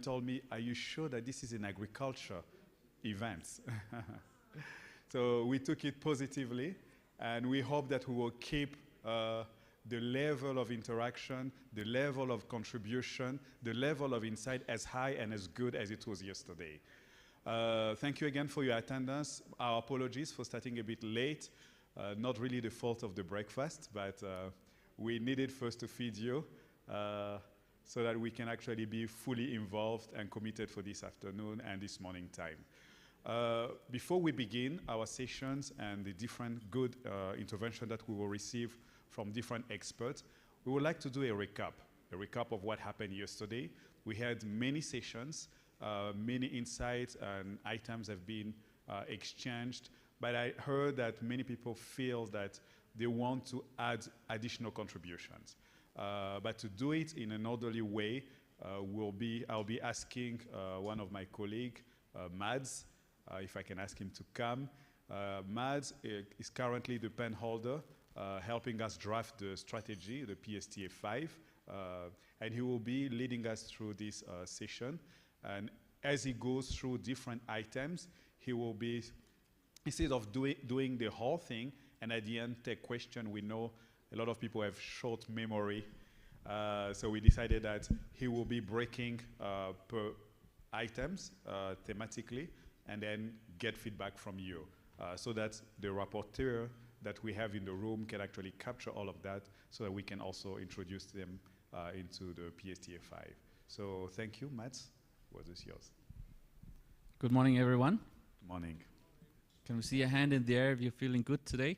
told me, "Are you sure that this is an agriculture event?" So we took it positively, and we hope that we will keep the level of interaction, the level of contribution, the level of insight as high and as good as it was yesterday. Thank you again for your attendance. Our apologies for starting a bit late. Not really the fault of the breakfast, but we needed first to feed you so that we can actually be fully involved and committed for this afternoon and this morning time. Before we begin our sessions and the different good intervention that we will receive from different experts, we would like to do a recap of what happened yesterday. We had many sessions, many insights and items have been exchanged, but I heard that many people feel that they want to add additional contributions. But to do it in an orderly way, I'll be asking one of my colleagues, Mads, if I can ask him to come. Mads is currently the pen holder, helping us draft the strategy, the PSTA5, and he will be leading us through this session. And as he goes through different items, he will be, instead of doing the whole thing, and at the end take question, we know a lot of people have short memory, so we decided that he will be breaking per items thematically, and then get feedback from you, so that the rapporteur that we have in the room can actually capture all of that, so that we can also introduce them into the PSTA5. So thank you, Mats. What is yours? Good morning, everyone. Good morning. Can we see a hand in the air if you're feeling good today?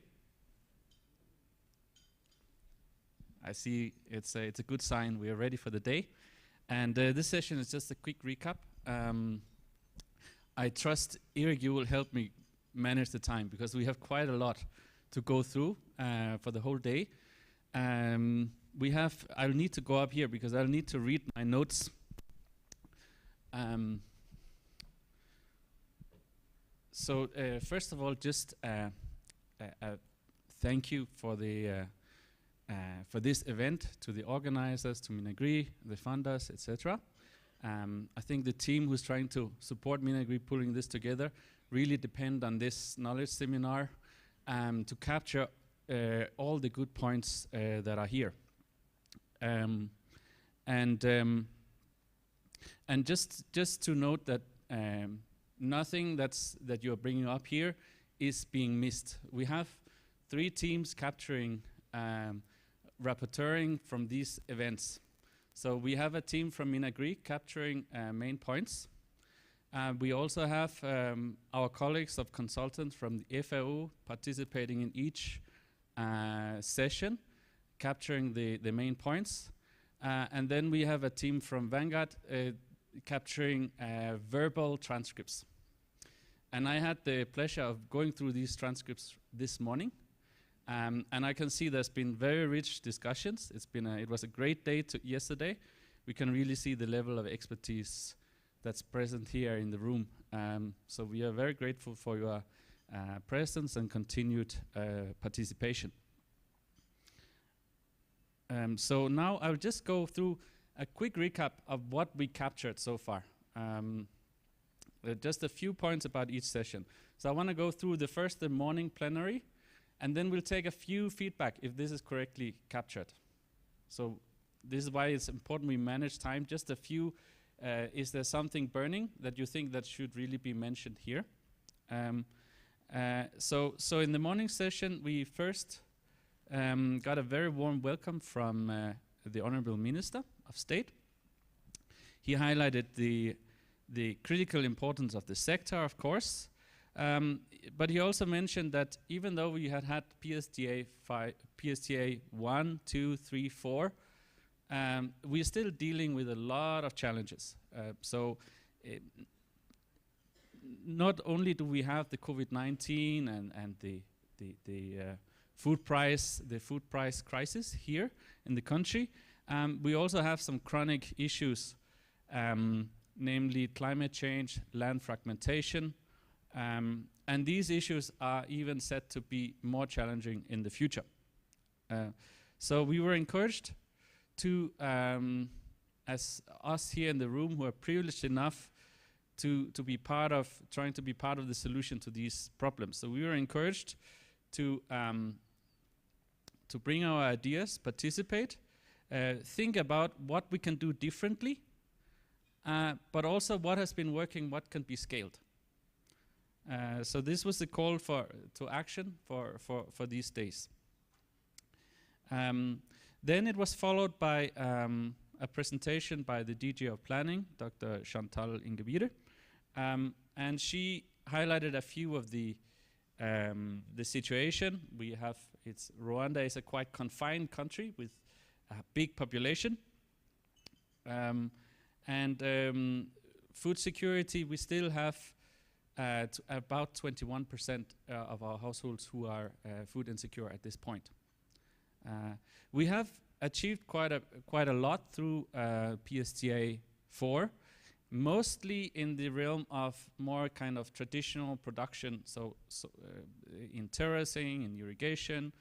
I see it's a good sign. We are ready for the day. And this session is just a quick recap. I trust Erik, you will help me manage the time because we have quite a lot to go through for the whole day. I'll need to go up here because I'll need to read my notes. So first of all, just thank you for for this event, to the organizers, to Minagri, the funders, etc. I think the team who's trying to support Minagri pulling this together really depend on this knowledge seminar to capture all the good points that are here. And just to note that nothing that you're bringing up here is being missed. We have 3 teams capturing rapporteuring from these events. So we have a team from Minagri capturing main points. We also have our colleagues of consultants from the FAO participating in each session, capturing the main points. And then we have a team from Vanguard capturing verbal transcripts. And I had the pleasure of going through these transcripts this morning. And I can see there's been very rich discussions. It was a great day yesterday. We can really see the level of expertise that's present here in the room. So we are very grateful for your presence and continued participation. So now I'll just go through a quick recap of what we captured so far. Just a few points about each session. So I want to go through the morning plenary, and then we'll take a few feedback if this is correctly captured. So this is why it's important we manage time. Just a few, is there something burning that you think that should really be mentioned here? So in the morning session, we first got a very warm welcome from the Honorable Minister of State. He highlighted the critical importance of the sector, of course, but he also mentioned that even though we had PSTA 1, 2, 3, 4, we're still dealing with a lot of challenges. Not only do we have the COVID-19 and the food price crisis here in the country, we also have some chronic issues, namely climate change, land fragmentation, and these issues are even set to be more challenging in the future. So we were encouraged to as us here in the room who are privileged enough to be part of, trying to be part of the solution to these problems. So we were encouraged to bring our ideas, participate, think about what we can do differently, but also what has been working, what can be scaled. So this was the call to action for these days. Then it was followed by a presentation by the DG of Planning, Dr. Chantal Ingebire, and she highlighted a few of the situation. We have, Rwanda is a quite confined country with a big population, and food security, we still have about 21% of our households who are food insecure at this point. We have achieved quite a lot through PSTA5, mostly in the realm of more kind of traditional production, so in terracing, in irrigation,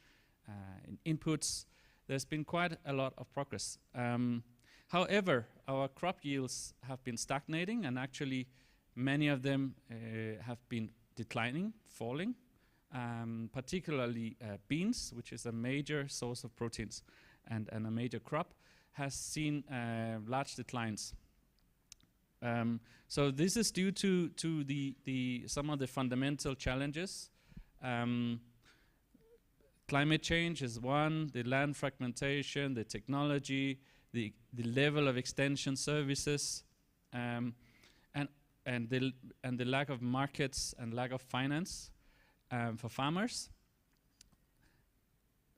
in inputs. There's been quite a lot of progress. However, our crop yields have been stagnating, and actually many of them have been declining, falling, particularly beans, which is a major source of proteins and a major crop, has seen large declines. So this is due to some of the fundamental challenges. Climate change is one, the land fragmentation, the technology, the level of extension services, and the lack of markets and lack of finance for farmers.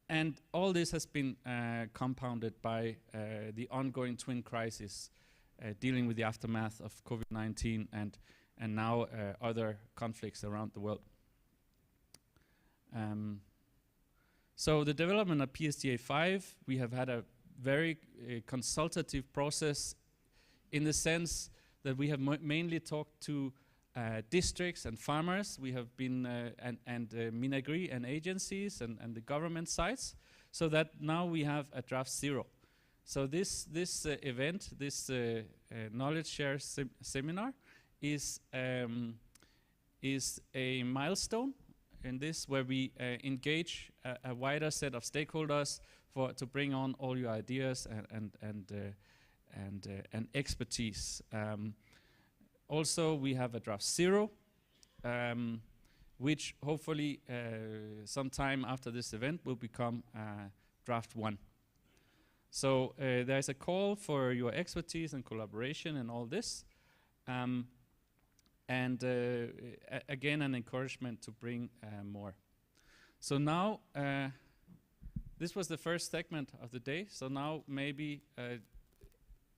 And all this has been compounded by the ongoing twin crisis, dealing with the aftermath of COVID-19 and now other conflicts around the world. So the development of PSTA5, we have had a very consultative process in the sense that we have mainly talked to districts and farmers. We have been, and Minagri and agencies and the government sites, so that now we have a draft zero. So this event, this knowledge share seminar is a milestone in this, where we engage a wider set of stakeholders to bring on all your ideas and expertise. Also, we have a draft zero, which hopefully sometime after this event will become draft one. So there's a call for your expertise and collaboration and all this. And again, an encouragement to bring more. So now, this was the first segment of the day. So now maybe,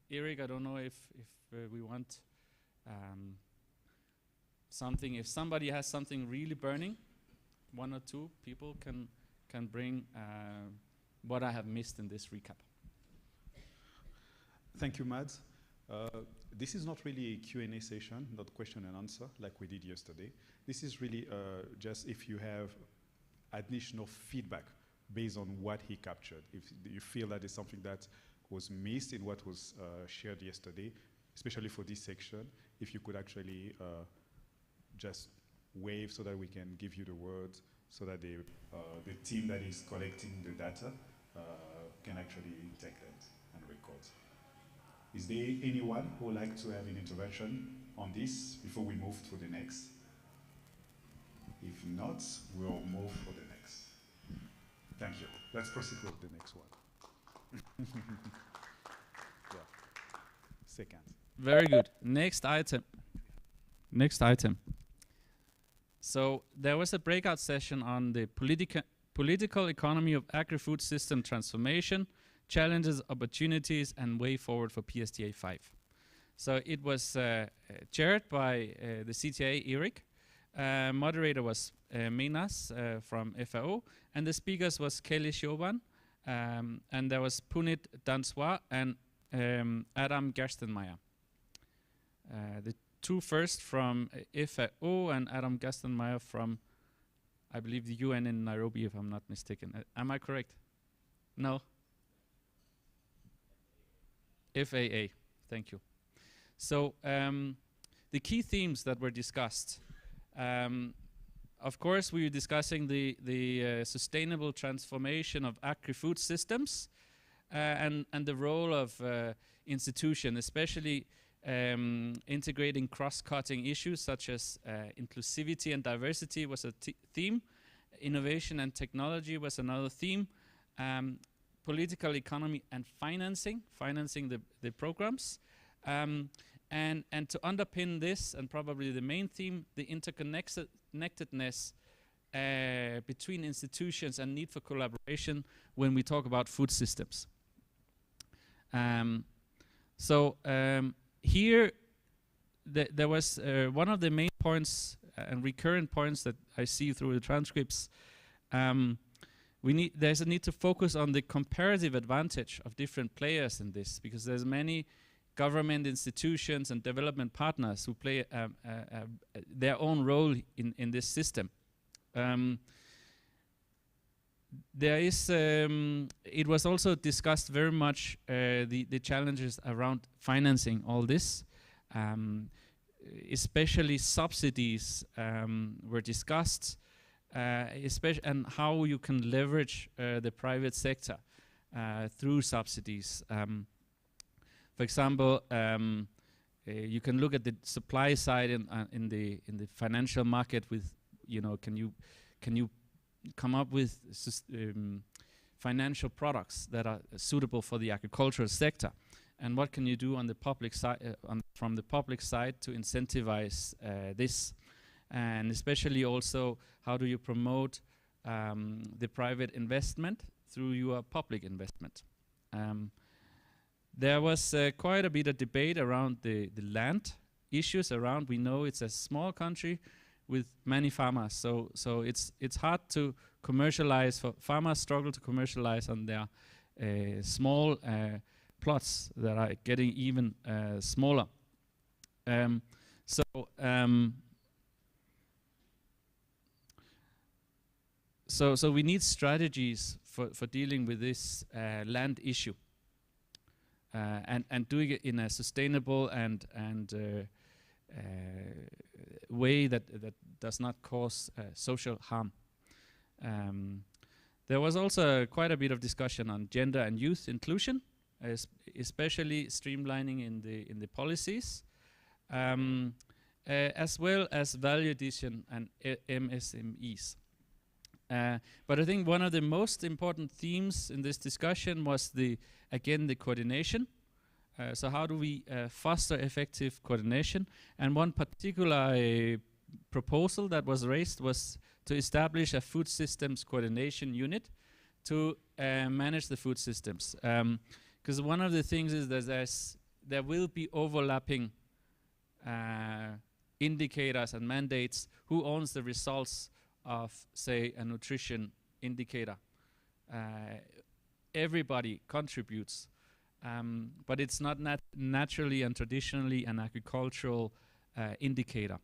Eric, I don't know if we want something. If somebody has something really burning, one or two people can bring what I have missed in this recap. Thank you, Mads. This is not really a Q&A session, not question and answer like we did yesterday. This is really just if you have additional feedback based on what he captured. If you feel that is something that was missed in what was shared yesterday, especially for this section, if you could actually just wave so that we can give you the words, so that the team that is collecting the data can actually take that and record. Is there anyone who would like to have an intervention on this before we move to the next? If not, we'll move for the next. Thank you. Let's proceed with the next one. Yeah. Second. Very good. Next item. Next item. So there was a breakout session on the political economy of agri-food system transformation, challenges, opportunities, and way forward for PSTA5. So it was chaired by the CTA, Eric. Moderator was Minas from FAO, and the speakers was Kelly Chauvin, and there was Punit Danswa and Adam Gerstenmeier. The two first from FAO and Adam Gerstenmeier from, I believe, the UN in Nairobi, if I'm not mistaken. Am I correct? No? FAA. Thank you. So the key themes that were discussed. Of course, we were discussing the sustainable transformation of agri-food systems and the role of institutions, especially integrating cross-cutting issues such as inclusivity and diversity was a theme. Innovation and technology was another theme. Political economy and financing the programs. And to underpin this, and probably the main theme, the interconnectedness between institutions and need for collaboration when we talk about food systems. Here, there was one of the main points and recurrent points that I see through the transcripts. There's a need to focus on the comparative advantage of different players in this, because there's many government institutions and development partners who play their own role in this system. It was also discussed very much the challenges around financing all this. Especially subsidies were discussed, and how you can leverage the private sector through subsidies. For example, you can look at the supply side in the financial market with, can you come up with financial products that are suitable for the agricultural sector, and what can you do on the public side, from the public side, to incentivize this, and especially also how do you promote the private investment through your public investment. There was quite a bit of debate around the land issues around. We know it's a small country with many farmers, so it's hard to commercialize. Farmers struggle to commercialize on their small plots that are getting even smaller. So we need strategies for dealing with this land issue, and doing it in a sustainable and way that does not cause social harm. There was also quite a bit of discussion on gender and youth inclusion, especially streamlining in the policies, as well as value addition and MSMEs. But I think one of the most important themes in this discussion was again the coordination. So how do we foster effective coordination? And one particular proposal that was raised was to establish a food systems coordination unit to manage the food systems. Because one of the things is that there will be overlapping indicators and mandates. Who owns the results of, say, a nutrition indicator? Everybody contributes, but it's not naturally and traditionally an agricultural indicator.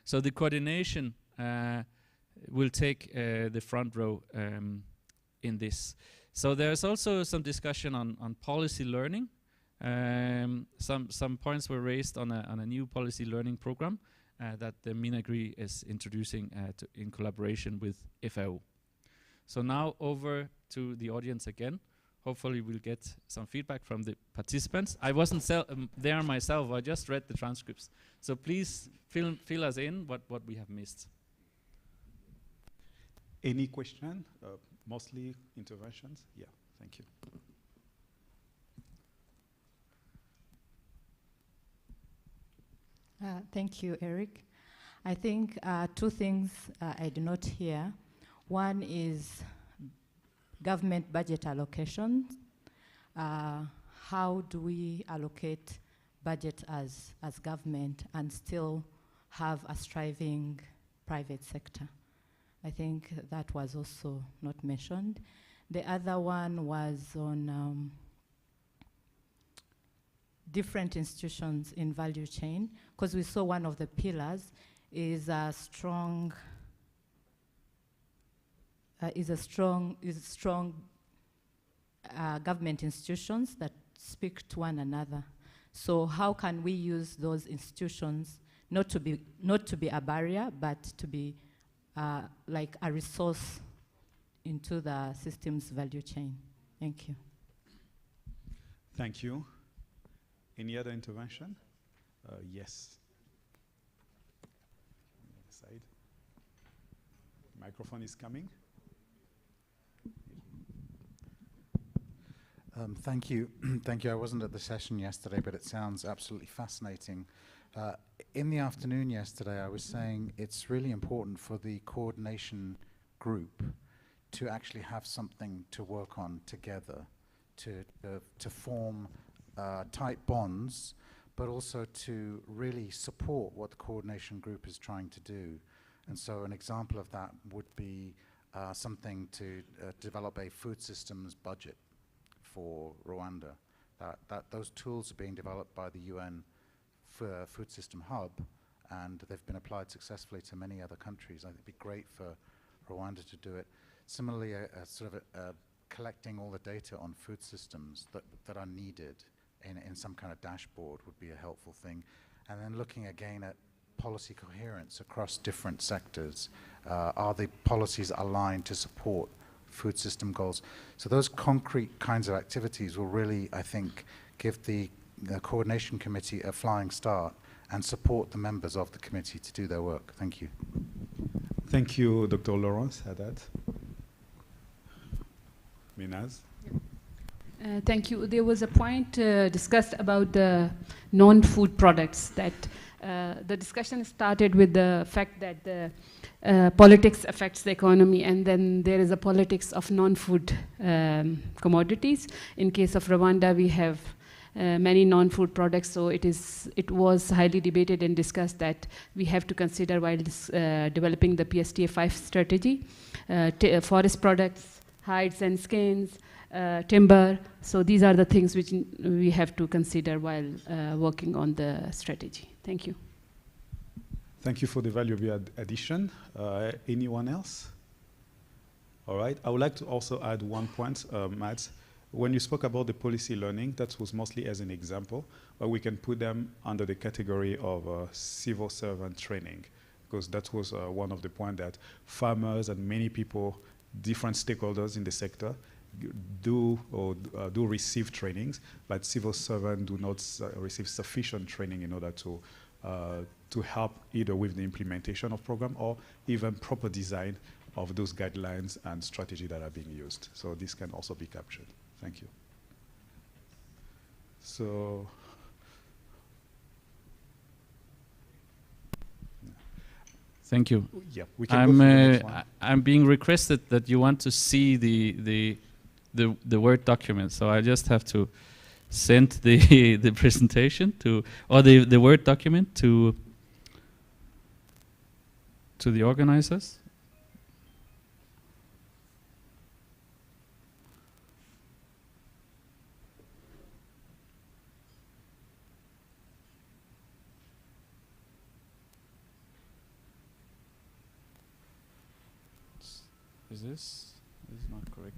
So the coordination will take the front row in this. So there's also some discussion on policy learning. Some points were raised on a new policy learning program that the Minagri is introducing in collaboration with FAO. So now over to the audience again. Hopefully we'll get some feedback from the participants. I wasn't there myself, I just read the transcripts. So please fill us in what we have missed. Any question? Mostly interventions? Yeah, thank you. Thank you, Eric. I think two things I did not hear. One is government budget allocation. How do we allocate budget as government and still have a striving private sector? I think that was also not mentioned. The other one was on different institutions in value chain, because we saw one of the pillars is strong government institutions that speak to one another. So how can we use those institutions not to be a barrier, but to be like a resource into the system's value chain? Thank you. Thank you. Any other intervention? Yes. On the other side. Microphone is coming. Thank you. Thank you. I wasn't at the session yesterday, but it sounds absolutely fascinating. In the afternoon yesterday, I was saying it's really important for the coordination group to actually have something to work on together, to form tight bonds, but also to really support what the coordination group is trying to do. And so an example of that would be something to develop a food systems budget for Rwanda. Those tools are being developed by the UN Food System Hub, and they've been applied successfully to many other countries. I think it'd be great for Rwanda to do it. Similarly, collecting all the data on food systems that are needed in some kind of dashboard would be a helpful thing. And then looking again at policy coherence across different sectors. Are the policies aligned to support food system goals? So those concrete kinds of activities will really, I think, give the coordination committee a flying start and support the members of the committee to do their work. Thank you. Thank you, Dr. Laurence Haddad. Minaz? Thank you. There was a point discussed about the non-food products, that the discussion started with the fact that the politics affects the economy, and then there is a politics of non-food commodities. In case of Rwanda, we have many non-food products, so it was highly debated and discussed that we have to consider while developing the PSTA5 strategy, forest products, hides and skins, timber. So these are the things which we have to consider while working on the strategy. Thank you. Thank you for the valuable addition. Anyone else? All right. I would like to also add one point, Matt. When you spoke about the policy learning, that was mostly as an example, but we can put them under the category of civil servant training, because that was one of the points that farmers and many people, different stakeholders in the sector, do receive trainings, but civil servants do not receive sufficient training in order to help either with the implementation of program or even proper design of those guidelines and strategy that are being used. So this can also be captured. Thank you. So, thank you. Yeah, we can go for the next one. I'm being requested that you want to see the Word document, so I just have to send the the presentation to, or the Word document to the organizers. Is this not correct?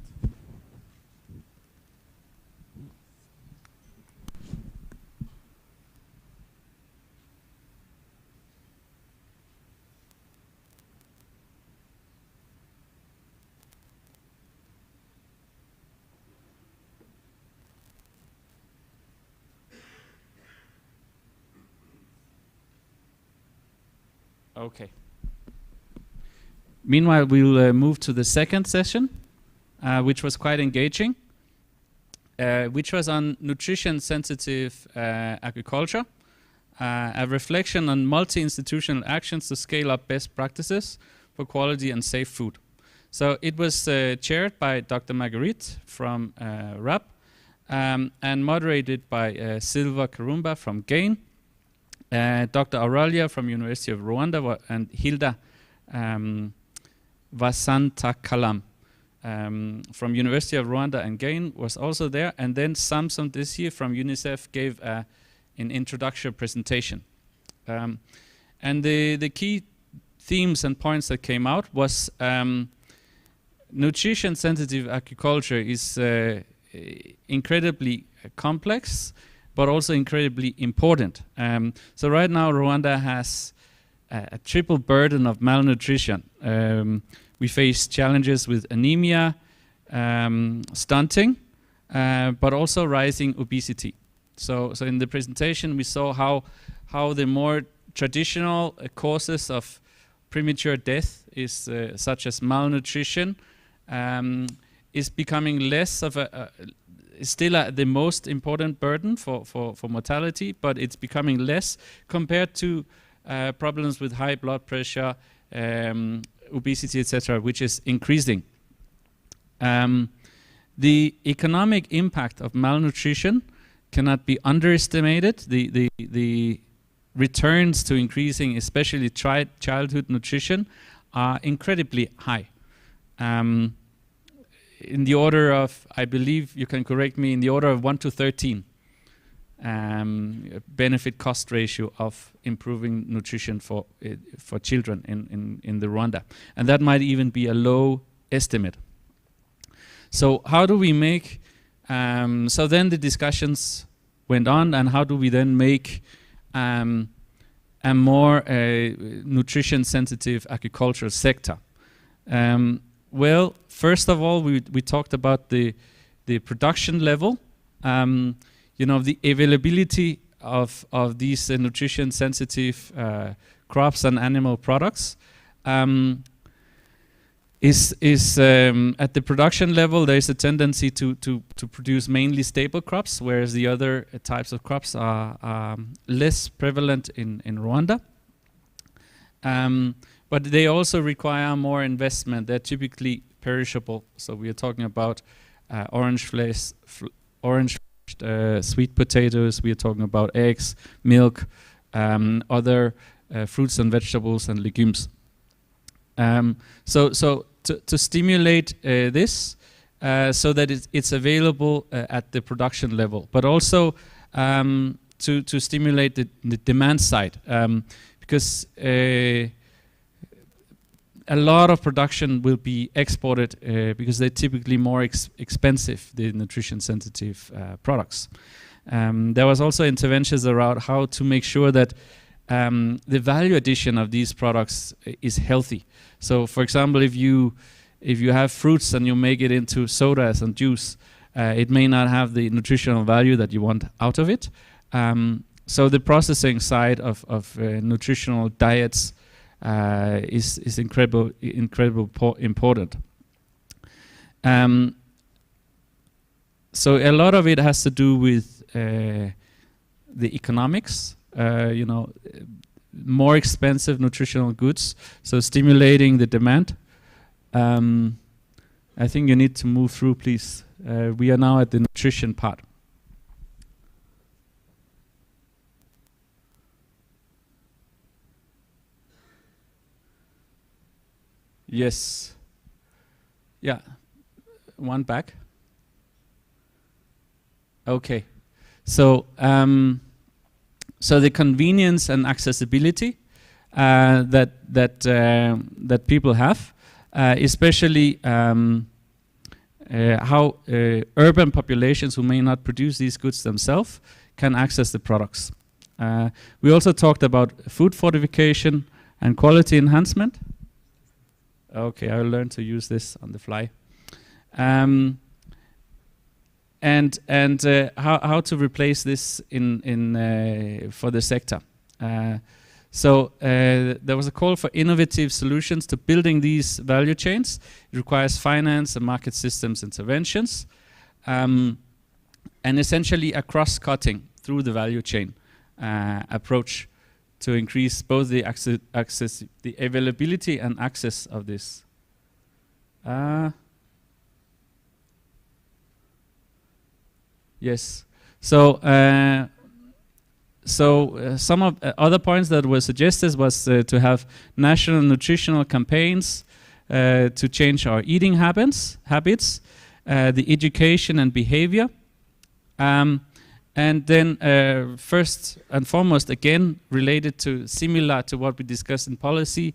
Okay. Meanwhile, we'll move to the second session, which was quite engaging, which was on nutrition-sensitive agriculture, a reflection on multi-institutional actions to scale up best practices for quality and safe food. So it was chaired by Dr. Marguerite from RAP and moderated by Silva Karumba from GAIN, Dr. Aurelia from University of Rwanda, and Hilda Vasantakalam from University of Rwanda and GAIN was also there, and then Samson this year from UNICEF gave an introductory presentation. And the key themes and points that came out was nutrition-sensitive agriculture incredibly complex, but also incredibly important. So right now, Rwanda has a triple burden of malnutrition. We face challenges with anemia, stunting, but also rising obesity. So in the presentation, we saw how the more traditional causes of premature death is such as malnutrition, is becoming less of is still the most important burden for mortality, but it's becoming less compared to problems with high blood pressure, obesity, etc., which is increasing. The economic impact of malnutrition cannot be underestimated. The returns to increasing, especially childhood nutrition, are incredibly high. In the order of, I believe you can correct me, in the order of 1 to 13 benefit cost ratio of improving nutrition for children in the Rwanda. And that might even be a low estimate. So how do we make, so then the discussions went on, and how do we then make a more nutrition sensitive agricultural sector? Well, first of all, we talked about the production level. You know, the availability of these nutrition sensitive crops and animal products is at the production level. There is a tendency to produce mainly staple crops, whereas the other types of crops are less prevalent in Rwanda. But they also require more investment. They're typically perishable. So we are talking about orange sweet potatoes. We are talking about eggs, milk, other fruits and vegetables and legumes. So to stimulate this, so that it's available at the production level, but also to stimulate the demand side, because a lot of production will be exported because they're typically more expensive, the nutrition sensitive products. There was also interventions around how to make sure that the value addition of these products is healthy. So for example, if you have fruits and you make it into sodas and juice, it may not have the nutritional value that you want out of it. So the processing side of nutritional diets is incredibly important. So a lot of it has to do with the economics, you know, more expensive nutritional goods, so stimulating the demand. I think you need to move through, please. We are now at the nutrition part. Yes. Yeah. One back. Okay. So so the convenience and accessibility that people have, especially how urban populations who may not produce these goods themselves can access the products. We also talked about food fortification and quality enhancement. Okay, I'll learn to use this on the fly. And how to replace this for the sector. So there was a call for innovative solutions to building these value chains. It requires finance and market systems interventions, and essentially a cross-cutting through the value chain approach to increase both the the availability and access of this. Yes. So some of other points that were suggested was to have national nutritional campaigns to change our eating habits, the education and behavior, and then first and foremost, again related to similar to what we discussed in policy,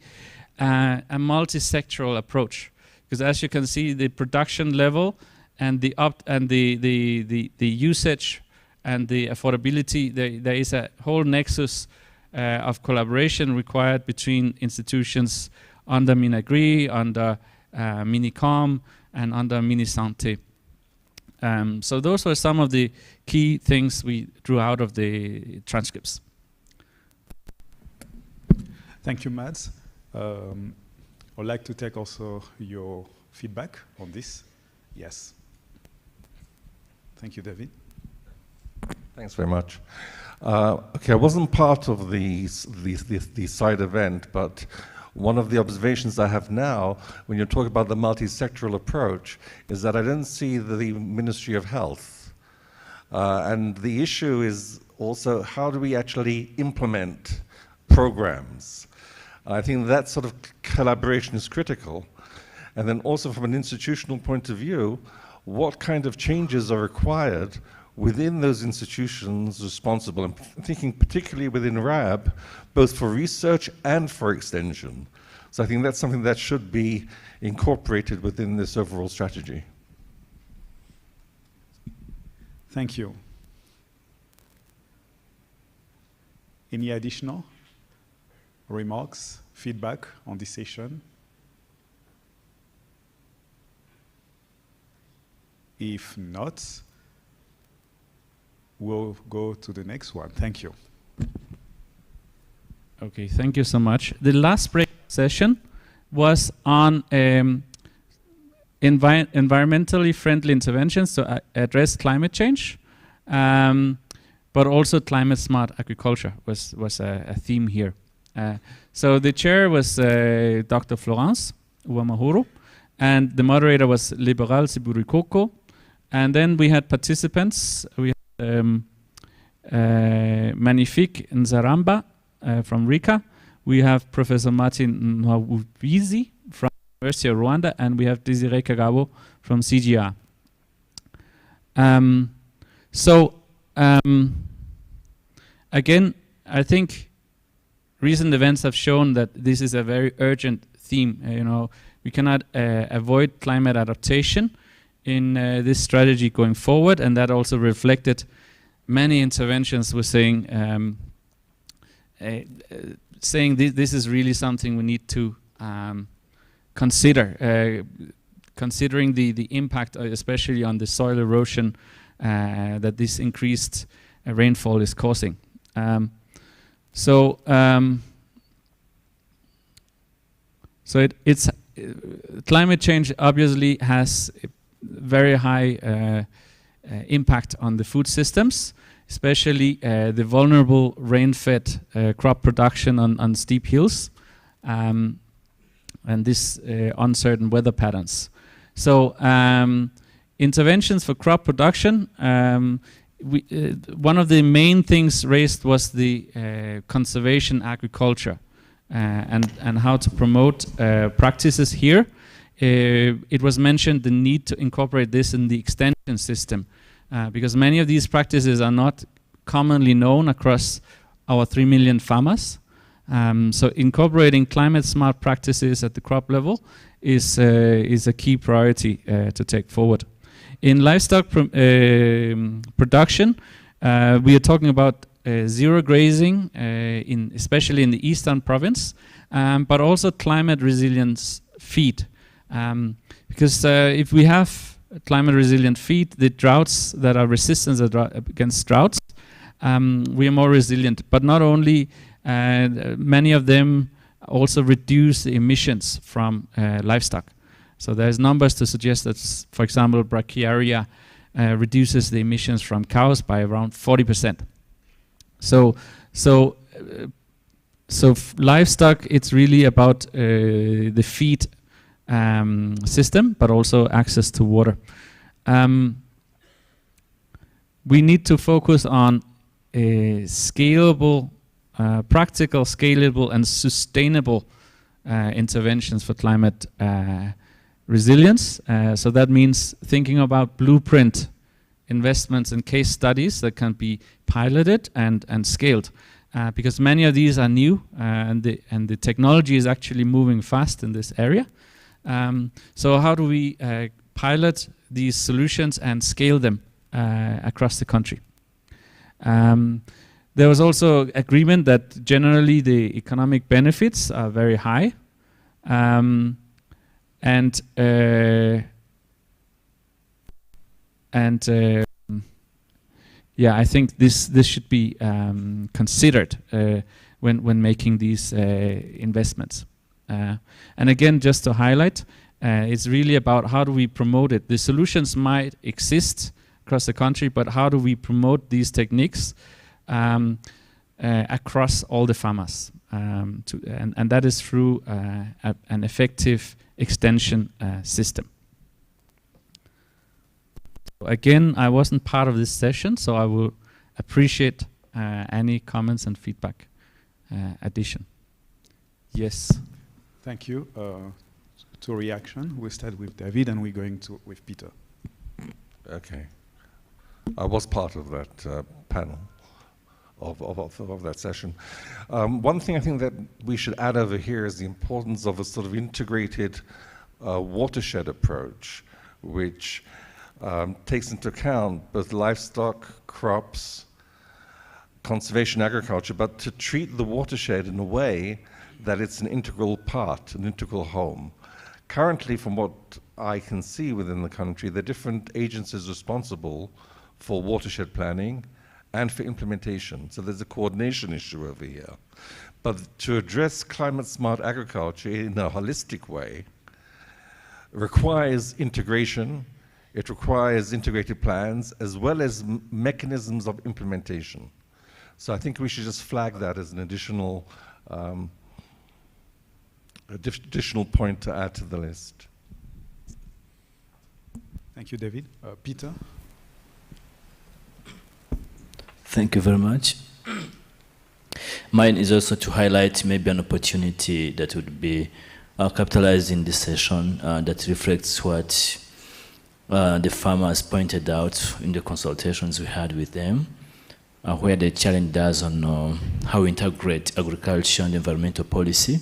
a multi-sectoral approach, because as you can see, the production level and the usage and the affordability, there is a whole nexus of collaboration required between institutions under Minagri, under Minicom, and under Minisante. So those were some of the key things we drew out of the transcripts. Thank you, Mads. I'd like to take also your feedback on this. Yes. Thank you, David. Thanks very much. Okay, I wasn't part of the side event, but one of the observations I have now, when you're talking about the multi-sectoral approach, is that I don't see the Ministry of Health. And the issue is also, how do we actually implement programs? I think that sort of collaboration is critical. And then also from an institutional point of view, what kind of changes are required within those institutions responsible? I'm thinking particularly within RAB, both for research and for extension. So I think that's something that should be incorporated within this overall strategy. Thank you. Any additional remarks, feedback on this session? If not, we'll go to the next one. Thank you. Okay, thank you so much. The last break session was on environmentally friendly interventions to address climate change, but also climate smart agriculture was a theme here. So the chair was Dr. Florence Uwamahoro, and the moderator was Liberal Siburikoko. And then we had participants. We had Magnifique Nzaramba from RICA. We have Professor Martin Nwaubizi from University of Rwanda, and we have Desiree Kagabo from CGR. Again, I think recent events have shown that this is a very urgent theme. We cannot avoid climate adaptation in this strategy going forward, and that also reflected many interventions were saying this is really something we need to consider, considering the impact, especially on the soil erosion that this increased rainfall is causing. Climate change obviously has very high impact on the food systems, especially the vulnerable rain-fed crop production on steep hills, and this uncertain weather patterns. So interventions for crop production, one of the main things raised was the conservation agriculture and how to promote practices here. It was mentioned the need to incorporate this in the extension system because many of these practices are not commonly known across our 3 million farmers. So incorporating climate smart practices at the crop level is a key priority to take forward. In livestock production, we are talking about zero grazing, especially in the eastern province, but also climate resilience feed. Because if we have climate resilient feed, the droughts that are resistant against droughts, we are more resilient. But not only, many of them also reduce the emissions from livestock. So there's numbers to suggest that, for example, brachiaria reduces the emissions from cows by around 40%. So livestock, it's really about the feed system, but also access to water. We need to focus on scalable, practical, scalable, and sustainable interventions for climate resilience. So that means thinking about blueprint investments and case studies that can be piloted and scaled. Because many of these are new and the technology is actually moving fast in this area. So how do we pilot these solutions and scale them across the country. There was also agreement that generally the economic benefits are very high, yeah, I think this should be considered when making these investments. And again, just to highlight, it's really about how do we promote it. The solutions might exist across the country, but how do we promote these techniques across all the farmers? And that is through an effective extension system. Again, I wasn't part of this session, so I will appreciate any comments and feedback addition. Yes. Thank you. To reaction, we start with David and we're going to with Peter. Okay. I was part of that panel, of that session. One thing I think that we should add over here is the importance of a sort of integrated watershed approach, which takes into account both livestock, crops, conservation agriculture, but to treat the watershed in a way that it's an integral part, an integral home. Currently, from what I can see within the country, there are different agencies responsible for watershed planning and for implementation. So there's a coordination issue over here. But to address climate-smart agriculture in a holistic way requires integration. It requires integrated plans as well as mechanisms of implementation. So I think we should just flag that as an additional point to add to the list. Thank you, David. Peter? Thank you very much. Mine is also to highlight maybe an opportunity that would be capitalized in this session that reflects what the farmers pointed out in the consultations we had with them, where they challenged us on how we integrate agriculture and environmental policy,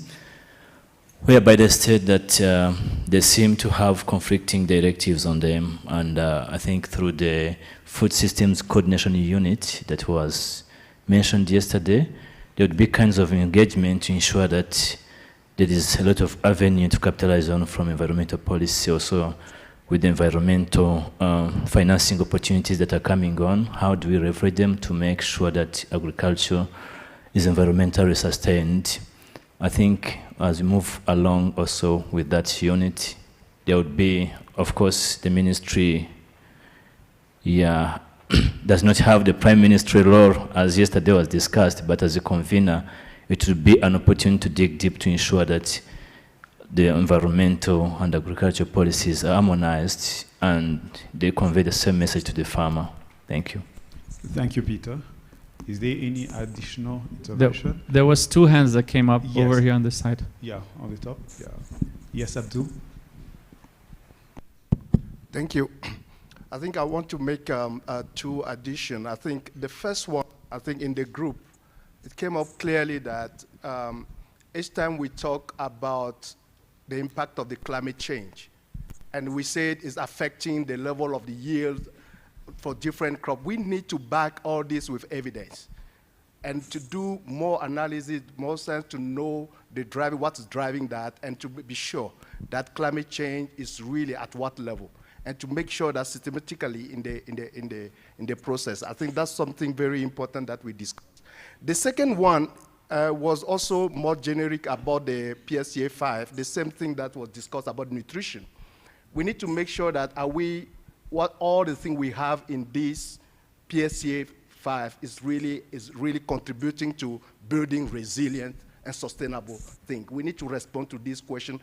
whereby they state that they seem to have conflicting directives on them, and I think through the Food Systems Coordination Unit that was mentioned yesterday, there would be kinds of engagement to ensure that there is a lot of avenue to capitalize on from environmental policy, also with the environmental financing opportunities that are coming on. How do we leverage them to make sure that agriculture is environmentally sustained? I think as we move along also with that unit, there would be, of course, the ministry does not have the prime ministry role as yesterday was discussed, but as a convener, it would be an opportunity to dig deep to ensure that the environmental and agricultural policies are harmonized and they convey the same message to the farmer. Thank you. Thank you, Peter. Is there any additional intervention? There was two hands that came up Yes. over here on this side. Yeah, on the top. Yeah. Yes, Abdul. Thank you. I think I want to make two additions. I think the first one, I think in the group, it came up clearly that each time we talk about the impact of the climate change, and we say it is affecting the level of the yield for different crops, we need to back all this with evidence and to do more analysis, more sense to know what is driving that, and to be sure that climate change is really at what level, and to make sure that systematically in the process. I think that's something very important that we discuss. The second one was also more generic about the PSTA5, the same thing that was discussed about nutrition. We need to make sure that all the things we have in this PSTA5 is really contributing to building resilient and sustainable things. We need to respond to this question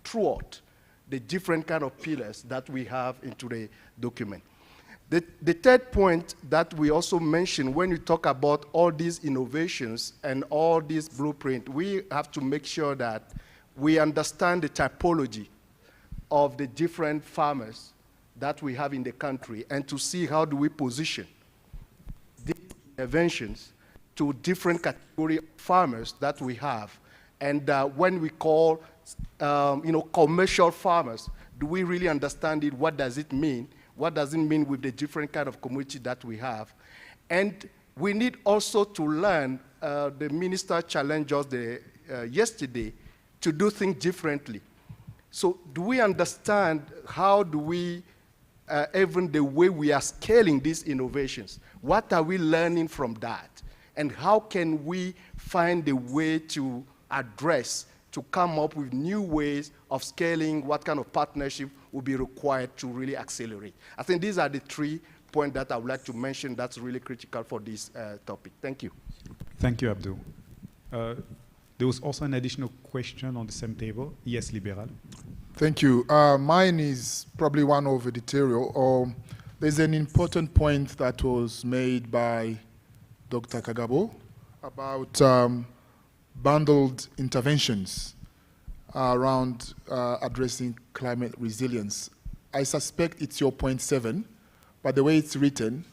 throughout the different kind of pillars that we have into the document. The third point that we also mentioned when we talk about all these innovations and all these blueprint, we have to make sure that we understand the typology of the different farmers that we have in the country, and to see how do we position these interventions to different category of farmers that we have. And when we call commercial farmers, Do we really understand it? What does it mean? What does it mean with the different kind of community that we have? And we need also to learn, the minister challenged us yesterday, to do things differently. So do we understand how do we, even the way we are scaling these innovations, what are we learning from that? And how can we find a way to address, to come up with new ways of scaling, what kind of partnership will be required to really accelerate? I think these are the 3 points that I would like to mention that's really critical for this topic. Thank you. Thank you, Abdul. There was also an additional question on the same table. Yes, Liberal. Thank you. Mine is probably one of editorial. There's an important point that was made by Dr. Kagabo about bundled interventions around addressing climate resilience. I suspect it's your point 7, but the way it's written,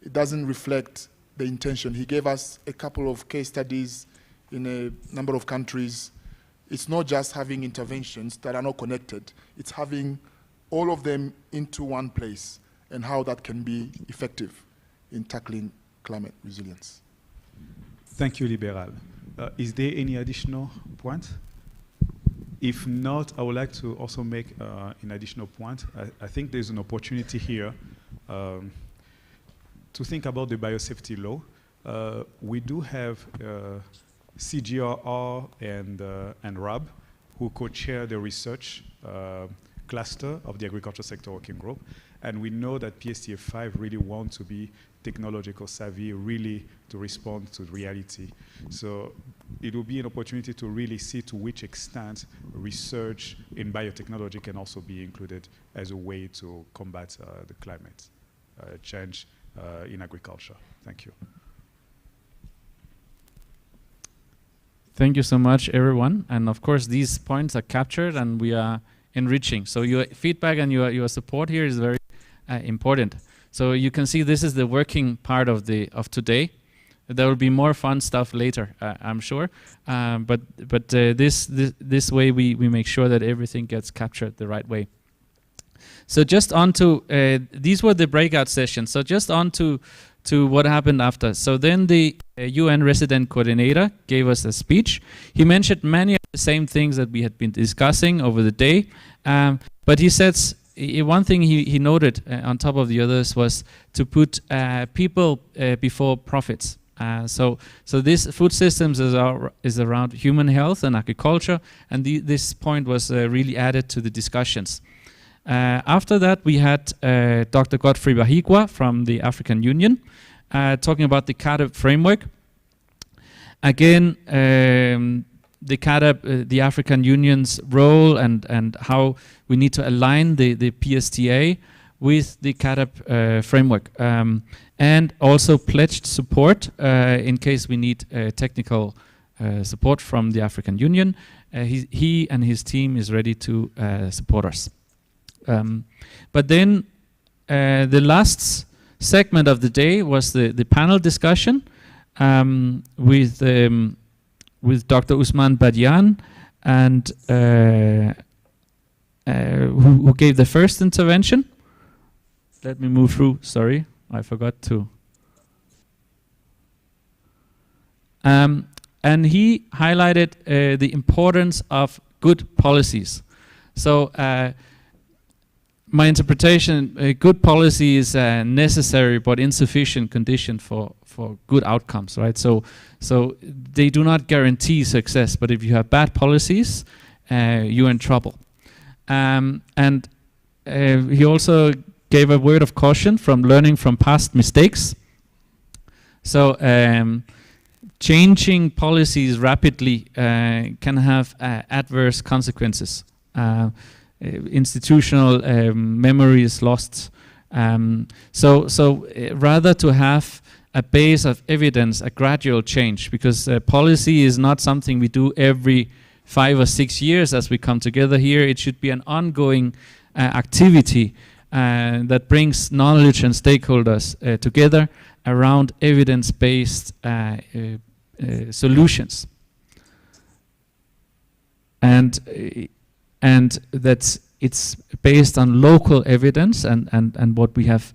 it doesn't reflect the intention. He gave us a couple of case studies in a number of countries. It's not just having interventions that are not connected, it's having all of them into one place and how that can be effective in tackling climate resilience. Thank you, Liberal. Is there any additional point? If not, I would like to also make an additional point. I think there's an opportunity here to think about the biosafety law. We do have CGRR and RAB, who co-chair the research cluster of the agriculture sector working group. And we know that PSTA5 really want to be technological savvy, really to respond to reality. So it will be an opportunity to really see to which extent research in biotechnology can also be included as a way to combat the climate change in agriculture. Thank you. Thank you so much, everyone. And of course, these points are captured and we are enriching. So your feedback and your support here is very important. So you can see this is the working part of today. There will be more fun stuff later, I'm sure. But this way we make sure that everything gets captured the right way. So just on to, these were the breakout sessions. So just on to what happened after. So then the UN resident coordinator gave us a speech. He mentioned many of the same things that we had been discussing over the day. But he says, one thing he noted on top of the others was to put people before profits. So this food systems is around human health and agriculture, and this point was really added to the discussions. After that, we had Dr. Godfrey Bahigwa from the African Union talking about the CAADP framework. Again, the CAADP, the African Union's role and how we need to align the PSTA with the CAADP framework. And also pledged support in case we need technical support from the African Union. He and his team is ready to support us. But then the last segment of the day was the panel discussion with Dr. Usman Badian, and who gave the first intervention. Let me move through, sorry, I forgot to. And he highlighted the importance of good policies. So my interpretation, good policy is a necessary but insufficient condition for good outcomes, right? So they do not guarantee success, but if you have bad policies, you're in trouble. And he also gave a word of caution from learning from past mistakes. So changing policies rapidly can have adverse consequences. Institutional memory is lost. So rather to have a base of evidence, a gradual change, because policy is not something we do every 5 or 6 years as we come together here. It should be an ongoing activity that brings knowledge and stakeholders together around evidence-based solutions. And that's it's based on local evidence and what we have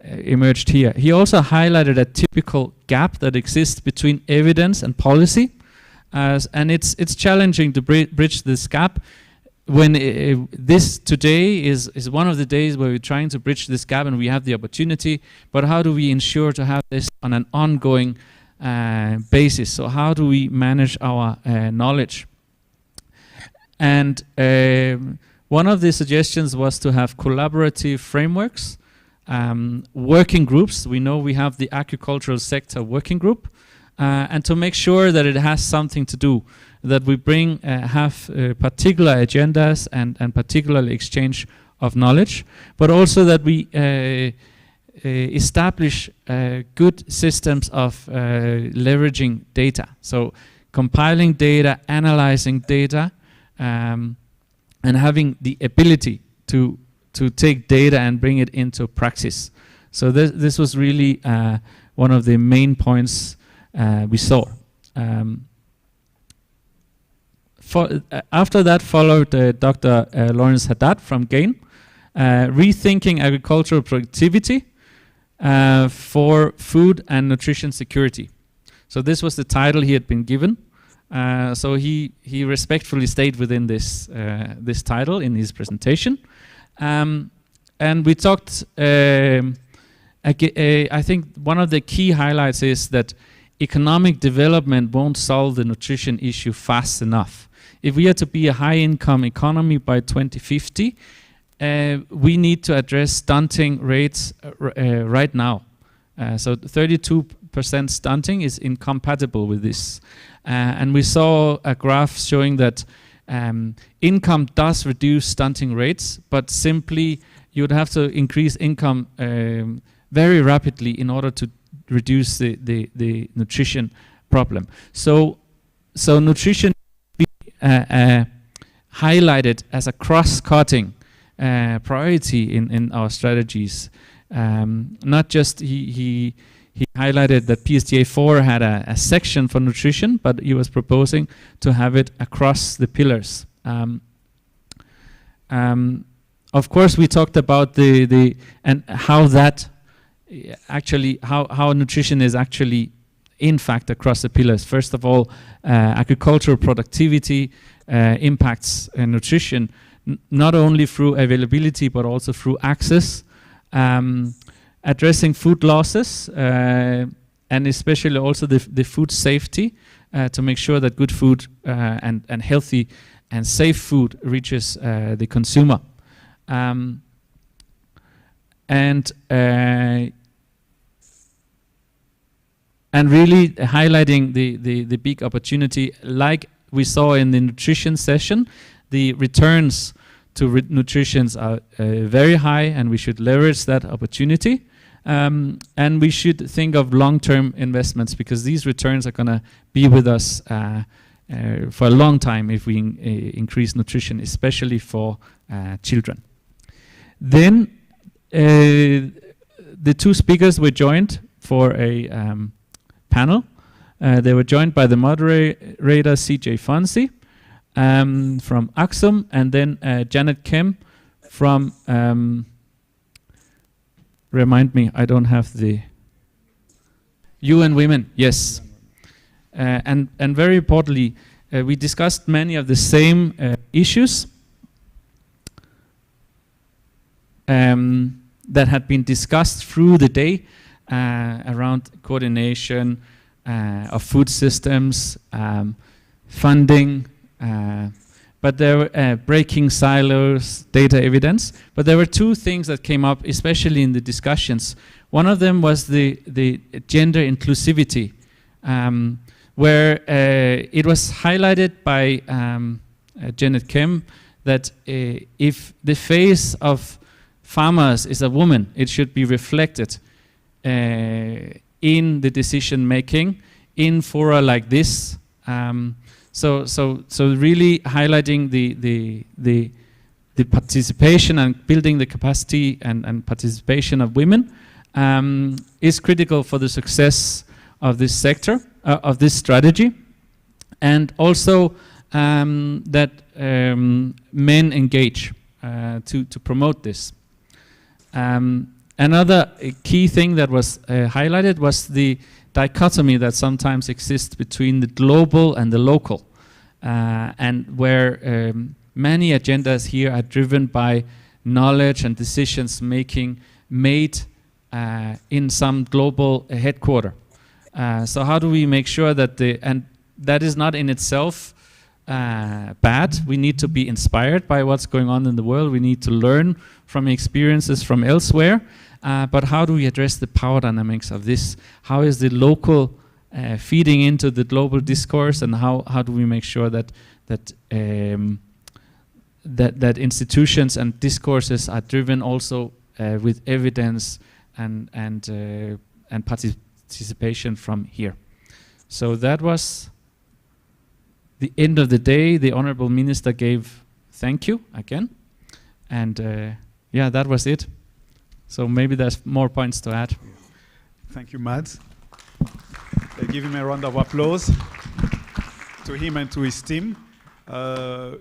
emerged here. He also highlighted a typical gap that exists between evidence and policy, and it's challenging to bridge this gap. When this today is one of the days where we're trying to bridge this gap and we have the opportunity, but how do we ensure to have this on an ongoing basis? So how do we manage our knowledge? And one of the suggestions was to have collaborative frameworks, working groups. We know we have the agricultural sector working group, and to make sure that it has something to do, that we bring have particular agendas and particular exchange of knowledge, but also that we establish good systems of leveraging data. So compiling data, analyzing data, and having the ability to take data and bring it into practice. So this was really one of the main points we saw. After that followed Dr. Lawrence Haddad from GAIN, Rethinking Agricultural Productivity for Food and Nutrition Security. So this was the title he had been given. So he respectfully stayed within this title in his presentation. And we talked, I think one of the key highlights is that economic development won't solve the nutrition issue fast enough. If we are to be a high-income economy by 2050, we need to address stunting rates right now. So 32% stunting is incompatible with this. And we saw a graph showing that income does reduce stunting rates, but simply you would have to increase income very rapidly in order to reduce the nutrition problem. So nutrition be highlighted as a cross-cutting priority in our strategies. Not just he highlighted that PSTA5 had a section for nutrition, but he was proposing to have it across the pillars. Of course, we talked about the and how that actually how nutrition is actually in fact across the pillars. First of all, agricultural productivity impacts nutrition not only through availability but also through access. Addressing food losses and especially also the food safety to make sure that good food and healthy and safe food reaches the consumer. And really highlighting the big opportunity, like we saw in the nutrition session, the returns to nutrition are very high, and we should leverage that opportunity. And we should think of long-term investments, because these returns are going to be with us for a long time if we increase nutrition, especially for children. Then the two speakers were joined for a panel. They were joined by the moderator CJ Fonsi from Axum, and then Janet Kim from remind me, I don't have the UN Women, yes. And very importantly, we discussed many of the same issues that had been discussed through the day around coordination of food systems, funding, but there were breaking silos, data evidence. But there were two things that came up, especially in the discussions. One of them was the gender inclusivity, where it was highlighted by Janet Kim that if the face of farmers is a woman, it should be reflected in the decision making in fora like this. So really highlighting the participation and building the capacity and participation of women is critical for the success of this sector, of this strategy. And also that men engage to promote this. Another key thing that was highlighted was the dichotomy that sometimes exists between the global and the local, and where many agendas here are driven by knowledge and decisions making made in some global headquarter. So how do we make sure that and that is not in itself bad. We need to be inspired by what's going on in the world. We need to learn from experiences from elsewhere. But how do we address the power dynamics of this? How is the local feeding into the global discourse, and how do we make sure that that institutions and discourses are driven also with evidence and participation from here? So that was the end of the day. The Honorable Minister gave thank you again, and yeah, that was it. So maybe there's more points to add. Thank you, Mads. Give him a round of applause to him and to his team.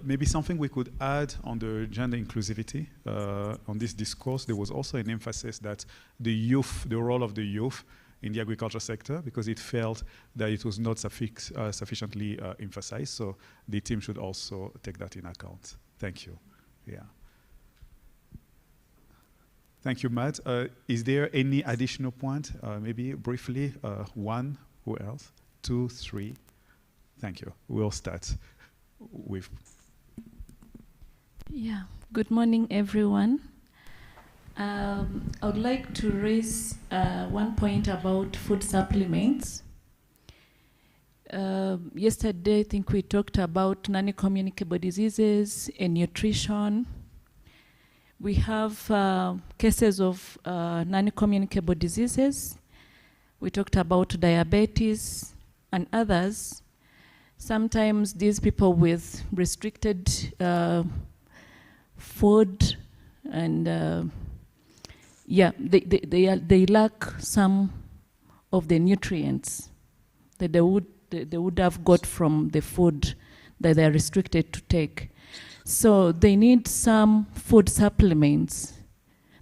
Maybe something we could add on the gender inclusivity on this discourse. There was also an emphasis that the youth, the role of the youth in the agriculture sector, because it felt that it was not sufficiently emphasized. So the team should also take that in account. Thank you. Yeah. Thank you, Matt. Is there any additional point? Maybe briefly, one, who else? 2, 3. Thank you. We'll start with. Yeah, good morning, everyone. I would like to raise one point about food supplements. Yesterday, I think we talked about non-communicable diseases and nutrition. We have cases of non-communicable diseases. We talked about diabetes and others. Sometimes these people with restricted food and yeah, they lack some of the nutrients that they would have got from the food that they are restricted to take. So they need some food supplements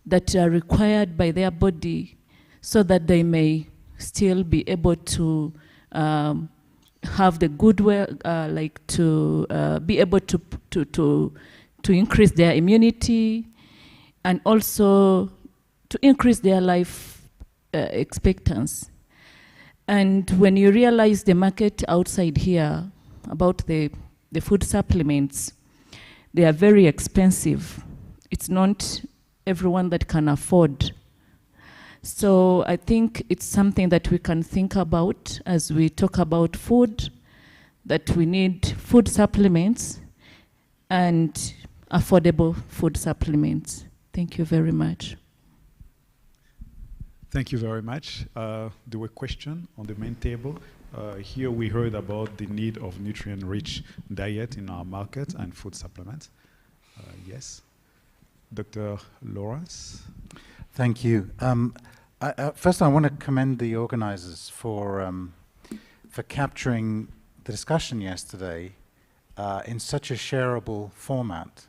that are required by their body so that they may still be able to have the good way, like to be able to increase their immunity and also to increase their life expectancy. And when you realize the market outside here about the food supplements, they are very expensive. It's not everyone that can afford. So I think it's something that we can think about as we talk about food, that we need food supplements and affordable food supplements. Thank you very much. Thank you very much. There were questions on the main table. Here we heard about the need of nutrient-rich diet in our market and food supplements. Yes. Dr. Lawrence? Thank you. First, I want to commend the organizers for capturing the discussion yesterday in such a shareable format.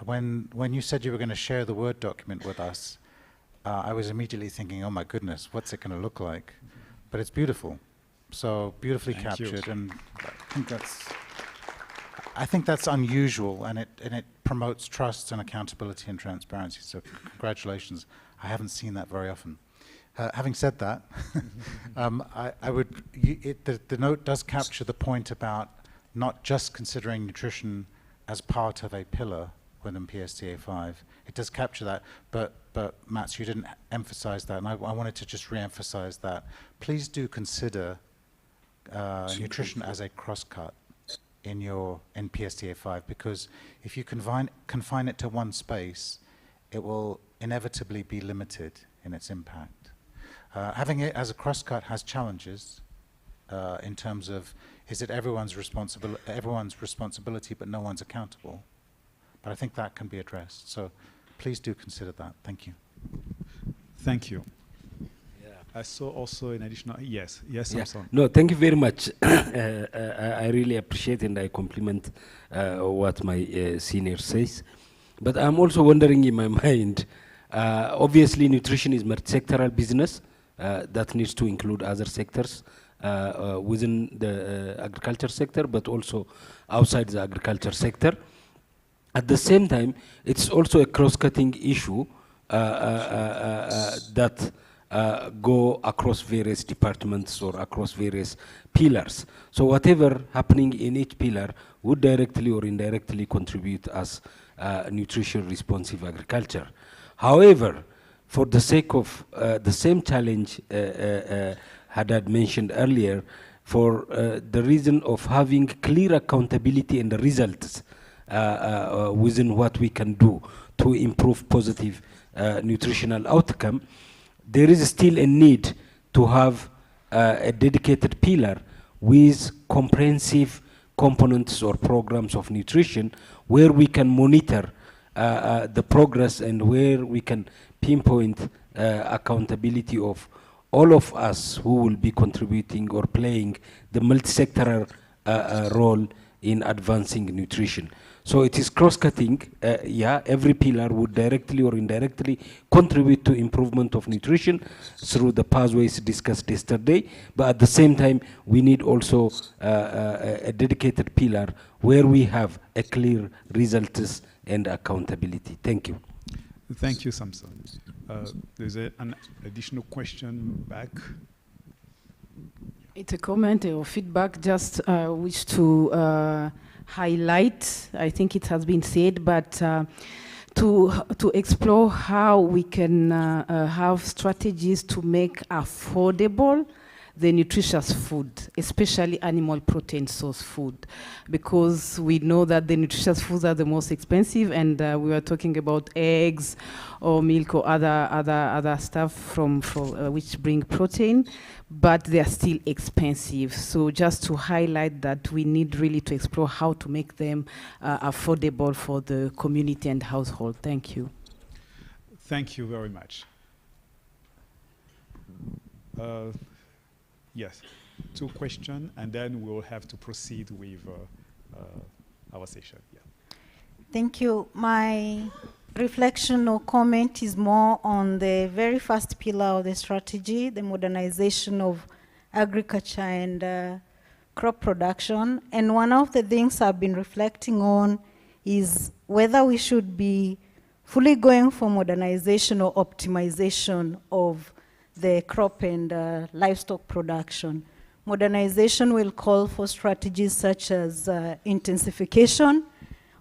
When you said you were going to share the Word document with us, I was immediately thinking, oh my goodness, what's it going to look like? But it's beautiful. So beautifully captured, and I think that's unusual, and it promotes trust and accountability and transparency. So congratulations. I haven't seen that very often. Having said that, the note does capture the point about not just considering nutrition as part of a pillar within PSTA5. It does capture that, but Mats, you didn't emphasize that, and I wanted to just re-emphasize that. Please do consider nutrition as a crosscut in PSTA5, because if you confine it to one space, it will inevitably be limited in its impact. Having it as a crosscut has challenges in terms of, is it everyone's responsibility but no one's accountable? But I think that can be addressed. So please do consider that. Thank you. Thank you. Yeah. I saw also an additional, yes, Samson. No, thank you very much. I really appreciate and I compliment what my senior says. But I'm also wondering in my mind, obviously nutrition is multi-sectoral business that needs to include other sectors within the agriculture sector, but also outside the agriculture sector. At the same time, it's also a cross-cutting issue that go across various departments or across various pillars. So whatever happening in each pillar would directly or indirectly contribute as nutrition responsive agriculture. However, for the sake of the same challenge Haddad mentioned earlier, for the reason of having clear accountability and the results within what we can do to improve positive nutritional outcome, there is still a need to have a dedicated pillar with comprehensive components or programs of nutrition where we can monitor the progress and where we can pinpoint accountability of all of us who will be contributing or playing the multi-sectoral role in advancing nutrition. So it is cross-cutting. Every pillar would directly or indirectly contribute to improvement of nutrition through the pathways discussed yesterday. But at the same time, we need also a dedicated pillar where we have a clear results and accountability. Thank you. Thank you, Samson. There's an additional question back. It's a comment or feedback, just wish to highlight, I think it has been said, but to explore how we can have strategies to make affordable the nutritious food, especially animal protein source food, because we know that the nutritious foods are the most expensive, and we were talking about eggs or milk or other stuff from which bring protein, but they are still expensive. So just to highlight that we need really to explore how to make them affordable for the community and household. Thank you. Thank you very much. Yes, 2 questions, and then we'll have to proceed with our session. Yeah. Thank you. My reflection or comment is more on the very first pillar of the strategy, the modernization of agriculture and crop production. And one of the things I've been reflecting on is whether we should be fully going for modernization or optimization of the crop and livestock production. Modernization will call for strategies such as intensification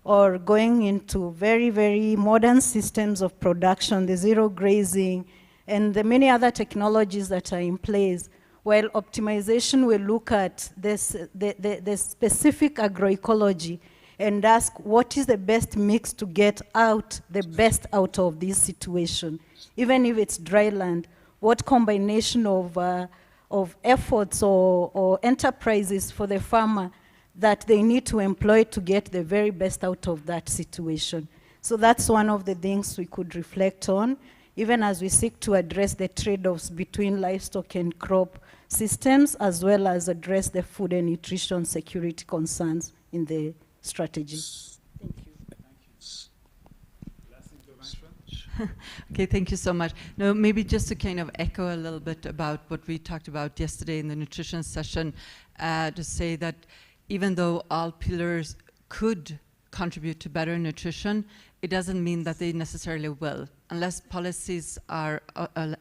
or going into very, very modern systems of production, the zero grazing, and the many other technologies that are in place, while optimization will look at this, the specific agroecology and ask what is the best mix to get out the best out of this situation. Even if it's dry land, what combination of efforts or enterprises for the farmer that they need to employ to get the very best out of that situation. So that's one of the things we could reflect on, even as we seek to address the trade-offs between livestock and crop systems, as well as address the food and nutrition security concerns in the strategy. Thank you. Last intervention. Okay, thank you so much. No, maybe just to kind of echo a little bit about what we talked about yesterday in the nutrition session, to say that even though all pillars could contribute to better nutrition, it doesn't mean that they necessarily will. Unless policies are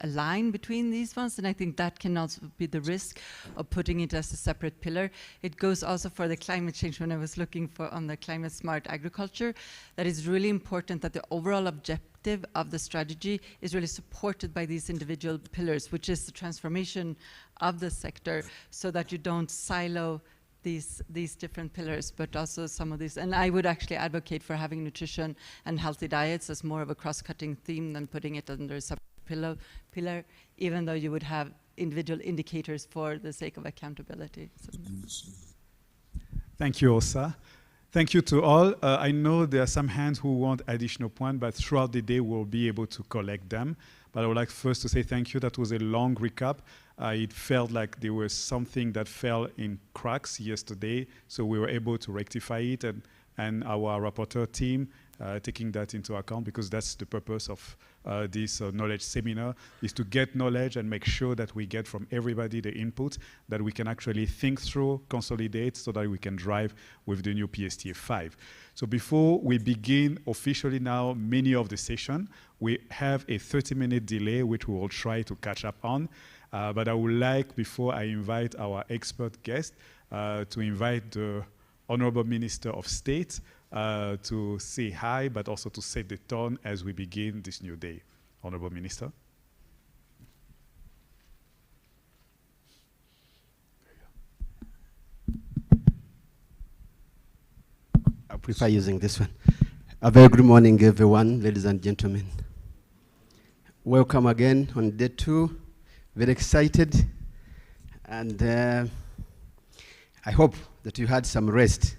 aligned between these ones, and I think that can also be the risk of putting it as a separate pillar. It goes also for the climate change. When I was looking for on the climate smart agriculture, that is really important that the overall objective of the strategy is really supported by these individual pillars, which is the transformation of the sector, so that you don't silo these different pillars, but also some of these. And I would actually advocate for having nutrition and healthy diets as more of a cross-cutting theme than putting it under a separate pillar, even though you would have individual indicators for the sake of accountability. So. Thank you, Osa. Thank you to all. I know there are some hands who want additional points, but throughout the day we'll be able to collect them. But I would like first to say thank you. That was a long recap. It felt like there was something that fell in cracks yesterday, so we were able to rectify it, and our rapporteur team taking that into account, because that's the purpose of this knowledge seminar, is to get knowledge and make sure that we get from everybody the input that we can actually think through, consolidate, so that we can drive with the new PSTA5. So before we begin officially now many of the session, we have a 30-minute delay, which we will try to catch up on. But I would like, before I invite our expert guest, to invite the Honorable Minister of State to say hi, but also to set the tone as we begin this new day. Honorable Minister. I prefer using this one. A very good morning, everyone, ladies and gentlemen. Welcome again on day 2. Very excited, and I hope that you had some rest.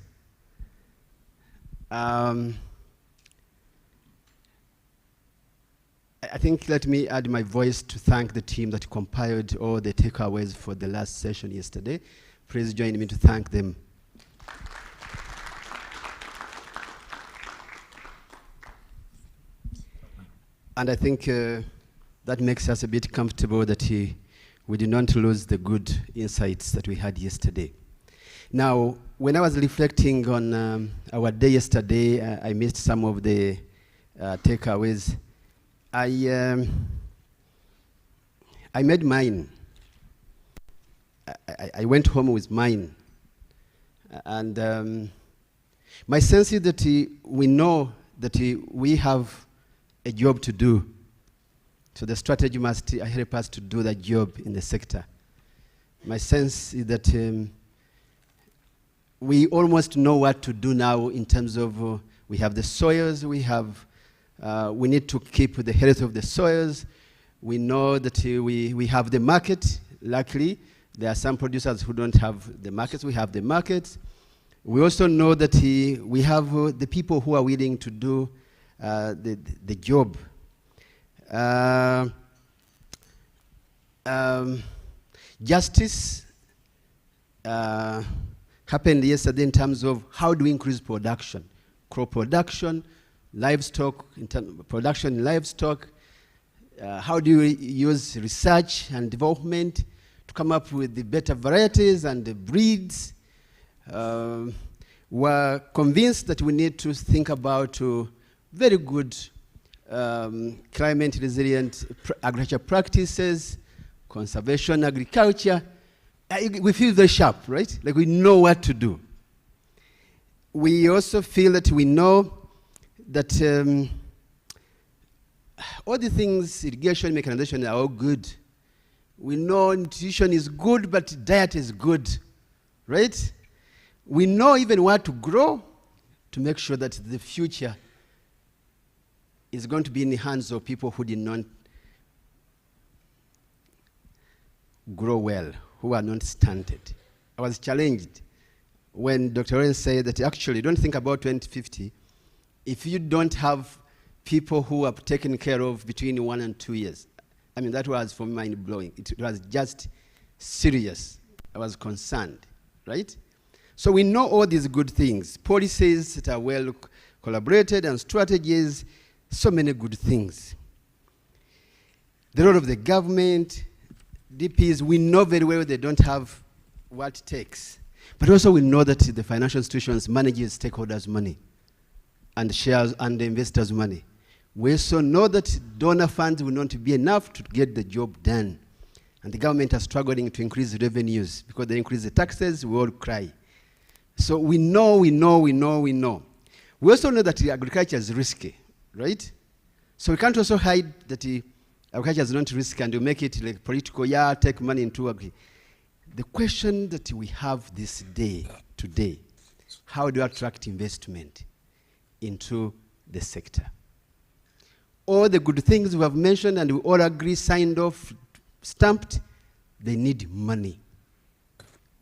I think let me add my voice to thank the team that compiled all the takeaways for the last session yesterday. Please join me to thank them. And I think that makes us a bit comfortable that we did not lose the good insights that we had yesterday. Now, when I was reflecting on our day yesterday, I missed some of the takeaways. I made mine. I went home with mine. And my sense is that we know that we have a job to do. So the strategy must help us to do that job in the sector. My sense is that we almost know what to do now in terms of we have the soils, we need to keep the health of the soils. We know that we have the market. Luckily, there are some producers who don't have the markets. We have the markets. We also know that we have the people who are willing to do the job. Justice happened yesterday in terms of how do we increase production, crop production, livestock, production in livestock. How do we use research and development to come up with the better varieties and the breeds? We're convinced that we need to think about very good climate resilient agriculture practices, conservation agriculture. We feel very sharp, right? Like we know what to do. We also feel that we know that all the things, irrigation, mechanization, are all good. We know nutrition is good, but diet is good, right? We know even what to grow to make sure that the future is going to be in the hands of people who did not grow well, who are not stunted. I was challenged when Dr. Oren said that actually don't think about 2050 if you don't have people who are taken care of between 1 and 2 years. I mean, that was for me mind-blowing. It was just serious. I was concerned, right? So we know all these good things, policies that are well collaborated and strategies, so many good things. The role of the government, DPs, we know very well they don't have what it takes. But also we know that the financial institutions manages stakeholders' money and shares and the investors' money. We also know that donor funds will not be enough to get the job done. And the government are struggling to increase revenues because they increase the taxes, we all cry. So we know. We also know that agriculture is risky, right? So we can't also hide that agriculture is not risky and you make it like political, take money into agri. The question that we have this day, today, how do you attract investment into the sector? All the good things we have mentioned and we all agree, signed off, stamped, they need money.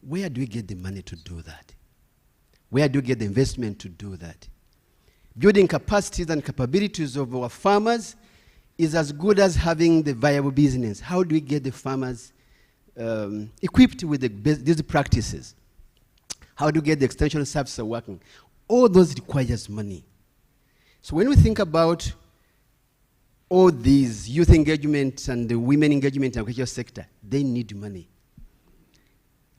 Where do we get the money to do that? Where do we get the investment to do that? Building capacities and capabilities of our farmers is as good as having the viable business. How do we get the farmers equipped with these practices? How do we get the extension services working? All those requires money. So when we think about all these youth engagement and the women engagement in the agricultural sector, they need money.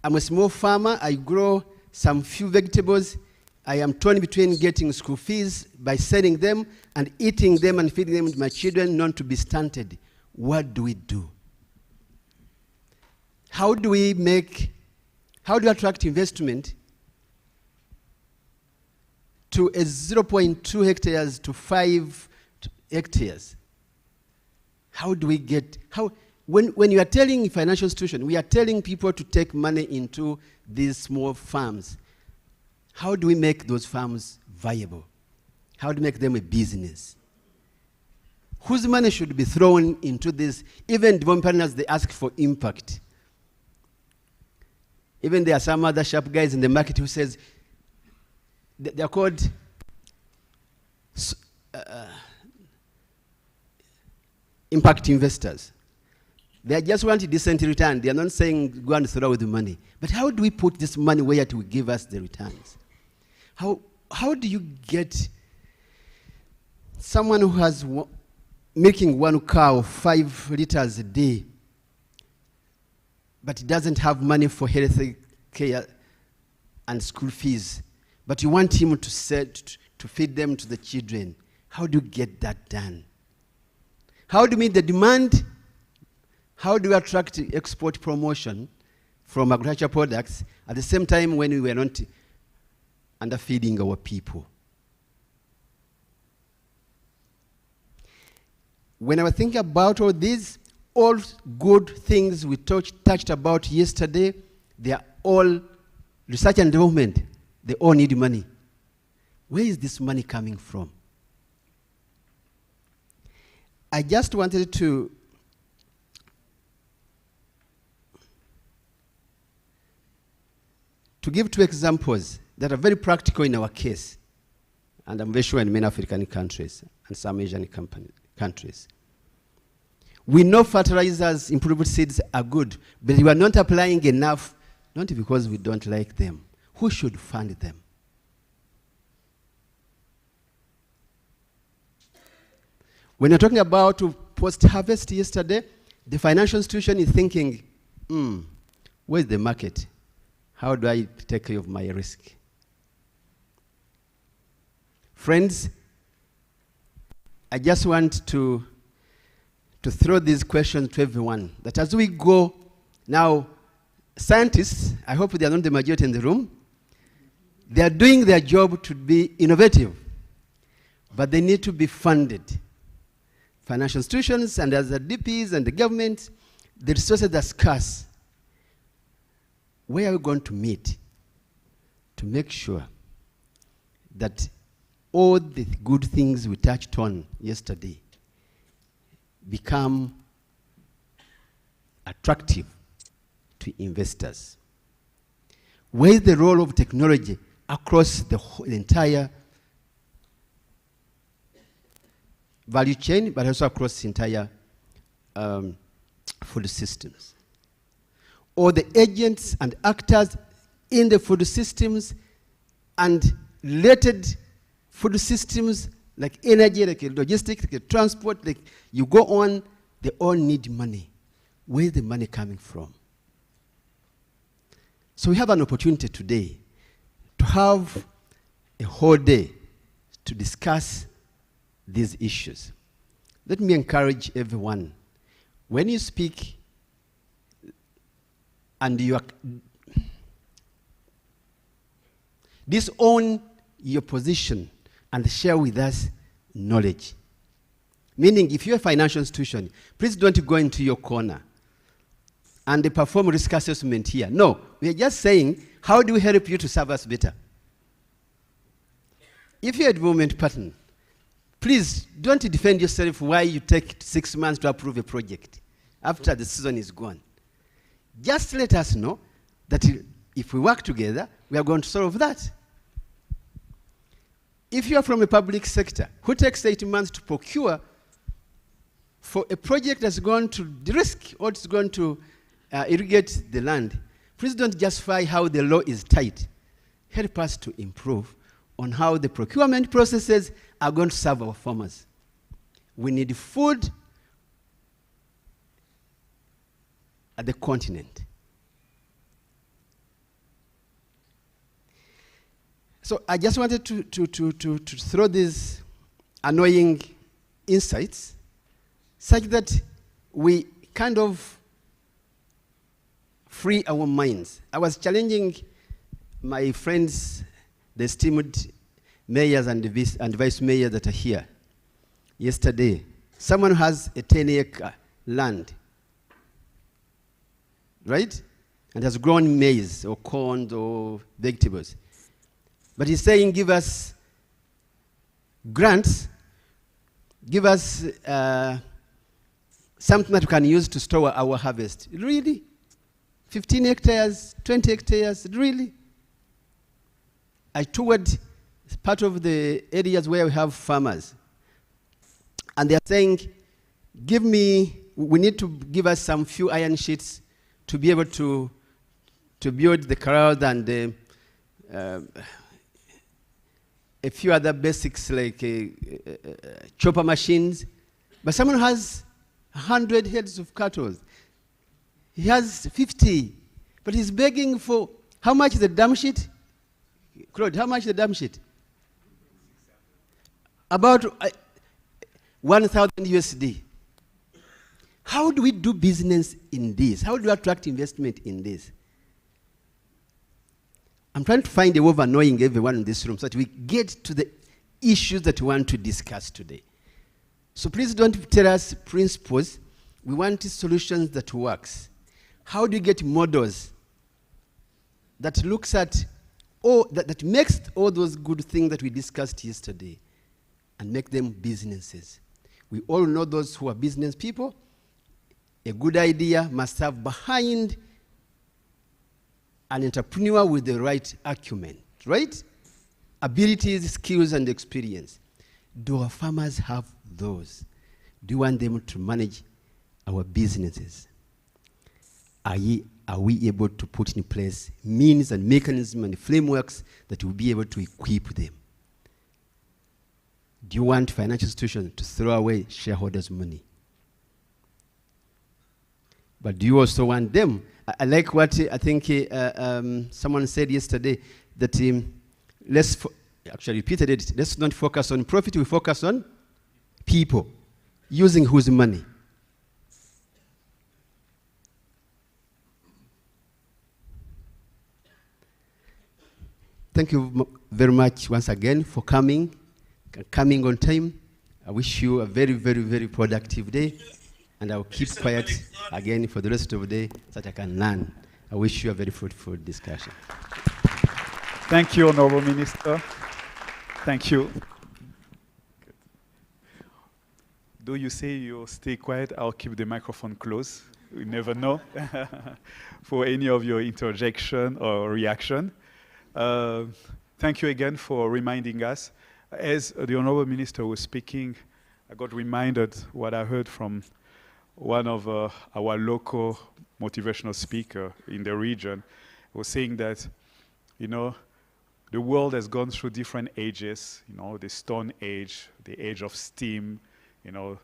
I'm a small farmer. I grow some few vegetables. I am torn between getting school fees by selling them and eating them and feeding them to my children, not to be stunted. What do we do? How do we attract investment to a 0.2 hectares to 5 hectares? How do we get, when you are telling financial institutions, we are telling people to take money into these small farms. How do we make those farms viable? How do we make them a business? Whose money should be thrown into this? Even development partners, they ask for impact. Even there are some other sharp guys in the market who says, they are called impact investors. They just want a decent return. They are not saying go and throw away the money. But how do we put this money where it will give us the returns? How do you get someone who has milking one cow 5 liters a day, but doesn't have money for health care and school fees, but you want him to feed them to the children? How do you get that done? How do we meet the demand? How do we attract export promotion from agricultural products at the same time when we were not underfeeding our people? When I was thinking about all these, all good things we touched about yesterday, they are all research and development. They all need money. Where is this money coming from? I just wanted to give 2 examples that are very practical in our case, and I'm very sure in many African countries and some Asian countries. We know fertilizers, improved seeds are good, but we are not applying enough, not because we don't like them. Who should fund them? When you're talking about post-harvest yesterday, the financial institution is thinking, where's the market? How do I take care of my risk? Friends, I just want to throw these questions to everyone, that as we go now, scientists, I hope they are not the majority in the room, they are doing their job to be innovative, but they need to be funded. Financial institutions and as the DPs and the government, the resources are scarce. Where are we going to meet to make sure that all the good things we touched on yesterday become attractive to investors? Where is the role of technology across the entire value chain, but also across the entire food systems? Or the agents and actors in the food systems and related food systems like energy, like logistics, like transport, like you go on, they all need money. Where is the money coming from? So we have an opportunity today to have a whole day to discuss these issues. Let me encourage everyone, when you speak and you are disown your position and share with us knowledge. Meaning, if you're a financial institution, please don't go into your corner and perform risk assessment here. No, we are just saying, how do we help you to serve us better? If you're a development partner, please don't defend yourself why you take 6 months to approve a project after the season is gone. Just let us know that if we work together, we are going to solve that. If you are from a public sector who takes 8 months to procure for a project that's going to de-risk or it's going to irrigate the land, please don't justify how the law is tight. Help us to improve on how the procurement processes are going to serve our farmers. We need food at the continent. So I just wanted to throw these annoying insights such that we kind of free our minds. I was challenging my friends, the esteemed mayors and vice mayors that are here yesterday. Someone has a 10-acre land, right? And has grown maize or corn or vegetables. But he's saying, give us grants, give us something that we can use to store our harvest. Really? 15 hectares, 20 hectares, really? I toured part of the areas where we have farmers. And they're saying, we need to give us some few iron sheets to be able to build the corrals and a few other basics like chopper machines. But someone has 100 heads of cattle. He has 50, but he's begging for, how much is the dam sheet? Claude, how much is the dam sheet? About 1,000 USD. How do we do business in this? How do we attract investment in this? I'm trying to find a way of annoying everyone in this room so that we get to the issues that we want to discuss today. So please don't tell us principles. We want solutions that works. How do you get models that looks at that makes all those good things that we discussed yesterday and make them businesses? We all know those who are business people. A good idea must have behind an entrepreneur with the right acumen, right? Abilities, skills, and experience. Do our farmers have those? Do you want them to manage our businesses? Are we able to put in place means and mechanisms and frameworks that will be able to equip them? Do you want financial institutions to throw away shareholders' money? But do you also want them? I like what I think someone said yesterday, that actually repeated it, let's not focus on profit, we focus on people, using whose money? Thank you very much once again for coming on time. I wish you a very, very, very productive day. And I'll keep quiet again for the rest of the day so that I can learn. I wish you a very fruitful discussion. Thank you, Honorable Minister. Thank you. Though you say you'll stay quiet, I'll keep the microphone close. We never know for any of your interjection or reaction. Thank you again for reminding us. As the Honorable Minister was speaking, I got reminded what I heard from one of our local motivational speaker in the region. Was saying that, you know, the world has gone through different ages, you know, the Stone Age, the age of steam, you know,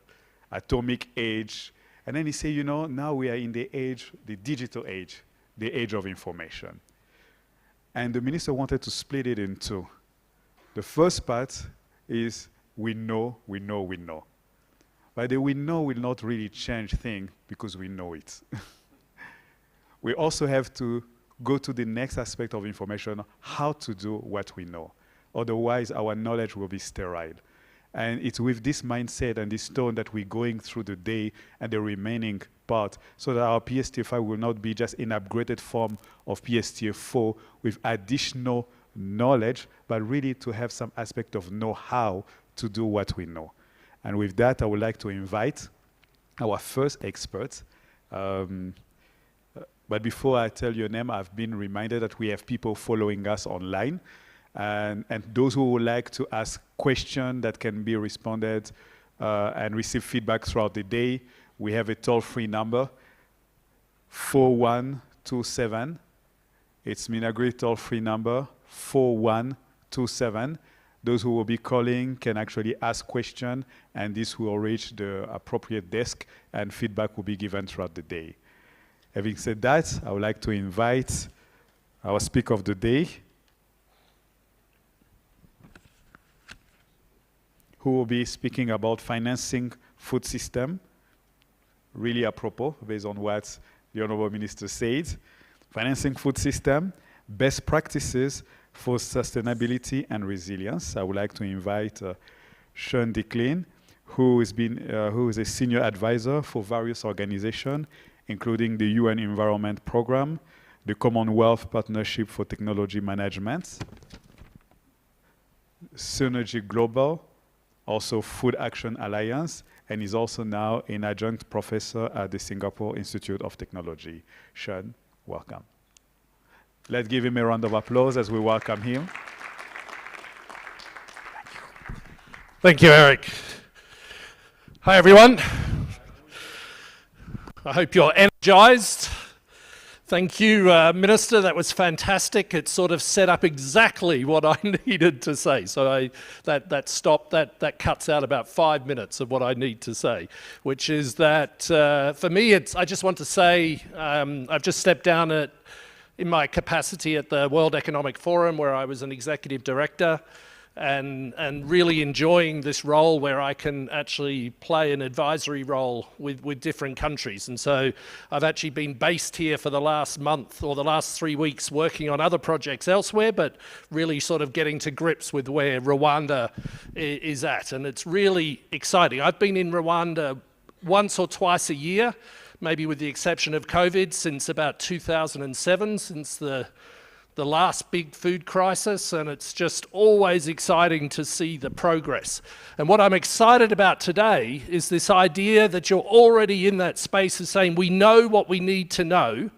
atomic age. And then he said, you know, now we are in the age, the digital age, the age of information. And the minister wanted to split it in two. The first part is we know. But the we know will not really change things because we know it. We also have to go to the next aspect of information, how to do what we know. Otherwise, our knowledge will be sterile. And it's with this mindset and this tone that we're going through the day and the remaining part, so that our PSTA5 will not be just an upgraded form of PSTA4 with additional knowledge, but really to have some aspect of know-how to do what we know. And with that, I would like to invite our first expert. But before I tell your name, I've been reminded that we have people following us online. And those who would like to ask questions that can be responded and receive feedback throughout the day, we have a toll-free number, 4127. It's Minagri toll-free number, 4127. Those who will be calling can actually ask questions, and this will reach the appropriate desk, and feedback will be given throughout the day. Having said that, I would like to invite our speaker of the day, who will be speaking about financing food system, really apropos, based on what the Honorable Minister said. Financing food system, best practices for sustainability and resilience. I would like to invite Sean Dicklin, who is a senior advisor for various organizations, including the UN Environment Programme, the Commonwealth Partnership for Technology Management, Synergy Global, also Food Action Alliance, and is also now an adjunct professor at the Singapore Institute of Technology. Sean, welcome. Let's give him a round of applause as we welcome him. Thank you, Eric. Hi, everyone. I hope you're energized. Thank you, Minister. That was fantastic. It sort of set up exactly what I needed to say. So that cuts out about 5 minutes of what I need to say, which is that for me, I just want to say I've just stepped down in my capacity at the World Economic Forum, where I was an executive director, and really enjoying this role where I can actually play an advisory role with different countries. And so I've actually been based here for the last month or the last 3 weeks working on other projects elsewhere, but really sort of getting to grips with where Rwanda is at. And it's really exciting. I've been in Rwanda once or twice a year, maybe with the exception of COVID, since about 2007, since the last big food crisis, and it's just always exciting to see the progress. And what I'm excited about today is this idea that you're already in that space of saying, we know what we need to know.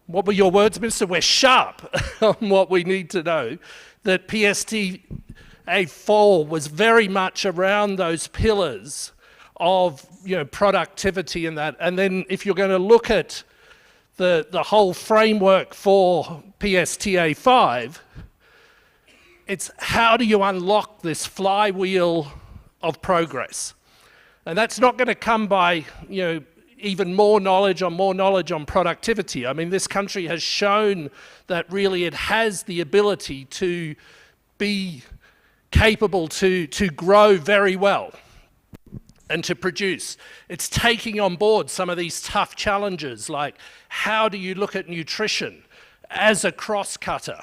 What were your words, Minister? We're sharp on what we need to know. That PSTA5 was very much around those pillars of productivity and that. And then if you're going to look at the whole framework for PSTA5, it's how do you unlock this flywheel of progress? And that's not going to come by, even more knowledge on productivity. I mean, this country has shown that really it has the ability to be capable to grow very well and to produce. It's taking on board some of these tough challenges, like how do you look at nutrition as a cross-cutter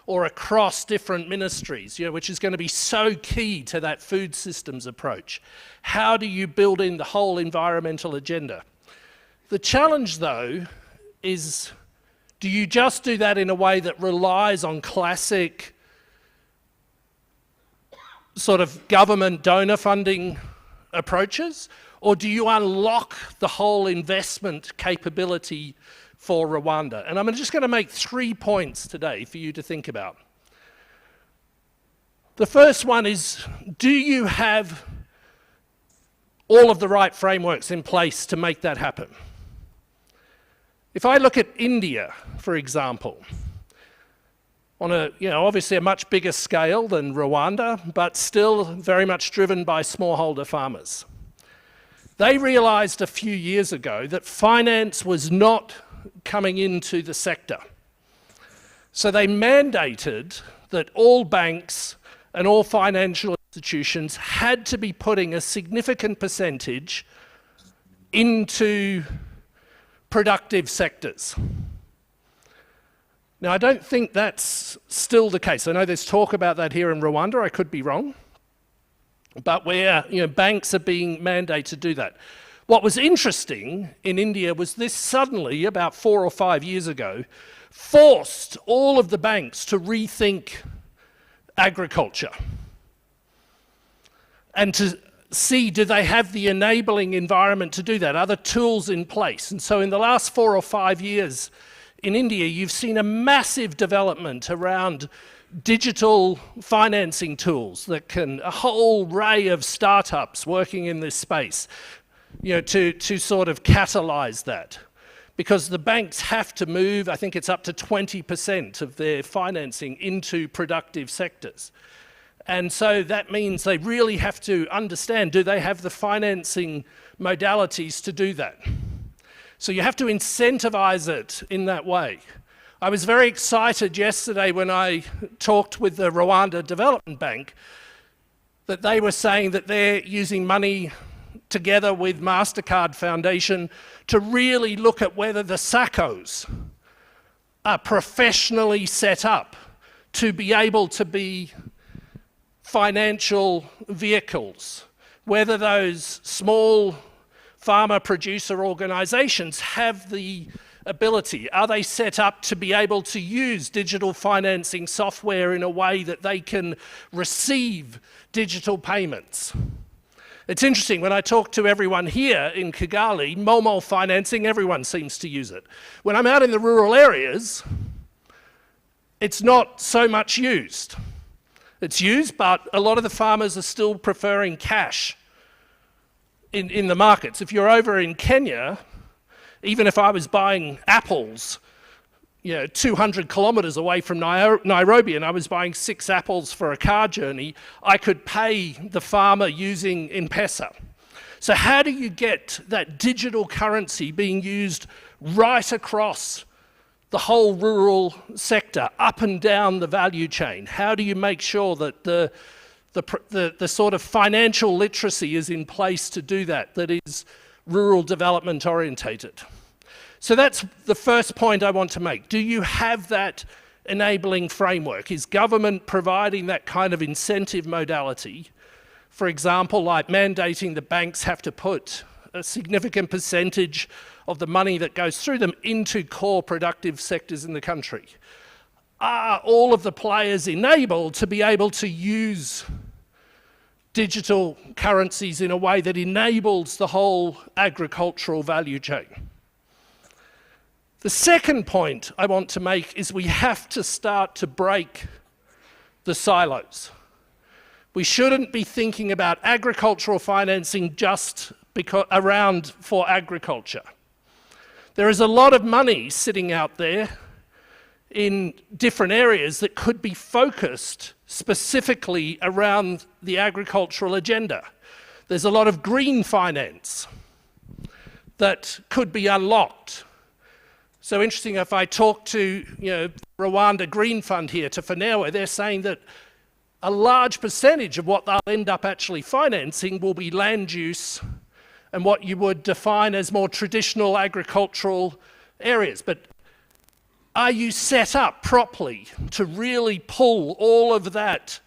or across different ministries, which is going to be so key to that food systems approach. How do you build in the whole environmental agenda? The challenge, though, is do you just do that in a way that relies on classic sort of government donor funding approaches, or do you unlock the whole investment capability for Rwanda? And I'm just going to make 3 points today for you to think about. The first one is, do you have all of the right frameworks in place to make that happen? If I look at India, for example, on obviously a much bigger scale than Rwanda, but still very much driven by smallholder farmers. They realized a few years ago that finance was not coming into the sector. So they mandated that all banks and all financial institutions had to be putting a significant percentage into productive sectors. Now, I don't think that's still the case. I know there's talk about that here in Rwanda. I could be wrong. But where banks are being mandated to do that. What was interesting in India was this suddenly, about 4 or 5 years ago, forced all of the banks to rethink agriculture and to see, do they have the enabling environment to do that? Are the tools in place? And so in the last 4 or 5 years, in India, you've seen a massive development around digital financing tools that can, a whole array of startups working in this space, to sort of catalyze that. Because the banks have to move, I think it's up to 20% of their financing into productive sectors. And so that means they really have to understand, do they have the financing modalities to do that? So you have to incentivize it in that way. I was very excited yesterday when I talked with the Rwanda Development Bank that they were saying that they're using money together with MasterCard Foundation to really look at whether the SACCOs are professionally set up to be able to be financial vehicles, whether those small farmer producer organizations have the ability, are they set up to be able to use digital financing software in a way that they can receive digital payments? It's interesting, when I talk to everyone here in Kigali, mobile financing, everyone seems to use it. When I'm out in the rural areas, it's not so much used. It's used, but a lot of the farmers are still preferring cash in the markets. If you're over in Kenya, even if I was buying apples, 200 kilometers away from Nairobi, and I was buying 6 apples for a car journey, I could pay the farmer using M-Pesa. So how do you get that digital currency being used right across the whole rural sector, up and down the value chain? How do you make sure that the sort of financial literacy is in place to do that, that is rural development orientated? So that's the first point I want to make. Do you have that enabling framework? Is government providing that kind of incentive modality? For example, like mandating the banks have to put a significant percentage of the money that goes through them into core productive sectors in the country. Are all of the players enabled to be able to use digital currencies in a way that enables the whole agricultural value chain? The second point I want to make is we have to start to break the silos. We shouldn't be thinking about agricultural financing just around for agriculture. There is a lot of money sitting out there in different areas that could be focused specifically around the agricultural agenda. There's a lot of green finance that could be unlocked. So interesting, if I talk to Rwanda Green Fund here, to Fanewe, they're saying that a large percentage of what they'll end up actually financing will be land use and what you would define as more traditional agricultural areas. But are you set up properly to really pull all of that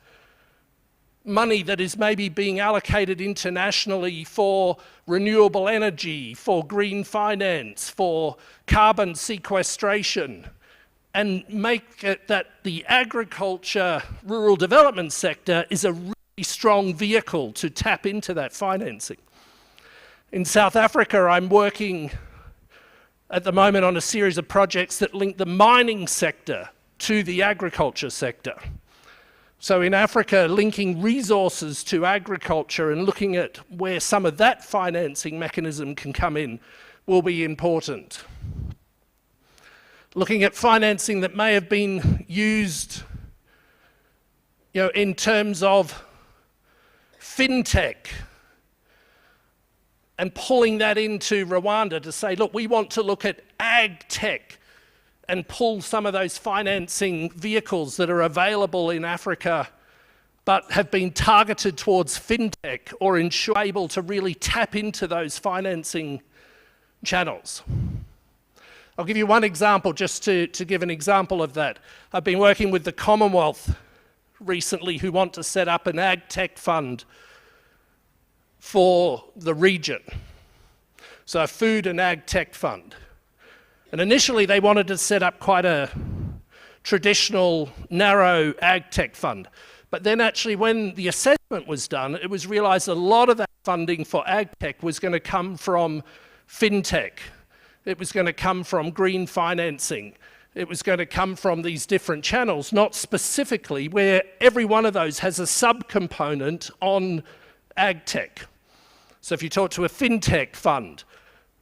money that is maybe being allocated internationally for renewable energy, for green finance, for carbon sequestration, and make it that the agriculture rural development sector is a really strong vehicle to tap into that financing? In South Africa, I'm working at the moment on a series of projects that link the mining sector to the agriculture sector. So in Africa, linking resources to agriculture and looking at where some of that financing mechanism can come in will be important. Looking at financing that may have been used, in terms of fintech, and pulling that into Rwanda to say, look, we want to look at ag tech and pull some of those financing vehicles that are available in Africa but have been targeted towards fintech or able to really tap into those financing channels. I'll give you one example just to give an example of that. I've been working with the Commonwealth recently who want to set up an ag tech fund for the region. So a food and ag tech fund. And initially they wanted to set up quite a traditional, narrow ag tech fund. But then actually when the assessment was done, it was realized a lot of that funding for ag tech was going to come from fintech. It was going to come from green financing. It was going to come from these different channels, not specifically where every one of those has a subcomponent on ag tech. So if you talk to a fintech fund,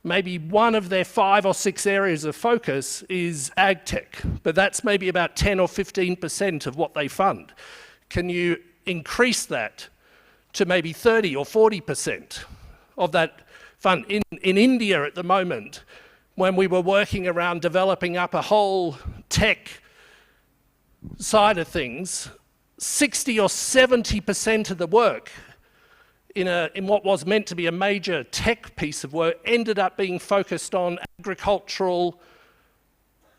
maybe one of their 5 or 6 areas of focus is ag tech, but that's maybe about 10 or 15% of what they fund. Can you increase that to maybe 30 or 40% of that fund? In India at the moment, when we were working around developing up a whole tech side of things, 60 or 70% of the work in what was meant to be a major tech piece of work ended up being focused on agricultural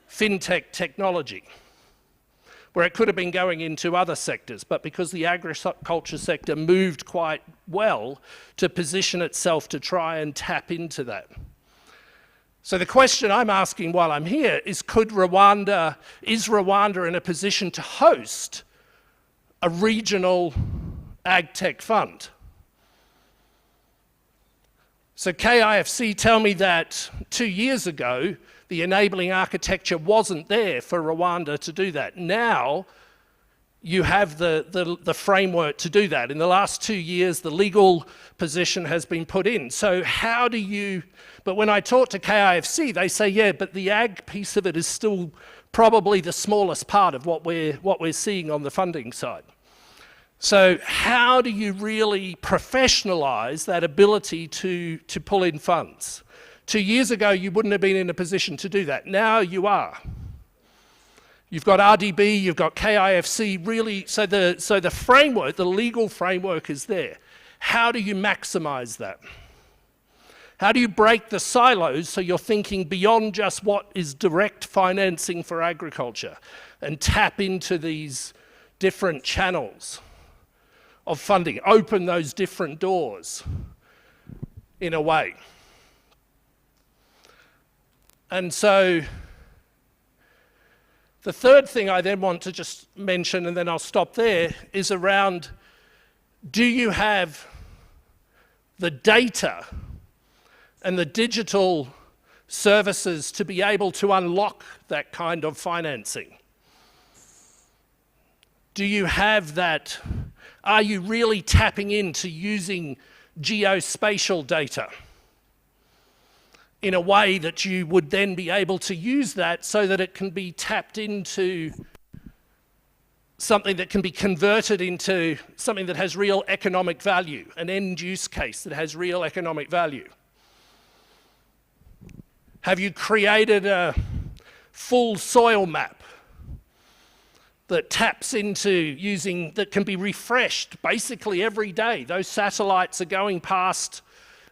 fintech technology, where it could have been going into other sectors, but because the agriculture sector moved quite well to position itself to try and tap into that. So the question I'm asking while I'm here is, is Rwanda in a position to host a regional ag tech fund? So KIFC tell me that 2 years ago, the enabling architecture wasn't there for Rwanda to do that. Now, you have the framework to do that. In the last 2 years, the legal position has been put in. So how do you, but when I talk to KIFC, they say, yeah, but the ag piece of it is still probably the smallest part of what we're seeing on the funding side. So how do you really professionalize that ability to pull in funds? 2 years ago, you wouldn't have been in a position to do that. Now you are. You've got RDB, you've got KIFC, really, so the framework, the legal framework is there. How do you maximize that? How do you break the silos so you're thinking beyond just what is direct financing for agriculture and tap into these different channels of funding, open those different doors in a way? And so the third thing I then want to just mention, and then I'll stop there, is around, do you have the data and the digital services to be able to unlock that kind of financing? Do you have that? Are you really tapping into using geospatial data in a way that you would then be able to use that so that it can be tapped into something that can be converted into something that has real economic value, an end use case that has real economic value? Have you created a full soil map that taps into using, that can be refreshed basically every day? Those satellites are going past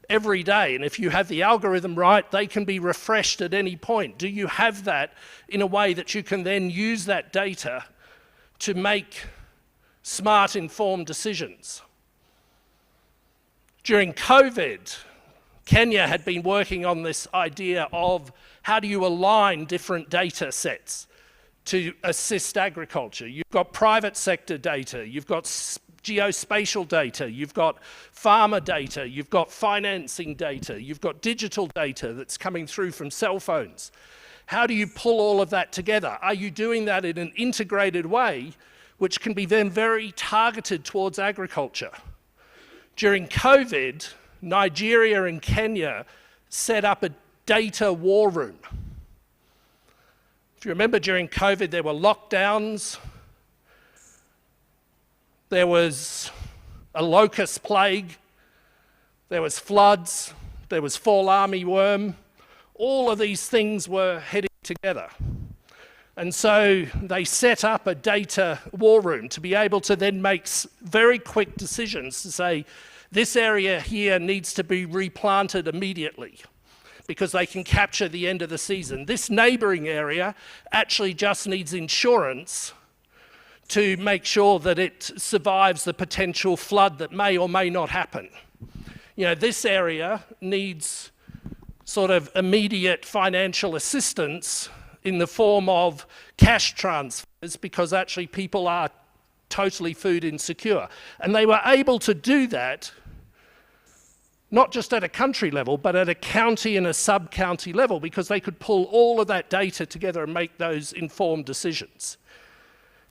every day, and if you have the algorithm right, they can be refreshed at any point. Do you have that in a way that you can then use that data to make smart, informed decisions? During COVID, Kenya had been working on this idea of how do you align different data sets to assist agriculture. You've got private sector data, you've got geospatial data, you've got farmer data, you've got financing data, you've got digital data that's coming through from cell phones. How do you pull all of that together? Are you doing that in an integrated way which can be then very targeted towards agriculture? During COVID, Nigeria and Kenya set up a data war room. If you remember, during COVID, there were lockdowns, there was a locust plague, there was floods, there was fall armyworm. All of these things were heading together. And so they set up a data war room to be able to then make very quick decisions to say, this area here needs to be replanted immediately because they can capture the end of the season. This neighbouring area actually just needs insurance to make sure that it survives the potential flood that may or may not happen. You know, this area needs sort of immediate financial assistance in the form of cash transfers because actually people are totally food insecure. And they were able to do that not just at a country level, but at a county and a sub-county level, because they could pull all of that data together and make those informed decisions.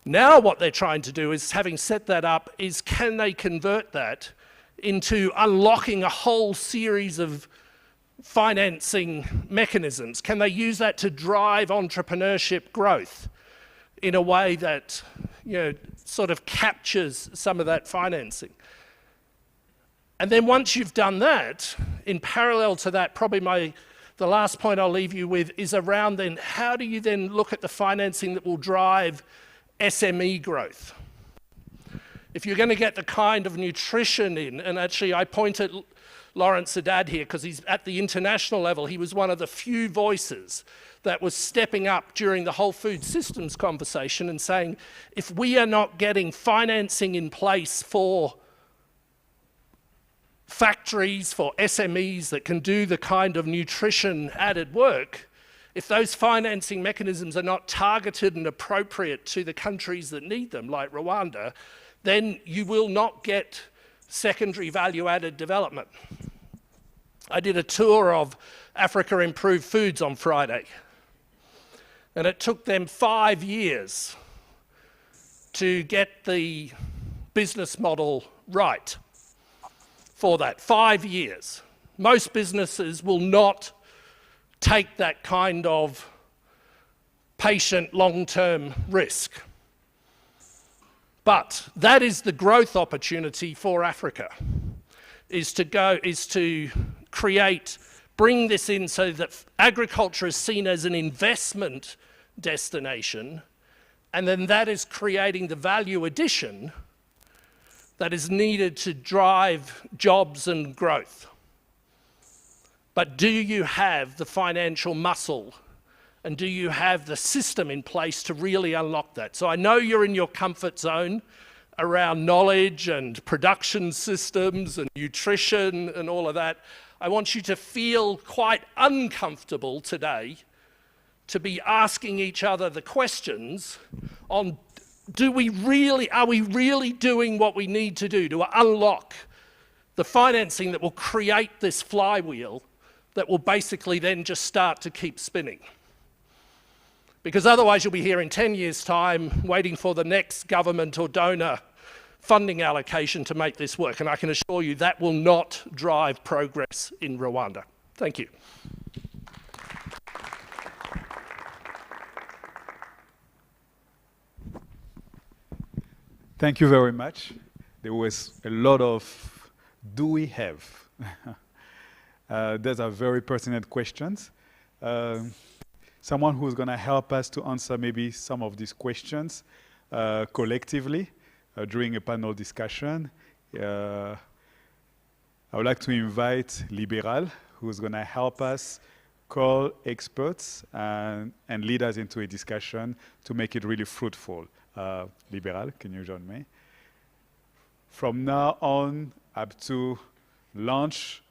Now what they're trying to do is, having set that up, is can they convert that into unlocking a whole series of financing mechanisms? Can they use that to drive entrepreneurship growth in a way that, you know, sort of captures some of that financing? And then once you've done that, in parallel to that, probably the last point I'll leave you with is around then, how do you then look at the financing that will drive SME growth? If you're going to get the kind of nutrition in, and actually I point at Lawrence Haddad here because he's at the international level, he was one of the few voices that was stepping up during the whole food systems conversation and saying, if we are not getting financing in place for factories, for SMEs that can do the kind of nutrition added work, if those financing mechanisms are not targeted and appropriate to the countries that need them, like Rwanda, then you will not get secondary value-added development. I did a tour of Africa Improved Foods on Friday, and it took them 5 years to get the business model right for that. 5 years. Most businesses will not take that kind of patient long-term risk. But that is the growth opportunity for Africa, is to bring this in so that agriculture is seen as an investment destination, and then that is creating the value addition that is needed to drive jobs and growth. But do you have the financial muscle, and do you have the system in place to really unlock that? So I know you're in your comfort zone around knowledge and production systems and nutrition and all of that. I want you to feel quite uncomfortable today to be asking each other the questions on, are we really doing what we need to do to unlock the financing that will create this flywheel that will basically then just start to keep spinning? Because otherwise you'll be here in 10 years' time waiting for the next government or donor funding allocation to make this work. And I can assure you that will not drive progress in Rwanda. Thank you. Thank you very much. There was a lot of do we have? Those are very pertinent questions. Someone who's going to help us to answer maybe some of these questions collectively during a panel discussion. I would like to invite Liberal, who's going to help us call experts and lead us into a discussion to make it really fruitful. Liberal, can you join me? From now on up to lunch,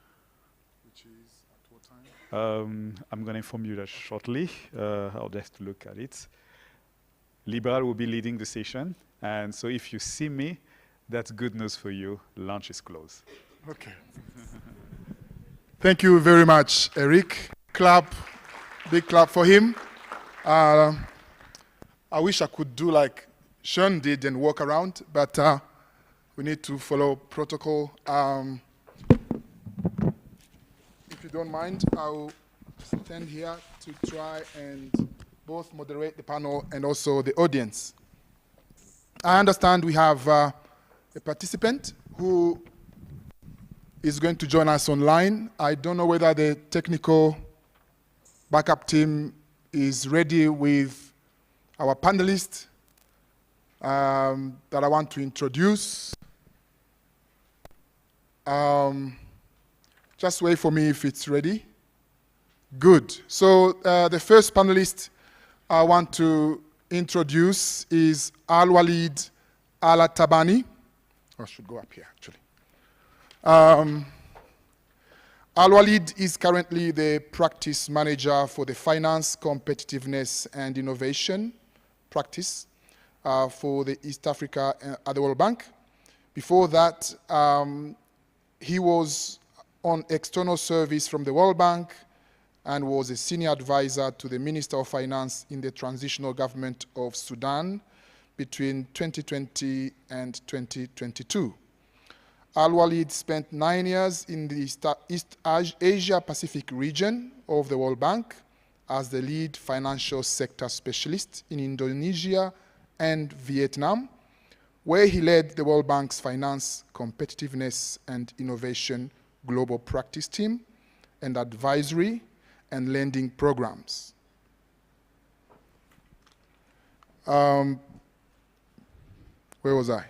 which is at what time? I'm going to inform you that shortly. I'll have to look at it. Liberal will be leading the session, and so if you see me, that's good news for you. Lunch is closed. Okay. Thank you very much, Eric. Clap, big clap for him. I wish I could do like Sean did and walk around, but we need to follow protocol. If you don't mind, I'll stand here to try and both moderate the panel and also the audience. I understand we have a participant who is going to join us online. I don't know whether the technical backup team is ready with our panelist that I want to introduce. Just wait for me if it's ready. Good. So the first panelist I want to introduce is Al-Walid Al-Tabani. I should go up here, actually. Al-Walid is currently the practice manager for the Finance, Competitiveness and Innovation practice for the East Africa at the World Bank. Before that, he was on external service from the World Bank and was a senior advisor to the Minister of Finance in the transitional government of Sudan between 2020 and 2022. Al-Walid spent 9 years in the East Asia Pacific region of the World Bank as the lead financial sector specialist in Indonesia and Vietnam, where he led the World Bank's Finance, Competitiveness and Innovation Global Practice Team and advisory and lending programs. Where was I?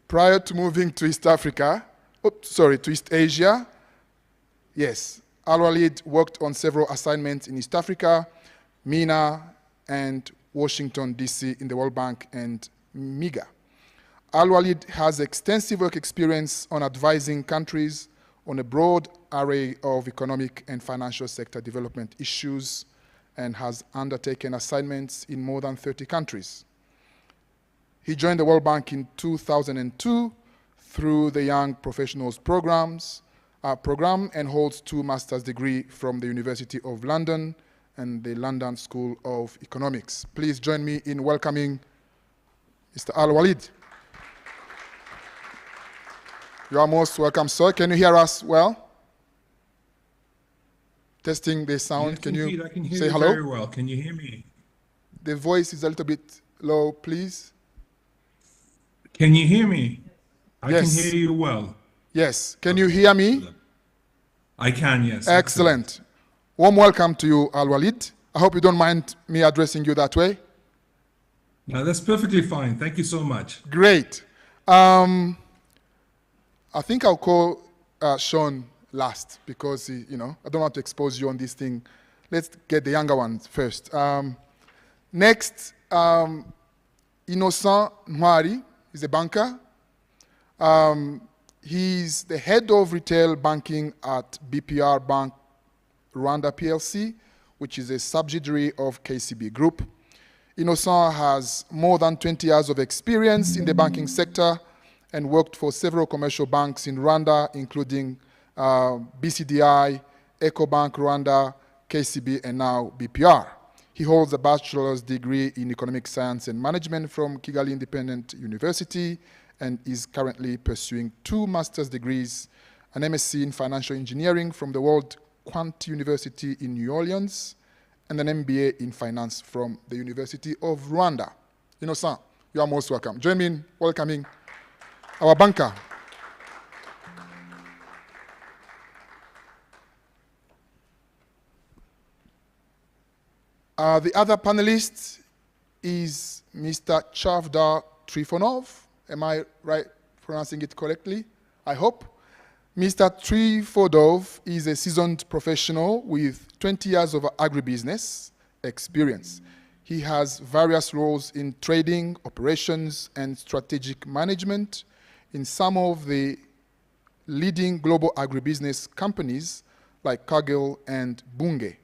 Prior to moving to East Africa, to East Asia, yes, Al-Walid worked on several assignments in East Africa, MENA, and Washington, D.C. in the World Bank and MIGA. Al-Walid has extensive work experience on advising countries on a broad array of economic and financial sector development issues and has undertaken assignments in more than 30 countries. He joined the World Bank in 2002 through the Young Professionals program and holds 2 master's degrees from the University of London and the London School of Economics. Please join me in welcoming Mr. Al-Walid. You are most welcome, sir. Can you hear us well? Testing the sound. Yes, can indeed, you I can hear say you hello? very well. Can you hear me? The voice is a little bit low, please. Can you hear me? I Yes. can hear you well. Yes. Can you hear me? I can, yes. Excellent. Warm welcome to you, Al-Walid. I hope you don't mind me addressing you that way. No, that's perfectly fine. Thank you so much. Great. I think I'll call Sean last because, I don't want to expose you on this thing. Let's get the younger ones first. Next, Innocent Nwari is a banker. He's the head of retail banking at BPR Bank Rwanda PLC, which is a subsidiary of KCB Group. Innocent has more than 20 years of experience in the banking sector and worked for several commercial banks in Rwanda, including BCDI, EcoBank Rwanda, KCB, and now BPR. He holds a bachelor's degree in economic science and management from Kigali Independent University and is currently pursuing 2 master's degrees, an MSc in financial engineering from the World Quant University in New Orleans, and an MBA in finance from the University of Rwanda. Innocent, you are most welcome. Join me in welcoming our banker. The other panelist is Mr. Chavdar Trifonov. Am I right pronouncing it correctly? I hope. Mr. Trifonov is a seasoned professional with 20 years of agribusiness experience. He has various roles in trading, operations, and strategic management in some of the leading global agribusiness companies like Cargill and Bunge.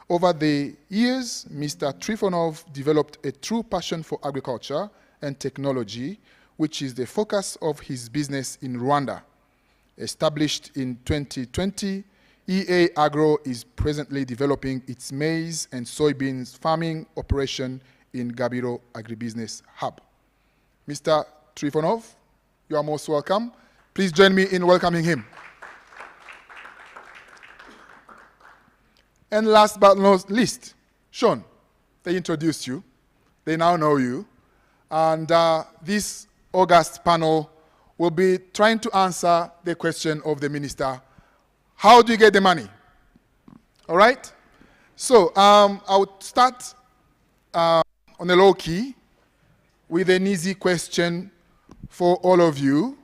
Over the years, Mr. Trifonov developed a true passion for agriculture and technology, which is the focus of his business in Rwanda. Established in 2020, EA Agro is presently developing its maize and soybeans farming operation in Gabiro Agribusiness Hub. Mr. Trifonov, you are most welcome. Please join me in welcoming him. And last but not least, Sean, they introduced you. They now know you. And this August panel will be trying to answer the question of the minister, how do you get the money? All right? So I would start on a low key with an easy question for all of you,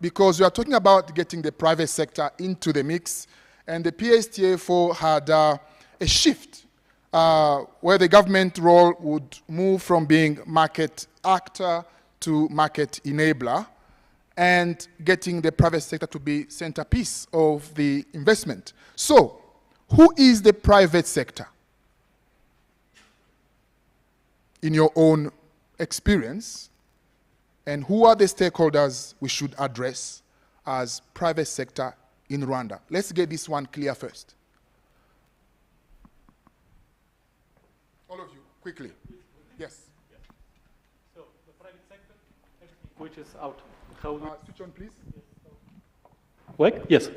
because we are talking about getting the private sector into the mix. And the PSTA5 had a shift where the government role would move from being market actor to market enabler and getting the private sector to be centerpiece of the investment. So, who is the private sector? In your own experience, and who are the stakeholders we should address as private sector in Rwanda? Let's get this one clear first. All of you, quickly. Yes. So the private sector, everything which is out. How switch on, please. Work? Yes.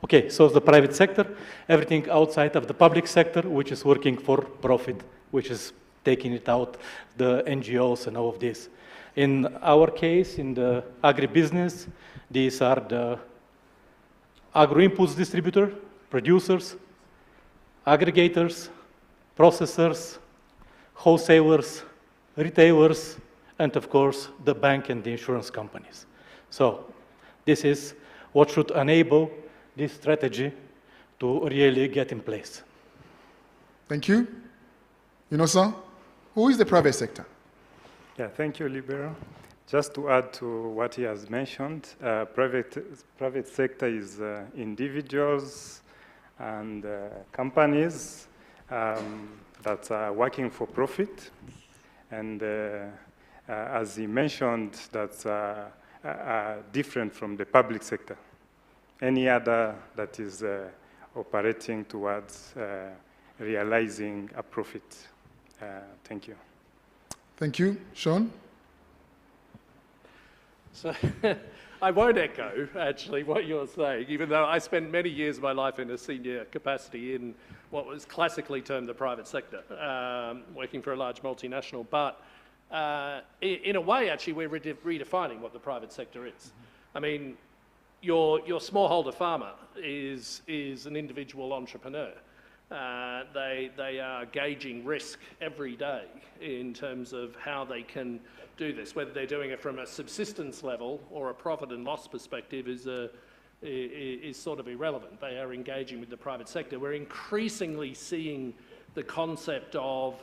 Okay, so the private sector, everything outside of the public sector, which is working for profit, which is taking it out, the NGOs and all of this. In our case, in the agribusiness, these are the agro-inputs distributor, producers, aggregators, processors, wholesalers, retailers, and of course, the bank and the insurance companies. So this is what should enable this strategy to really get in place. Thank you. Innocent, who is the private sector? Yeah, thank you, Libero. Just to add to what he has mentioned, private sector is individuals and companies that are working for profit. And as he mentioned, that's different from the public sector. Any other that is operating towards realizing a profit. Thank you. Thank you. Sean? So I won't echo, actually, what you're saying, even though I spent many years of my life in a senior capacity in what was classically termed the private sector, working for a large multinational. But in a way, actually, we're redefining what the private sector is. I mean, your smallholder farmer is an individual entrepreneur. They are gauging risk every day in terms of how they can do this. Whether they're doing it from a subsistence level or a profit and loss perspective is sort of irrelevant. They are engaging with the private sector. We're increasingly seeing the concept of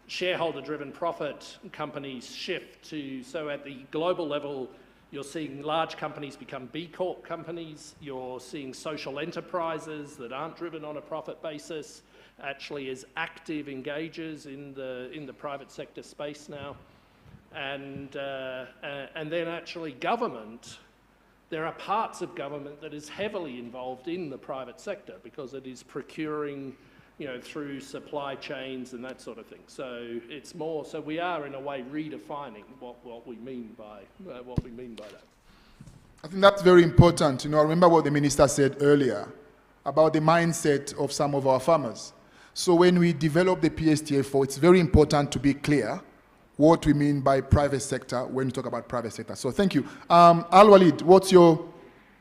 shareholder-driven profit companies shift to, so at the global level, you're seeing large companies become B Corp companies. You're seeing social enterprises that aren't driven on a profit basis, actually as active engagers in the private sector space now. And then actually government, there are parts of government that is heavily involved in the private sector because it is procuring, you know, through supply chains and that sort of thing. So it's more, so we are in a way redefining what we mean by that. I think that's very important. You know, I remember what the minister said earlier about the mindset of some of our farmers. So when we develop the PSTA5, it's very important to be clear what we mean by private sector when we talk about private sector. So thank you. Al-Walid, what's your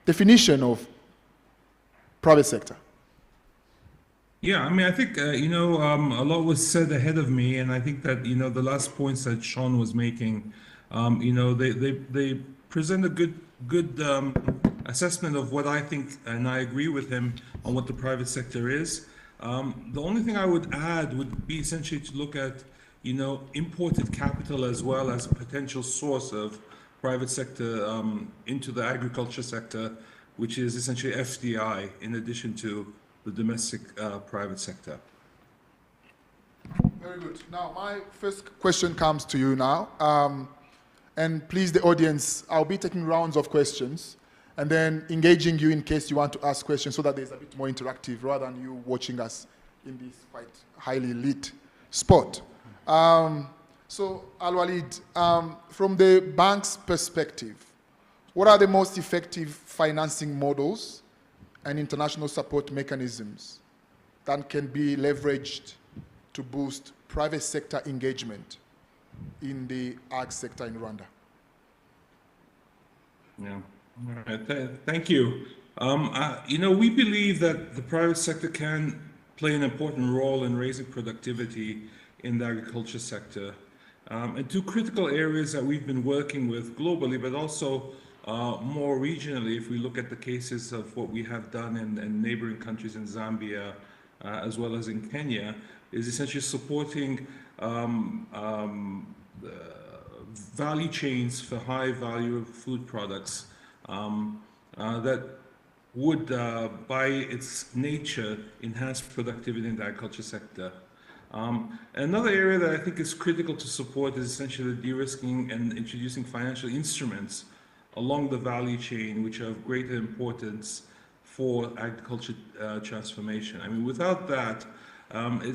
definition of private sector? Yeah, I mean, I think, you know, a lot was said ahead of me, and I think that, you know, the last points that Sean was making, you know, they present a good assessment of what I think, and I agree with him on what the private sector is. The only thing I would add would be essentially to look at, you know, imported capital as well as a potential source of private sector into the agriculture sector, which is essentially FDI in addition to the domestic private sector. Very good. Now, my first question comes to you now. And please, the audience, I'll be taking rounds of questions and then engaging you in case you want to ask questions so that there's a bit more interactive rather than you watching us in this quite highly lit spot. So, Al-Walid, from the bank's perspective, what are the most effective financing models and international support mechanisms that can be leveraged to boost private sector engagement in the ag sector in Rwanda? Yeah, all right, thank you. You know, we believe that the private sector can play an important role in raising productivity in the agriculture sector. And two critical areas that we've been working with globally, but also more regionally, if we look at the cases of what we have done in neighboring countries in Zambia, as well as in Kenya, is essentially supporting value chains for high value food products that would, by its nature, enhance productivity in the agriculture sector. Another area that I think is critical to support is essentially the de-risking and introducing financial instruments along the value chain which are of greater importance for agriculture transformation. I mean, without that,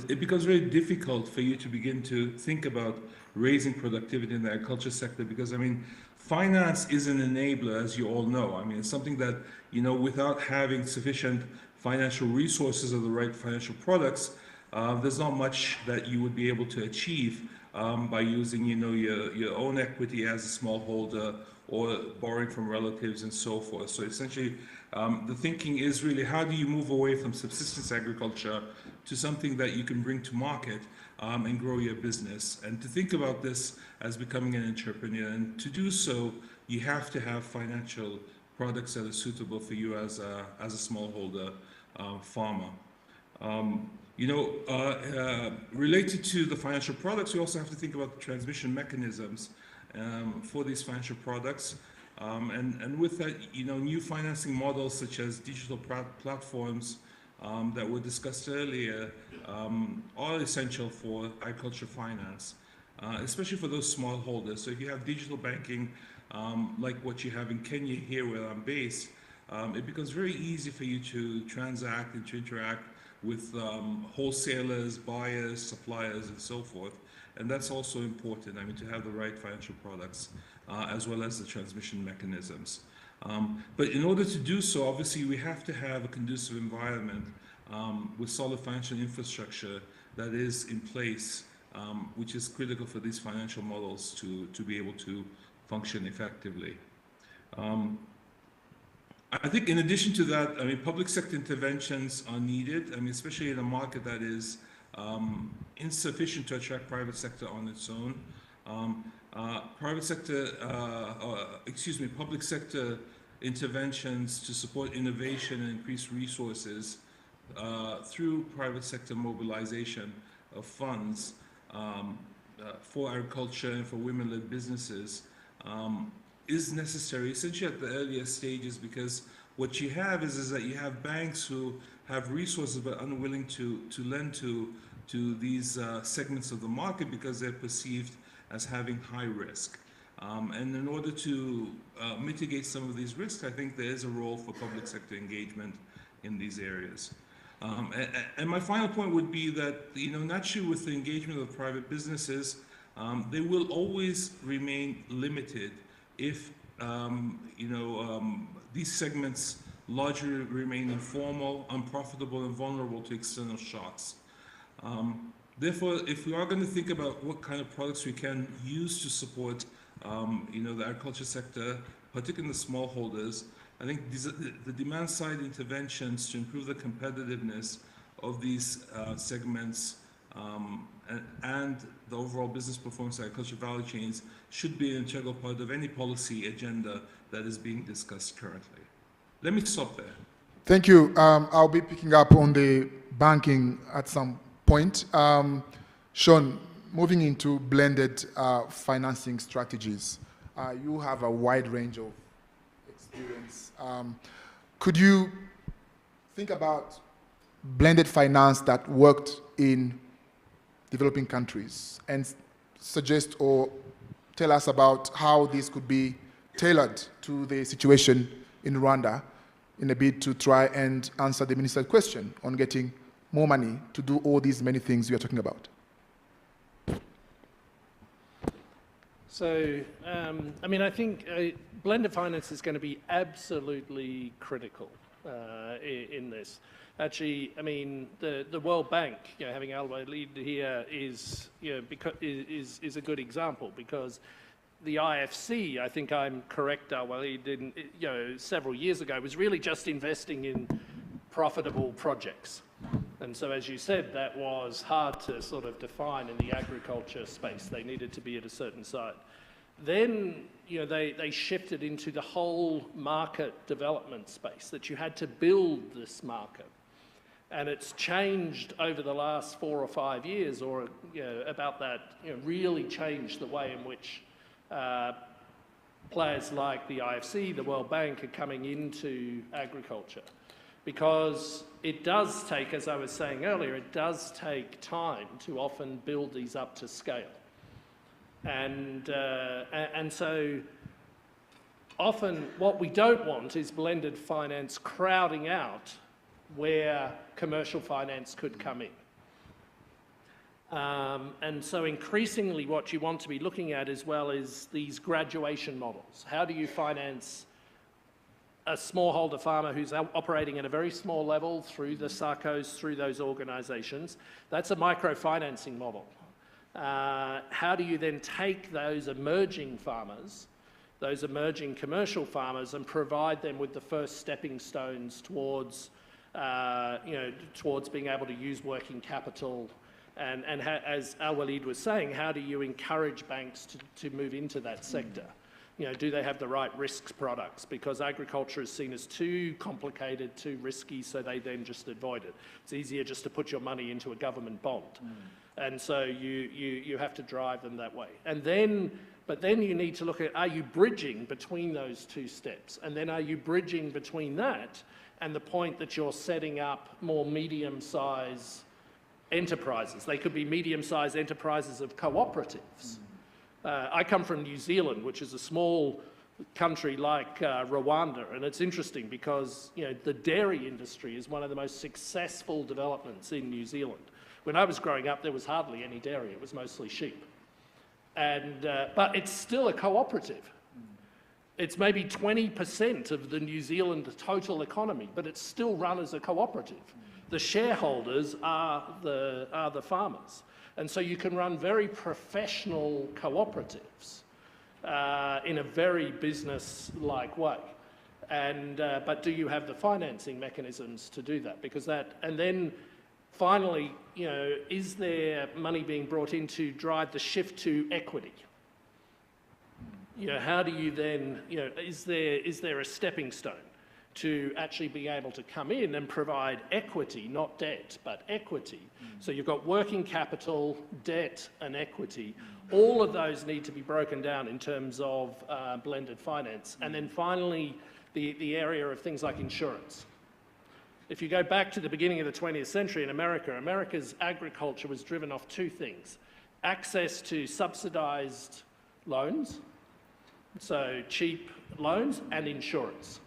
it becomes very difficult for you to begin to think about raising productivity in the agriculture sector, because, I mean, finance is an enabler, as you all know. I mean, it's something that, you know, without having sufficient financial resources or the right financial products, there's not much that you would be able to achieve by using, you know, your own equity as a smallholder or borrowing from relatives and so forth. So essentially, the thinking is really, how do you move away from subsistence agriculture to something that you can bring to market and grow your business? And to think about this as becoming an entrepreneur, and to do so, you have to have financial products that are suitable for you as a smallholder farmer. You know, related to the financial products, we also have to think about the transmission mechanisms for these financial products. And with that, you know, new financing models such as digital platforms that were discussed earlier are essential for agriculture finance, especially for those smallholders. So if you have digital banking, like what you have in Kenya here where I'm based, it becomes very easy for you to transact and to interact with wholesalers, buyers, suppliers, and so forth. And that's also important, I mean, to have the right financial products as well as the transmission mechanisms. But in order to do so, obviously, we have to have a conducive environment with solid financial infrastructure that is in place, which is critical for these financial models to be able to function effectively. I think in addition to that, I mean, public sector interventions are needed, I mean, especially in a market that is insufficient to attract private sector on its own. Public sector interventions to support innovation and increase resources through private sector mobilization of funds for agriculture and for women-led businesses is necessary, essentially at the earlier stages, because what you have is that you have banks who have resources but unwilling to lend to these segments of the market because they're perceived as having high risk. And in order to mitigate some of these risks, I think there is a role for public sector engagement in these areas. And my final point would be that, you know, naturally with the engagement of private businesses, they will always remain limited if, you know, these segments largely remain informal, unprofitable, and vulnerable to external shocks. Therefore, if we are going to think about what kind of products we can use to support, you know, the agriculture sector, particularly the smallholders, I think the demand-side interventions to improve the competitiveness of these segments and the overall business performance of agriculture value chains should be an integral part of any policy agenda that is being discussed currently. Let me stop there. Thank you. I'll be picking up on the banking at some point. Sean, moving into blended financing strategies, you have a wide range of experience. Could you think about blended finance that worked in developing countries and suggest or tell us about how this could be tailored to the situation in Rwanda in a bid to try and answer the minister's question on getting more money to do all these many things we are talking about? So, I mean, I think blended finance is going to be absolutely critical in this. Actually, I mean, the World Bank, you know, having Al-Walid here is, you know, is a good example, because the IFC, I think I'm correct, Al-Walid, you know, several years ago, was really just investing in profitable projects. And so, as you said, that was hard to sort of define in the agriculture space. They needed to be at a certain site. Then, you know, they shifted into the whole market development space, that you had to build this market. And it's changed over the last 4 or 5 years, or, you know, about that, you know, really changed the way in which players like the IFC, the World Bank, are coming into agriculture. Because it does take, as I was saying earlier, it does take time to often build these up to scale. And so often what we don't want is blended finance crowding out where commercial finance could come in. And so increasingly what you want to be looking at as well is these graduation models. How do you finance a smallholder farmer who's operating at a very small level through the SACCOs, through those organisations? That's a microfinancing model. How do you then take those emerging farmers, those emerging commercial farmers, and provide them with the first stepping stones towards, towards being able to use working capital? And as Al-Walid was saying, how do you encourage banks to move into that sector? Do they have the right risks products? Because agriculture is seen as too complicated, too risky, so they then just avoid it. It's easier just to put your money into a government bond. And so you have to drive them that way. But then you need to look at, are you bridging between those two steps? And then are you bridging between that and the point that you're setting up more medium-sized enterprises? They could be medium-sized enterprises of cooperatives. I come from New Zealand, which is a small country like Rwanda, and it's interesting because the dairy industry is one of the most successful developments in New Zealand. When I was growing up, there was hardly any dairy; it was mostly sheep. But it's still a cooperative. It's maybe 20% of the New Zealand total economy, but it's still run as a cooperative. The shareholders are the farmers. And so you can run very professional cooperatives in a very business-like way. But do you have the financing mechanisms to do that? Because and then finally, is there money being brought in to drive the shift to equity? How do you then, is there a stepping stone to actually be able to come in and provide equity, not debt, but equity? So you've got working capital, debt, and equity. All of those need to be broken down in terms of blended finance. And then finally, the area of things like insurance. If you go back to the beginning of the 20th century in America, America's agriculture was driven off two things: access to subsidized loans, so cheap loans, and insurance.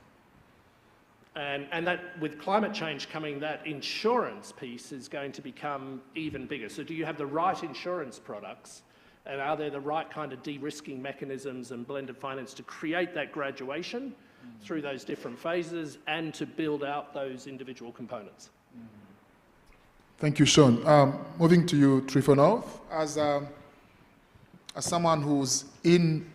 And that, with climate change coming, that insurance piece is going to become even bigger. So do you have the right insurance products? And are there the right kind of de-risking mechanisms and blended finance to create that graduation through those different phases and to build out those individual components? Thank you, Sean. Moving to you, Trifonov, as someone who's in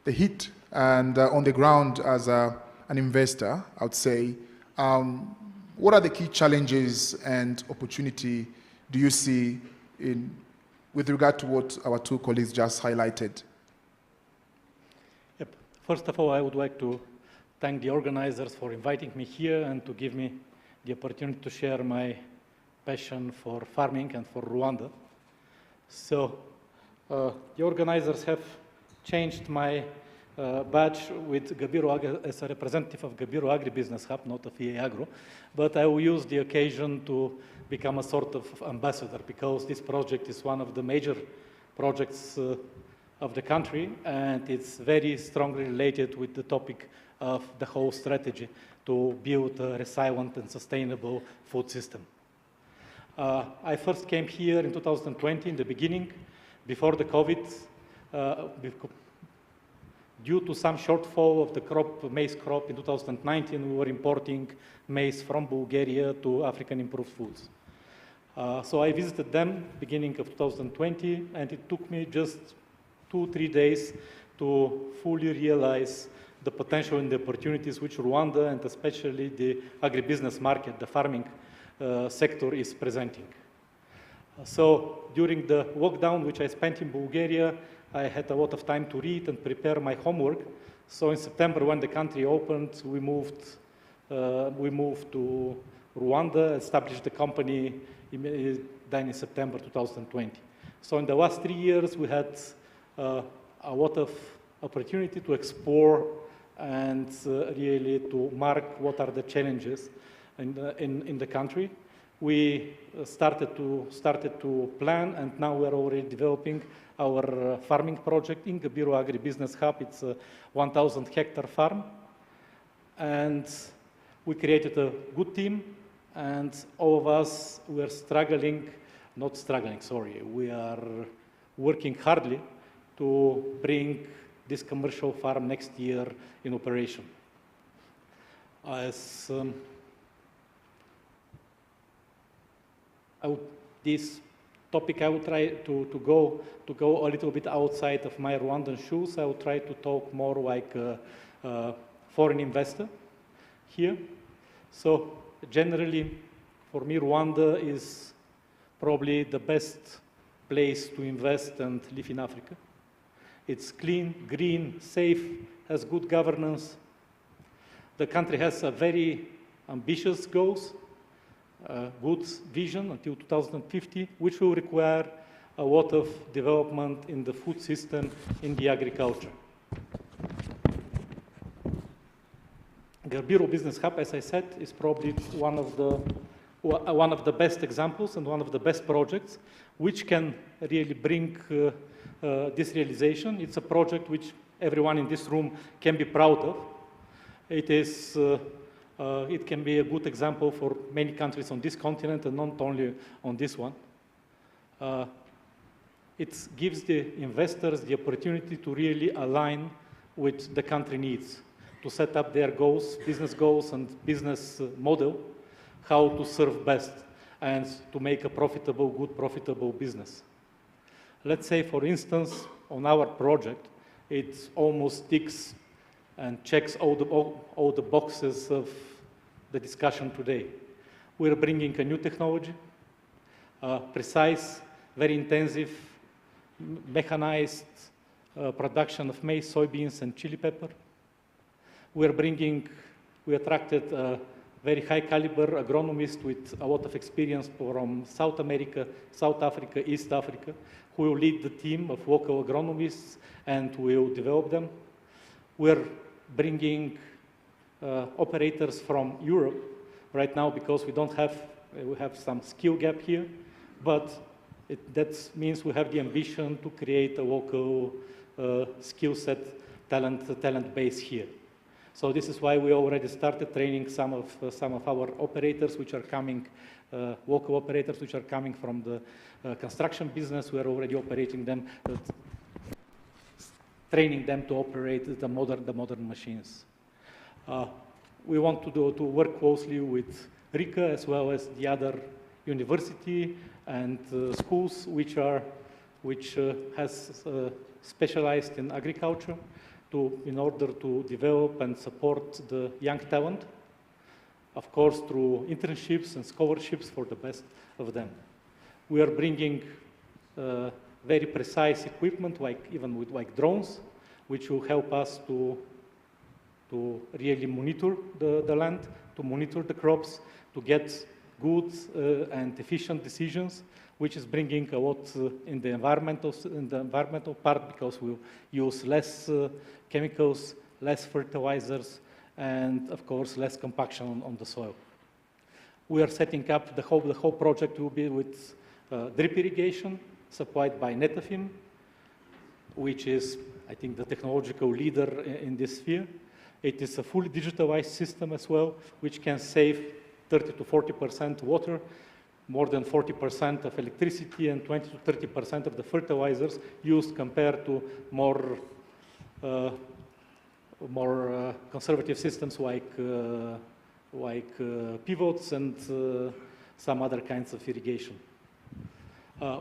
the heat and on the ground as an investor, I would say, what are the key challenges and opportunity do you see with regard to what our two colleagues just highlighted? Yep. First of all, I would like to thank the organizers for inviting me here and to give me the opportunity to share my passion for farming and for Rwanda. So the organizers have changed my badge with Gabiru as a representative of Gabiru Agribusiness Hub, not of EA Agro, but I will use the occasion to become a sort of ambassador, because this project is one of the major projects of the country, and it's very strongly related with the topic of the whole strategy to build a resilient and sustainable food system. I first came here in 2020, in the beginning, before the COVID, due to some shortfall of the crop, maize crop in 2019, we were importing maize from Bulgaria to African Improved Foods. So I visited them beginning of 2020, and it took me just 2-3 days to fully realize the potential and the opportunities which Rwanda, and especially the agribusiness market, the farming sector, is presenting. So during the lockdown, which I spent in Bulgaria, I had a lot of time to read and prepare my homework. So in September, when the country opened, we moved to Rwanda, established the company then in September 2020. So in the last 3 years, we had a lot of opportunity to explore and really to mark what are the challenges in the country. we started to plan, and now we're already developing our farming project in Gabiru Agribusiness Hub. It's a 1,000 hectare farm, and we created a good team, and all of us were we are working hardly to bring this commercial farm next year in operation. As this topic, I will try to go a little bit outside of my Rwandan shoes. I will try to talk more like a foreign investor here. So generally, for me, Rwanda is probably the best place to invest and live in Africa. It's clean, green, safe, has good governance. The country has a very ambitious goals, good vision until 2050, which will require a lot of development in the food system, in the agriculture. Gabiru Business Hub, as I said, is probably one of the best examples and one of the best projects which can really bring this realization. It's a project which everyone in this room can be proud of. It can be a good example for many countries on this continent and not only on this one. It gives the investors the opportunity to really align with the country needs, to set up their goals, business goals and business model, how to serve best and to make a good profitable business. Let's say, for instance, on our project, it almost ticks and checks all the boxes of the discussion today. We're bringing a new technology, precise, very intensive, mechanized production of maize, soybeans, and chili pepper. We attracted a very high caliber agronomist with a lot of experience from South America, South Africa, East Africa, who will lead the team of local agronomists and will develop them. We're bringing operators from Europe right now because we have some skill gap here, but that means we have the ambition to create a local skill set, talent base here. So this is why we already started training some of our operators, which are coming, local operators, which are coming from the construction business. We are already operating them, training them to operate the modern machines. We want to work closely with RICA as well as the other university and schools which has specialized in agriculture in order to develop and support the young talent, of course through internships and scholarships for the best of them. We are bringing very precise equipment, even with drones, which will help us to really monitor the land, to monitor the crops, to get good and efficient decisions, which is bringing a lot in the environmental part, because we'll use less chemicals, less fertilizers, and of course less compaction on the soil. We are setting up the whole project will be with drip irrigation supplied by Netafim, which is, I think, the technological leader in this sphere. It is a fully digitalized system as well, which can save 30 to 40% water, more than 40% of electricity, and 20 to 30% of the fertilizers used compared to more conservative systems like pivots and some other kinds of irrigation.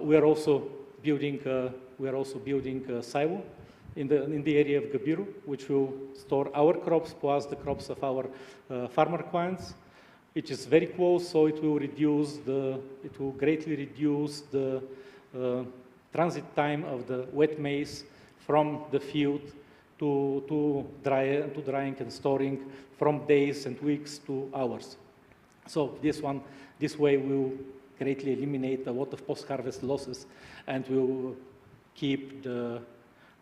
We are also building a silo in the area of Gabiru, which will store our crops plus the crops of our farmer clients. It is very close, so it will greatly reduce the transit time of the wet maize from the field to drying and storing from days and weeks to hours. So this way will greatly eliminate a lot of post-harvest losses and will keep the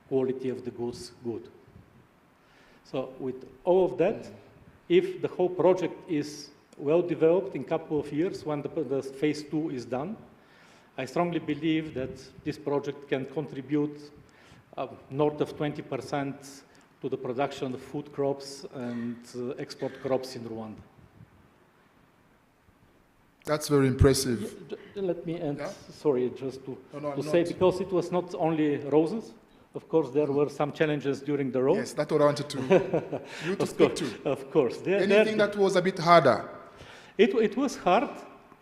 quality of the goods good. So with all of that, if the whole project is well developed in a couple of years when the phase 2 is done. I strongly believe that this project can contribute north of 20% to the production of food crops and export crops in Rwanda. That's very impressive. Let me end, sorry, just to to say, because it was not only roses. Of course, there were some challenges during the road. Yes, that's what I wanted you to speak to. Of course. Anything that was a bit harder? It was hard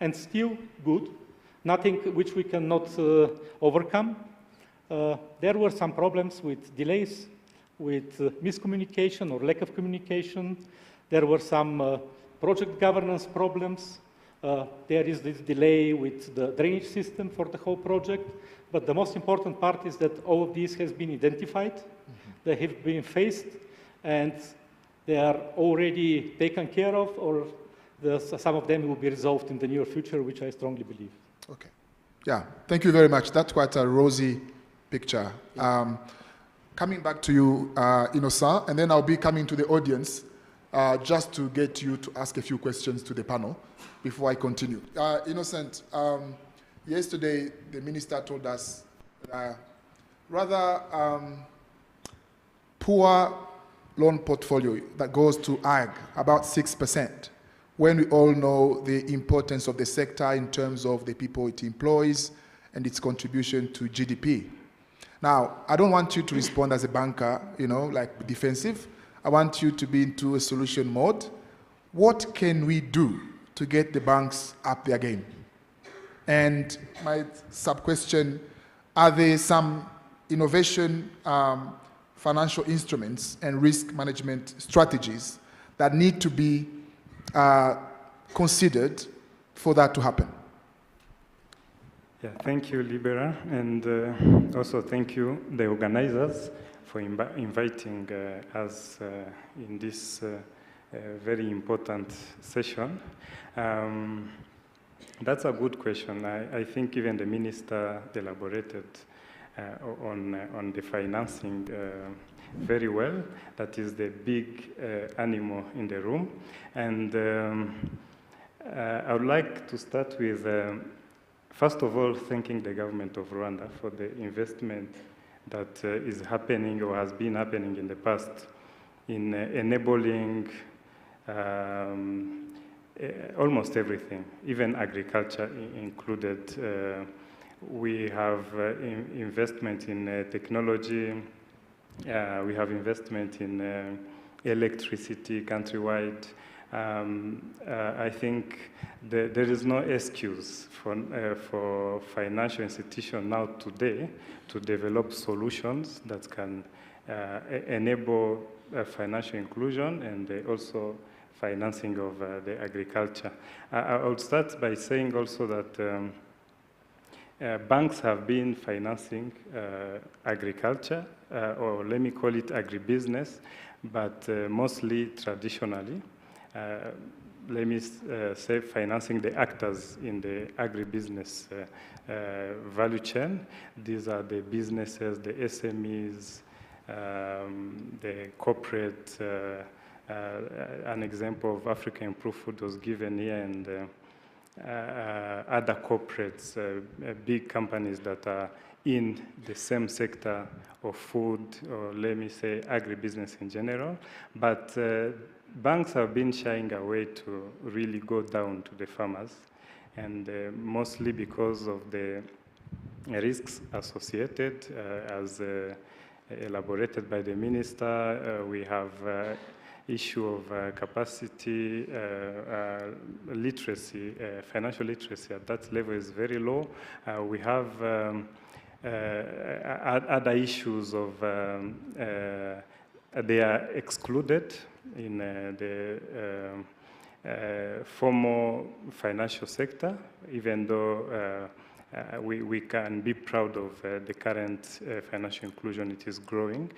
and still good. Nothing which we cannot overcome. There were some problems with delays, with miscommunication or lack of communication. There were some project governance problems. There is this delay with the drainage system for the whole project. But the most important part is that all of these has been identified. They have been faced, and they are already taken care of, or some of them will be resolved in the near future, which I strongly believe. Okay. Yeah, thank you very much. That's quite a rosy picture. Coming back to you, Innocent, and then I'll be coming to the audience just to get you to ask a few questions to the panel before I continue. Innocent, yesterday the minister told us rather poor loan portfolio that goes to ag, about 6%, when we all know the importance of the sector in terms of the people it employs and its contribution to GDP. Now, I don't want you to respond as a banker, like defensive. I want you to be into a solution mode. What can we do to get the banks up their game? And my sub-question, are there some innovation financial instruments and risk management strategies that need to be considered for that to happen? Yeah, thank you, Libera, and also thank you, the organizers, for inviting us in this very important session. That's a good question. I think even the minister elaborated on the financing very well. That is the big animal in the room. And I would like to start with, first of all, thanking the government of Rwanda for the investment that is happening or has been happening in the past in enabling almost everything, even agriculture included. We have investment in technology. We have investment in electricity countrywide. I think there is no excuse for financial institutions now today to develop solutions that can enable financial inclusion and also financing of the agriculture. I would start by saying also that banks have been financing agriculture, or let me call it agribusiness, but mostly traditionally. Let me say financing the actors in the agribusiness value chain. These are the businesses, the SMEs, the corporate. An example of Africa Improved Food was given here, and other corporates, big companies that are in the same sector of food, or let me say agribusiness in general. But banks have been shying away to really go down to the farmers, and mostly because of the risks associated, as elaborated by the minister. We have issue of capacity, literacy, financial literacy at that level is very low. We have other issues of they are excluded in the formal financial sector, even though we can be proud of the current financial inclusion. It is growing.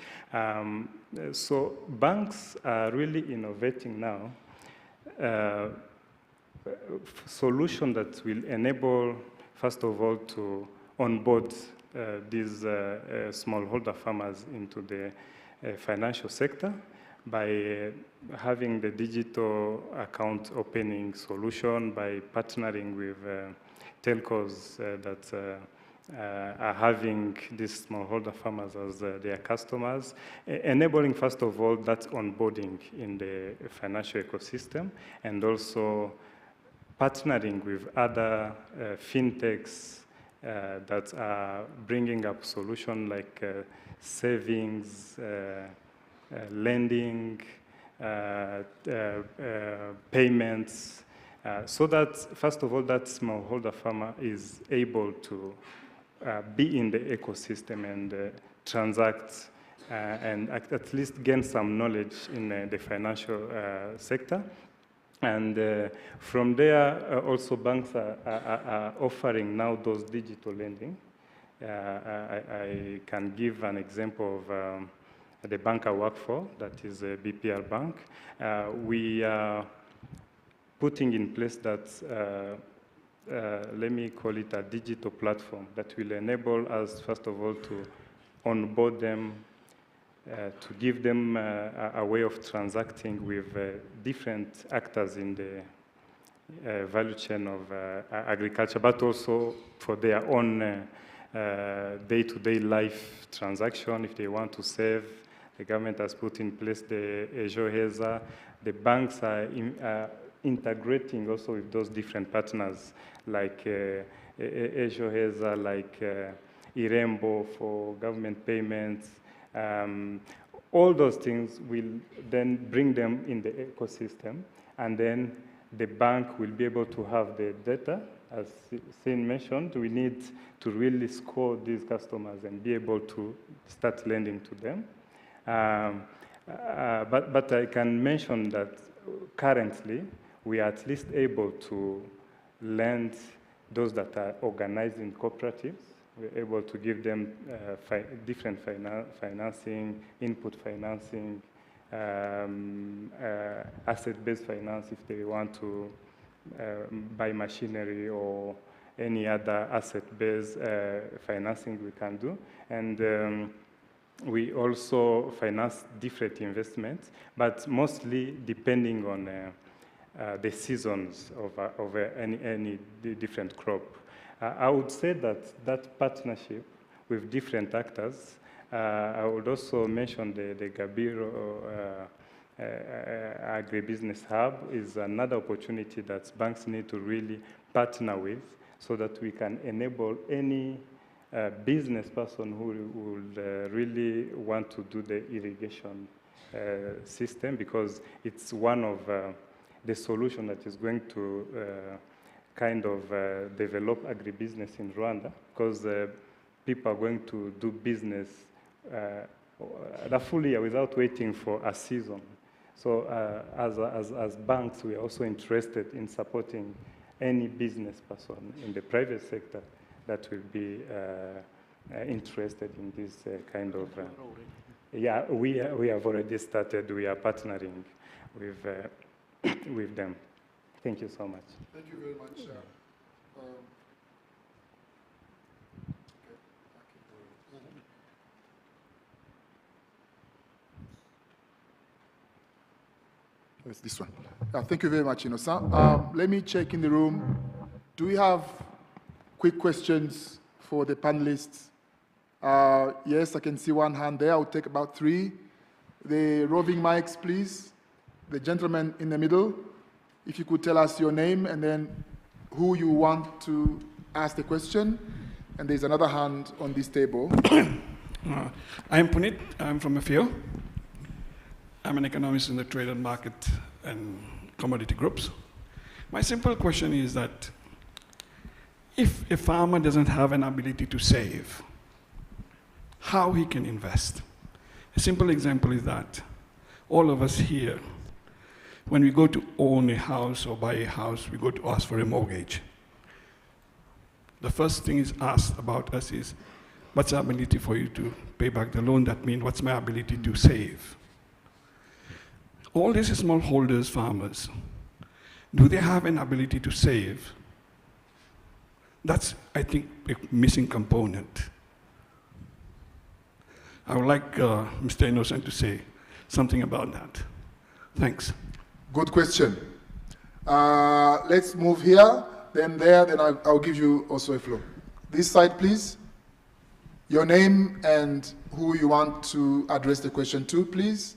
So banks are really innovating now solution that will enable, first of all, to onboard these smallholder farmers into the financial sector. by having the digital account opening solution, by partnering with telcos that are having these smallholder farmers as their customers, enabling, first of all, that onboarding in the financial ecosystem, and also partnering with other fintechs that are bringing up solutions like savings, lending, payments, so that, first of all, that smallholder farmer is able to be in the ecosystem and transact and at least gain some knowledge in the financial sector. And from there, also banks are offering now those digital lending. I can give an example of the bank I work for, that is BPR Bank. We are putting in place that let me call it a digital platform that will enable us, first of all, to onboard them, to give them a way of transacting with different actors in the value chain of agriculture, but also for their own day-to-day life transaction. If they want to save, the government has put in place the Ejoheza. The banks are integrating also with those different partners like Ejoheza, like Irembo for government payments. All those things will then bring them in the ecosystem, and then the bank will be able to have the data. As Sin mentioned, we need to really score these customers and be able to start lending to them. But I can mention that currently, we are at least able to lend those that are organized in cooperatives. We're able to give them different financing, input financing, asset-based finance if they want to buy machinery or any other asset-based financing we can do. And we also finance different investments, but mostly depending on the seasons of any different crop. I would say that partnership with different actors, I would also mention the Gabiro Agribusiness Hub is another opportunity that banks need to really partner with so that we can enable any business person who would really want to do the irrigation system, because it's one of the solution that is going to kind of develop agribusiness in Rwanda, because people are going to do business the full year without waiting for a season. So as banks, we are also interested in supporting any business person in the private sector that will be interested in this kind of... yeah, we have already started. We are partnering with them. Thank you so much. Thank you very much. It's this one. Thank you very much, Innocent. Let me check in the room. Do we have quick questions for the panelists? Yes, I can see one hand there. I'll take about 3. The roving mics, please. The gentleman in the middle. If you could tell us your name and then who you want to ask the question. And there's another hand on this table. I'm Puneet. I'm from FAO. I'm an economist in the trade and market and commodity groups. My simple question is that if a farmer doesn't have an ability to save, how he can invest? A simple example is that all of us here, when we go to own a house or buy a house, we go to ask for a mortgage. The first thing is asked about us is, what's the ability for you to pay back the loan? That means, what's my ability to save? All these smallholders, farmers, do they have an ability to save? That's, I think, a missing component. I would like Mr. Innocent to say, something about that. Thanks. Good question. Let's move here, then there, then I'll give you also a floor. This side, please. Your name and who you want to address the question to, please.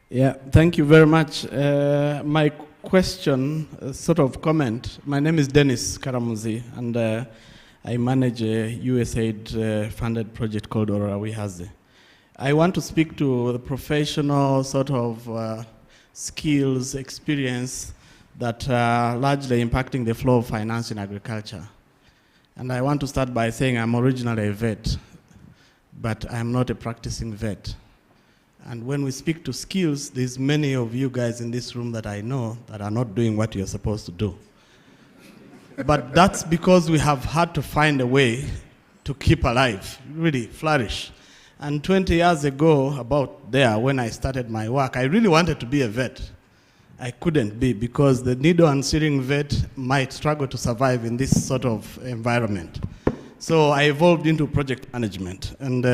Yeah, thank you very much. My question, sort of comment, my name is Dennis Karamuzi, and I manage a USAID funded project called Aurora Wihaze. I want to speak to the professional sort of skills, experience that are largely impacting the flow of finance in agriculture. And I want to start by saying I'm originally a vet, but I'm not a practicing vet. And when we speak to skills, there's many of you guys in this room that I know that are not doing what you're supposed to do. But that's because we have had to find a way to keep alive, really flourish. And 20 years ago, about there, when I started my work, I really wanted to be a vet. I couldn't be because the needle and steering vet might struggle to survive in this sort of environment. So I evolved into project management. And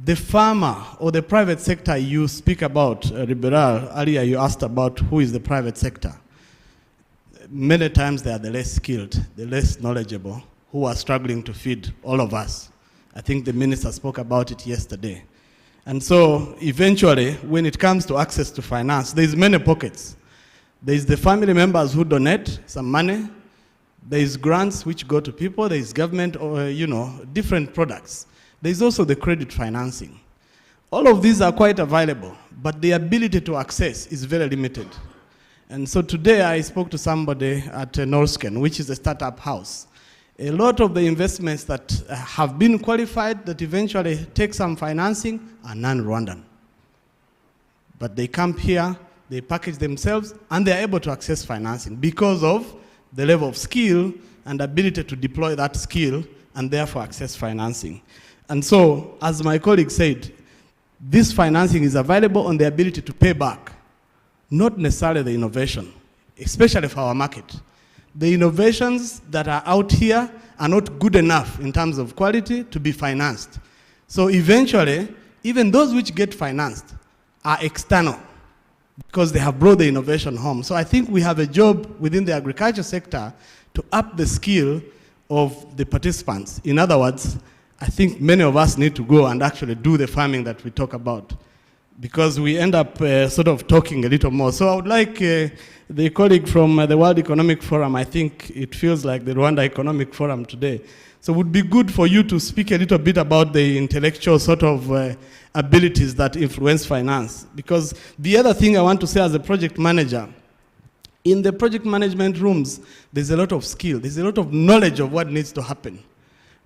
the farmer or the private sector you speak about, Liberal, earlier you asked about who is the private sector. Many times they are the less skilled, the less knowledgeable, who are struggling to feed all of us. I think the minister spoke about it yesterday. And so eventually, when it comes to access to finance, there's many pockets. There's the family members who donate some money. There's grants which go to people. There's government or, different products. There's also the credit financing. All of these are quite available, but the ability to access is very limited. And so today I spoke to somebody at Norsken, which is a startup house. A lot of the investments that have been qualified that eventually take some financing are non-Rwandan. But they come here, they package themselves, and they're able to access financing because of the level of skill and ability to deploy that skill and therefore access financing. And so, as my colleague said, this financing is available on the ability to pay back, not necessarily the innovation, especially for our market. The innovations that are out here are not good enough in terms of quality to be financed. So eventually, even those which get financed are external because they have brought the innovation home. So I think we have a job within the agriculture sector to up the skill of the participants. In other words, I think many of us need to go and actually do the farming that we talk about, because we end up sort of talking a little more. So I would like the colleague from the World Economic Forum, I think it feels like the Rwanda Economic Forum today. So it would be good for you to speak a little bit about the intellectual sort of abilities that influence finance. Because the other thing I want to say as a project manager, in the project management rooms, there's a lot of skill, there's a lot of knowledge of what needs to happen.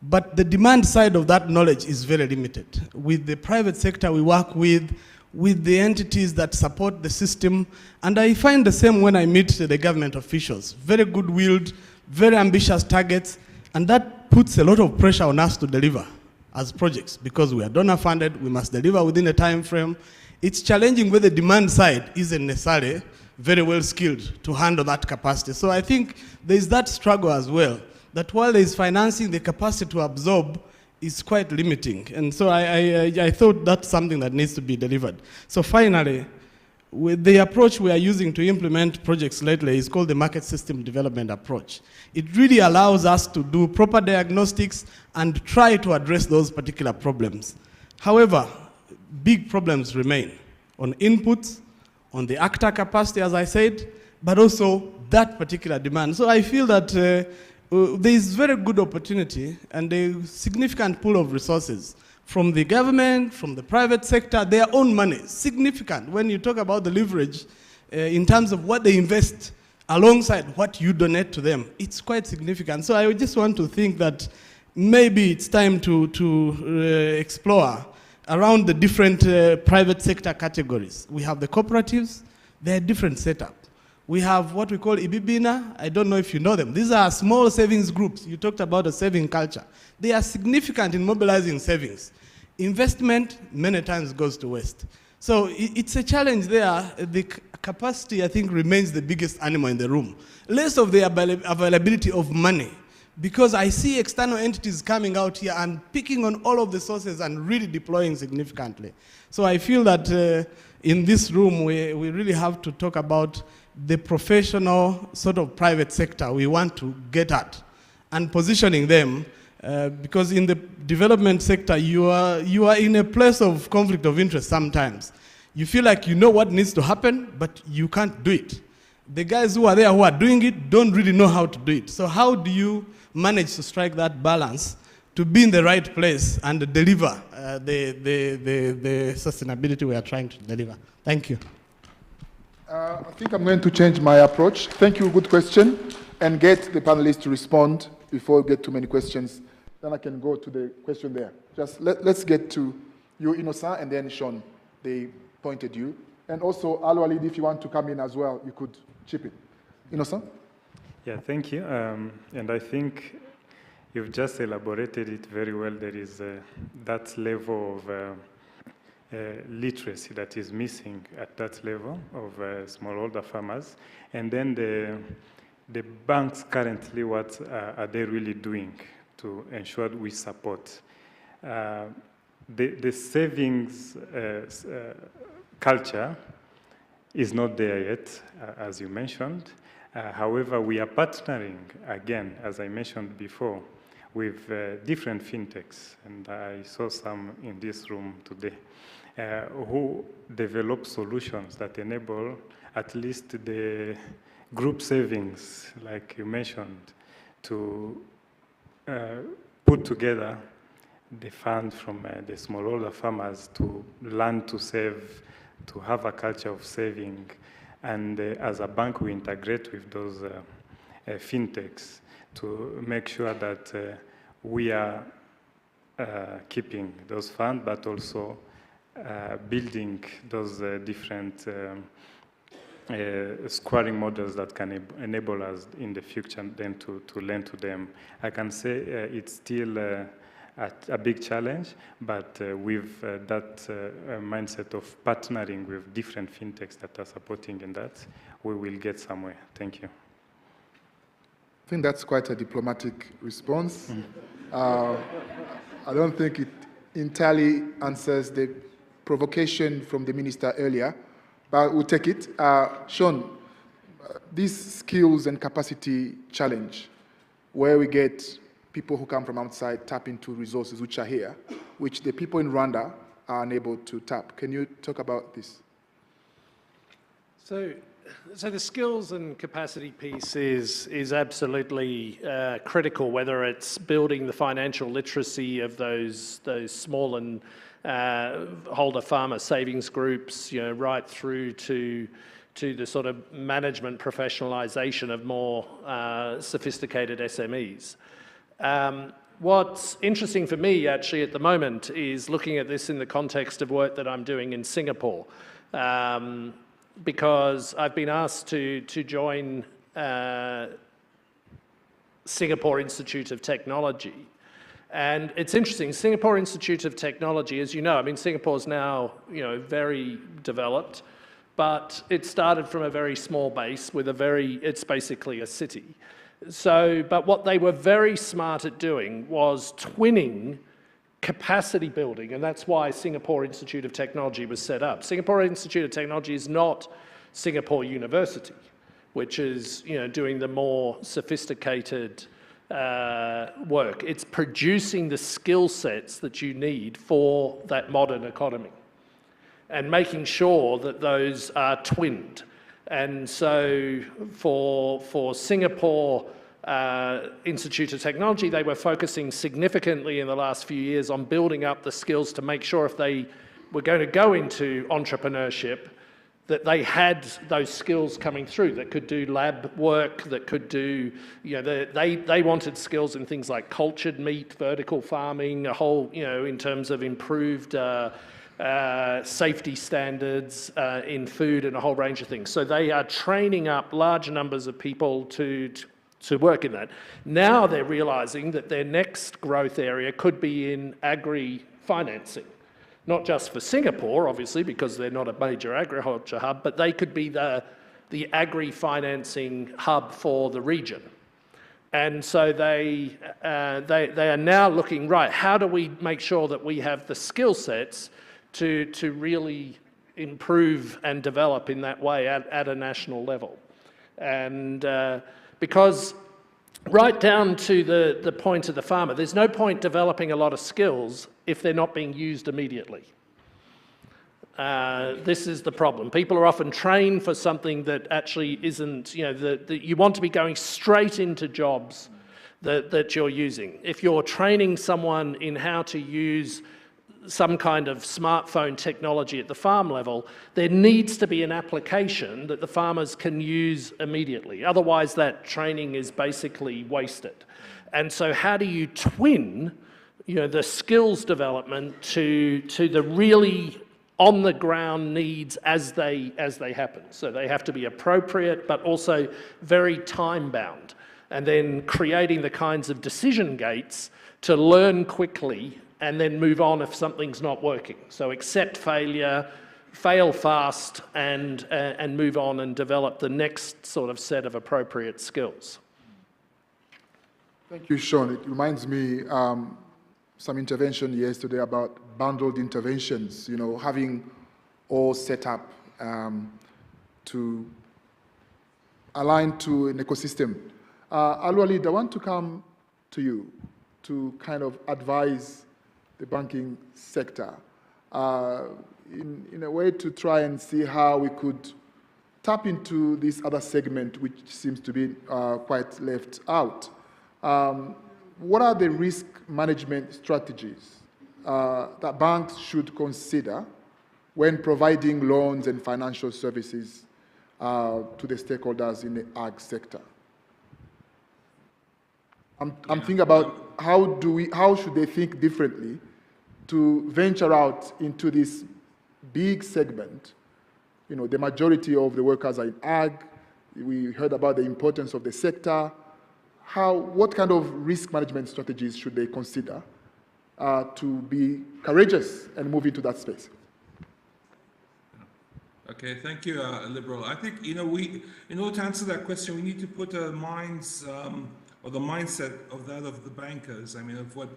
But the demand side of that knowledge is very limited. With the private sector we work with the entities that support the system, and I find the same when I meet the government officials. Very good-willed, very ambitious targets, and that puts a lot of pressure on us to deliver as projects, because we are donor-funded, we must deliver within a time frame. It's challenging where the demand side isn't necessarily very well skilled to handle that capacity. So I think there's that struggle as well, that while there is financing, the capacity to absorb is quite limiting. And so I thought that's something that needs to be delivered. So finally, with the approach we are using to implement projects lately is called the market system development approach. It really allows us to do proper diagnostics and try to address those particular problems. However, big problems remain on inputs, on the actor capacity, as I said, but also that particular demand. So I feel that there is very good opportunity and a significant pool of resources from the government, from the private sector, their own money, significant. When you talk about the leverage in terms of what they invest alongside what you donate to them, it's quite significant. So I just want to think that maybe it's time to explore around the different private sector categories. We have the cooperatives, they're different setup. We have what we call Ibibina. I don't know if you know them. These are small savings groups. You talked about a saving culture. They are significant in mobilizing savings. Investment many times goes to waste. So it's a challenge there. The capacity, I think, remains the biggest animal in the room. Less of the availability of money, Because I see external entities coming out here and picking on all of the sources and really deploying significantly. So I feel that in this room, we really have to talk about the professional sort of private sector we want to get at and positioning them, because in the development sector, you are in a place of conflict of interest sometimes. You feel like you know what needs to happen, but you can't do it. The guys who are there who are doing it don't really know how to do it. So how do you manage to strike that balance to be in the right place and deliver the sustainability we are trying to deliver? Thank you. I think I'm going to change my approach. Thank you, good question, and get the panelists to respond before we get too many questions. Then I can go to the question there. Just let's get to you, Innocent, and then Sean. They pointed you. And also, Alwalid, if you want to come in as well, you could chip in. Innocent? Yeah, thank you. And I think you've just elaborated it very well. There is that level of literacy that is missing at that level of smallholder farmers. And then the banks currently, what are they really doing to ensure we support? The savings culture is not there yet, as you mentioned. However, we are partnering, again, as I mentioned before, with different fintechs, and I saw some in this room today, who develop solutions that enable at least the group savings, like you mentioned, to put together the funds from the smallholder farmers to learn to save, to have a culture of saving. And as a bank, we integrate with those fintechs to make sure that we are keeping those funds, but also building those different scoring models that can enable us in the future then to lend to them. I can say it's still a big challenge, but with that mindset of partnering with different fintechs that are supporting in that, we will get somewhere. Thank you. I think that's quite a diplomatic response. I don't think it entirely answers the provocation from the minister earlier, but we'll take it. Sean, this skills and capacity challenge, where we get people who come from outside tap into resources which are here, which the people in Rwanda are unable to tap. Can you talk about this? So the skills and capacity piece is absolutely critical, whether it's building the financial literacy of those small and holder farmer savings groups, right through to the sort of management professionalization of more sophisticated SMEs. What's interesting for me actually at the moment is looking at this in the context of work that I'm doing in Singapore, because I've been asked to join Singapore Institute of Technology. And it's interesting, Singapore Institute of Technology, as you know, I mean, Singapore's now, very developed, but it started from a very small base with it's basically a city. So, but what they were very smart at doing was twinning capacity building, and that's why Singapore Institute of Technology was set up. Singapore Institute of Technology is not Singapore University, which is, doing the more sophisticated work. It's producing the skill sets that you need for that modern economy and making sure that those are twinned. And so for Singapore Institute of Technology, they were focusing significantly in the last few years on building up the skills to make sure if they were going to go into entrepreneurship, that they had those skills coming through, that could do lab work, that could do, they wanted skills in things like cultured meat, vertical farming, a whole, in terms of improved safety standards in food and a whole range of things. So they are training up large numbers of people to work in that. Now they're realizing that their next growth area could be in agri-financing. Not just for Singapore, obviously, because they're not a major agriculture hub, but they could be the agri-financing hub for the region. And so they are now looking, right, how do we make sure that we have the skill sets to really improve and develop in that way at a national level? And because right down to the point of the farmer, there's no point developing a lot of skills if they're not being used immediately. This is the problem. People are often trained for something that actually isn't, you know, you want to be going straight into jobs that you're using. If you're training someone in how to use some kind of smartphone technology at the farm level, there needs to be an application that the farmers can use immediately. Otherwise, that training is basically wasted. And so how do you twin, you know, the skills development to the really on-the-ground needs as they happen? So they have to be appropriate, but also very time-bound. And then creating the kinds of decision gates to learn quickly and then move on if something's not working. So accept failure, fail fast, and move on and develop the next sort of set of appropriate skills. Thank you, Sean. It reminds me some intervention yesterday about bundled interventions, you know, having all set up to align to an ecosystem. Alwaleed, I want to come to you to kind of advise the banking sector in a way to try and see how we could tap into this other segment which seems to be quite left out. What are the risk management strategies that banks should consider when providing loans and financial services to the stakeholders in the ag sector? I'm thinking about how should they think differently to venture out into this big segment. You know, the majority of the workers are in ag. We heard about the importance of the sector. What kind of risk management strategies should they consider to be courageous and move into that space? Okay, thank you, Liberal. I think, you know, in order to answer that question, we need to put our minds, or the mindset of that of the bankers. I mean, of what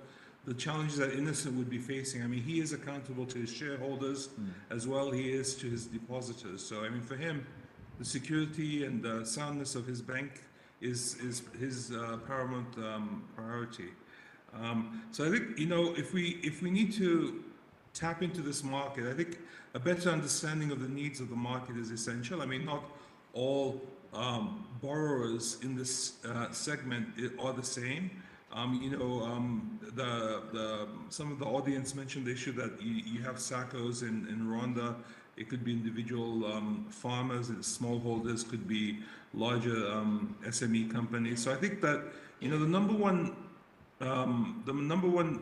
the challenges that Innocent would be facing. I mean, he is accountable to his shareholders as well he is to his depositors. So, I mean, for him, the security and the soundness of his bank is his paramount priority. So I think, you know, if we need to tap into this market, I think a better understanding of the needs of the market is essential. I mean, not all borrowers in this segment are the same. You know, some of the audience mentioned the issue that you have SACCOs in Rwanda. It could be individual farmers, smallholders, could be larger SME companies. So I think that, you know, the number one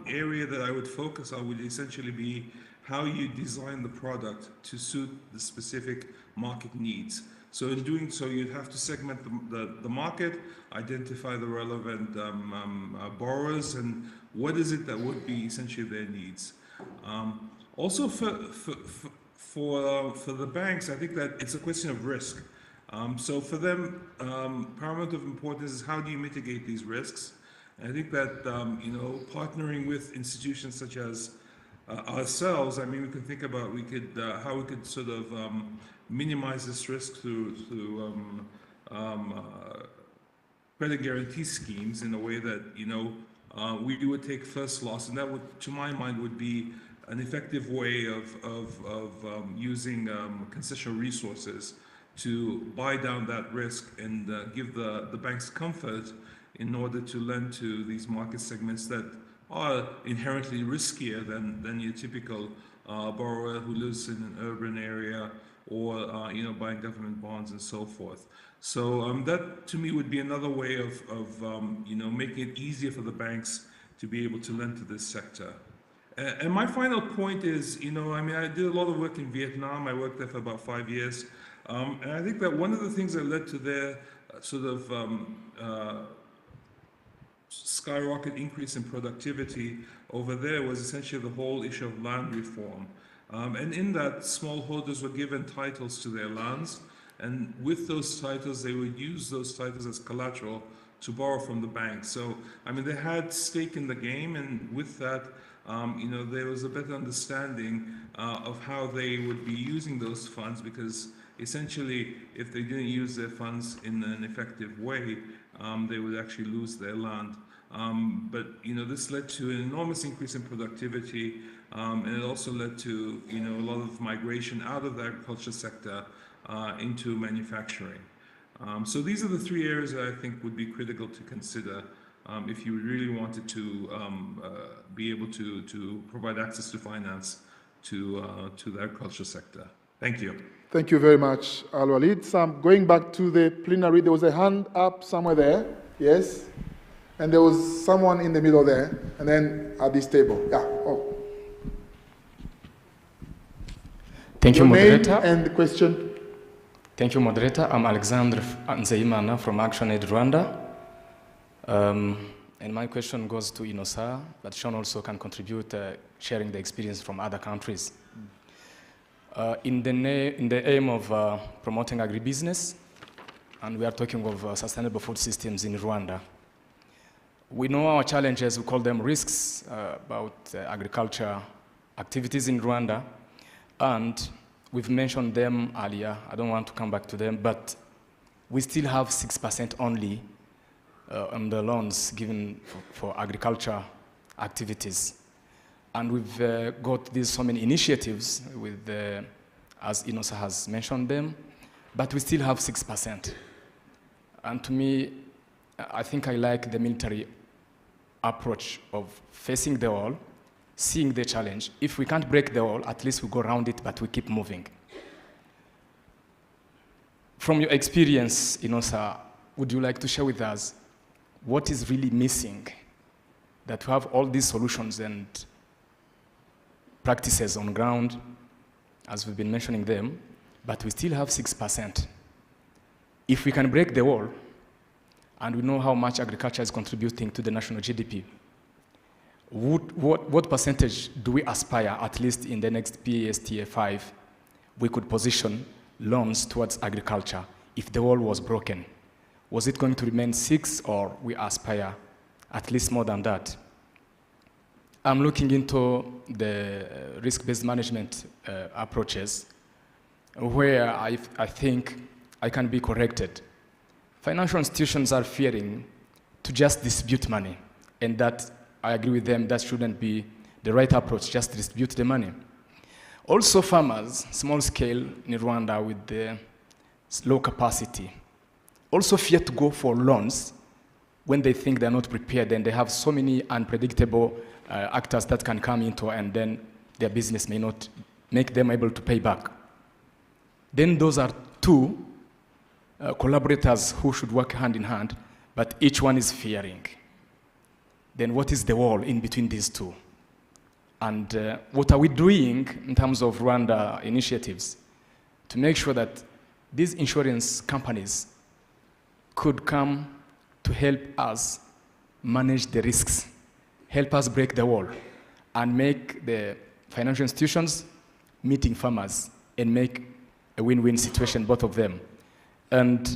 area that I would focus on would essentially be how you design the product to suit the specific market needs. So in doing so, you'd have to segment the market, identify the relevant borrowers, and what is it that would be essentially their needs. Also for the banks, I think that it's a question of risk. So for them, paramount of importance is how do you mitigate these risks? And I think that you know, partnering with institutions such as ourselves, I mean, we can think about how we could sort of minimize this risk through credit guarantee schemes in a way that, you know, we would take first loss, and that would, to my mind, would be an effective way of using concessional resources to buy down that risk and give the banks comfort in order to lend to these market segments that are inherently riskier than your typical borrower who lives in an urban area or you know, buying government bonds and so forth. So that to me would be another way of you know, making it easier for the banks to be able to lend to this sector. And my final point is, you know, I mean, I did a lot of work in Vietnam. I worked there for about 5 years. And I think that one of the things that led to their sort of skyrocket increase in productivity over there was essentially the whole issue of land reform. And in that, smallholders were given titles to their lands, and with those titles, they would use those titles as collateral to borrow from the bank. So, I mean, they had stake in the game, and with that, there was a better understanding of how they would be using those funds, because essentially, if they didn't use their funds in an effective way, they would actually lose their land. But this led to an enormous increase in productivity, and it also led to a lot of migration out of the agriculture sector into manufacturing. So these are the three areas that I think would be critical to consider if you really wanted to be able to provide access to finance to the agriculture sector. Thank you. Thank you very much, Al-Walid. Going back to the plenary, there was a hand up somewhere there. Yes? And there was someone in the middle there, and then at this table. Yeah. Oh. Thank you, moderator. And the question. Thank you, moderator. I'm Alexandre Nzeimana from ActionAid Rwanda. And my question goes to Inosa, but Sean also can contribute, sharing the experience from other countries. In the aim of promoting agribusiness, and we are talking of sustainable food systems in Rwanda, we know our challenges, we call them risks, about agriculture activities in Rwanda, and we've mentioned them earlier. I don't want to come back to them, but we still have 6% only on the loans given for agriculture activities. And we've got so many initiatives with, as Inosa has mentioned them, but we still have 6%. And to me, I think I like the military approach of facing the wall, seeing the challenge. If we can't break the wall, at least we go around it, but we keep moving. From your experience, Inosa, would you like to share with us what is really missing, that we have all these solutions and practices on ground, as we've been mentioning them, but we still have 6%. If we can break the wall, and we know how much agriculture is contributing to the national GDP, what percentage do we aspire, at least in the next PSTA5, we could position loans towards agriculture if the wall was broken? Was it going to remain 6, or we aspire at least more than that? I'm looking into the risk-based management approaches, where I think I can be corrected. Financial institutions are fearing to just distribute money, and that, I agree with them, that shouldn't be the right approach, just distribute the money. Also farmers, small scale in Rwanda with the low capacity, also fear to go for loans when they think they're not prepared, and they have so many unpredictable actors that can come into, and then their business may not make them able to pay back. Then those are two collaborators who should work hand in hand, but each one is fearing. Then what is the wall in between these two? And what are we doing in terms of Rwanda initiatives to make sure that these insurance companies could come to help us manage the risks, help us break the wall, and make the financial institutions meeting farmers and make a win-win situation, both of them. And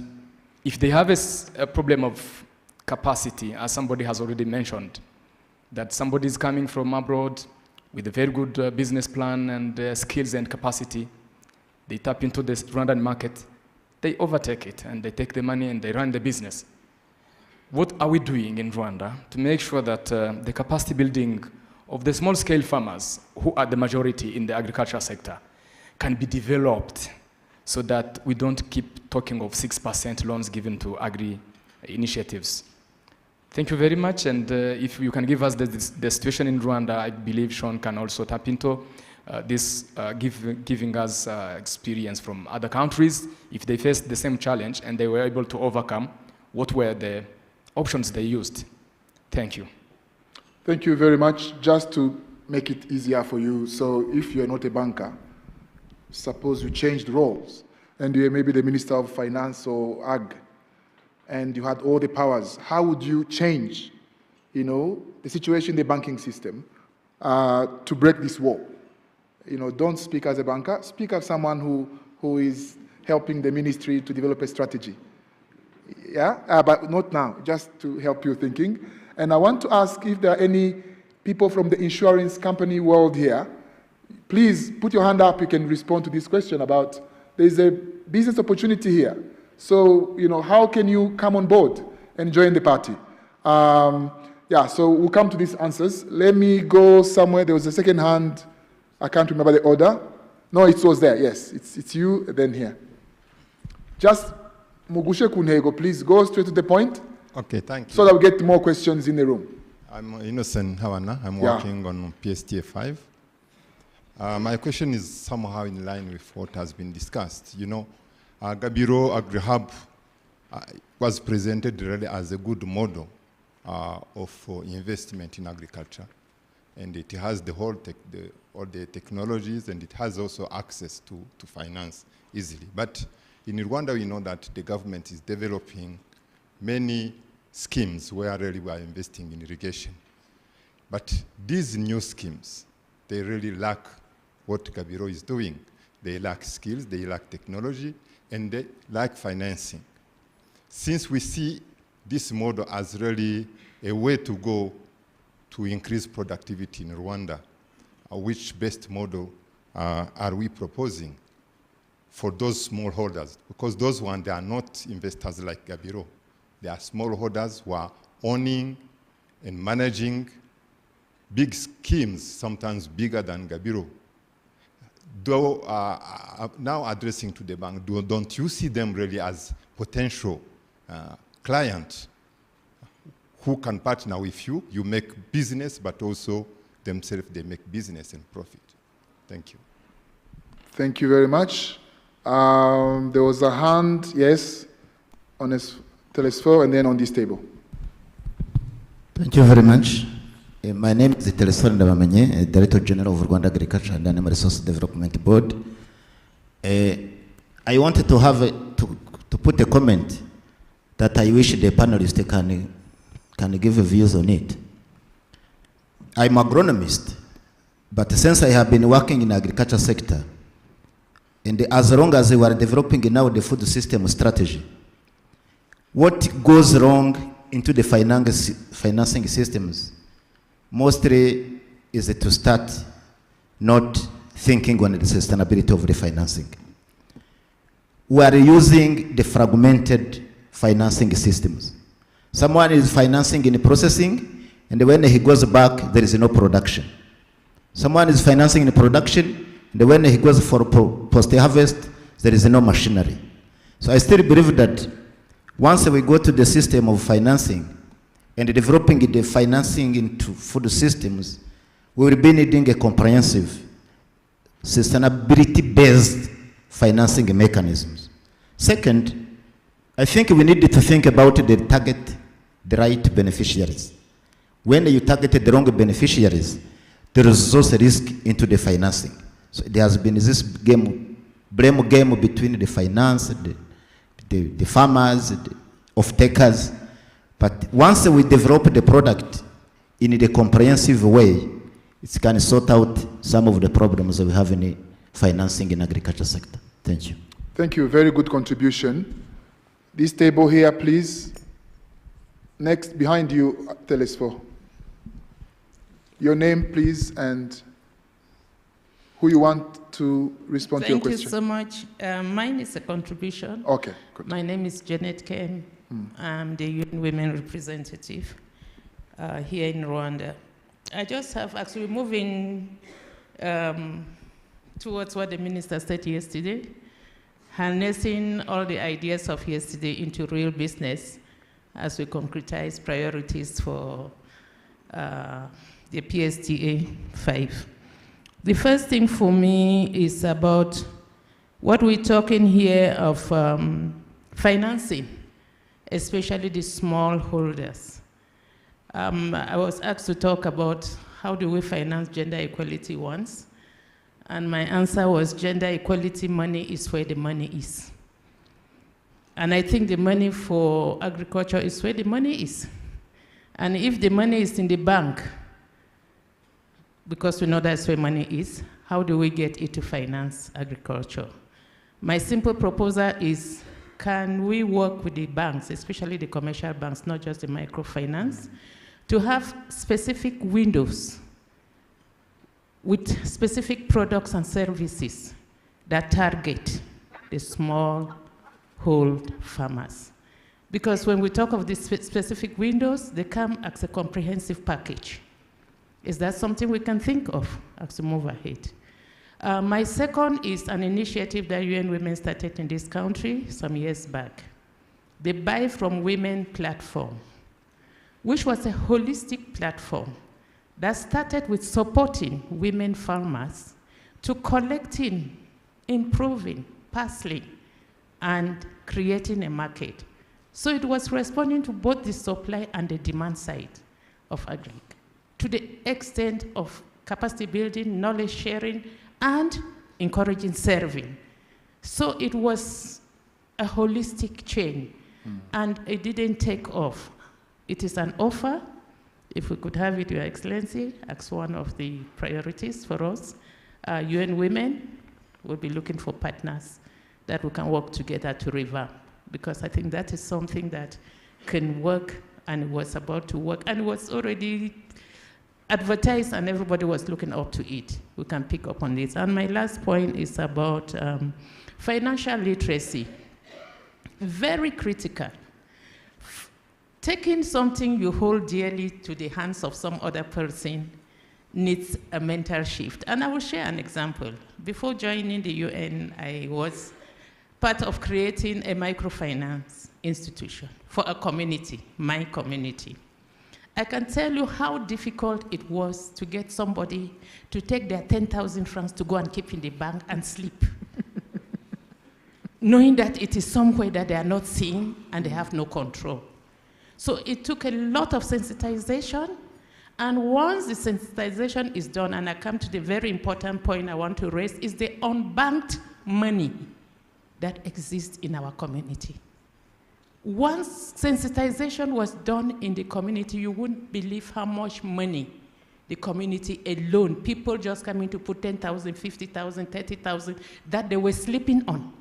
if they have a problem of capacity, as somebody has already mentioned, that somebody is coming from abroad with a very good business plan and skills and capacity, they tap into the Rwandan market, they overtake it, and they take the money and they run the business. What are we doing in Rwanda to make sure that the capacity building of the small-scale farmers, who are the majority in the agriculture sector, can be developed so that we don't keep talking of 6% loans given to agri initiatives? Thank you very much, and if you can give us the situation in Rwanda, I believe Sean can also tap into this, giving us experience from other countries. If they faced the same challenge and they were able to overcome, what were the options they used? Thank you. Thank you very much. Just to make it easier for you, so if you're not a banker, suppose you changed roles, and you're maybe the Minister of Finance or Ag, and you had all the powers, how would you change, the situation in the banking system to break this wall? Don't speak as a banker, speak as someone who is helping the ministry to develop a strategy. Yeah, but not now, just to help you thinking. And I want to ask if there are any people from the insurance company world here. Please put your hand up, you can respond to this question about, there's a business opportunity here. So, how can you come on board and join the party? Yeah, so we'll come to these answers. Let me go somewhere. There was a second hand. I can't remember the order. No, it was there. Yes, it's you, then here. Just Mugushe Kunego, please go straight to the point. Okay, thank you. So that we get more questions in the room. I'm Innocent Hawana. I'm working on PSTA5. My question is somehow in line with what has been discussed. Gabiro AgriHub was presented really as a good model of investment in agriculture. And it has all the technologies, and it has also access to finance easily. But in Rwanda, we know that the government is developing many schemes where really we are investing in irrigation. But these new schemes, they really lack what Gabiro is doing. They lack skills, they lack technology, and they lack financing. Since we see this model as really a way to go to increase productivity in Rwanda, which best model are we proposing for those smallholders? Because those ones, they are not investors like Gabiro. They are smallholders who are owning and managing big schemes, sometimes bigger than Gabiro. Though now addressing to the bank, don't you see them really as potential clients who can partner with you? You make business, but also themselves, they make business and profit. Thank you. Thank you very much. There was a hand, yes, on this telesphore and then on this table. Thank you very much. My name is Telesphore Ndabamenye, Director General of Rwanda Agriculture and Animal Resource Development Board. I wanted to have to put a comment that I wish the panelists can give views on it. I'm an agronomist, but since I have been working in the agriculture sector, and as long as we are developing now the food system strategy, what goes wrong into the financing systems mostly is to start not thinking on the sustainability of the financing. We are using the fragmented financing systems. Someone is financing in processing, and when he goes back, there is no production. Someone is financing in production, and when he goes for post-harvest, there is no machinery. So I still believe that once we go to the system of financing and developing the financing into food systems, we will be needing a comprehensive, sustainability-based financing mechanisms. Second, I think we need to think about the right beneficiaries. When you target the wrong beneficiaries, there is also risk into the financing. So there has been this blame game between the finance, the farmers, the off-takers. But once we develop the product in the comprehensive way, it can sort out some of the problems that we have in the financing in agriculture sector. Thank you. Thank you. Very good contribution. This table here, please. Next, behind you, Telesphore. Your name, please, and who you want to respond to your question. Thank you so much. Mine is a contribution. Okay, good. My name is Janet Kem. I'm the UN Women representative here in Rwanda. I just have actually moving towards what the minister said yesterday, harnessing all the ideas of yesterday into real business as we concretize priorities for the PSTA5. The first thing for me is about what we're talking here of financing, especially the small holders. I was asked to talk about how do we finance gender equality once, and my answer was gender equality money is where the money is. And I think the money for agriculture is where the money is. And if the money is in the bank, because we know that's where money is, how do we get it to finance agriculture? My simple proposal is can we work with the banks, especially the commercial banks, not just the microfinance, to have specific windows with specific products and services that target the small-hold farmers? Because when we talk of these specific windows, they come as a comprehensive package. Is that something we can think of as we move ahead? My second is an initiative that UN Women started in this country some years back. The Buy From Women platform, which was a holistic platform that started with supporting women farmers to collecting, improving, parceling, and creating a market. So it was responding to both the supply and the demand side of agri, to the extent of capacity building, knowledge sharing, and encouraging serving. So it was a holistic chain, and it didn't take off. It is an offer. If we could have it, Your Excellency, as one of the priorities for us, UN Women will be looking for partners that we can work together to revamp, because I think that is something that can work, and it was about to work, and it was already advertised, and everybody was looking up to it. We can pick up on this. And my last point is about financial literacy. Very critical. Taking something you hold dearly to the hands of some other person needs a mental shift. And I will share an example. Before joining the UN, I was part of creating a microfinance institution for a community, my community. I can tell you how difficult it was to get somebody to take their 10,000 francs to go and keep in the bank and sleep, knowing that it is somewhere that they are not seeing and they have no control. So it took a lot of sensitization, and once the sensitization is done, and I come to the very important point I want to raise, is the unbanked money that exists in our community. Once sensitization was done in the community, you wouldn't believe how much money the community alone, people just coming to put 10,000, 50,000, 30,000, that they were sleeping on.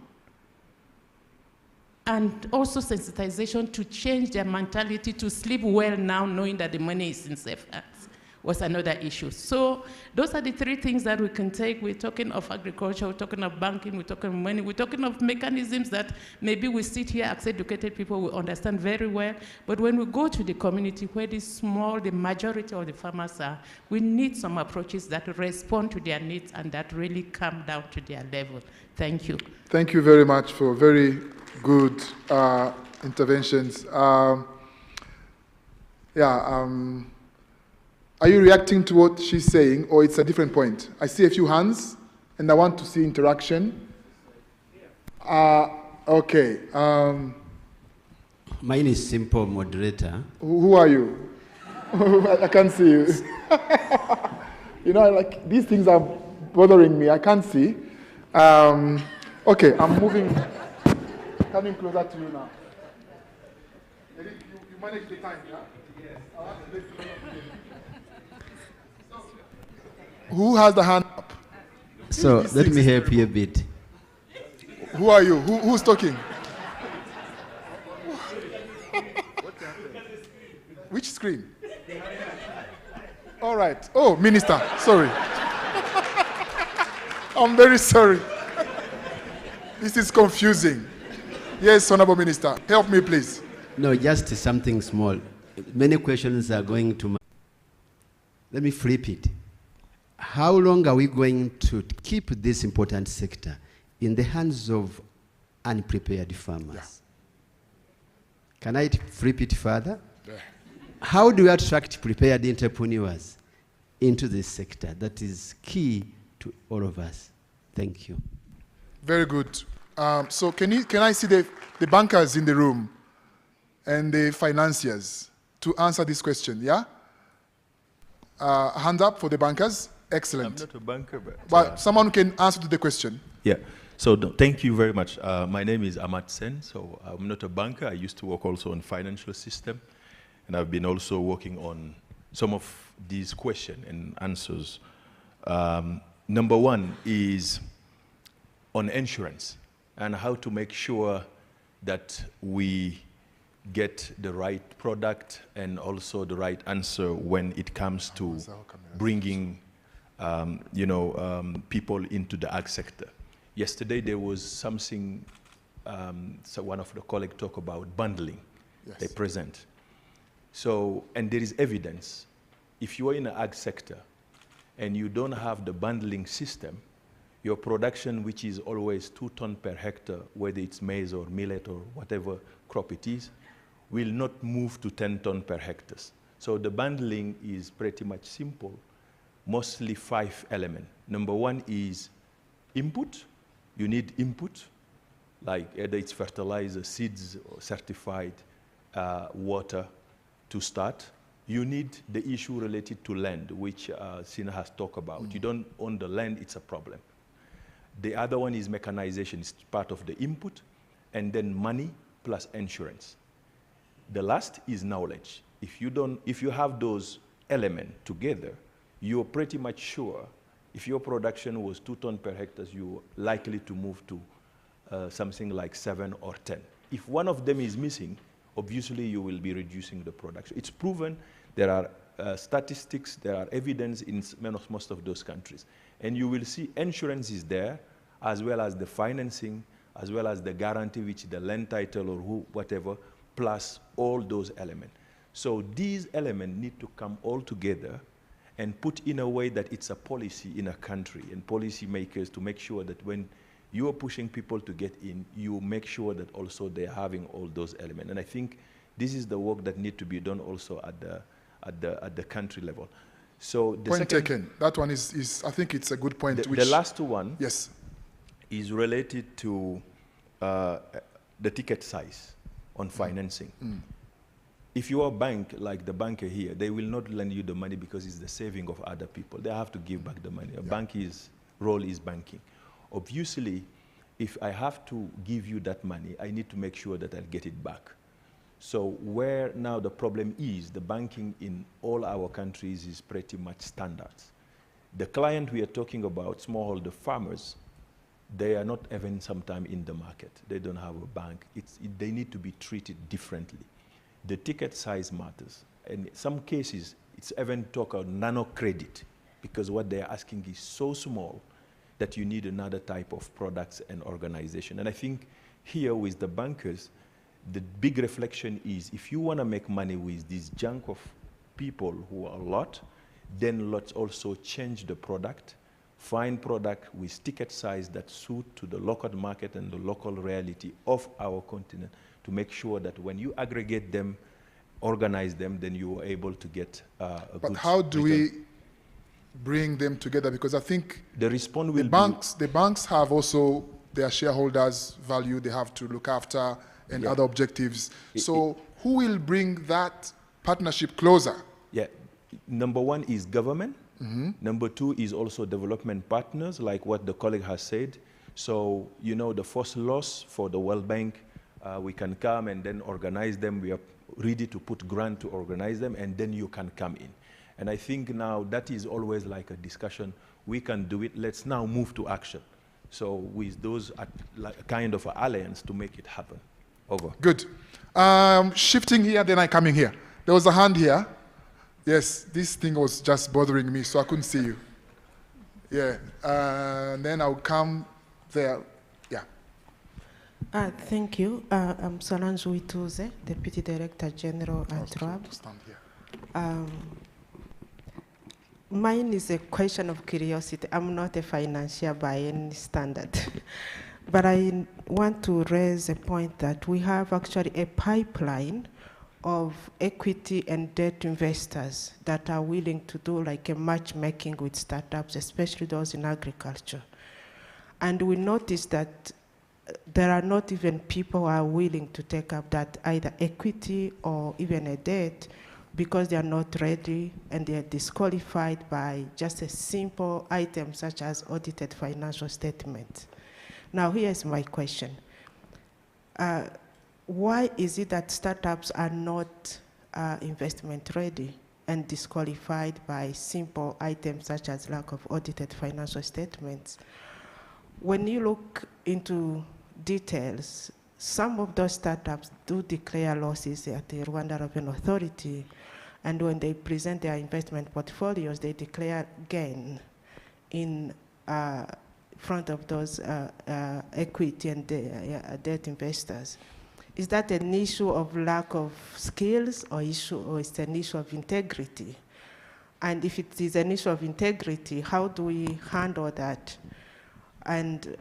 And also sensitization to change their mentality to sleep well now, knowing that the money is in safe hands, was another issue. So those are the three things that we can take. We're talking of agriculture, we're talking of banking, we're talking of money, we're talking of mechanisms that maybe we sit here as educated people, we understand very well, but when we go to the community where the majority of the farmers are, we need some approaches that respond to their needs and that really come down to their level. Thank you. Thank you very much for very good interventions. Are you reacting to what she's saying, or it's a different point? I see a few hands, and I want to see interaction. Okay. Mine is simple, moderator. Who are you? I can't see you. You know, like, these things are bothering me. I can't see. Okay, I'm moving, coming closer to you now. You manage the time, yeah? Yes. Who has the hand up? So let me help you a bit. Who are you? Who's talking? Which screen? All right. Oh, Minister, sorry. I'm very sorry. This is confusing. Yes, Honorable Minister, help me, please. No, just something small. Many questions are going to. Let me flip it. How long are we going to keep this important sector in the hands of unprepared farmers? Yeah. Can I flip it further? Yeah. How do we attract prepared entrepreneurs into this sector? That is key to all of us. Thank you. Very good. So can I see the bankers in the room and the financiers to answer this question, yeah? Hand up for the bankers. Excellent. I'm not a banker, but someone can answer to the question. Yeah. So thank you very much. My name is Amat Sen. So I'm not a banker. I used to work also on financial system, and I've been also working on some of these questions and answers. Number one is on insurance and how to make sure that we get the right product and also the right answer when it comes to bringing people into the ag sector. Yesterday there was something, so one of the colleagues talked about bundling. Yes. They present. So, and there is evidence. If you are in the ag sector and you don't have the bundling system, your production, which is always 2 tons per hectare, whether it's maize or millet or whatever crop it is, will not move to 10 tons per hectare. So the bundling is pretty much simple, mostly 5 elements. Number 1 is input. You need input, like either it's fertilizer, seeds, or certified water to start. You need the issue related to land, which Sina has talked about. You don't own the land, it's a problem. The other one is mechanization, it's part of the input, and then money plus insurance. The last is knowledge. If you have those elements together, you're pretty much sure if your production was 2 tons per hectare, you're likely to move to something like 7 or 10. If one of them is missing, obviously you will be reducing the production. It's proven. There are statistics, there are evidence in most of those countries. And you will see insurance is there, as well as the financing, as well as the guarantee, which the land title or whatever, plus all those elements. So these elements need to come all together and put in a way that it's a policy in a country and policy makers to make sure that when you are pushing people to get in, you make sure that also they're having all those elements. And I think this is the work that needs to be done also at the country level. So the point taken. That one is I think it's a good point. The last one, yes, is related to the ticket size on financing. If you are a bank, like the banker here, they will not lend you the money because it's the saving of other people. They have to give back the money. A bank's role is banking. Obviously, if I have to give you that money, I need to make sure that I'll get it back. So where now the problem is, the banking in all our countries is pretty much standards. The client we are talking about, smallholder farmers, they are not even sometime in the market. They don't have a bank. They need to be treated differently. The ticket size matters. And in some cases, it's even talk of nano credit, because what they're asking is so small that you need another type of products and organization. And I think here with the bankers, the big reflection is if you want to make money with this junk of people who are a lot, then let's also change the product, find product with ticket size that suit to the local market and the local reality of our continent to make sure that when you aggregate them, organize them, then you are able to get a good But how do we bring them together? Because I think the response will the banks have also their shareholders' value they have to look after and other objectives. So who will bring that partnership closer? Yeah, number 1 is government. Number 2 is also development partners, like what the colleague has said. So, you know, the first loss for the World Bank, we can come and then organize them. We are ready to put grant to organize them, and then you can come in. And I think now that is always like a discussion. We can do it. Let's now move to action. So with those kind of alliance to make it happen. Over. Good. Shifting here, then I coming here. There was a hand here. Yes, this thing was just bothering me, so I couldn't see you. Yeah, and then I'll come there. Yeah. Thank you. I'm Solange Wituze, Deputy Director General at RAB. Mine is a question of curiosity. I'm not a financier by any standard. But I want to raise a point that we have actually a pipeline of equity and debt investors that are willing to do like a matchmaking with startups, especially those in agriculture. And we notice that there are not even people who are willing to take up that either equity or even a debt because they are not ready and they are disqualified by just a simple item such as audited financial statements. Now, here's my question. Why is it that startups are not investment ready and disqualified by simple items such as lack of audited financial statements? When you look into details, some of those startups do declare losses at the Rwanda Revenue Authority, and when they present their investment portfolios, they declare gain in front of those equity and debt investors. Is that an issue of lack of skills or is it an issue of integrity? And if it is an issue of integrity, how do we handle that? And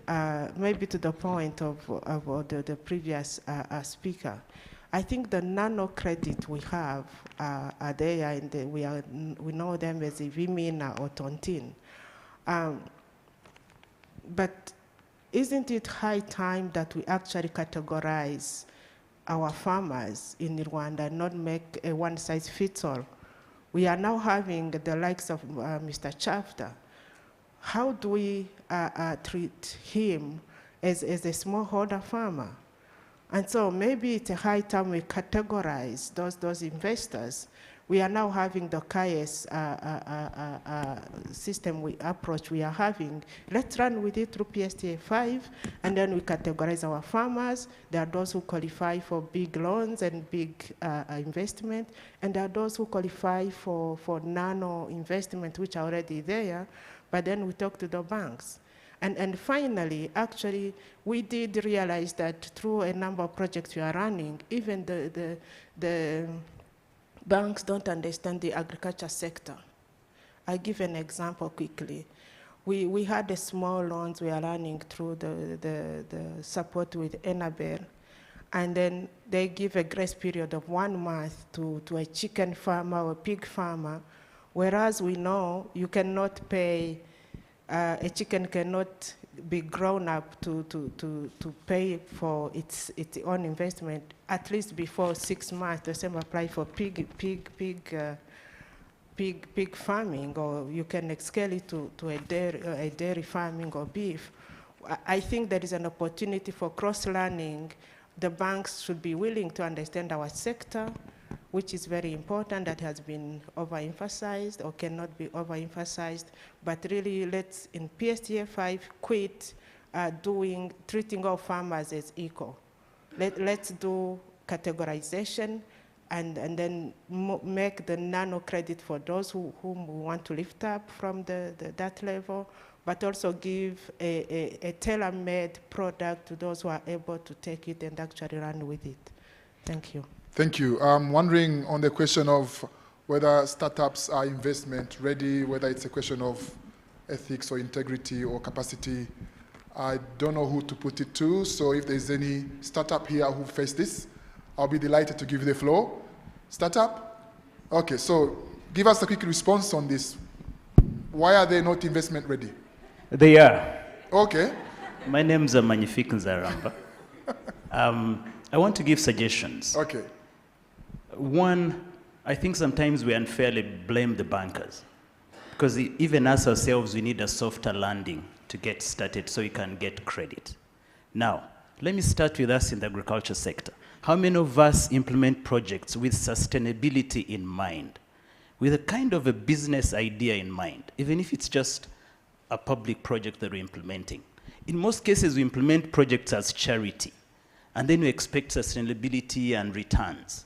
maybe to the point of the previous speaker, I think the nano credit we have are there, and we know them as Vimina or Tontine. But isn't it high time that we actually categorize our farmers in Rwanda, not make a one-size-fits-all? We are now having the likes of Mr. Chafta. How do we treat him as a smallholder farmer? And so maybe it's a high time we categorize those investors. We are now having the KAES system approach we are having. Let's run with it through PSTA5, and then we categorize our farmers. There are those who qualify for big loans and big investment, and there are those who qualify for nano investment, which are already there, but then we talk to the banks. And finally, actually, we did realize that through a number of projects we are running, even the banks don't understand the agriculture sector. I'll give an example quickly. We had a small loans we are running through the support with Enabel, and then they give a grace period of 1 month to a chicken farmer or pig farmer, whereas we know you cannot pay, a chicken cannot be grown up to pay for its own investment at least before 6 months. The same apply for pig farming, or you can scale it to a dairy farming or beef. I think there is an opportunity for cross-learning. The banks should be willing to understand our sector, which is very important, that has been overemphasized or cannot be overemphasized. But really, let's, in PSTA5, quit treating all farmers as equal. Let's do categorization and then make the nano credit for those whom we want to lift up from that level, but also give a tailor-made product to those who are able to take it and actually run with it. Thank you. Thank you. I'm wondering on the question of whether startups are investment ready, whether it's a question of ethics or integrity or capacity. I don't know who to put it to, so if there's any startup here who face this, I'll be delighted to give you the floor. Startup? Okay, so give us a quick response on this. Why are they not investment ready? They are. Okay. My name is Magnifique Nzaramba. I want to give suggestions. Okay. One, I think sometimes we unfairly blame the bankers, because even us ourselves, we need a softer landing to get started so we can get credit. Now, let me start with us in the agriculture sector. How many of us implement projects with sustainability in mind, with a kind of a business idea in mind, even if it's just a public project that we're implementing? In most cases, we implement projects as charity, and then we expect sustainability and returns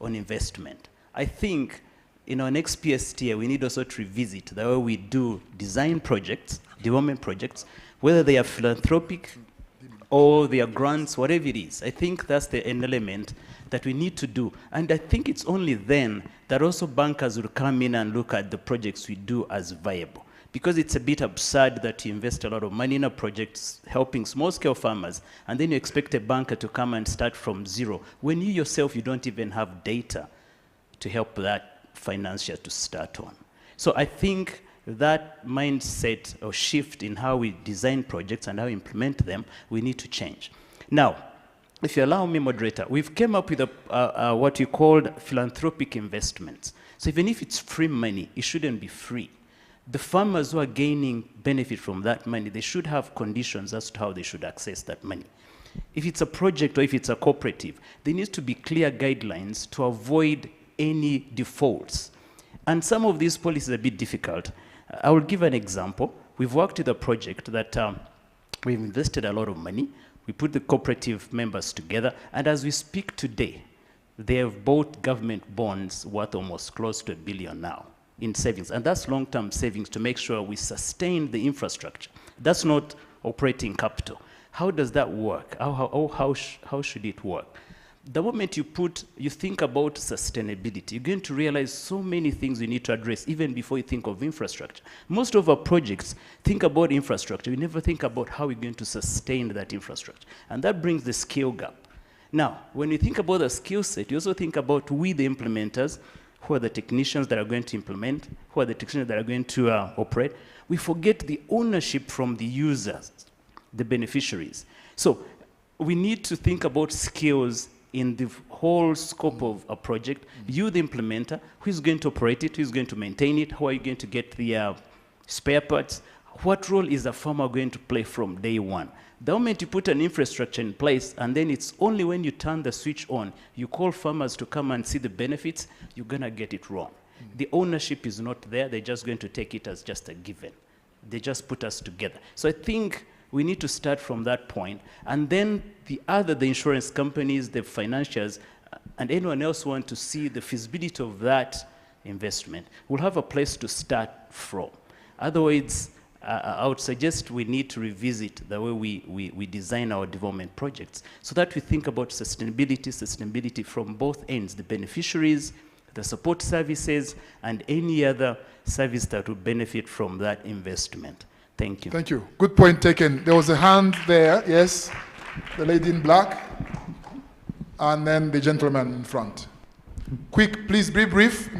on investment. I think in our next PSTA, we need also to revisit the way we do design projects, development projects, whether they are philanthropic or they are grants, whatever it is. I think that's an element that we need to do. And I think it's only then that also bankers will come in and look at the projects we do as viable. Because it's a bit absurd that you invest a lot of money in a project helping small-scale farmers, and then you expect a banker to come and start from zero, when you yourself, you don't even have data to help that financier to start on. So I think that mindset or shift in how we design projects and how we implement them, we need to change. Now, if you allow me, moderator, we've come up with what we called philanthropic investments. So even if it's free money, it shouldn't be free. The farmers who are gaining benefit from that money, they should have conditions as to how they should access that money. If it's a project or if it's a cooperative, there needs to be clear guidelines to avoid any defaults. And some of these policies are a bit difficult. I will give an example. We've worked with a project that we've invested a lot of money, We put the cooperative members together, and as we speak today, they have bought government bonds worth almost close to $1 billion now in savings, and that's long-term savings to make sure we sustain the infrastructure. That's not operating capital. How does that work? How should it work? The moment you think about sustainability, you're going to realize so many things you need to address even before you think of infrastructure. Most of our projects think about infrastructure. We never think about how we're going to sustain that infrastructure. And that brings the skill gap. Now, when you think about the skill set, you also think about we, the implementers, who are the technicians that are going to implement, who are the technicians that are going to operate. We forget the ownership from the users, the beneficiaries. So we need to think about skills in the whole scope of a project. You, the implementer, who is going to operate it, who is going to maintain it, how are you going to get the spare parts? What role is the farmer going to play from day one? The moment you put an infrastructure in place, and then it's only when you turn the switch on, you call farmers to come and see the benefits, you're gonna get it wrong. The ownership is not there, they're just going to take it as just a given. They just put us together. So I think we need to start from that point, and then the insurance companies, the financiers, and anyone else want to see the feasibility of that investment, will have a place to start from. Otherwise, I would suggest we need to revisit the way we design our development projects so that we think about sustainability from both ends, the beneficiaries, the support services, and any other service that would benefit from that investment. Thank you. Thank you. Good point taken. There was a hand there, yes. The lady in black. And then the gentleman in front. Quick, please be brief.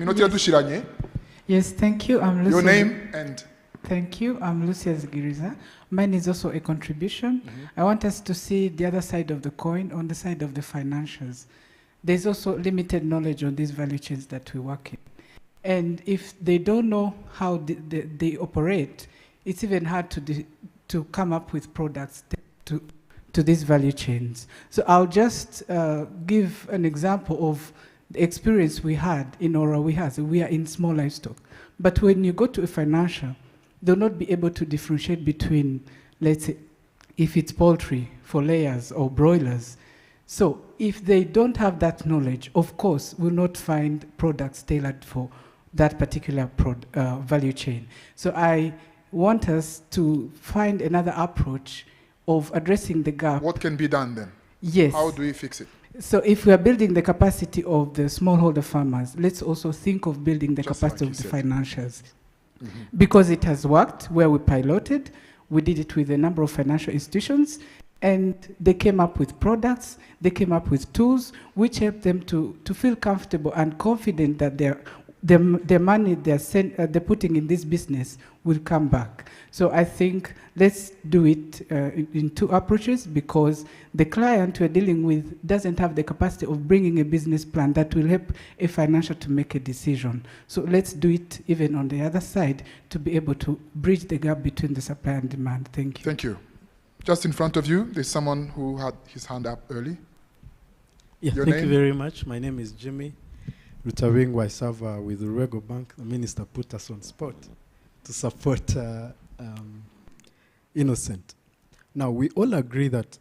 Yes, thank you. I'm Lucia. Your name and... Thank you. I'm Lucia Zgiriza. Mine is also a contribution. I want us to see the other side of the coin, on the side of the financials. There's also limited knowledge on these value chains that we work in. And if they don't know how they operate, it's even hard to come up with products to these value chains. So I'll just give an example of the experience we had in Ora. We are in small livestock. But when you go to a financial, they'll not be able to differentiate between, let's say, if it's poultry for layers or broilers. So if they don't have that knowledge, of course, we'll not find products tailored for that particular value chain. So I want us to find another approach of addressing the gap. What can be done then? Yes. How do we fix it? So if we are building the capacity of the smallholder farmers, let's also think of building the capacity of the financials. Because it has worked where we piloted, we did it with a number of financial institutions, and they came up with products, they came up with tools which helped them to feel comfortable and confident that their money they're putting in this business will come back. So I think let's do it in two approaches, because the client we're dealing with doesn't have the capacity of bringing a business plan that will help a financial to make a decision. So let's do it even on the other side to be able to bridge the gap between the supply and demand. Thank you. Thank you. Just in front of you, there's someone who had his hand up early. Yeah, thank you very much. My name is Jimmy Rutawingu. I serve with the Ruego Bank. The minister put us on spot to support Innocent. Now, we all agree that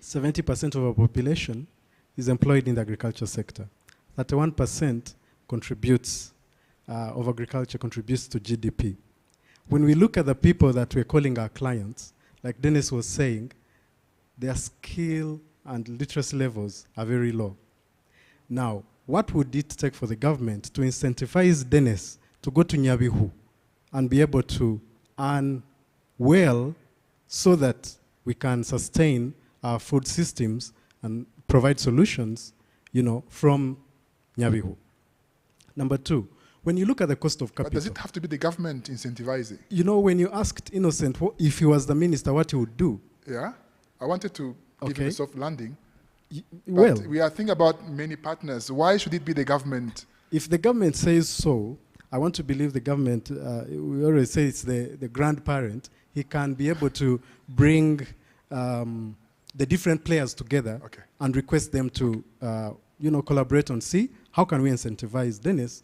70% of our population is employed in the agriculture sector. 31% contributes, of agriculture contributes to GDP. When we look at the people that we're calling our clients, like Dennis was saying, their skill and literacy levels are very low. Now, what would it take for the government to incentivize Dennis to go to Nyabihu and be able to earn well so that we can sustain our food systems and provide solutions, from Nyabihu? Number two, when you look at the cost of capital. But does it have to be the government incentivizing? When you asked Innocent if he was the minister, what he would do? Yeah, I wanted to give him a soft landing. Well, we are thinking about many partners. Why should it be the government? If the government says so, I want to believe the government, we always say it's the grandparent. He can be able to bring the different players together and request them to collaborate on, see, how can we incentivize Dennis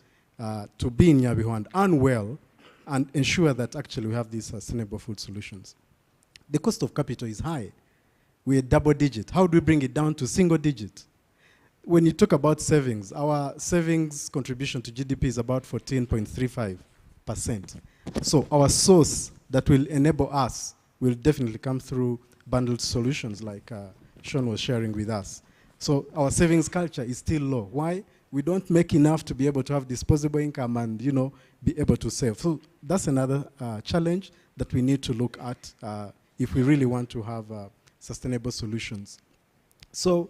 to be in Nyabihu and earn well and ensure that actually we have these sustainable food solutions. The cost of capital is high. we're double digit. How do we bring it down to single digit? When you talk about savings, our savings contribution to GDP is about 14.35%. So our source that will enable us will definitely come through bundled solutions like Sean was sharing with us. So our savings culture is still low. Why? We don't make enough to be able to have disposable income and, you know, be able to save. So that's another challenge that we need to look at if we really want to have sustainable solutions. So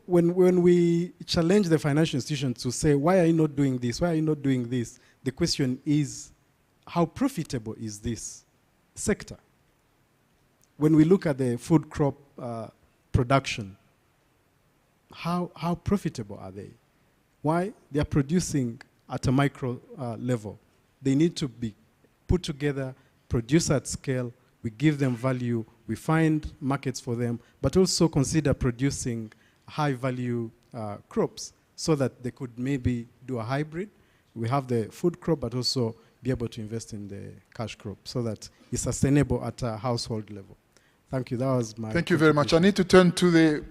when we challenge the financial institutions to say, why are you not doing this? Why are you not doing this? The question is, how profitable is this sector? When we look at the food crop production, how profitable are they? Why? They are producing at a micro level. They need to be put together, produce at scale, we give them value, we find markets for them, but also consider producing high-value crops so that they could maybe do a hybrid. We have the food crop, but also be able to invest in the cash crop so that it's sustainable at a household level. Thank you. That was my Thank you very much. I need to turn to the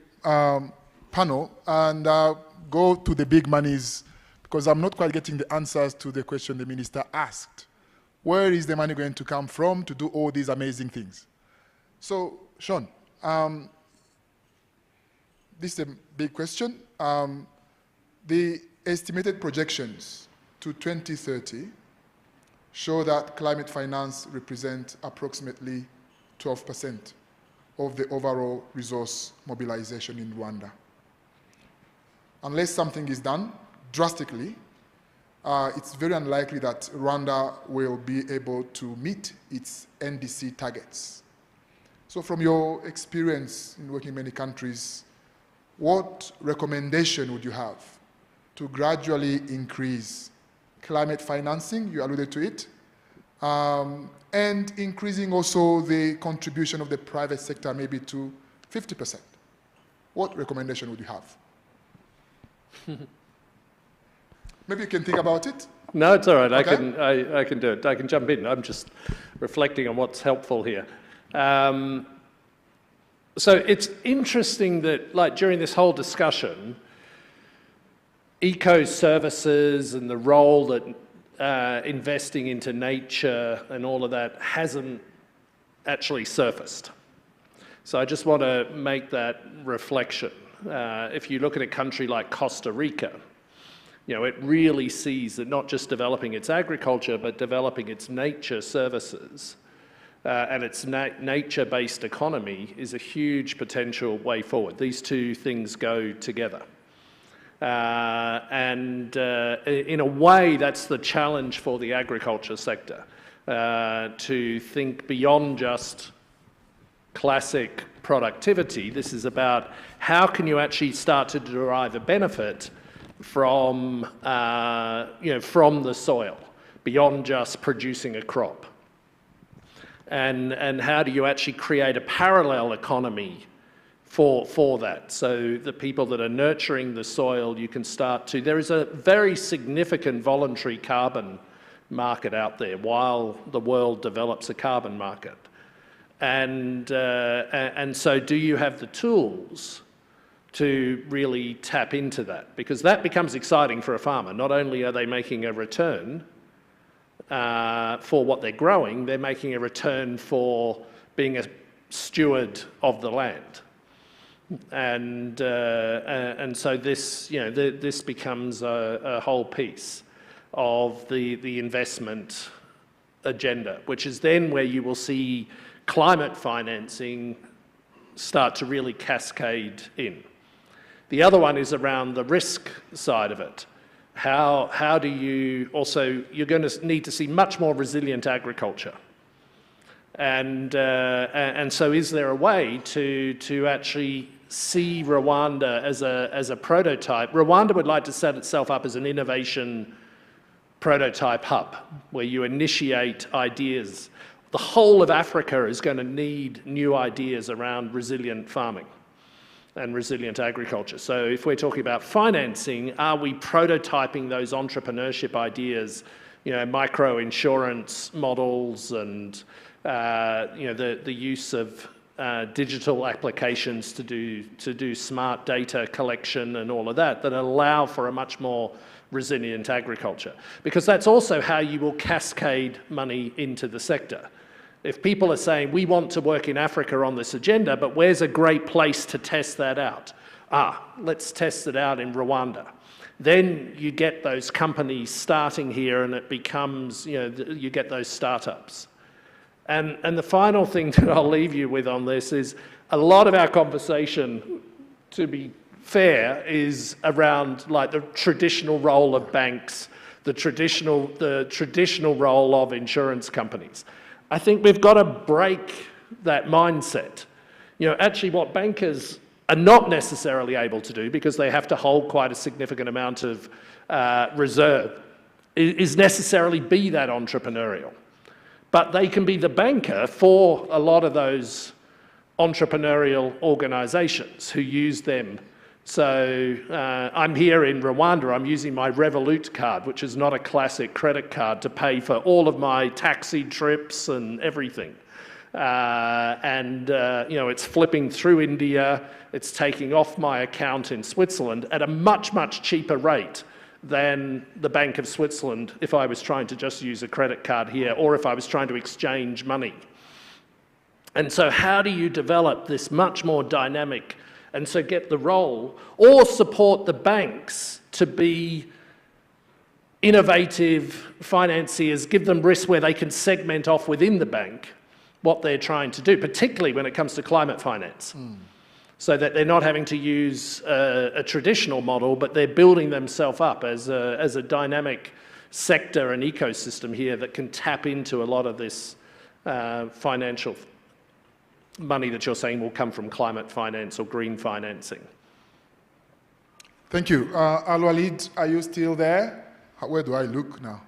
panel and go to the big monies because I'm not quite getting the answers to the question the minister asked. Where is the money going to come from to do all these amazing things? So, Sean, this is a big question. The estimated projections to 2030 show that climate finance represents approximately 12% of the overall resource mobilization in Rwanda. Unless something is done drastically, it's very unlikely that Rwanda will be able to meet its NDC targets. So from your experience in working in many countries, what recommendation would you have to gradually increase climate financing, you alluded to it, and increasing also the contribution of the private sector maybe to 50%? What recommendation would you have? Maybe you can think about it. No, it's all right. Okay. I can do it. I can jump in. I'm just reflecting on what's helpful here. So it's interesting that, like, during this whole discussion, eco-services and the role that investing into nature and all of that hasn't actually surfaced. So I just want to make that reflection. If you look at a country like Costa Rica, you know, it really sees that not just developing its agriculture, but developing its nature services and its nature-based economy is a huge potential way forward. These two things go together. In a way, that's the challenge for the agriculture sector, to think beyond just classic productivity. This is about how can you actually start to derive a benefit from, from the soil, beyond just producing a crop. And how do you actually create a parallel economy for that? So the people that are nurturing the soil, you can start to, there is a very significant voluntary carbon market out there while the world develops a carbon market. And so do you have the tools to really tap into that? Because that becomes exciting for a farmer. Not only are they making a return for what they're growing, they're making a return for being a steward of the land. And so this, this becomes a whole piece of the investment agenda, which is then where you will see climate financing start to really cascade in. The other one is around the risk side of it. How do you also, you're going to need to see much more resilient agriculture. And so is there a way to actually see Rwanda as a prototype? Rwanda would like to set itself up as an innovation prototype hub where you initiate ideas. The whole of Africa is going to need new ideas around resilient farming and resilient agriculture. So if we're talking about financing, are we prototyping those entrepreneurship ideas, micro insurance models and the use of digital applications to do smart data collection and all of that allow for a much more resilient agriculture. Because that's also how you will cascade money into the sector. If people are saying, we want to work in Africa on this agenda, but where's a great place to test that out? Let's test it out in Rwanda. Then you get those companies starting here and it becomes, you get those startups. And the final thing that I'll leave you with on this is a lot of our conversation, to be fair, is around like the traditional role of banks, the traditional role of insurance companies. I think we've got to break that mindset. Actually what bankers are not necessarily able to do, because they have to hold quite a significant amount of reserve, is necessarily be that entrepreneurial. But they can be the banker for a lot of those entrepreneurial organizations who use them. So I'm here in Rwanda, I'm using my Revolut card, which is not a classic credit card, to pay for all of my taxi trips and everything. It's flipping through India, it's taking off my account in Switzerland at a much, much cheaper rate than the Bank of Switzerland if I was trying to just use a credit card here, or if I was trying to exchange money. And so how do you develop this much more dynamic, and so get the role, or support the banks to be innovative financiers, give them risk where they can segment off within the bank what they're trying to do, particularly when it comes to climate finance. So that they're not having to use a traditional model, but they're building themselves up as a dynamic sector and ecosystem here that can tap into a lot of this financial money that you're saying will come from climate finance or green financing. Thank you. Al-Walid, are you still there? Where do I look now?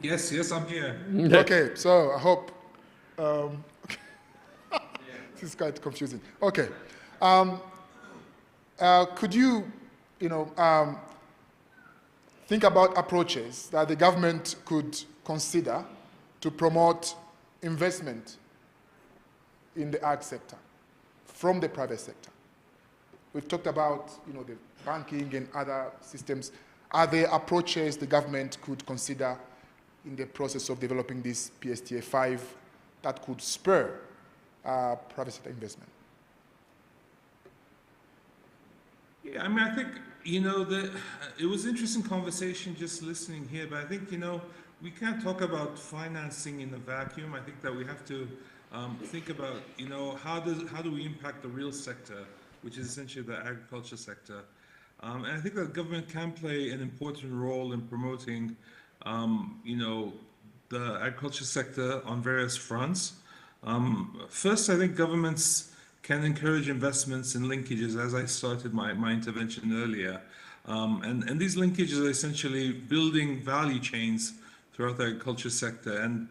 Yes, I'm here. Okay, so I hope... This is quite confusing. Okay. Could you, think about approaches that the government could consider to promote investment in the ag sector from the private sector? We've talked about, the banking and other systems. Are there approaches the government could consider in the process of developing this PSTA5 that could spur private sector investment? Yeah, I think, it was an interesting conversation just listening here, but I think, we can't talk about financing in a vacuum. I think that we have to think about, how do we impact the real sector, which is essentially the agriculture sector. And I think that government can play an important role in promoting, the agriculture sector on various fronts. First, I think governments can encourage investments in linkages, as I started my intervention earlier. And these linkages are essentially building value chains throughout the agriculture sector. And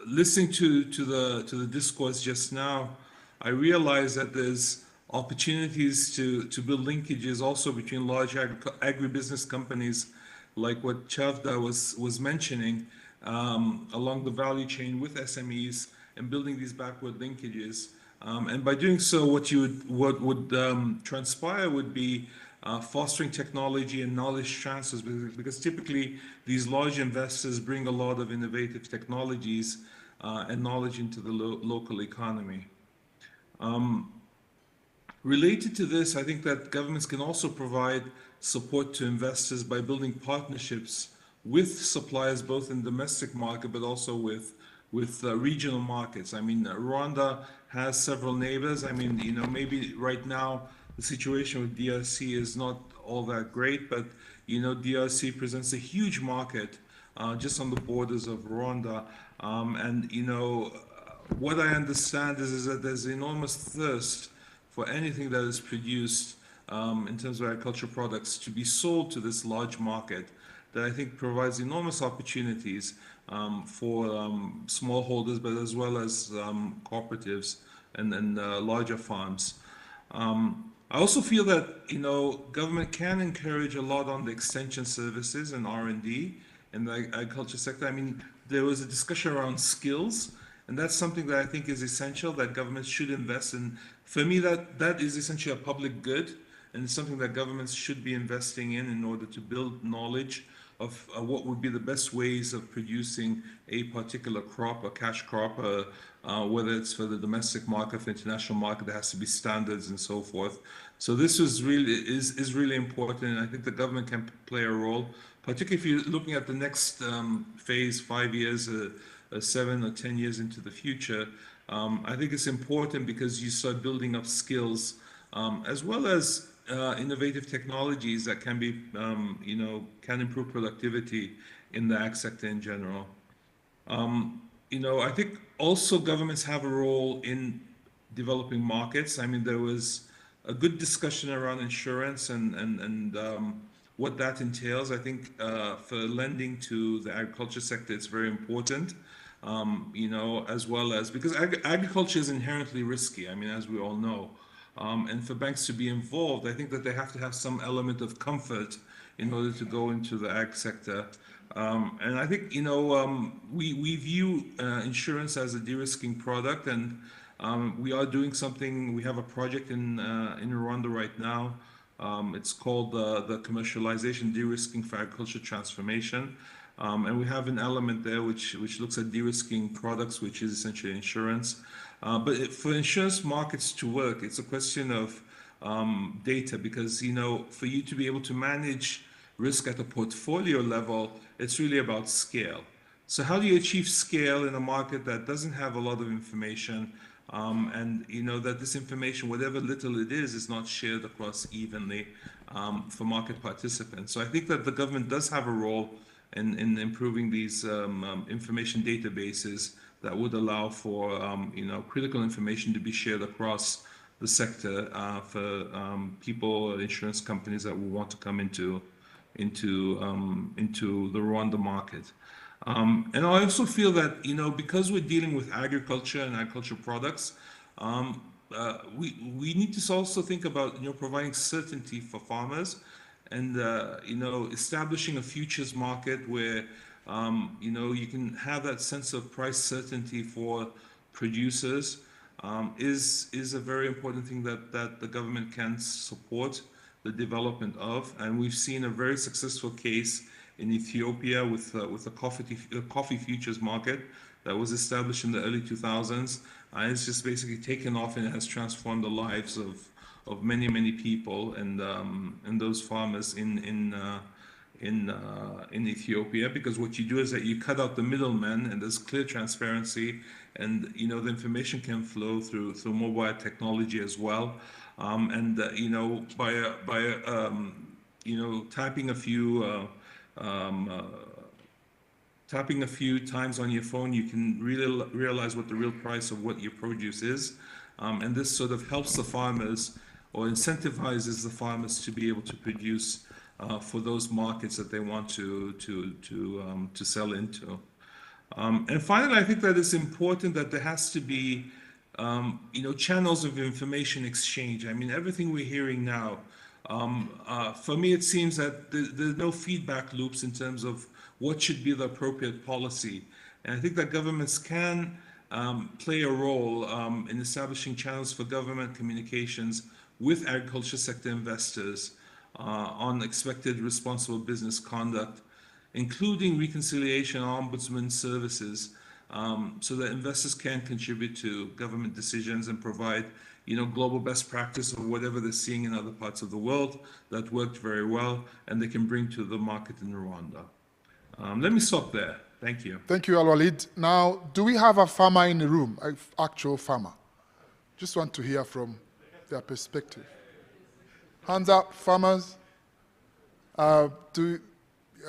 listening to the discourse just now, I realized that there's opportunities to build linkages also between large agribusiness companies, like what Chavda was mentioning, along the value chain with SMEs and building these backward linkages. And by doing so, what would transpire would be fostering technology and knowledge transfers, because typically these large investors bring a lot of innovative technologies and knowledge into the local economy. Related to this, I think that governments can also provide support to investors by building partnerships with suppliers, both in the domestic market, but also with regional markets. I mean, Rwanda has several neighbors. I mean, maybe right now the situation with DRC is not all that great, but, DRC presents a huge market just on the borders of Rwanda. What I understand is that there's enormous thirst for anything that is produced in terms of agricultural products to be sold to this large market that I think provides enormous opportunities for smallholders, but as well as cooperatives and larger farms. I also feel that government can encourage a lot on the extension services and R&D in the agriculture sector. I mean, there was a discussion around skills, And that's something that I think is essential, that governments should invest in. For me, that is essentially a public good, and it's something that governments should be investing in order to build knowledge of what would be the best ways of producing a particular crop, a cash crop, whether it's for the domestic market, for international market, there has to be standards and so forth. So this is really important, and I think the government can play a role, particularly if you're looking at the next phase, 5 years, 7 or 10 years into the future. I think it's important because you start building up skills as well as innovative technologies that can be, can improve productivity in the ag sector in general. I think also governments have a role in developing markets. I mean, there was a good discussion around insurance and what that entails. I think for lending to the agriculture sector, it's very important, as well as, because agriculture is inherently risky, I mean, as we all know. And for banks to be involved, I think that they have to have some element of comfort in order to go into the ag sector. And I think, we view insurance as a de-risking product, and we are doing something. We have a project in Rwanda right now. It's called the Commercialization De-risking for Agriculture Transformation. And we have an element there which looks at de-risking products, which is essentially insurance. But for insurance markets to work, it's a question of data, because for you to be able to manage risk at a portfolio level, it's really about scale. So how do you achieve scale in a market that doesn't have a lot of information, and that this information, whatever little it is not shared across evenly for market participants? So I think that the government does have a role in improving these information databases that would allow for critical information to be shared across the sector for people, insurance companies that will want to come into the Rwanda market. And I also feel that because we're dealing with agriculture and agricultural products, we need to also think about providing certainty for farmers, and establishing a futures market where you can have that sense of price certainty for producers is a very important thing that the government can support the development of. And we've seen a very successful case in Ethiopia with a coffee futures market that was established in the early 2000s. And it's just basically taken off, and it has transformed the lives of many people and those farmers in Ethiopia, because what you do is that you cut out the middlemen, and there's clear transparency, and the information can flow through mobile technology as well, and by tapping a few times on your phone, you can really realize what the real price of what your produce is, and this sort of helps the farmers, or incentivizes the farmers to be able to produce for those markets that they want to sell into. And finally, I think that it's important that there has to be channels of information exchange. I mean, everything we're hearing now, for me, it seems that there's no feedback loops in terms of what should be the appropriate policy. And I think that governments can play a role in establishing channels for government communications with agriculture sector investors on expected responsible business conduct, including reconciliation ombudsman services, so that investors can contribute to government decisions and provide global best practice or whatever they're seeing in other parts of the world that worked very well, and they can bring to the market in Rwanda. Let me stop there. Thank you. Thank you, Al-Walid. Now, do we have a farmer in the room, an actual farmer? Just want to hear from their perspective. Hands up, farmers. I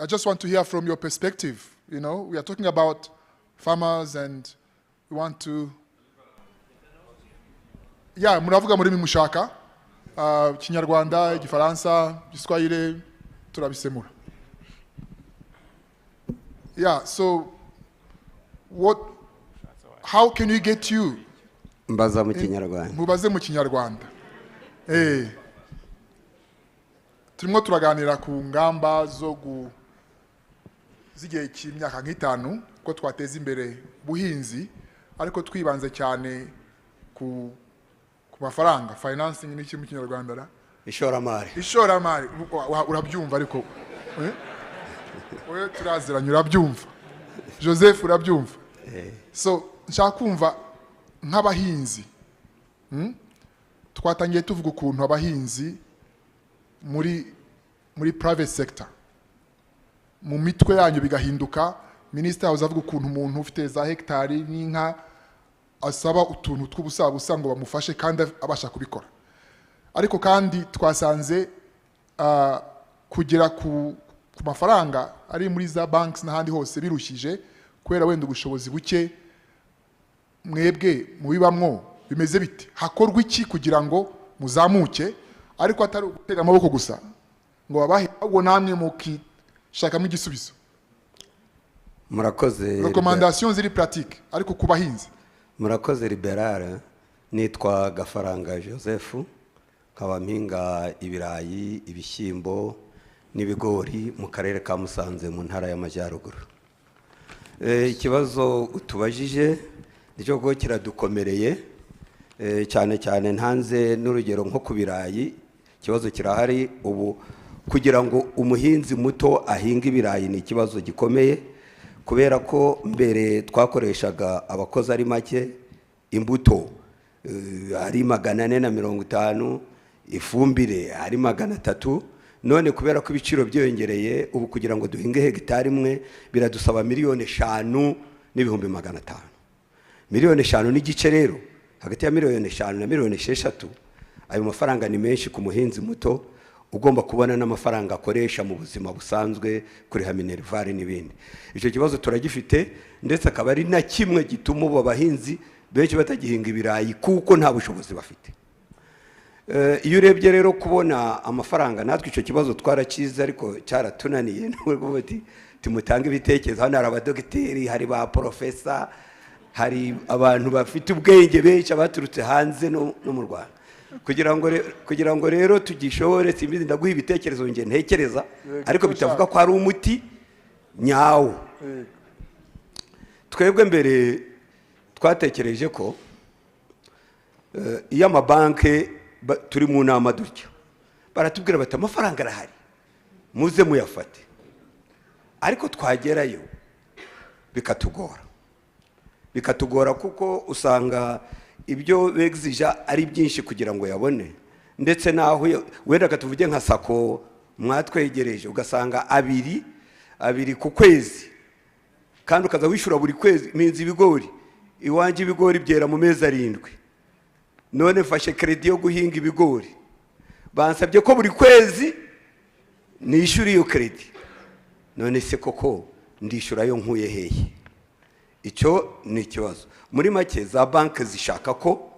just want to hear from your perspective. We are talking about farmers, and we want to. Yeah, munavuga muri mushaka. Kinyarwanda, Igifaransa, Igiswahili, turabisemura. Yeah, so how can we get you? Mbaza mu Kinyarwanda. Mubaze mu Kinyarwanda. Turimo turaganira ku ngamba z'igihe cy'imyaka nk'itanu ko twateza imbere buhinzi ariko twibanze cyane ku mafaranga. Financing ni iki mu Kinyarwanda ra? Ishoramari urabyumva ariko wewe turaziranye urabyumva, Joseph urabyumva. So nshaka kumva nk'abahinzi, twatangiye tuvuga ukuntu abahinzi muri private sector mu mitwe yanyu bigahinduka. Minisitiri yahoze avuga ukuntu umuntu ufite za hegitari n'inka asaba utuntu tw'ubusabusa ngo bamufashe kandi abasha kubikora, ariko kandi twasanze kugera ku mafaranga ari muri za banks n'ahandi hose birushije kubera wenda ubushobozi buke. Mwebwe mubibamwo bimeze bite? Hakorwa iki kugira ngo muzamuke, ariko atari gutega amaboko gusa ngo babahe, ahubwo namwe mukishakamo igisubizo? Murakoze. Recommandation ziri pratique ariko ku bahinzi. Murakoze Liberal. Nitwa Gafaranga Joseph, nkaba mpinga ibirayi, ibishyimbo n'ibigori mu karere ka Musanze mu ntara y'Amajyaruguru. Ikibazo utubajije nicyo ko kiradukomereye cyane cyane, ntanze n'urugero nko ku birayi. Ikibazo kirahari ubu, kugira ngo umuhinzi muto ahinga ibirayi ni ikibazo gikomeye, kubera ko mbere twakoreshaga abakozi ari make, imbuto ari 450, ifumbire ari 300. None kubera ko ibiciro byongereye, ubu kugira ngo duhinge hegitari imwe biradusaba 5,500,000 n'ibihumbi 500. 5,500,000 n'igice rero, hagati ya 5,500,000 na 6,000,000, ayo mafaranga ni menshi ku muhinzi muto ugomba kubona n'amafaranga akoresha mu buzima busanzwe, kuriha minerivare n'ibindi. Icyo kibazo turagifite, ndetse akaba ari na kimwe gituma abo bahinzi benshi batagihinga ibirayi kuko nta bushobozi bafite. Iyo urebye rero kubona amafaranga, natwe icyo kibazo twarakize ariko cyaratunaniye. Nubwo bati tumutange ibitekerezo, hano hari abadogiteri, hari ba profesa, hari abantu bafite ubwenge benshi abaturutse hanze no mu Rwanda. Kugira ngo rero tugishobore, simbizi ndaguha ibitekerezo nge ntekereza, ariko bitavuga ko ari umuti nyawo. Twebwe mbere twatekereje ko iyo amabanki turi mu nama dutya baratubwira bati amafaranga arahari muze muyafate, ariko twagerayo bikatugora kuko usanga ibyo begzija ari byinshi kugira ngo yabone, ndetse naho wenda katuvuge nka sako mwatwegereje ugasanga abiri ku kwezi, kandi ukaza wishura buri kwezi. Minzi ibigori iwanje, ibigori byera mu mezi 7, none mfashe credit yo guhinga ibigori, bansabye ko buri kwezi nishura iyo credit. None se koko ndishura yo nkuye hehe? Icyo ni ikibazo. Muri make za banki zishaka ko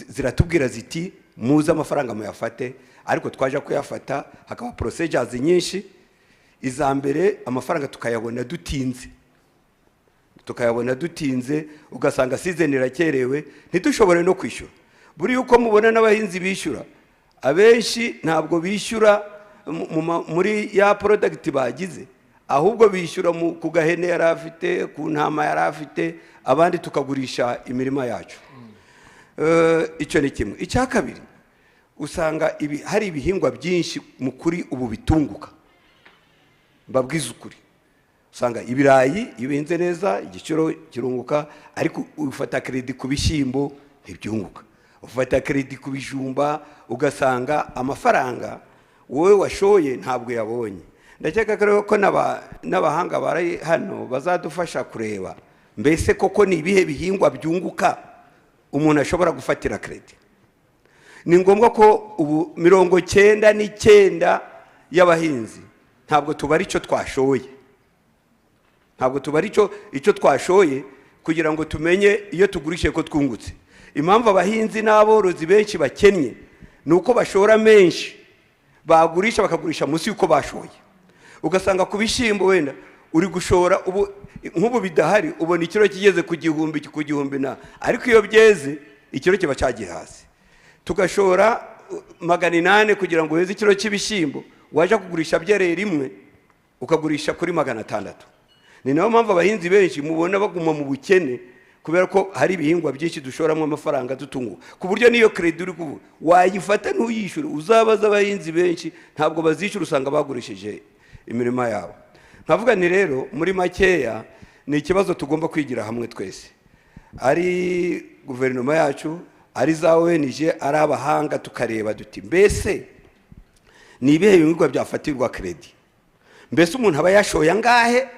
ziratubwira ziti muze amafaranga muyafate, ariko twaje kuyafata hakaba procedures nyinshi. Iza mbere amafaranga tukayabona dutinze, ugasanga season irakerewe ntitushobore no kwishyura. Buri uko mubona n'abahinzi bishyura, abenshi ntabwo bishyura muri ya product bagize, ahubwo bishyura ku gahene yari afite, ku ntama yari afite, abandi tukagurisha imirima yacu. Icyo ni kimwe. Icya kabiri, usanga hari ibihingwa byinshi mu kuri ubu bitunguka, mbabwiza ukuri. Usanga ibirayi iyo bihinze neza igiciro kirunguka, ariko ufata credit ku bishyimbo ntibyunguka, ufata credit ku bijumba ugasanga amafaranga wowe washoye ntabwo yabonye. Ndakeka ko n'abahanga bari hano bazadufasha kureba mbese koko ni ibihe bihingwa byunguka umuntu ashobora gufatira credit. Ni ngombwa ko ubu 99% y'abahinzi ntabwo tubari icyo twashoye, icyo twashoye kugira ngo tumenye iyo tugurishe ko twungutse. Impamvu abahinzi n'aborozi benshi bakennye nuko bashora menshi, bagurisha bakagurisha munsi yuko bashoye. Ugasanga ku bishyimbo wenda uri gushora ubu nk'ubu bidahari, ubona ikiro kigeze ku gihumbi na, ariko iyo byeze ikiro kiba cyagiye hasi. Tugashora 800 kugira ngo uheze ikiro cy'ibishyimbo, waje kugurisha byereye rimwe ukagurisha kuri 600. Ni nayo mpamvu abahinzi benshi mubona baguma mu bukene, kubera ko hari ibihingwa byinshi dushoramo amafaranga dutungu ku buryo niyo credit uri kuvuga wayifata ntuyishyure uzabaza abahinzi benshi ntabwo bazishyura usanga bagurishije imirima yabo. Nkavuga ni rero muri makeya ni ikibazo tugomba kwigira hamwe twese, ari guverinoma yacu, ari za ONG, ari abahanga, tukareba duti mbese ni ibihe bihingwa byafatirwa credit, mbese umuntu aba yashoye angahe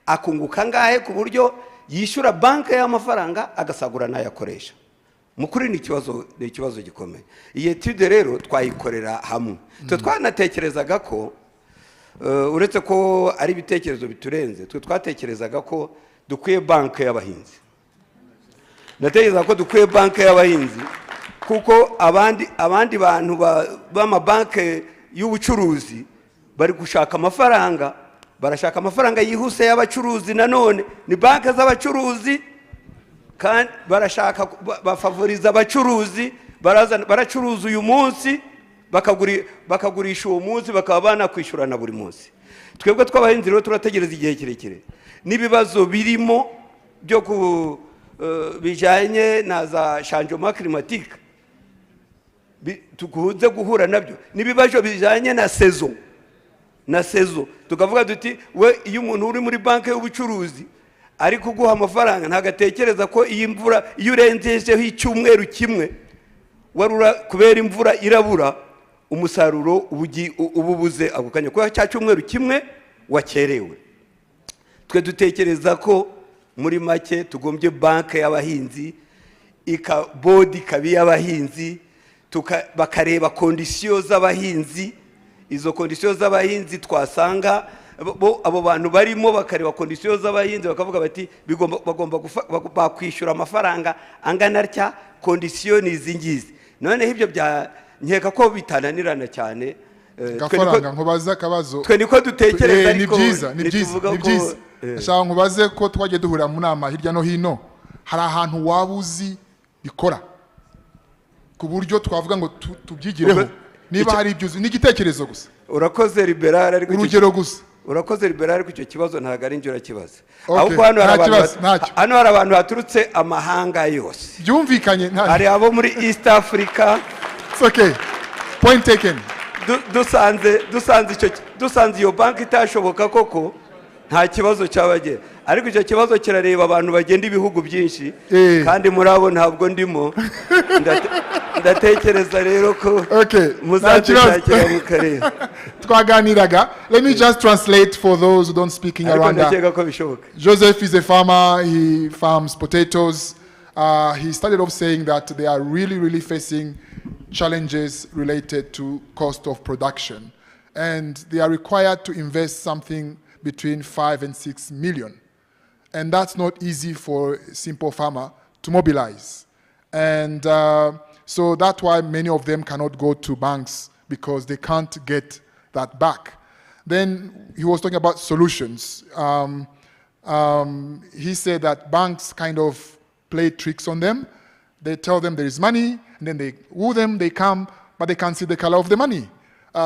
akunguka angahe ku buryo yishyura banki y'amafaranga agasagura n'ayakoresha. Mukuri ni ikibazo gikomeye. Iyi etude rero twayikorera hamwe. Twanatekerezaga ko uretse ko ari ibitekerezo biturenze, twatekerezaga ko dukwiye banki y'abahinzi. Natekereza ko dukwiye banki y'abahinzi kuko abandi bantu b'amabanki y'ubucuruzi bari gushaka amafaranga, barashaka amafaranga yihuse y'abacuruzi, nanone ni banki z'abacuruzi kandi barashaka bafavoriza abacuruzi, baracuruza uyu munsi bakagurisha uwo munsi, bakaba banakwishyurana buri munsi. Twebwe tw'abahinzi rero turategereza igihe kirekire n'ibibazo birimo byo bijanye na za changement climatique tukunze guhura nabyo, n'ibibazo bijanye na saison tukavuga duti we iyo umuntu uri muri banki y'ubucuruzi ari kuguha amafaranga ntagatekereza ko iyi mvura iyo urenzejeho icyumweru kimwe warura kubera imvura irabura umusaruro ububuze ako kanya kuko cya cyumweru kimwe wakerewe. Twe dutekereza ko muri make tugombye banki y'abahinzi bodi kabi y'abahinzi bakareba kondisiyo z'abahinzi, izo kondisiyo z'abahinzi twasanga abo bantu barimo bakareba kondisiyo z'abahinzi bakavuga bati bagomba bakwishyura amafaranga angana atya, kondisiyo ni izi ngizi. Noneho ibyo nkeka ko bitananirana cyane. Gafaranga nkubaza akabazo, twe niko dutekereza ariko ni byiza. Ashaka nkubaze ko twagiye duhurira mu nama hirya no hino, hari ahantu waba uzi bikora ku buryo twavuga ngo tubyigireho, niba hari ibyo uzi n'igitekerezo gusa. Urakoze liberal, ariko urugero gusa. Urakoze liberal, ariko icyo kibazo ntago ari njye kibazo. Ahubwo hano hari abantu baturutse amahanga yose. Byumvikanye hari abo muri East Africa. It's okay. Point taken. dusanze iyo banki itashoboka koko nta kibazo cyabagera, ariko icyo kibazo kirareba abantu bagenda ibihugu byinshi kandi muri abo ntabwo ndimo. Ndatekereza rero ko muzashakira mu karere twaganiraga. Let me just translate for those who don't speak in Rwanda. Joseph is a farmer, he farms potatoes. He started off saying that they are really facing challenges related to cost of production, and they are required to invest something between 5 and 6 million, and that's not easy for a simple farmer to mobilize. And so that's why many of them cannot go to banks, because they can't get that back. Then he was talking about solutions. He said that banks kind of play tricks on them. They tell them there is money, and then they woo them, they come, but they can't see the color of the money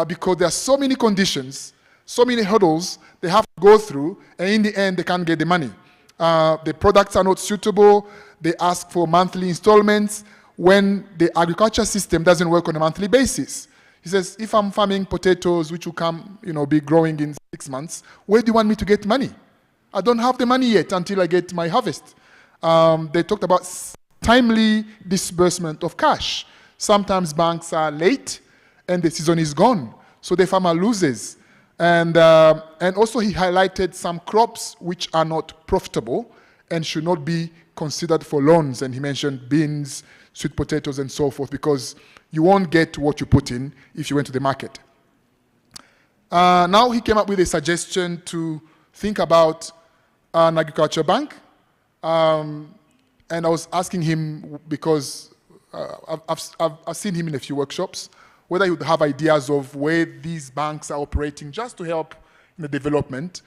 because there are so many conditions, so many hurdles they have to go through, and in the end, they can't get the money. The products are not suitable. They ask for monthly installments when the agriculture system doesn't work on a monthly basis. He says, if I'm farming potatoes, which will come, be growing in 6 months, where do you want me to get money? I don't have the money yet until I get my harvest. They talked about timely disbursement of cash. Sometimes banks are late and the season is gone, so the farmer loses. And also he highlighted some crops which are not profitable and should not be considered for loans. And he mentioned beans, sweet potatoes, and so forth, because you won't get what you put in if you went to the market. Now he came up with a suggestion to think about an agriculture bank. And I was asking him, because I've seen him in a few workshops, whether he would have ideas of where these banks are operating just to help in the development.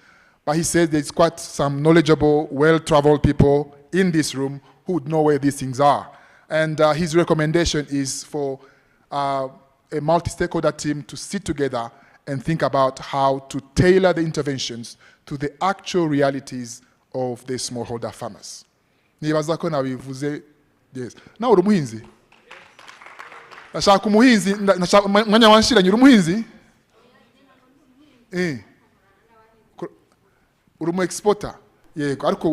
But he said there's quite some knowledgeable, well-traveled people in this room who would know where these things are. And his recommendation is for a multi-stakeholder team to sit together and think about how to tailor the interventions to the actual realities of the smallholder farmers. nibaza ko nabivuze. Yes. Nawe uri umuhinzi? Ndashaka umuhinzi, mwanya wanshiranye uri umuhinzi? Uri mu exporter? Yego, ariko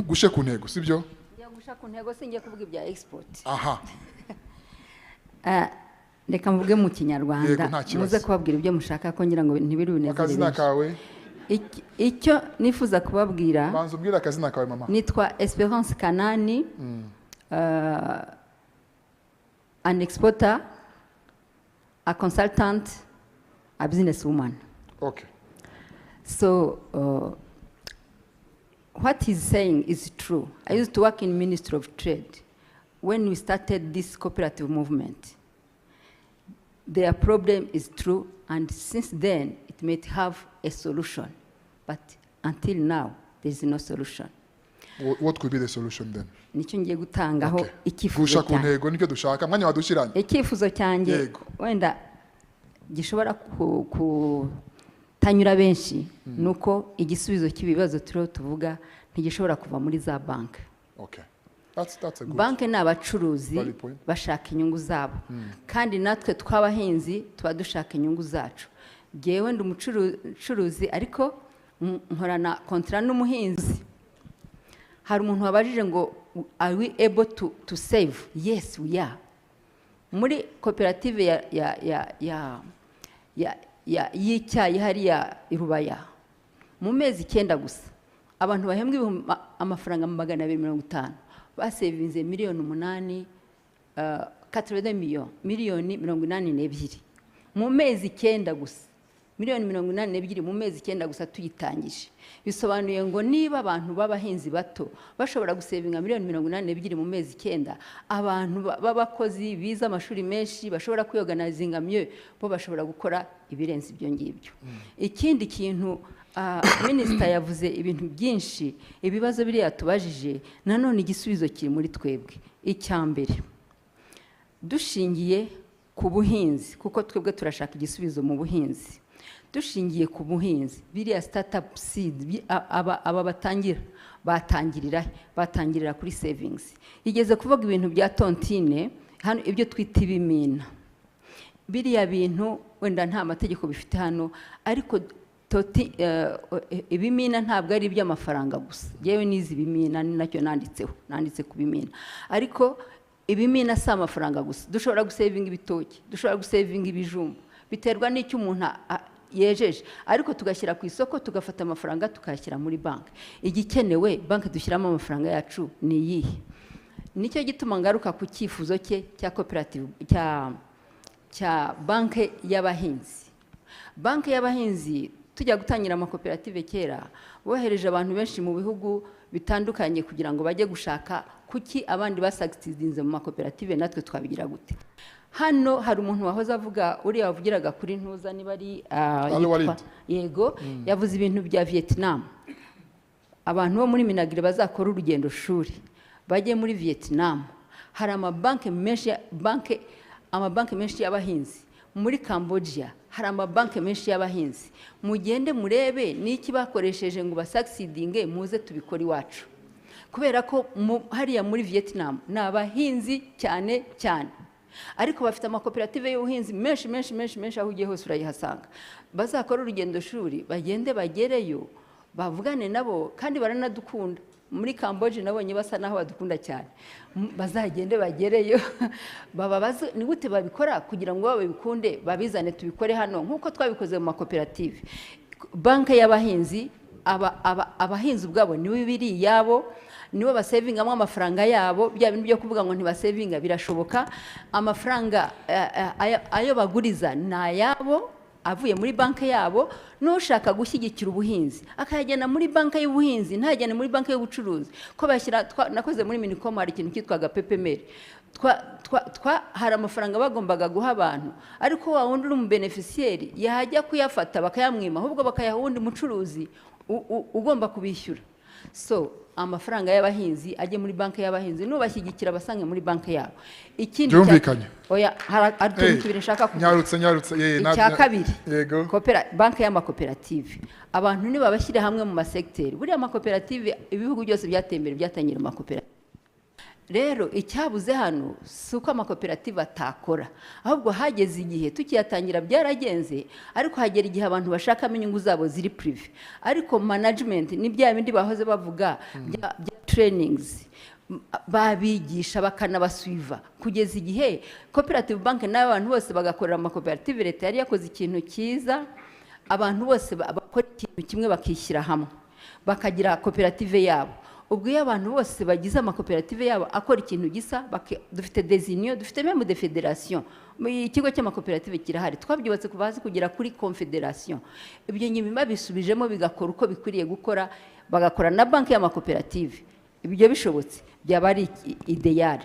gushe ku ntego, sibyo? Njya gusha ku ntego singiye kuvuga ibya export. Aha. Reka mvuge mu Kinyarwanda, muze kubabwira ibyo mushaka ko ngira ngo ntibiri binezere. Akazina kawe? Icyo nifuza kubabwira. Banza ubwira akazina kawe mama. Nitwa Esperance Kanani. An exporter, a consultant, a businesswoman. Okay. So what he's saying is true. I used to work in Ministry of Trade when we started this cooperative movement. Their problem is true, and since then it may have a solution, but until now there is no solution. What could be the solution then? Nicyo ngiye gutangaho ikifuzo gusha ku ntego nicyo dushaka mwanya wadushiranye. Ikifuzo cyanjye wenda gishobora kutanyura benshi nuko igisubizo cy'ibibazo turiho tuvuga ntigishobora kuva muri za banki. Okay. That's a good. Banki ni abacuruzi bashaka inyungu zabo, kandi natwe twabahinzi tuba dushaka inyungu zacu. Ngewe ndi umucuruzi ariko nkorana kontra n'umuhinzi. Hari umuntu wabajije ngo are we able to save? Yes, we are. Muri koperative y'icyayi hariya Irubaya mu mezi 9 gusa abantu bahembwa amafaranga 250 basevinze miliyoni 82 mu mezi 9 gusa, miliyoni 82 mu mezi 9 gusa tuyitangije. Bisobanuye ngo niba abantu b'abahinzi bato bashobora gusevinga miliyoni 82 mu mezi 9, abantu b'abakozi biza amashuri menshi bashobora kwiorganizinga mieux, bo bashobora gukora ibirenze ibyo ngibyo. Ikindi kintu Minister yavuze ibintu byinshi, ibibazo biri yatubajije, nanone igisubizo kiri muri twebwe. Icyambere dushingiye ku buhinzi, kuko twebwe turashaka igisubizo mu buhinzi. Dushingiye ku buhinzi, biriya startup seed aba batangirira kuri savings. Igeze kuvuga ibintu bya tontine hano, ibyo twita ibimina. Biriya bintu wenda nta mategeko bifite hano, ariko ibimina ntabwo ari iby'amafaranga gusa. Yewe nizi ibimina ni nacyo nanditse ku bimina. Ariko ibimina si amafaranga gusa. Dushobora gusavinga ibitoki, dushobora gusavinga ibijumba, biterwa n'icyo umuntu yejeje, ariko tugashyira ku isoko, tugafata amafaranga tukayashyira muri banki. Igikenewe banki dushyiramo amafaranga yacu ni iyihe? Nicyo gituma ngaruka ku cyifuzo cye cya cooperative cya banki y'abahinzi. Banki y'abahinzi tujya gutangira amakoperative kera, bohereje abantu benshi mu bihugu bitandukanye kugira ngo bajye gushaka kuki abandi basagitizinze mu makoperative, natwe twabigira gute. Hano hari umuntu wahoze avuga, uriya wavugiraga kuri ntuza niba ari yego, yavuze ibintu bya Vietnam. Abantu bo muri Minagri bazakora urugendo shuri bajye muri Vietnam. Hari amabanki menshi y'abahinzi. Muri Cambodia hari amabanki menshi y'abahinzi. Mugende murebe n'iki bakoresheje ngo basagitidinge, muze tubikora iwacu. Kubera ko hariya muri Vietnam ni abahinzi cyane cyane, ariko bafite amakoperative y'ubuhinzi menshi aho ugiye hose urayihasanga. Bazakora urugendo shuri bagende bagereyo bavugane nabo, kandi baranadukunda. Muri Cambodia nabonye basa naho badukunda cyane. Bazagende bagereyo bababaze ni gute babikora kugira ngo babikunde, babizane tubikore hano nkuko twabikoze mu makoperative. Banki y'abahinzi, abahinzi ubwabo niwe biri yabo, nibo basavingamo amafaranga yabo. Bya bintu byo kuvuga ngo ntibasavinga birashoboka. Amafaranga ayo baguriza na yabo avuye muri banki yabo. Nushaka gushyigikira ubuhinzi akayajyana muri banki y'ubuhinzi, ntajyane muri banki y'ubucuruzi. Ko bashyira nakoze muri Minicom hari ikintu cyitwaga PPMR. Hari amafaranga bagombaga guha abantu, ariko wa wundi uri mu beneficiaire yahajya kuyafata bakayamwima, ahubwo bakayaha undi mucuruzi ugomba kubishyura. So amafaranga y'abahinzi ajye muri banki y'abahinzi, nubashyigikira basange muri banki yabo. Ikindi oya hari kibiri nshaka nyarutse icya kabiri, banki y'amakoperative. Abantu ni babashyire hamwe mu masekiteri. Buriya amakoperative ibihugu byose byatembere byatangira amakoperative. rero icyabuze hano si uko amakoperative atakora, ahubwo hageze igihe tukiyatangira byaragenze, ariko hagera igihe abantu bashakamo inyungu zabo ziri prive, ariko management ni bya bindi bahoze bavuga bya trainings, babigisha bakanabasuiva kugeza igihe cooperative bank n'abantu bose bagakorera amakoperative. Leta yari yakoze ikintu cyiza, abantu bose bakora ikintu kimwe bakishyira hamwe bakagira koperative yabo. Ubwo iyo abantu bose bagize amakoperative yabo akora ikintu gisa, dufite des unions, dufite même des fédérations. Ikigo cy'amakoperative kirahari, twabyubatse kuva hasi kugera kuri confederation. Ibyo nyuma bisubijemo bigakora uko bikwiriye gukora, bagakora na banki y'amakoperative. Ibyo bishobotse byaba ari ideal.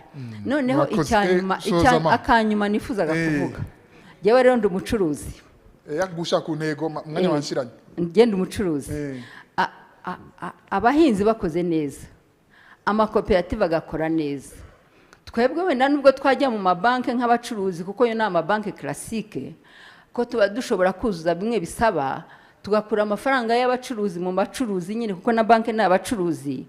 Noneho akanyuma nifuzaga kuvuga, yewe rero ndi umucuruzi, yakugusha ku ntego mwanya wanshiranye, ngenda umucuruzi. Abahinzi bakoze neza, amakoperative agakora neza, twebwe wenda nubwo twajya mu mabanki nk'abacuruzi, kuko yo ni amabanki classique, ko tuba dushobora kuzuza bimwe bisaba, tugakura amafaranga y'abacuruzi mu bacuruzi nyine, kuko na banki ni abacuruzi,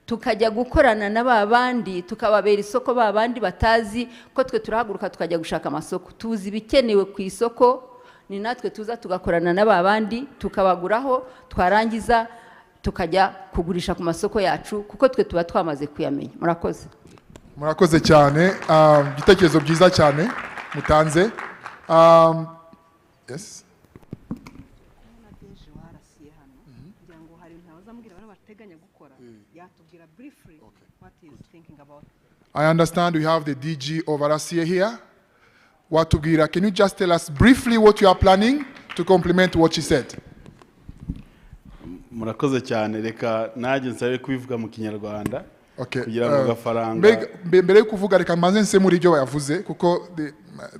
tukajya gukorana na babandi, tukababera isoko babandi batazi ko twe turahaguruka tukajya gushaka amasoko, tuzi bikenewe ku isoko, ni natwe tuza tugakorana na babandi tukabaguraho, twarangiza tukajya kugurisha ku masoko yacu, kuko twe tuba twamaze kuyamenya. Murakoze. Murakoze cyane, igitekerezo byiza cyane mutanze. Yes. I understand we have the DG of RCA here. Watubwira, can you just tell us briefly what you are planning to complement what she said? Murakoze cyane, reka naje nsabe kubivuga mu Kinyarwanda kugira ngo gafaranga. Mbere yo kuvuga reka mbanze nse muri ibyo yavuze, kuko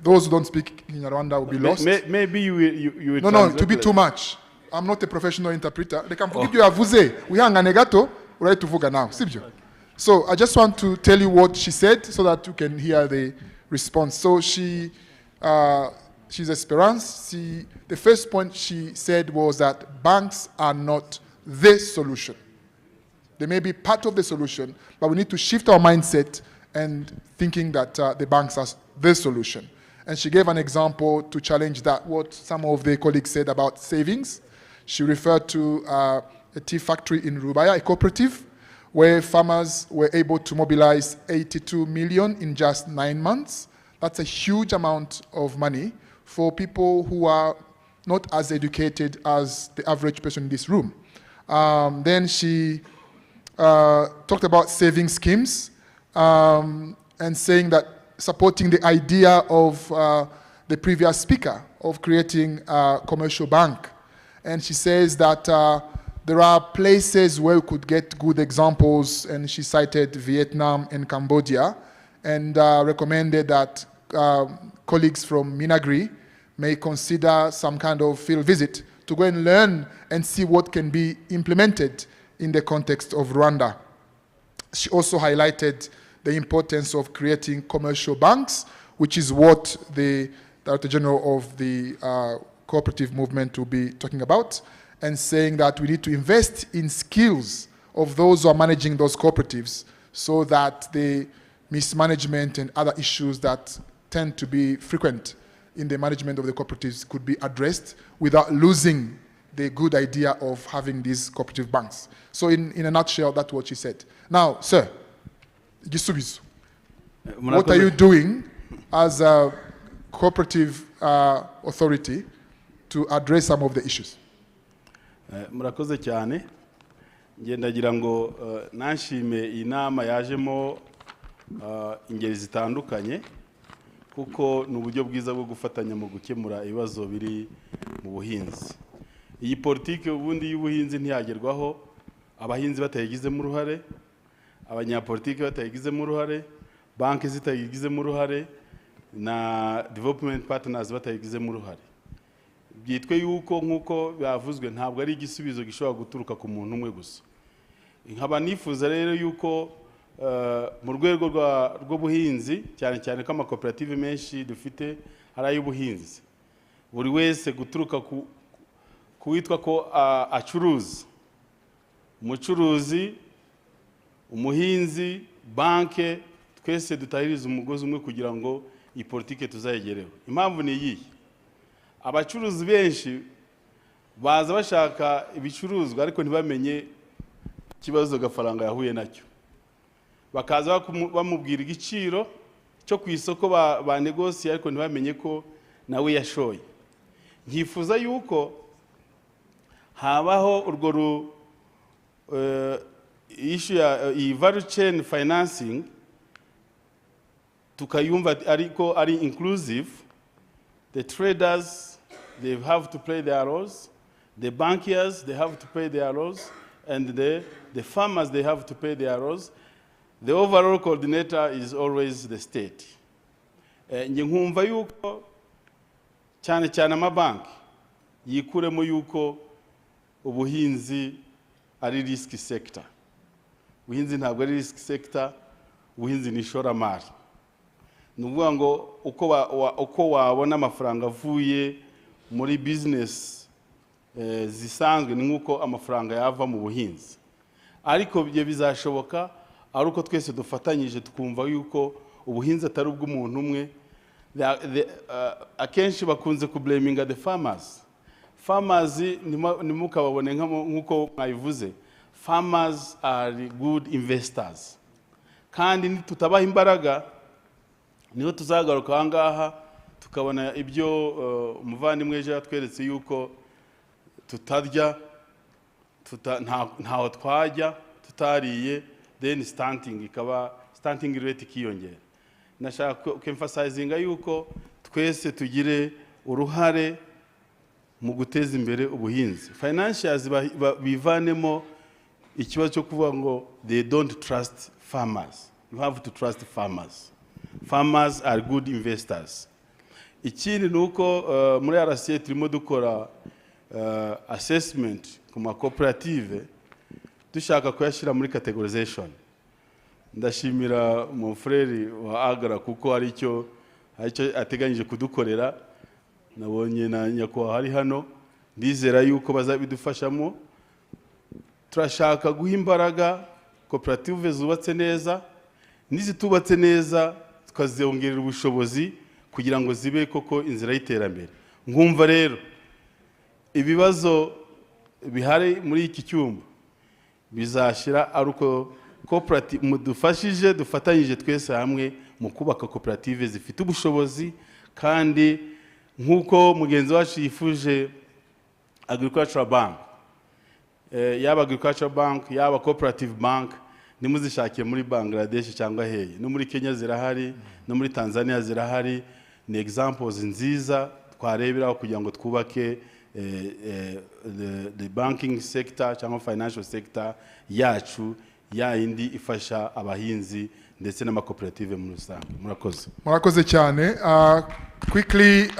those who don't speak Kinyarwanda will be lost. Maybe you will No, to be too much. I'm not a professional interpreter. Reka mvuge ibyo yavuze, wihangane gato, urahita uvuga nawe, sibyo? So I just want to tell you what she said so that you can hear the response. So she's Esperance. The first point she said was that banks are not the solution. They may be part of the solution, but we need to shift our mindset and thinking that the banks are the solution. And she gave an example to challenge that, what some of the colleagues said about savings. She referred to a tea factory in Rubaya, a cooperative, where farmers were able to mobilize 82 million in just 9 months. That's a huge amount of money for people who are not as educated as the average person in this room. Then she talked about saving schemes and saying that supporting the idea of the previous speaker of creating a commercial bank. And she says that there are places where we could get good examples, and she cited Vietnam and Cambodia, and recommended that colleagues from Minagri may consider some kind of field visit to go and learn and see what can be implemented in the context of Rwanda. She also highlighted the importance of creating commercial banks, which is what the Director General of the cooperative movement will be talking about, and saying that we need to invest in skills of those who are managing those cooperatives so that the mismanagement and other issues that tend to be frequent in the management of the cooperatives could be addressed without losing the good idea of having these cooperative banks. So in a nutshell, that's what she said. Now, sir, Gisubizu, what are you doing as a cooperative authority to address some of the issues? Murakoze cyane, ngendagira ngo nanshime inama yajemo ingeri zitandukanye, kuko n'uburyo bwiza bwo gufatanya mu gukemura ibibazo biri mu buhinzi. Iyi politike ubundi y'ubuhinzi ntiyagerwaho abahinzi batayigizemo uruhare, abanyapolitike batayigizemo uruhare, banki zitayigizemo uruhare, na development partners batayigizemo uruhare. Byitwe yuko nkuko byavuzwe ntabwo ari igisubizo gishobora guturuka ku muntu umwe gusa. Nkaba nifuza rero yuko mu rwego rw'ubuhinzi cyane cyane ko amakoperative menshi dufite hari ay'ubuhinzi, buri wese guturuka kuwitwa ko acuruza, umucuruzi, umuhinzi, banke twese dutahiriza umugozi umwe kugira ngo iyi politike tuzayigereho. Impamvu ni iyi: abacuruzi benshi baza bashaka ibicuruzwa ariko ntibamenye ikibazo agafaranga yahuye nacyo, bakaza bamubwira igiciro cyo ku isoko ba negosiye ariko ntibamenye ko nawe yashoye. Nkifuza yuko habaho urwo issue ya value chain financing tukayumva ariko ari inclusive. The traders, they have to play their roles, the bankiers, they have to play their roles, and the farmers, they have to play their roles. The overall coordinator is always the state. Nge nkumva yuko cyane cyane amabanki yikuremo yuko ubuhinzi ari risk sector. Ubuhinzi ntabwo ari risk sector, ubuhinzi ni ishoramari. Ni ukuvuga ngo uko wabona amafaranga avuye muri business zisanzwe ni nk'uko amafaranga yava mu buhinzi. Ariko ibyo bizashoboka ari uko twese dufatanyije tukumva yuko ubuhinzi atari ubw'umuntu umwe. Akenshi bakunze kublaminga the farmers. Farmers nimukababone nk'uko mwabivuze. Farmers are good investors. Kandi nitutabaha imbaraga niho tuzagaruka aha ngaha tukabona ibyo umuvandimwe ejo yatweretse yuko tutarya, ntaho twajya tutariye, then stunting rate ikiyongera. Nashaka emphasizing yuko twese tugire uruhare mu guteza imbere ubuhinzi. Financials bivanemo ikibazo cyo kuvuga ngo they don't trust farmers. You have to trust farmers. Farmers are good investors. Ikindi nuko muri RCA turimo dukora assessment ku ma cooperative dushaka kuyashira muri categorization. Ndashimira mon frère wa Agra kuko ari cyo ateganyije kudukorera. Nabonye na nyakwa hari hano, ndizera yuko bazabidufashamo. Turashaka guha imbaraga cooperative zubatse neza, nizitubatse neza tukazongerera ubushobozi kugira ngo zibe koko inzira y'iterambere. Nkumva rero ibibazo bihari muri iki cyumba bizashira ari uko cooperative mudufashije dufatanyije twese hamwe mu kubaka cooperative zifite ubushobozi. Kandi nkuko mugenzi wacu yifuje agricultural bank, yaba agricultural bank yaba cooperative bank, nimuzishakiye muri Bangladesh cyangwa heye, no muri Kenya zirahari, no muri Tanzania zirahari. Ni examples nziza twareberaho kugira ngo twubake the banking sector cyangwa financial sector yacu yindi ifasha abahinzi ndetse n'amakoperative muri rusange. Murakoze. Murakoze cyane. Quickly,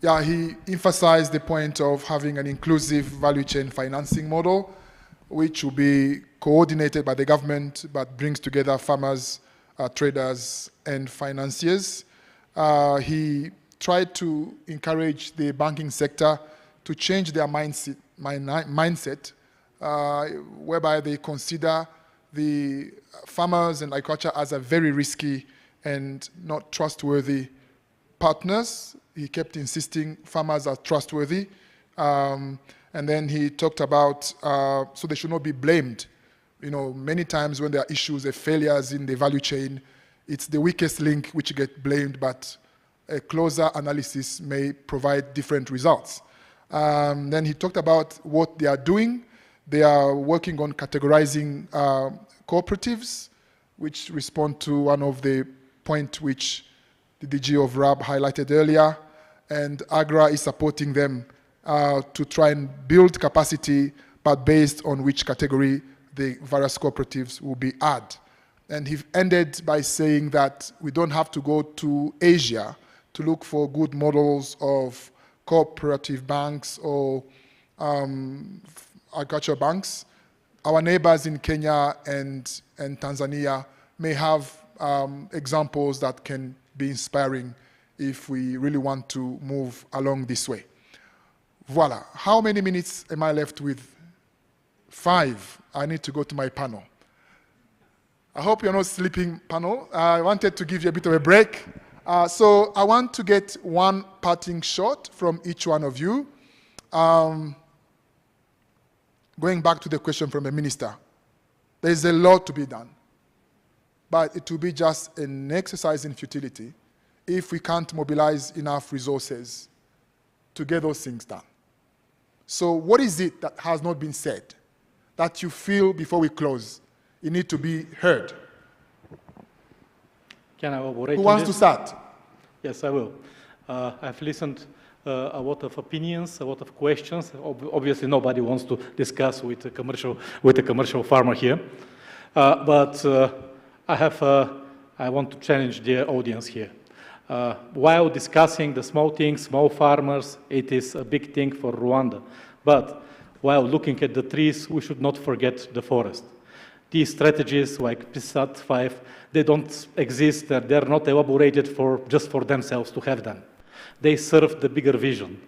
yeah, he emphasized the point of having an inclusive value chain financing model, which will be coordinated by the government but brings together farmers, traders, and financiers. He tried to encourage the banking sector to change their mindset, whereby they consider the farmers and agriculture as a very risky and not trustworthy partners. He kept insisting farmers are trustworthy. And then he talked about, so they should not be blamed. You know, many times when there are issues, failures in the value chain, it's the weakest link which get blamed, but a closer analysis may provide different results. Then he talked about what they are doing. They are working on categorizing cooperatives, which respond to one of the points which the DG of RAB highlighted earlier, and AGRA is supporting them to try and build capacity, but based on which category the various cooperatives will be added. And he ended by saying that we don't have to go to Asia to look for good models of cooperative banks or agricultural banks. Our neighbors in Kenya and Tanzania may have examples that can be inspiring if we really want to move along this way. Voila. How many minutes am I left with? 5. I need to go to my panel. I hope you're not sleeping, panel. I wanted to give you a bit of a break. So I want to get one parting shot from each one of you. Going back to the question from the minister, there's a lot to be done, but it will be just an exercise in futility if we can't mobilize enough resources to get those things done. So what is it that has not been said that you feel before we close you need to be heard? Can I elaborate? Who wants to start? Yes, I will. I've listened a lot of opinions, a lot of questions. Obviously, nobody wants to discuss with a commercial farmer here. But I want to challenge the audience here. While discussing the small things, small farmers, it is a big thing for Rwanda. But while looking at the trees, we should not forget the forest. These strategies like PSTA5, they don't exist, they're not elaborated just for themselves to have them. They serve the bigger vision.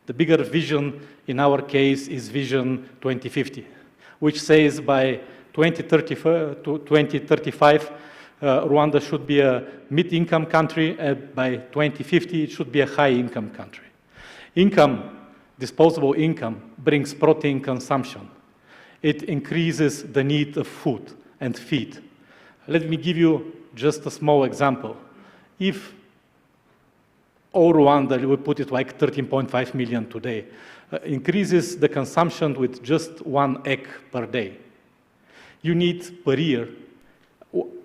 The bigger vision in our case is Vision 2050, which says by 2035, Rwanda should be a mid-income country, and by 2050 it should be a high-income country. Disposable income brings protein consumption. It increases the need of food and feed. Let me give you just a small example. If all Rwanda, we put it like 13.5 million today, increases the consumption with just 1 egg per day, you need per year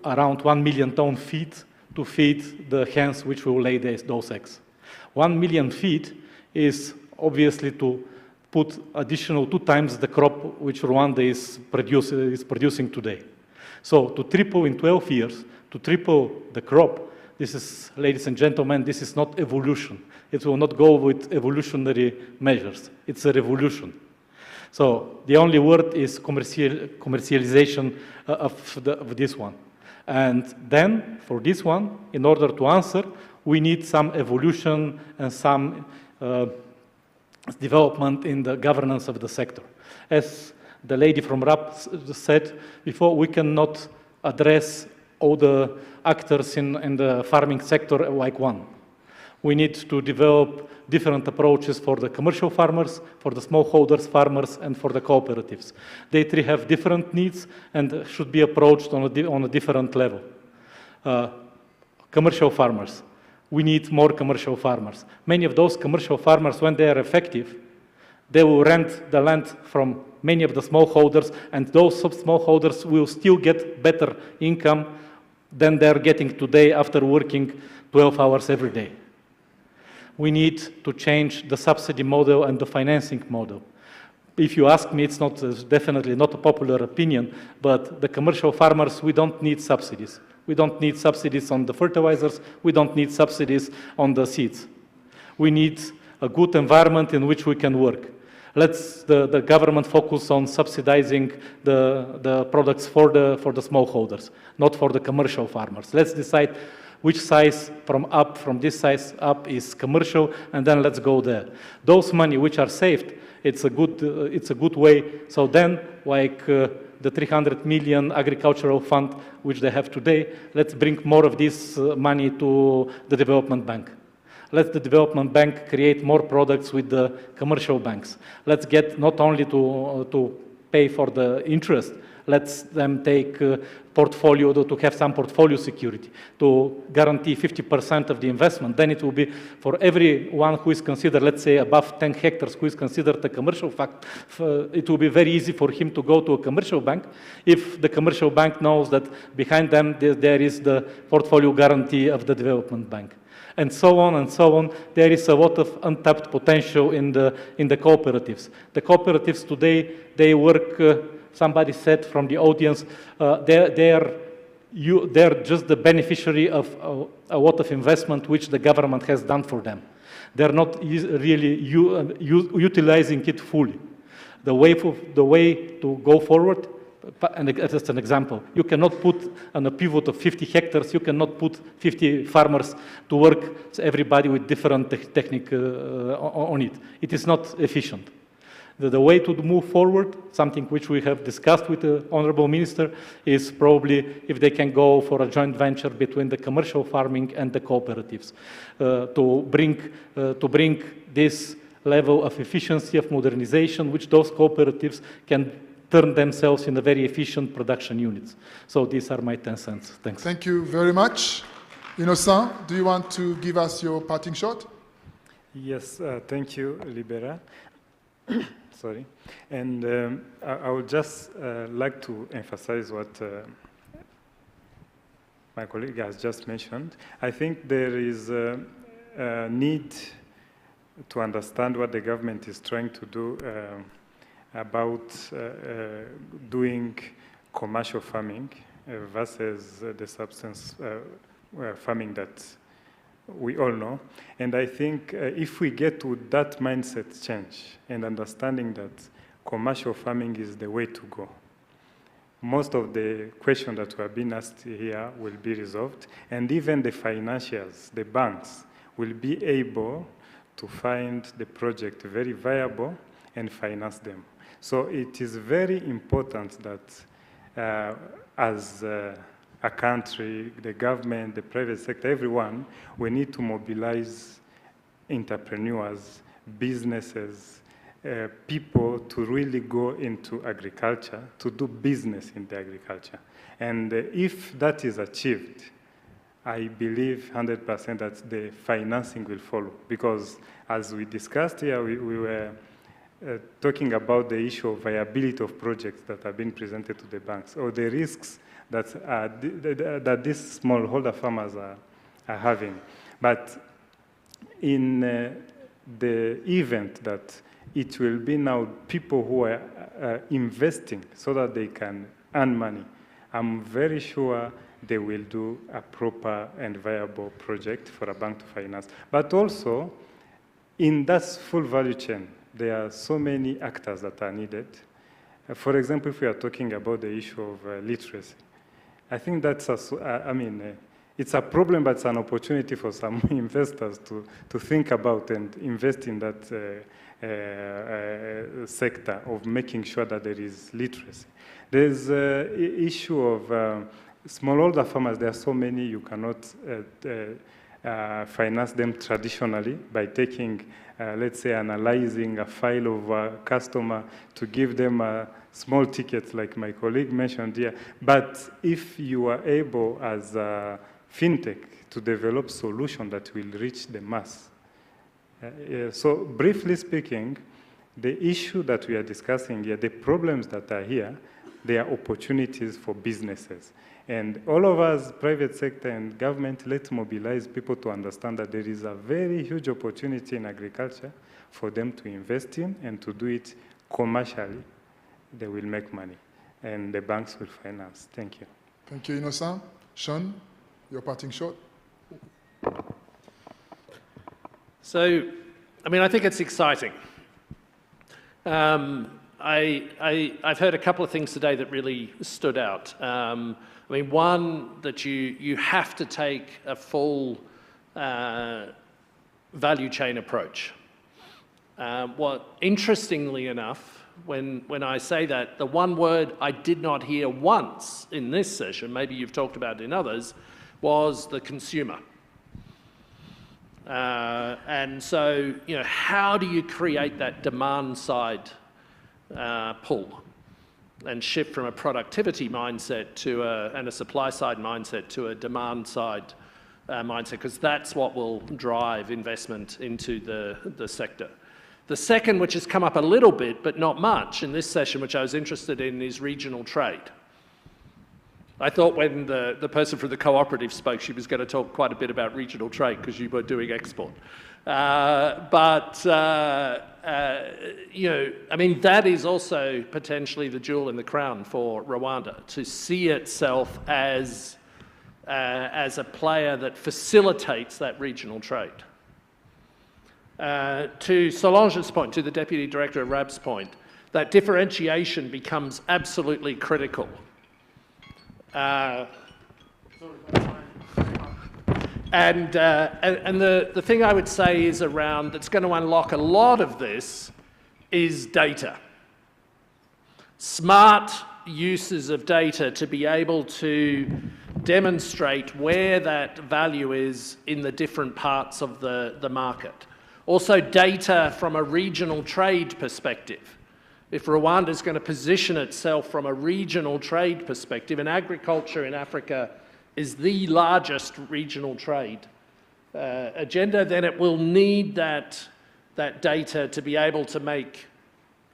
around 1 million ton feed to feed the hens which will lay those eggs. 1 million feed is obviously to put additional 2 times the crop which Rwanda is producing today. So to triple in 12 years, to triple the crop, this is, ladies and gentlemen, this is not evolution. It will not go with evolutionary measures. It's a revolution. So the only word is commercialization of this one. And then for this one, in order to answer, we need some evolution and some development in the governance of the sector. As the lady from RAP said before, we cannot address all the actors in the farming sector like one. We need to develop different approaches for the commercial farmers, for the smallholders farmers, and for the cooperatives. They three have different needs and should be approached on a different level. Commercial farmers. We need more commercial farmers. Many of those commercial farmers, when they are effective, they will rent the land from many of the smallholders, and those smallholders will still get better income than they're getting today after working 12 hours every day. We need to change the subsidy model and the financing model. If you ask me, it's definitely not a popular opinion, but the commercial farmers, we don't need subsidies. We don't need subsidies on the fertilizers. We don't need subsidies on the seeds. We need a good environment in which we can work. Let's the government focus on subsidizing the products for the smallholders, not for the commercial farmers. Let's decide which size from this size up is commercial, and then let's go there. Those money which are saved, it's a good way. So then, like the 300 million agricultural fund which they have today, let's bring more of this money to the development bank. Let the development bank create more products with the commercial banks. Let's get not only to pay for the interest, let's them take portfolio, to have some portfolio security, to guarantee 50% of the investment. Then it will be for everyone who is considered, let's say, above 10 hectares, who is considered a commercial fact, it will be very easy for him to go to a commercial bank if the commercial bank knows that behind them there is the portfolio guarantee of the development bank. And so on and so on. There is a lot of untapped potential in the cooperatives. The cooperatives today, they work, somebody said from the audience, they're just the beneficiary of a lot of investment which the government has done for them. They're not really utilizing it fully. The way to go forward, and just an example, you cannot put on a pivot of 50 hectares, you cannot put 50 farmers to work, everybody with different technique on it. It is not efficient. The way to move forward, something which we have discussed with the Honorable Minister, is probably if they can go for a joint venture between the commercial farming and the cooperatives to bring this level of efficiency of modernization, which those cooperatives can turn themselves in a very efficient production units. So these are my 10 cents. Thanks. Thank you very much. Innocent, do you want to give us your parting shot? Yes, thank you, Libera. Sorry. And I would just like to emphasize what my colleague has just mentioned. I think there is a need to understand what the government is trying to do about doing commercial farming versus the substance farming that we all know. And I think if we get to that mindset change and understanding that commercial farming is the way to go, most of the questions that were being asked here will be resolved, and even the financiers, the banks, will be able to find the project very viable and finance them. So it is very important that as a country, the government, the private sector, everyone, we need to mobilize entrepreneurs, businesses, people to really go into agriculture, to do business in the agriculture. And if that is achieved, I believe 100% that the financing will follow. Because as we discussed here, we were talking about the issue of viability of projects that have been presented to the banks, or the risks that, that these smallholder farmers are having. But in the event that it will be now people who are investing so that they can earn money, I'm very sure they will do a proper and viable project for a bank to finance. But also, in that full value chain, there are so many actors that are needed. For example, if we are talking about the issue of literacy, I think that's, it's a problem, but it's an opportunity for some investors to think about and invest in that sector of making sure that there is literacy. There's an issue of smallholder farmers. There are so many, you cannot finance them traditionally by taking, let's say, analyzing a file of a customer to give them a small tickets, like my colleague mentioned here. But if you are able, as a fintech, to develop solutions that will reach the mass. So briefly speaking, the issue that we are discussing here, the problems that are here, they are opportunities for businesses. And all of us, private sector and government, let's mobilize people to understand that there is a very huge opportunity in agriculture for them to invest in and to do it commercially. They will make money, and the banks will finance. Thank you. Thank you, Innocent. Sean, your parting shot. So, I think it's exciting. I've heard a couple of things today that really stood out. One, that you have to take a full value chain approach. Interestingly enough, when I say that, the one word I did not hear once in this session, maybe you've talked about it in others, was the consumer. And so, how do you create that demand side pull and shift from a productivity mindset to and a supply side mindset to a demand side mindset? Because that's what will drive investment into the sector. The second, which has come up a little bit, but not much in this session, which I was interested in, is regional trade. I thought when the person from the cooperative spoke, she was going to talk quite a bit about regional trade because you were doing export. That is also potentially the jewel in the crown for Rwanda, to see itself as a player that facilitates that regional trade. To Solange's point, to the Deputy Director of RAB's point, that differentiation becomes absolutely critical. And the thing I would say is around, that's going to unlock a lot of this, is data. Smart uses of data to be able to demonstrate where that value is in the different parts of the market. Also data from a regional trade perspective. If Rwanda is going to position itself from a regional trade perspective, and agriculture in Africa is the largest regional trade agenda, then it will need that data to be able to make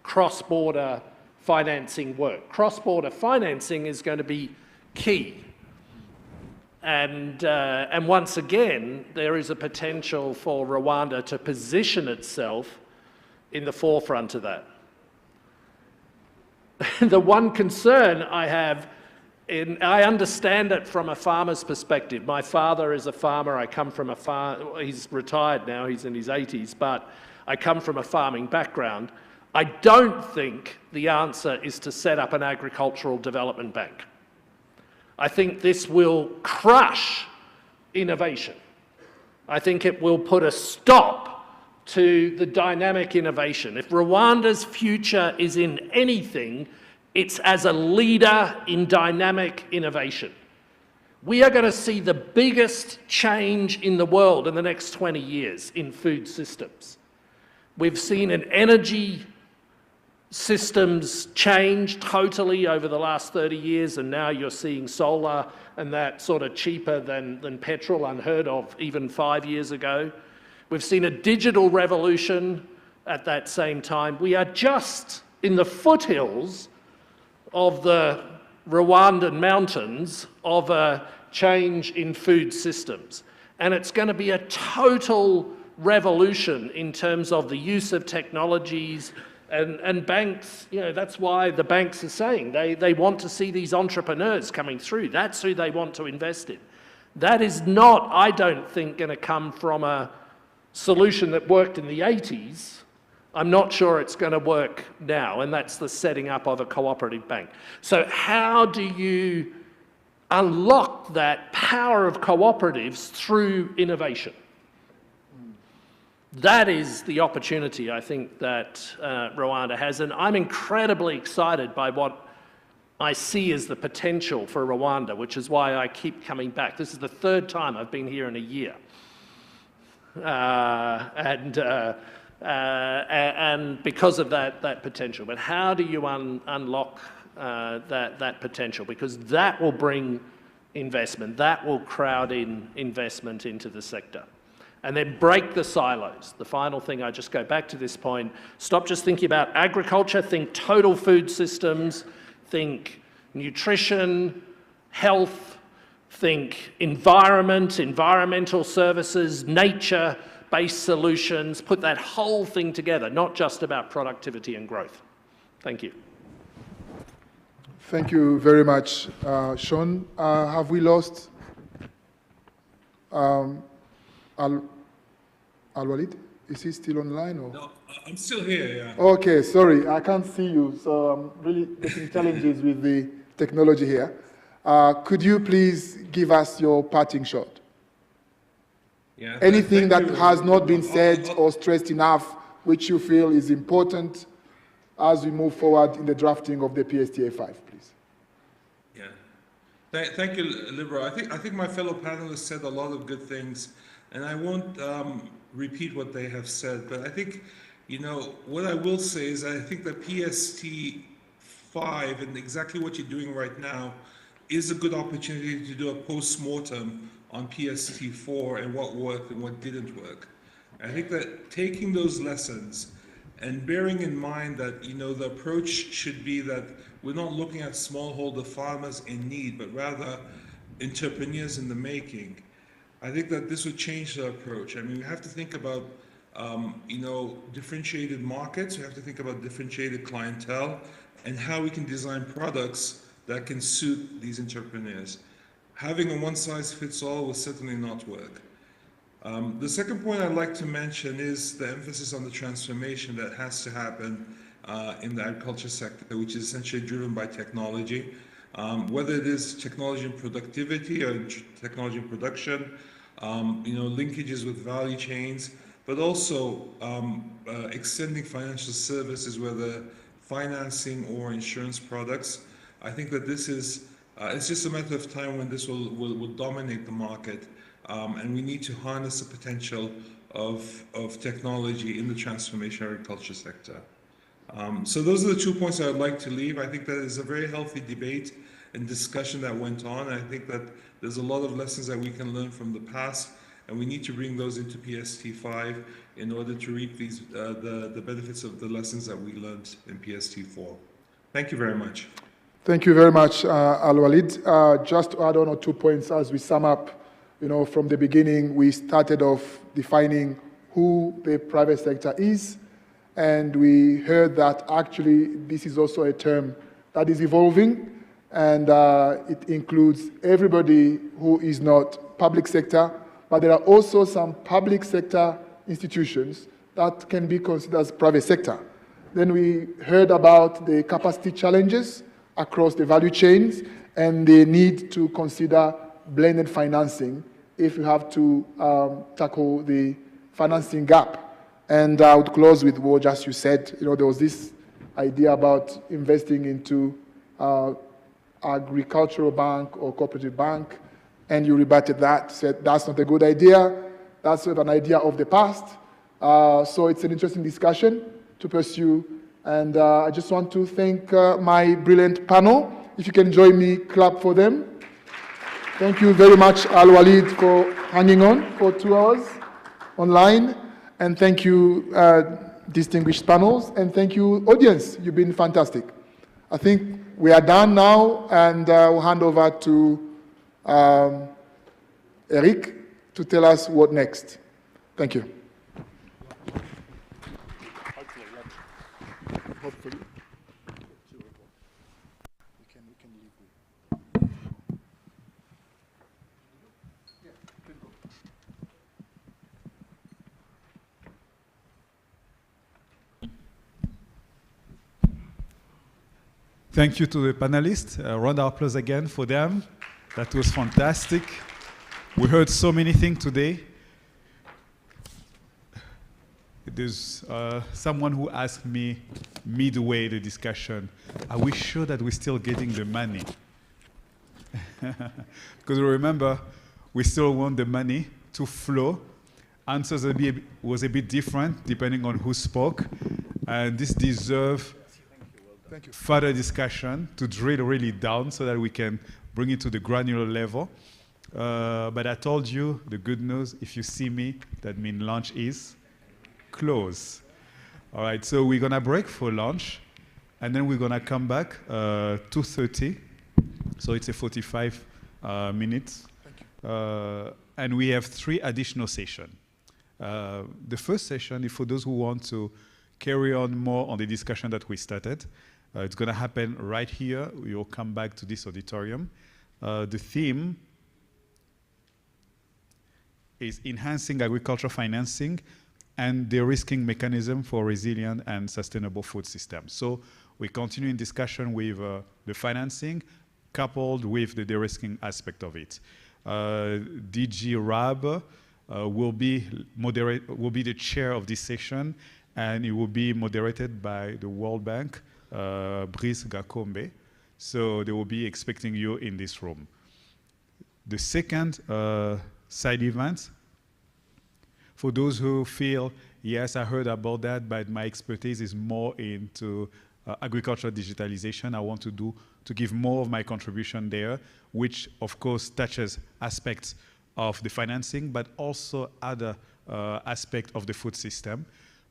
cross-border financing work. Cross-border financing is going to be key. And once again, there is a potential for Rwanda to position itself in the forefront of that. The one concern I have, I understand it from a farmer's perspective. My father is a farmer. I come from a farm. He's retired now. He's in his 80s, but I come from a farming background. I don't think the answer is to set up an agricultural development bank. I think this will crush innovation. I think it will put a stop to the dynamic innovation. If Rwanda's future is in anything, it's as a leader in dynamic innovation. We are going to see the biggest change in the world in the next 20 years in food systems. We've seen an energy systems change totally over the last 30 years, and now you're seeing solar and that sort of cheaper than petrol, unheard of even 5 years ago. We've seen a digital revolution at that same time. We are just in the foothills of the Rwandan mountains of a change in food systems. And it's going to be a total revolution in terms of the use of technologies, and banks, you know, that's why the banks are saying they want to see these entrepreneurs coming through. That's who they want to invest in. That is not, I don't think, going to come from a solution that worked in the 80s. I'm not sure it's going to work now, and that's the setting up of a cooperative bank. So how do you unlock that power of cooperatives through innovation? That is the opportunity, I think, that Rwanda has, and I'm incredibly excited by what I see as the potential for Rwanda, which is why I keep coming back. This is the third time I've been here in a year. And because of that potential. But how do you unlock that potential? Because that will bring investment, that will crowd in investment into the sector. And then break the silos. The final thing, I just go back to this point, stop just thinking about agriculture, think total food systems, think nutrition, health, think environment, environmental services, nature-based solutions, put that whole thing together, not just about productivity and growth. Thank you. Thank you very much, Sean. Have we lost Al-Walid? Is he still online? Or? No, I'm still here, yeah. Okay, sorry, I can't see you, so I'm really getting challenges with the technology here. Could you please give us your parting shot? Yeah, anything that has not been said or stressed enough, which you feel is important as we move forward in the drafting of the PSTA5, please. Yeah, thank you, Libero. I think my fellow panelists said a lot of good things, and I won't repeat what they have said, but I think, you know, what I will say is I think that PST5 and exactly what you're doing right now is a good opportunity to do a post-mortem on PST4 and what worked and what didn't work. I think that taking those lessons and bearing in mind that, you know, the approach should be that we're not looking at smallholder farmers in need, but rather entrepreneurs in the making. I think that this would change the approach. I mean, we have to think about, you know, differentiated markets. We have to think about differentiated clientele and how we can design products that can suit these entrepreneurs. Having a one-size-fits-all will certainly not work. The second point I'd like to mention is the emphasis on the transformation that has to happen in the agriculture sector, which is essentially driven by technology. Whether it is technology in productivity or technology in production, you know, linkages with value chains, but also extending financial services, whether financing or insurance products. I think that this is, it's just a matter of time when this will dominate the market, and we need to harness the potential of technology in the transformation agriculture sector. So those are the 2 points I would like to leave. I think that is a very healthy debate and discussion that went on. I think that there's a lot of lessons that we can learn from the past, and we need to bring those into PST5 in order to reap these, the benefits of the lessons that we learned in PST4. Thank you very much. Thank you very much, Al-Walid. Just to add on 2 points as we sum up, from the beginning, we started off defining who the private sector is, and we heard that actually this is also a term that is evolving, and it includes everybody who is not public sector, but there are also some public sector institutions that can be considered as private sector. Then we heard about the capacity challenges across the value chains and the need to consider blended financing if you have to tackle the financing gap. And I would close with what just you said. There was this idea about investing into agricultural bank or cooperative bank, and you rebutted that, said that's not a good idea. That's sort of an idea of the past. So it's an interesting discussion to pursue. And I just want to thank my brilliant panel. If you can join me, clap for them. Thank you very much, Al-Walid, for hanging on for 2 hours online. And thank you, distinguished panels. And thank you, audience. You've been fantastic. I think we are done now, and we'll hand over to Eric to tell us what next. Thank you. Hopefully. Thank you to the panelists. A round of applause again for them. That was fantastic. We heard so many things today. There's someone who asked me midway the discussion, are we sure that we're still getting the money? Because remember, we still want the money to flow. Answers was a bit different depending on who spoke. And this deserves further discussion to drill really down so that we can bring it to the granular level. But I told you the good news, if you see me, that means lunch is close. All right, so we're gonna break for lunch, and then we're gonna come back 2:30. So it's a 45 minutes. And we have 3 additional sessions. The first session is for those who want to carry on more on the discussion that we started. It's gonna happen right here. We'll come back to this auditorium. The theme is enhancing agricultural financing and de-risking mechanism for resilient and sustainable food systems. So we continue in discussion with the financing coupled with the de-risking aspect of it. DG Rab will be the chair of this session, and it will be moderated by the World Bank, Brice Gakombe. So they will be expecting you in this room. The second side event, for those who feel, yes, I heard about that, but my expertise is more into agricultural digitalization. I want to give more of my contribution there, which of course touches aspects of the financing, but also other aspects of the food system.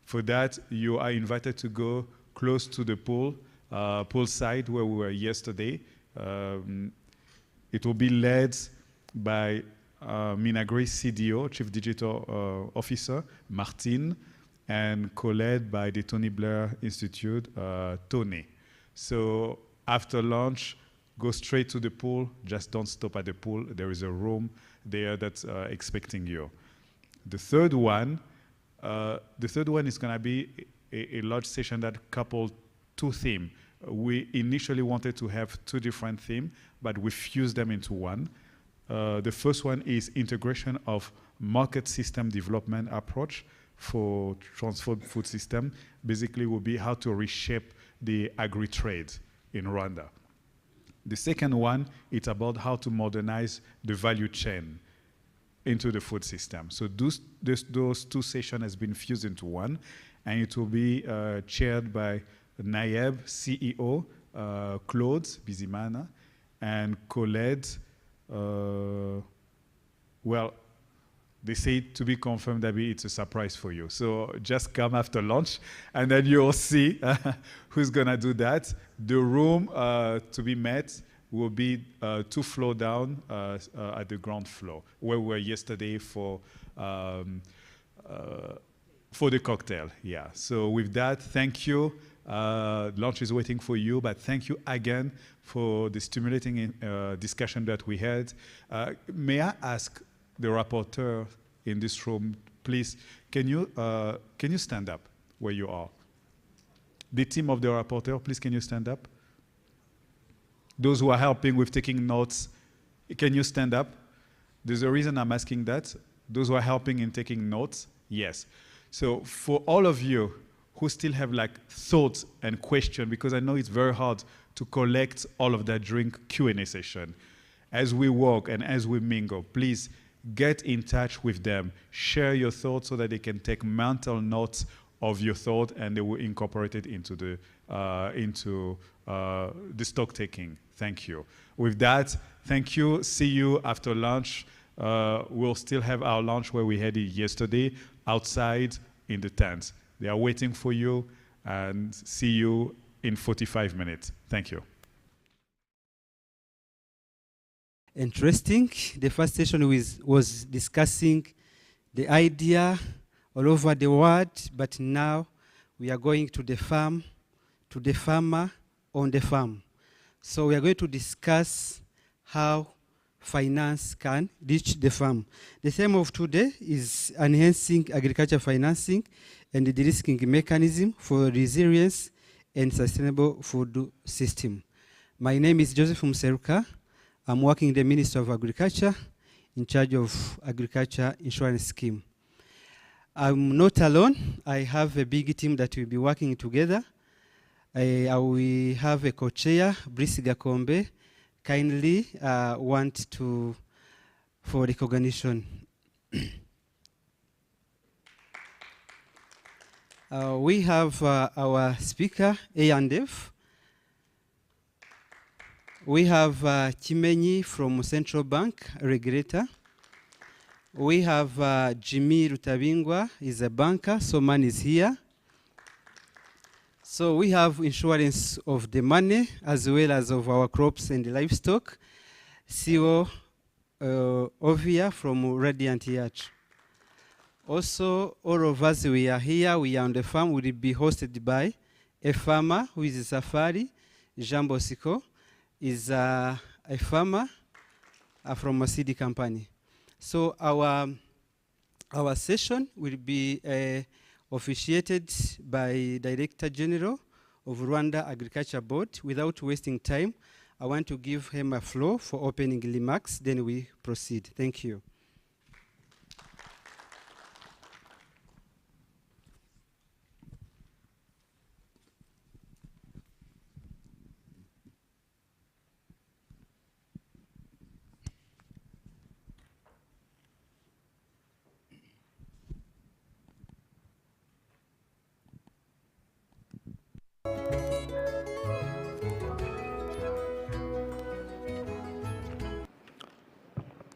For that, you are invited to go close to the pool side where we were yesterday. It will be led by Minagri CDO, Chief Digital Officer, Martin, and co-led by the Tony Blair Institute, Tony. So after lunch, go straight to the pool. Just don't stop at the pool. There is a room there that's expecting you. The third one is going to be a large session that coupled 2 themes. We initially wanted to have 2 different themes, but we fused them into one. The first one is integration of market system development approach for transformed food system basically will be how to reshape the agri-trade in Rwanda. The second one, it's about how to modernize the value chain into the food system. So those two sessions has been fused into one, and it will be chaired by Naib CEO, Claude Bizimana, and co-led, well, they say to be confirmed that it's a surprise for you. So just come after lunch, and then you'll see who's gonna do that. The room to be met will be 2 floors down at the ground floor, where we were yesterday for the cocktail. Yeah. So with that, thank you. Lunch is waiting for you, but thank you again for the stimulating discussion that we had. May I ask the rapporteur in this room, please, can you stand up where you are? The team of the rapporteur, please, can you stand up? Those who are helping with taking notes, can you stand up? There's a reason I'm asking that. Those who are helping in taking notes, yes. So for all of you who still have like thoughts and questions, because I know it's very hard to collect all of that during Q&A session, as we walk and as we mingle, please get in touch with them. Share your thoughts so that they can take mental notes of your thought and they will incorporate it into the stock taking. Thank you. With that, thank you. See you after lunch. We'll still have our lunch where we had it yesterday, outside in the tents. They are waiting for you, and see you in 45 minutes. Thank you. Interesting. The first session was discussing the idea all over the world, but now we are going to the farm, to the farmer on the farm. So we are going to discuss how finance can reach the farm. The theme of today is enhancing agriculture financing and the de-risking mechanism for resilience and sustainable food system. My name is Joseph Mseruka. I'm working in the Ministry of Agriculture in charge of Agriculture Insurance Scheme. I'm not alone. I have a big team that will be working together. We have a co-chair, Brice Gakombe, kindly want to, for recognition. We have our speaker, A&F. We have Chimenyi from Central Bank, regulator. We have Jimmy Rutabingwa, is a banker, so man is here. So we have insurance of the money as well as of our crops and livestock. CEO Ovia from Radiant Yacht. Also, all of us, we are here, we are on the farm, will be hosted by a farmer who is a Safari, Jean Bosco, is a farmer from a seed company. So our session will be officiated by Director General of Rwanda Agriculture Board. Without wasting time, I want to give him a floor for opening remarks, then we proceed. Thank you.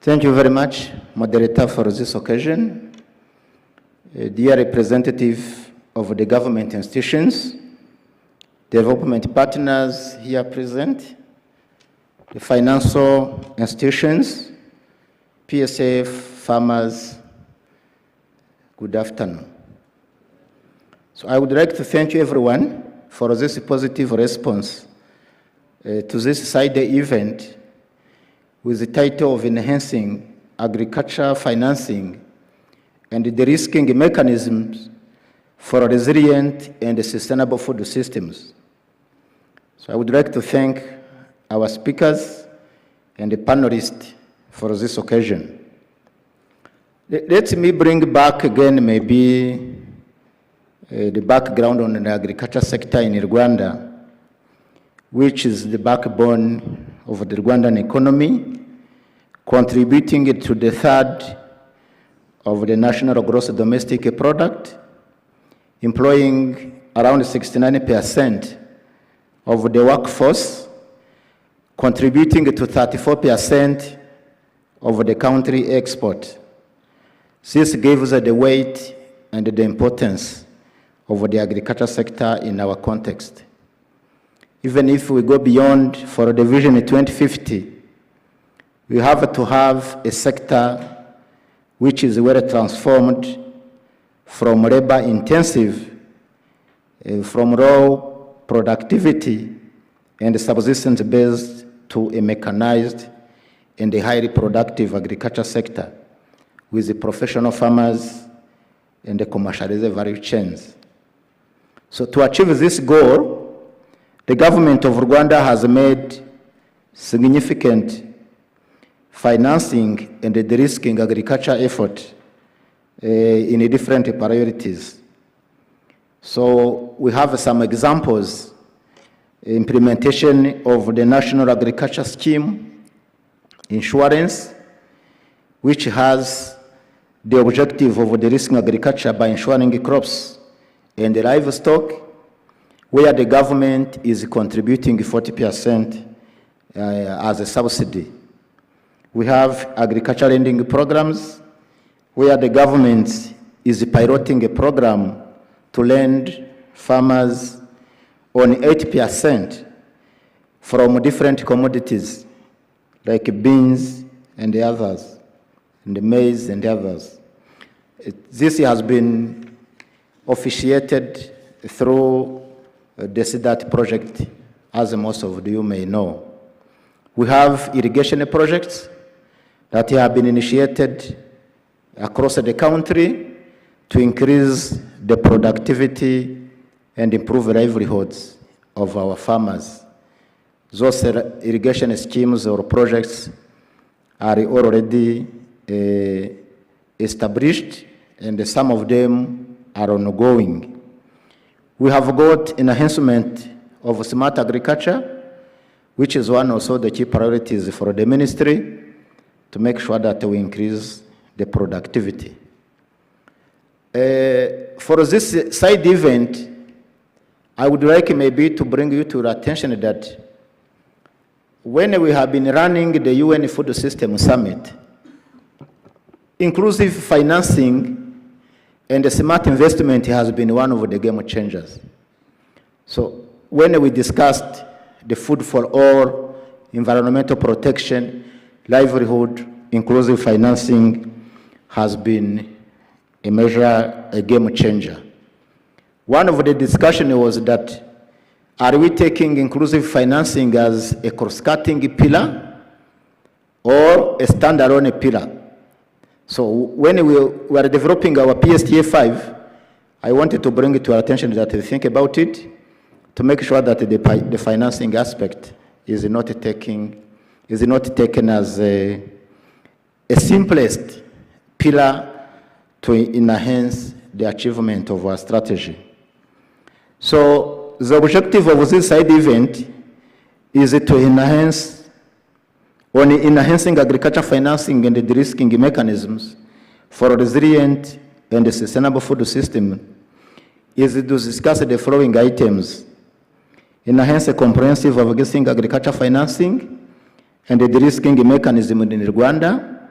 Thank you very much, moderator, for this occasion. Dear representative of the government institutions, development partners here present, the financial institutions, PSA farmers, good afternoon. So I would like to thank you everyone for this positive response to this side event with the title of Enhancing Agriculture Financing and the De-risking Mechanisms for Resilient and Sustainable Food Systems. So I would like to thank our speakers and the panelists for this occasion. Let me bring back again maybe the background on the agriculture sector in Rwanda, which is the backbone of the Rwandan economy, contributing to the third of the national gross domestic product, employing around 69% of the workforce, contributing to 34% of the country export. This gives the weight and the importance of the agriculture sector in our context. Even if we go beyond for the Vision 2050, we have to have a sector which is well transformed from labor intensive, from raw productivity and subsistence based to a mechanized and a highly productive agriculture sector with the professional farmers and the commercialized value chains. So to achieve this goal, the government of Rwanda has made significant financing and de-risking agriculture effort in different priorities. So we have some examples: implementation of the National Agriculture Scheme, insurance, which has the objective of de-risking agriculture by insuring crops and the livestock, where the government is contributing 40% as a subsidy. We have agriculture lending programs, where the government is piloting a program to lend farmers on 8% from different commodities, like beans and the others, and the maize and the others. This has been officiated through the SIDAT project, as most of you may know. We have irrigation projects that have been initiated across the country to increase the productivity and improve livelihoods of our farmers. Those irrigation schemes or projects are already established, and some of them are ongoing. We have got enhancement of smart agriculture, which is one also the key priorities for the ministry, to make sure that we increase the productivity. For this side event, I would like maybe to bring you to the attention that when we have been running the UN Food System Summit, inclusive financing and smart investment has been one of the game changers. So when we discussed the food for all, environmental protection, livelihood, inclusive financing has been a measure, a game changer. One of the discussion was that, are we taking inclusive financing as a cross-cutting pillar or a standalone pillar? So when we were developing our PSTA5, I wanted to bring it to our attention that we think about it to make sure that the financing aspect is not taken as a simplest pillar to enhance the achievement of our strategy. So the objective of this side event is to enhancing agriculture financing and the de-risking mechanisms for a resilient and a sustainable food system, is to discuss the following items: enhance a comprehensive of existing agriculture financing and the de-risking mechanism in Rwanda,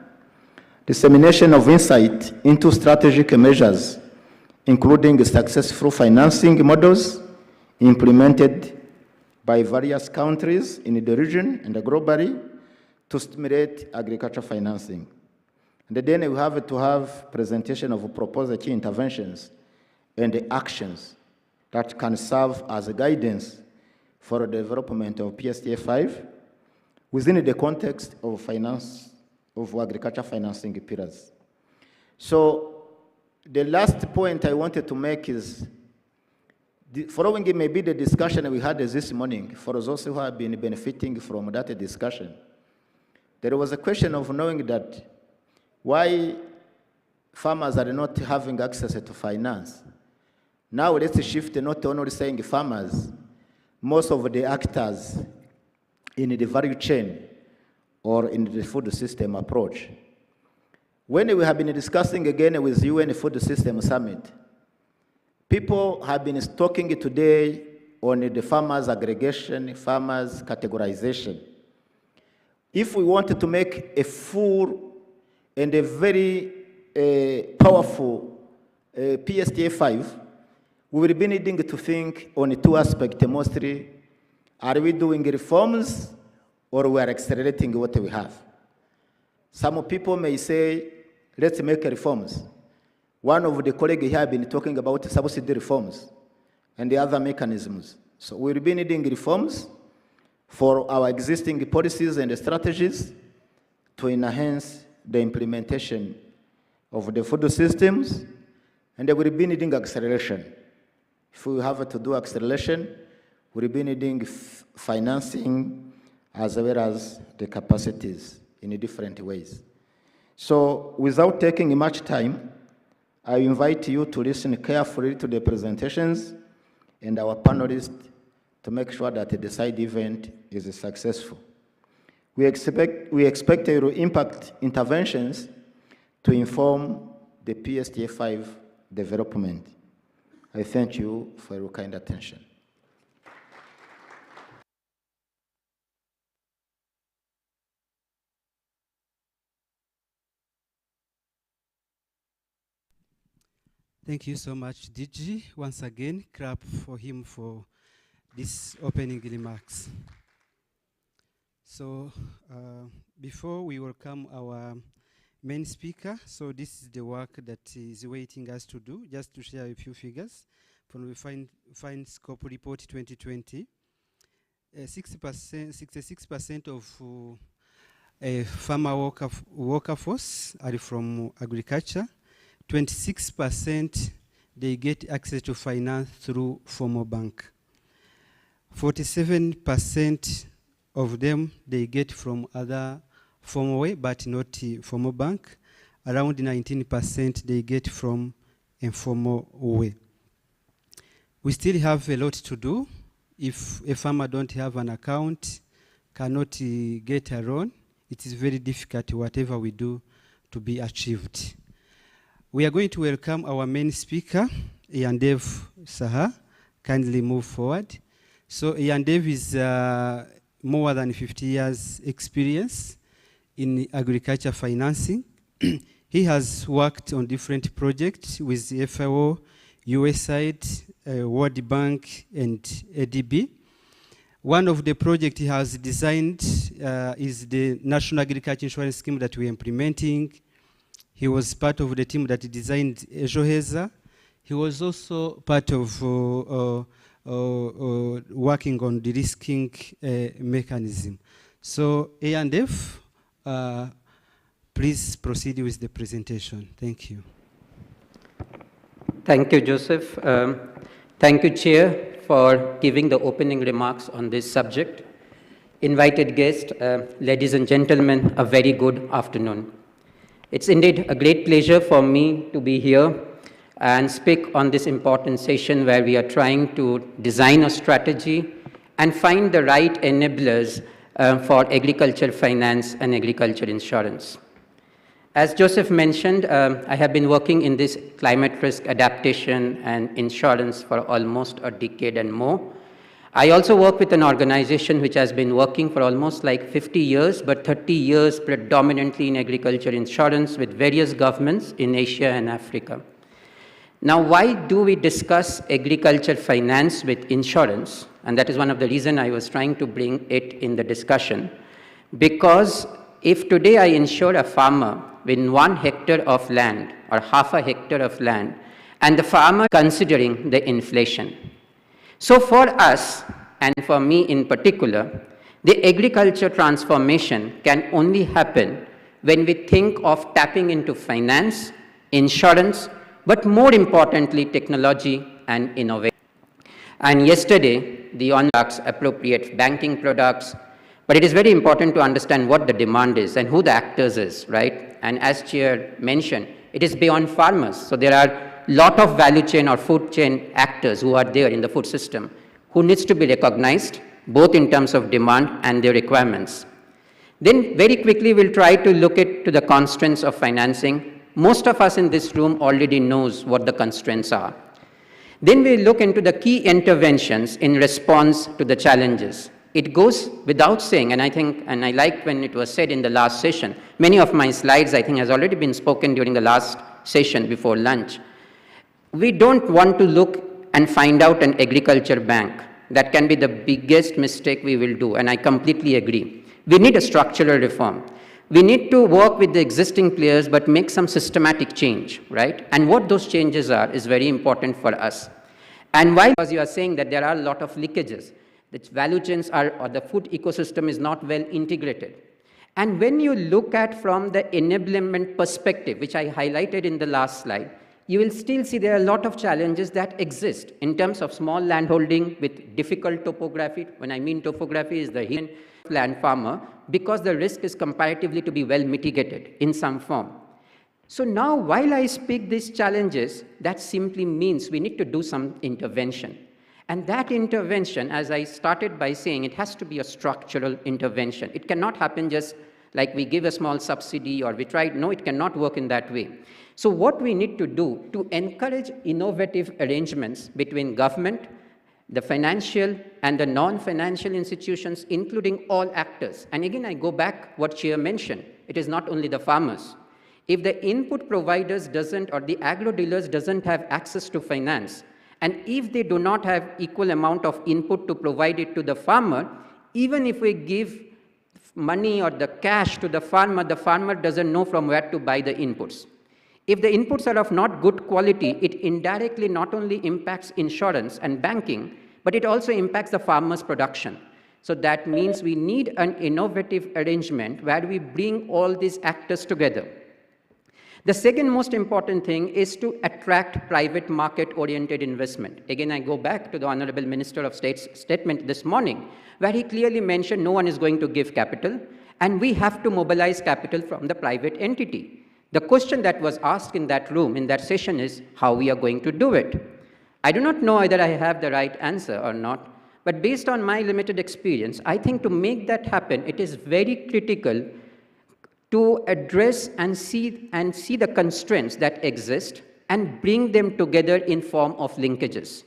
dissemination of insight into strategic measures, including successful financing models implemented by various countries in the region and globally to stimulate agriculture financing. And then we have to have presentation of proposed key interventions and the actions that can serve as a guidance for the development of PSTA5 within the context of agriculture financing pillars. So the last point I wanted to make is, following maybe the discussion we had this morning, for those who have been benefiting from that discussion, there was a question of knowing that why farmers are not having access to finance. Now let's shift not only saying farmers, most of the actors in the value chain or in the food system approach. When we have been discussing again with UN Food System Summit, people have been talking today on the farmers aggregation, farmers categorization. If we wanted to make a full and a very powerful PSTA5, we will be needing to think on two aspects mostly. Are we doing reforms or we are accelerating what we have? Some people may say, let's make reforms. One of the colleagues here have been talking about subsidy reforms and the other mechanisms. So we'll be needing reforms for our existing policies and strategies to enhance the implementation of the food systems, and we'll be needing acceleration. If we have to do acceleration, we'll be needing financing as well as the capacities in different ways. So without taking much time, I invite you to listen carefully to the presentations and our panelists to make sure that the side event is successful. We expect your impact interventions to inform the PSTA5 development. I thank you for your kind attention. Thank you so much, DG. Once again, clap for him for these opening remarks. So before we welcome our main speaker, so this is the work that is waiting us to do, just to share a few figures from the Fine Scope Report 2020. 66% of farmer workforce are from agriculture. 26% they get access to finance through formal bank. 47% of them they get from other formal way, but not formal bank. Around 19% they get from informal way. We still have a lot to do. If a farmer don't have an account, cannot get a loan, it is very difficult whatever we do to be achieved. We are going to welcome our main speaker, Yandev Saha. Kindly move forward. So Yandev is more than 50 years experience in agriculture financing. He has worked on different projects with the FAO, USAID, World Bank, and ADB. One of the projects he has designed is the National Agriculture Insurance Scheme that we are implementing. He was part of the team that designed Ejoheza. He was also part of working on the risking mechanism. So A&F, please proceed with the presentation. Thank you. Thank you, Joseph. Thank you, Chair, for giving the opening remarks on this subject. Invited guests, ladies and gentlemen, a very good afternoon. It's indeed a great pleasure for me to be here and speak on this important session where we are trying to design a strategy and find the right enablers for agriculture finance and agriculture insurance. As Joseph mentioned, I have been working in this climate risk adaptation and insurance for almost a decade and more. I also work with an organization which has been working for almost like 50 years, but 30 years predominantly in agriculture insurance with various governments in Asia and Africa. Now, why do we discuss agriculture finance with insurance? And that is one of the reasons I was trying to bring it in the discussion. Because if today I insure a farmer with 1 hectare of land or half a hectare of land, and the farmer considering the inflation. So for us, and for me in particular, the agriculture transformation can only happen when we think of tapping into finance, insurance, but more importantly, technology and innovation. And yesterday, the on-products, appropriate banking products, but it is very important to understand what the demand is and who the actors is, right? And as Chair mentioned, it is beyond farmers. So there are lot of value chain or food chain actors who are there in the food system who needs to be recognized, both in terms of demand and their requirements. Then very quickly we'll try to look to the constraints of financing. Most of us in this room already knows what the constraints are. Then we look into the key interventions in response to the challenges. It goes without saying, and I liked when it was said in the last session, many of my slides I think has already been spoken during the last session before lunch. We don't want to look and find out an agriculture bank. That can be the biggest mistake we will do, and I completely agree. We need a structural reform. We need to work with the existing players but make some systematic change, right? And what those changes are is very important for us. And why? Because you are saying that there are a lot of leakages. The value chains or the food ecosystem is not well integrated. And when you look at from the enablement perspective, which I highlighted in the last slide, you will still see there are a lot of challenges that exist in terms of small landholding with difficult topography. When I mean topography is the hidden land farmer, because the risk is comparatively to be well mitigated in some form. So now, while I speak these challenges, that simply means we need to do some intervention. And that intervention, as I started by saying, it has to be a structural intervention. It cannot happen just like we give a small subsidy or we try. No, it cannot work in that way. So what we need to do to encourage innovative arrangements between government, the financial and the non-financial institutions, including all actors. And again, I go back what Chair mentioned. It is not only the farmers. If the input providers doesn't, or the agro dealers doesn't have access to finance, and if they do not have equal amount of input to provide it to the farmer, even if we give money or the cash to the farmer doesn't know from where to buy the inputs. If the inputs are of not good quality, it indirectly not only impacts insurance and banking, but it also impacts the farmer's production. So that means we need an innovative arrangement where we bring all these actors together. The second most important thing is to attract private market-oriented investment. Again, I go back to the Honorable Minister of State's statement this morning, where he clearly mentioned no one is going to give capital, and we have to mobilize capital from the private entity. The question that was asked in that room, in that session, is how we are going to do it. I do not know whether I have the right answer or not, but based on my limited experience, I think to make that happen, it is very critical to address and see the constraints that exist and bring them together in form of linkages,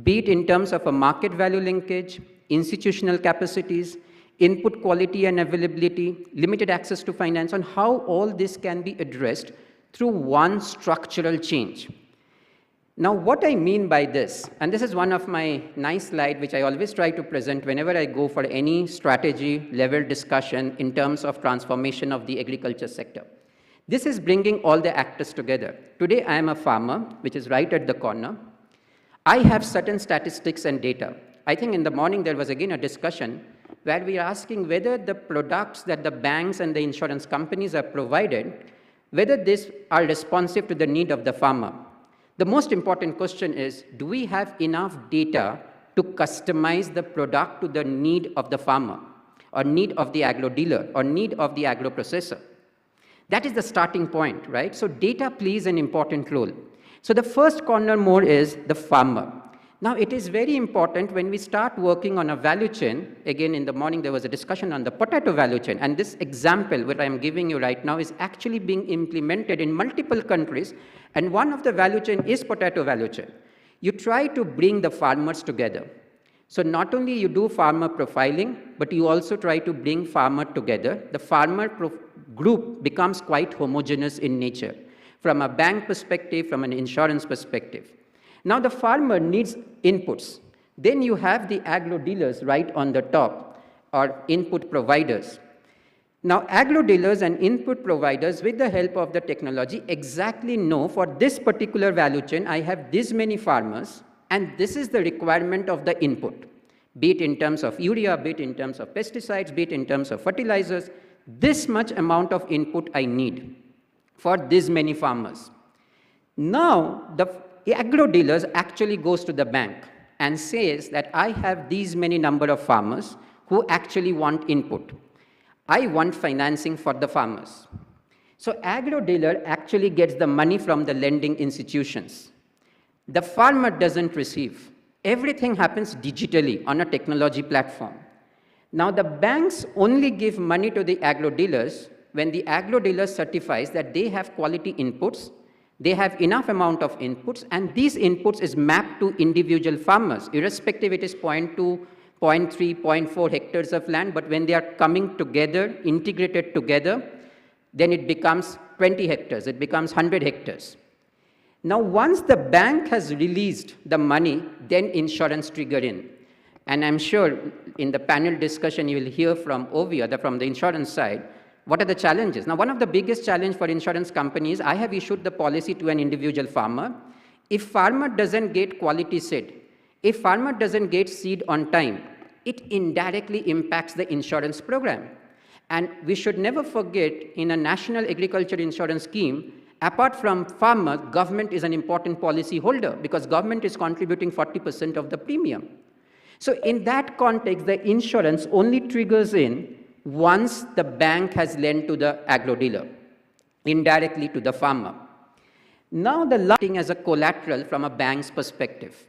be it in terms of a market value linkage, institutional capacities, input quality and availability, limited access to finance, on how all this can be addressed through one structural change. Now, what I mean by this, and this is one of my nice slides which I always try to present whenever I go for any strategy level discussion in terms of transformation of the agriculture sector. This is bringing all the actors together. Today, I am a farmer, which is right at the corner. I have certain statistics and data. I think in the morning there was again a discussion where we are asking whether the products that the banks and the insurance companies are provided, whether these are responsive to the need of the farmer. The most important question is, do we have enough data to customize the product to the need of the farmer, or need of the agro dealer, or need of the agro processor? That is the starting point, right? So data plays an important role. So the first corner more is the farmer. Now, it is very important when we start working on a value chain. Again, in the morning, there was a discussion on the potato value chain. And this example, what I'm giving you right now, is actually being implemented in multiple countries. And one of the value chain is potato value chain. You try to bring the farmers together. So not only you do farmer profiling, but you also try to bring farmer together. The farmer group becomes quite homogeneous in nature, from a bank perspective, from an insurance perspective. Now the farmer needs inputs. Then you have the agro dealers right on the top, or input providers. Now agro dealers and input providers, with the help of the technology, exactly know for this particular value chain, I have this many farmers, and this is the requirement of the input, be it in terms of urea, be it in terms of pesticides, be it in terms of fertilizers. This much amount of input I need for this many farmers. Now the agro dealers actually goes to the bank and says that I have these many number of farmers who actually want input. I want financing for the farmers. So agro dealer actually gets the money from the lending institutions. The farmer doesn't receive. Everything happens digitally on a technology platform. Now the banks only give money to the agro dealers when the agro dealer certifies that they have quality inputs, they have enough amount of inputs, and these inputs is mapped to individual farmers, irrespective it is 0.2, 0.3, 0.4 hectares of land, but when they are coming together, integrated together, then it becomes 20 hectares, it becomes 100 hectares. Now once the bank has released the money, then insurance trigger in. And I'm sure in the panel discussion you will hear from Ovi, from the insurance side, what are the challenges? Now, one of the biggest challenge for insurance companies, I have issued the policy to an individual farmer. If farmer doesn't get quality seed, if farmer doesn't get seed on time, it indirectly impacts the insurance program. And we should never forget, in a national agriculture insurance scheme, apart from farmer, government is an important policy holder because government is contributing 40% of the premium. So in that context, the insurance only triggers in once the bank has lent to the agro dealer, indirectly to the farmer. Now the lending as a collateral from a bank's perspective.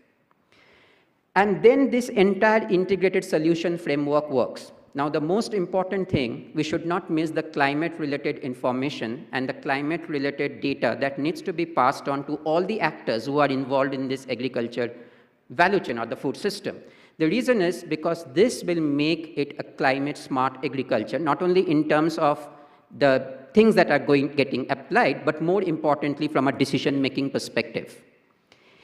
And then this entire integrated solution framework works. Now the most important thing, we should not miss the climate-related information and the climate-related data that needs to be passed on to all the actors who are involved in this agriculture value chain or the food system. The reason is because this will make it a climate-smart agriculture, not only in terms of the things that are getting applied, but more importantly from a decision-making perspective.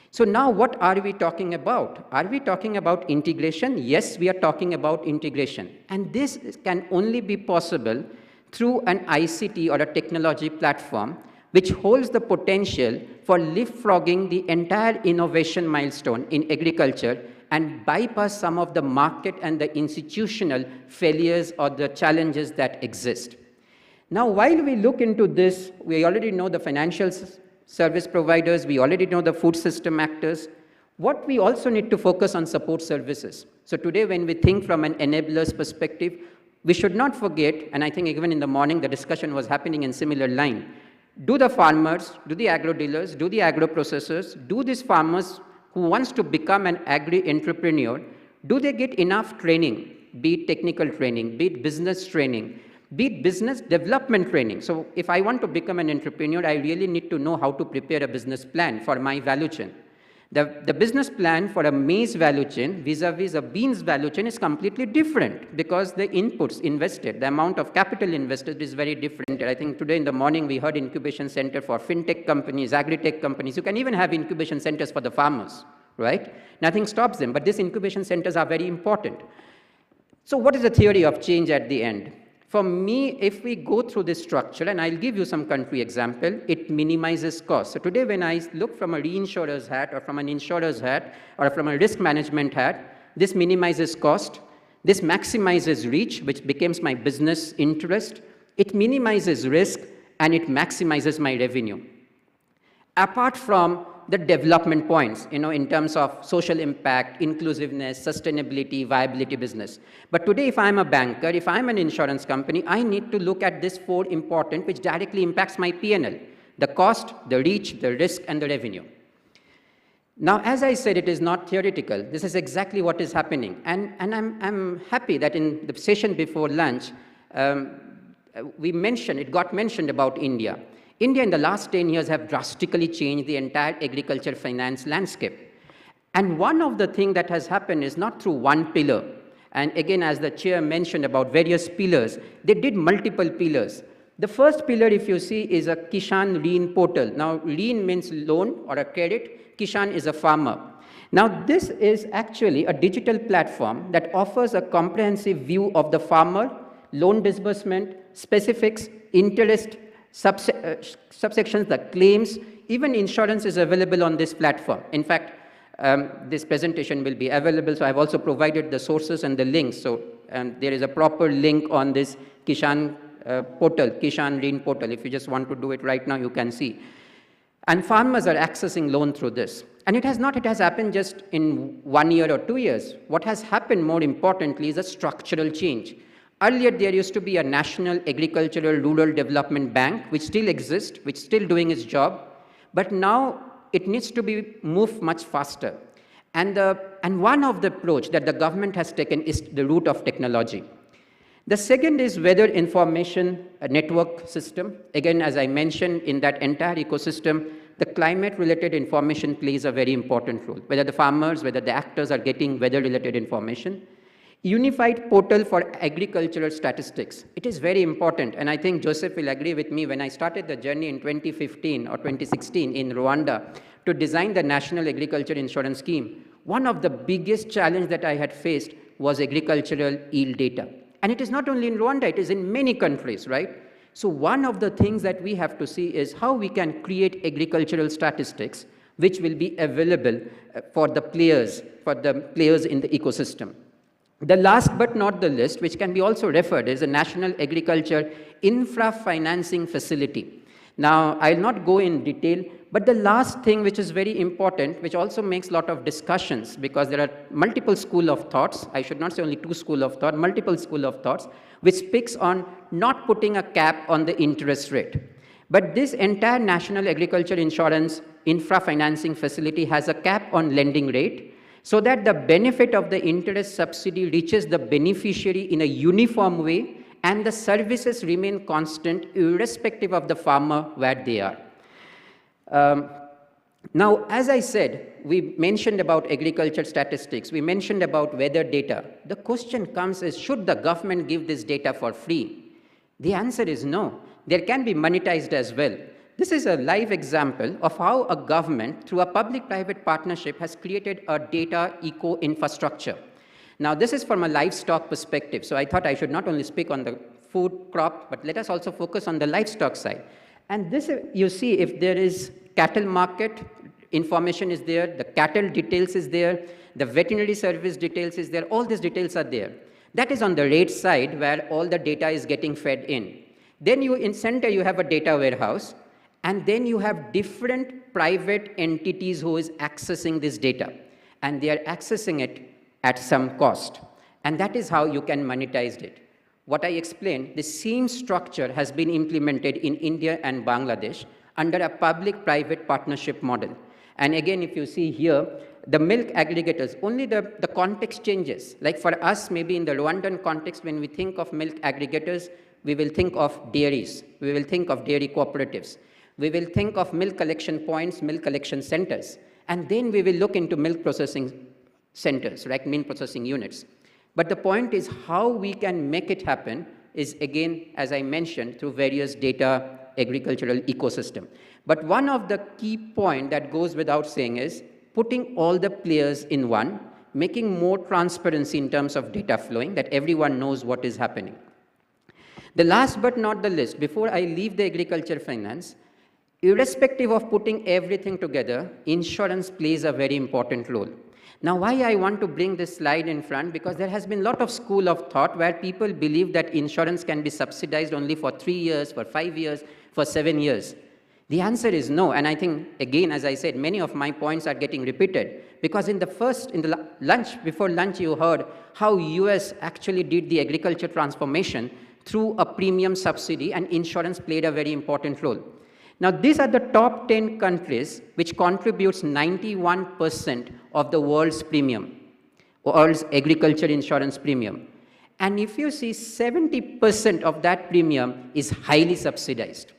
So now what are we talking about? Are we talking about integration? Yes, we are talking about integration. And this can only be possible through an ICT or a technology platform which holds the potential for leapfrogging the entire innovation milestone in agriculture and bypass some of the market and the institutional failures or the challenges that exist. Now, while we look into this, we already know the financial service providers, we already know the food system actors. What we also need to focus on support services. So today, when we think from an enablers perspective, we should not forget, and I think even in the morning the discussion was happening in similar line, do the farmers, do the agro dealers, do the agro processors, do these farmers who wants to become an agri-entrepreneur, do they get enough training, be it technical training, be it business training, be it business development training. So if I want to become an entrepreneur, I really need to know how to prepare a business plan for my value chain. The business plan for a maize value chain vis-a-vis a beans value chain is completely different because the inputs invested, the amount of capital invested is very different. I think today in the morning we heard incubation center for fintech companies, agri-tech companies. You can even have incubation centers for the farmers, right? Nothing stops them, but these incubation centers are very important. So what is the theory of change at the end? For me, if we go through this structure, and I'll give you some country example, it minimizes cost. So today when I look from a reinsurer's hat or from an insurer's hat or from a risk management hat, this minimizes cost, this maximizes reach, which becomes my business interest, it minimizes risk, and it maximizes my revenue. Apart from the development points, in terms of social impact, inclusiveness, sustainability, viability business. But today, if I'm a banker, if I'm an insurance company, I need to look at this 4 important, which directly impacts my P&L, the cost, the reach, the risk, and the revenue. Now, as I said, it is not theoretical. This is exactly what is happening. And I'm happy that in the session before lunch, it got mentioned about India. India in the last 10 years have drastically changed the entire agriculture finance landscape. And one of the things that has happened is not through one pillar. And again, as the chair mentioned about various pillars, they did multiple pillars. The first pillar, if you see, is a Kishan Leen portal. Now, Leen means loan or a credit. Kishan is a farmer. Now, this is actually a digital platform that offers a comprehensive view of the farmer, loan disbursement, specifics, interest, subsections, the claims, even insurance is available on this platform. In fact, this presentation will be available, so I've also provided the sources and the links. So there is a proper link on this Kishan portal, Kishan Leen portal. If you just want to do it right now, you can see. And farmers are accessing loan through this. And it has happened just in 1 year or 2 years. What has happened more importantly is a structural change. Earlier, there used to be a National Agricultural Rural Development Bank, which still exists, which is still doing its job. But now, it needs to be moved much faster. And one of the approach that the government has taken is the route of technology. The second is weather information network system. Again, as I mentioned, in that entire ecosystem, the climate-related information plays a very important role, whether the farmers, whether the actors are getting weather-related information. Unified portal for agricultural statistics. It is very important, and I think Joseph will agree with me. When I started the journey in 2015 or 2016 in Rwanda to design the National Agriculture Insurance Scheme, one of the biggest challenges that I had faced was agricultural yield data. And it is not only in Rwanda, it is in many countries, right? So one of the things that we have to see is how we can create agricultural statistics which will be available for the players in the ecosystem. The last but not the least, which can be also referred as a National Agriculture Infra Financing Facility. Now, I'll not go in detail, but the last thing which is very important, which also makes a lot of discussions, because there are multiple school of thoughts, I should not say only two school of thought, multiple school of thoughts, which speaks on not putting a cap on the interest rate. But this entire National Agriculture Insurance Infra Financing Facility has a cap on lending rate, so that the benefit of the interest subsidy reaches the beneficiary in a uniform way, and the services remain constant irrespective of the farmer where they are. Now, as I said, we mentioned about agriculture statistics, we mentioned about weather data. The question comes is, should the government give this data for free? The answer is no. There can be monetized as well. This is a live example of how a government, through a public-private partnership, has created a data eco-infrastructure. Now, this is from a livestock perspective, so I thought I should not only speak on the food crop, but let us also focus on the livestock side. And this, you see, if there is cattle market, information is there, the cattle details is there, the veterinary service details is there, all these details are there. That is on the rate side where all the data is getting fed in. Then in center, you have a data warehouse, and then you have different private entities who is accessing this data, and they are accessing it at some cost. And that is how you can monetize it. What I explained, the same structure has been implemented in India and Bangladesh under a public-private partnership model. And again, if you see here, the milk aggregators, only the context changes. Like for us, maybe in the Rwandan context, when we think of milk aggregators, we will think of dairies. We will think of dairy cooperatives. We will think of milk collection points, milk collection centers. And then we will look into milk processing centers, right, milk processing units. But the point is how we can make it happen is, again, as I mentioned, through various data agricultural ecosystem. But one of the key points that goes without saying is putting all the players in one, making more transparency in terms of data flowing, that everyone knows what is happening. The last but not the least, before I leave the agriculture finance, irrespective of putting everything together, insurance plays a very important role. Now, why I want to bring this slide in front, because there has been a lot of school of thought where people believe that insurance can be subsidized only for 3 years, for 5 years, for 7 years. The answer is no, and I think, again, as I said, many of my points are getting repeated, because before lunch, you heard how US actually did the agriculture transformation through a premium subsidy, and insurance played a very important role. Now, these are the top 10 countries which contributes 91% of the world's premium, world's agriculture insurance premium. And if you see, 70% of that premium is highly subsidized.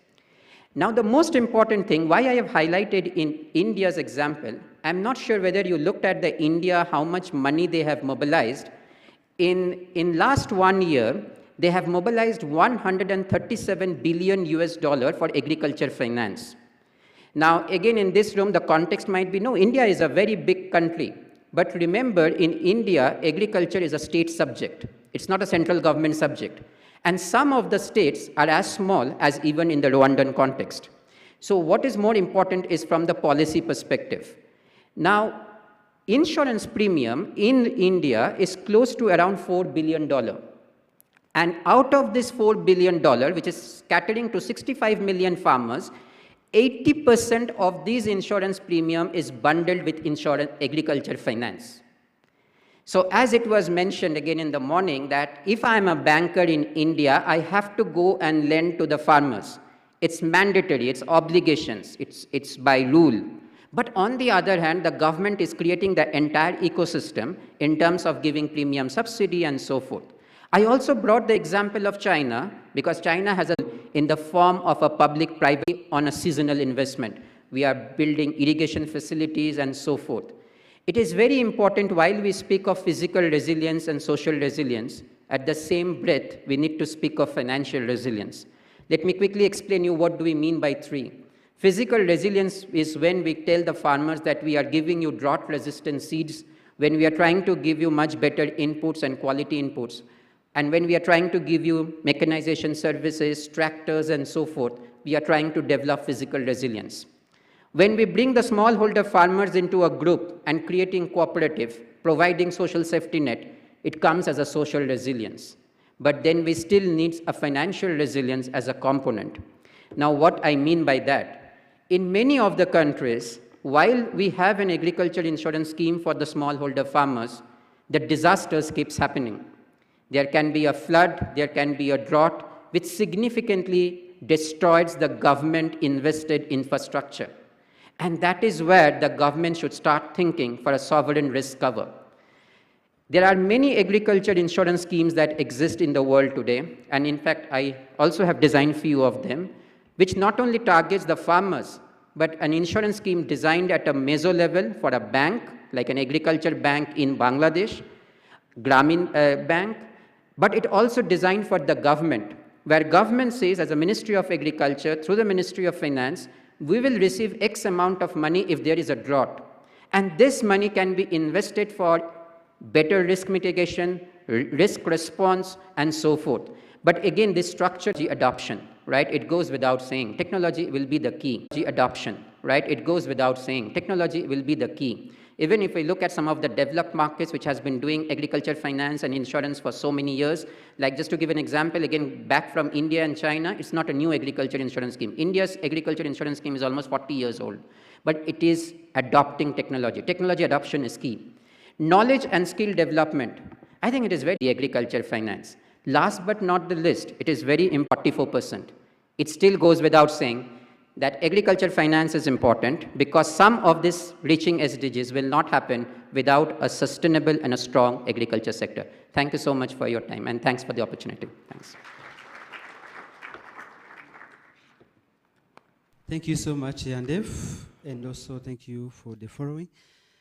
Now, the most important thing, why I have highlighted in India's example, I'm not sure whether you looked at the India, how much money they have mobilized. In last 1 year, they have mobilized $137 billion for agriculture finance. Now, again, in this room, the context might be, no, India is a very big country. But remember, in India, agriculture is a state subject. It's not a central government subject. And some of the states are as small as even in the Rwandan context. So what is more important is from the policy perspective. Now, insurance premium in India is close to around $4 billion. And out of this $4 billion, which is catering to 65 million farmers, 80% of these insurance premium is bundled with insurance agriculture finance. So as it was mentioned again in the morning, that if I'm a banker in India, I have to go and lend to the farmers. It's mandatory, it's obligations, it's by rule. But on the other hand, the government is creating the entire ecosystem in terms of giving premium subsidy and so forth. I also brought the example of China because China has in the form of a public-private on a seasonal investment. We are building irrigation facilities and so forth. It is very important while we speak of physical resilience and social resilience, at the same breath, we need to speak of financial resilience. Let me quickly explain you what do we mean by three. Physical resilience is when we tell the farmers that we are giving you drought-resistant seeds, when we are trying to give you much better inputs and quality inputs, and when we are trying to give you mechanization services, tractors, and so forth, we are trying to develop physical resilience. When we bring the smallholder farmers into a group and creating cooperative, providing social safety net, it comes as a social resilience. But then we still need a financial resilience as a component. Now, what I mean by that, in many of the countries, while we have an agriculture insurance scheme for the smallholder farmers, the disasters keeps happening. There can be a flood, there can be a drought, which significantly destroys the government-invested infrastructure. And that is where the government should start thinking for a sovereign risk cover. There are many agriculture insurance schemes that exist in the world today, and in fact, I also have designed few of them, which not only targets the farmers, but an insurance scheme designed at a meso level for a bank, like an agriculture bank in Bangladesh, Grameen Bank, but it also designed for the government, where government says, as a Ministry of Agriculture, through the Ministry of Finance, we will receive X amount of money if there is a drought. And this money can be invested for better risk mitigation, risk response, and so forth. But again, this structure adoption, right? It goes without saying. Technology will be the key. Adoption, right? It goes without saying. Technology will be the key. Even if we look at some of the developed markets which has been doing agriculture finance and insurance for so many years, like just to give an example, again, back from India and China, it's not a new agriculture insurance scheme. India's agriculture insurance scheme is almost 40 years old, but it is adopting technology. Technology adoption is key. Knowledge and skill development, I think it is very agriculture finance. Last but not the least, it is very important, 44%. It still goes without saying that agriculture finance is important because some of this reaching SDGs will not happen without a sustainable and a strong agriculture sector. Thank you so much for your time, and thanks for the opportunity. Thanks. Thank you so much, Yandev, and also thank you for the following.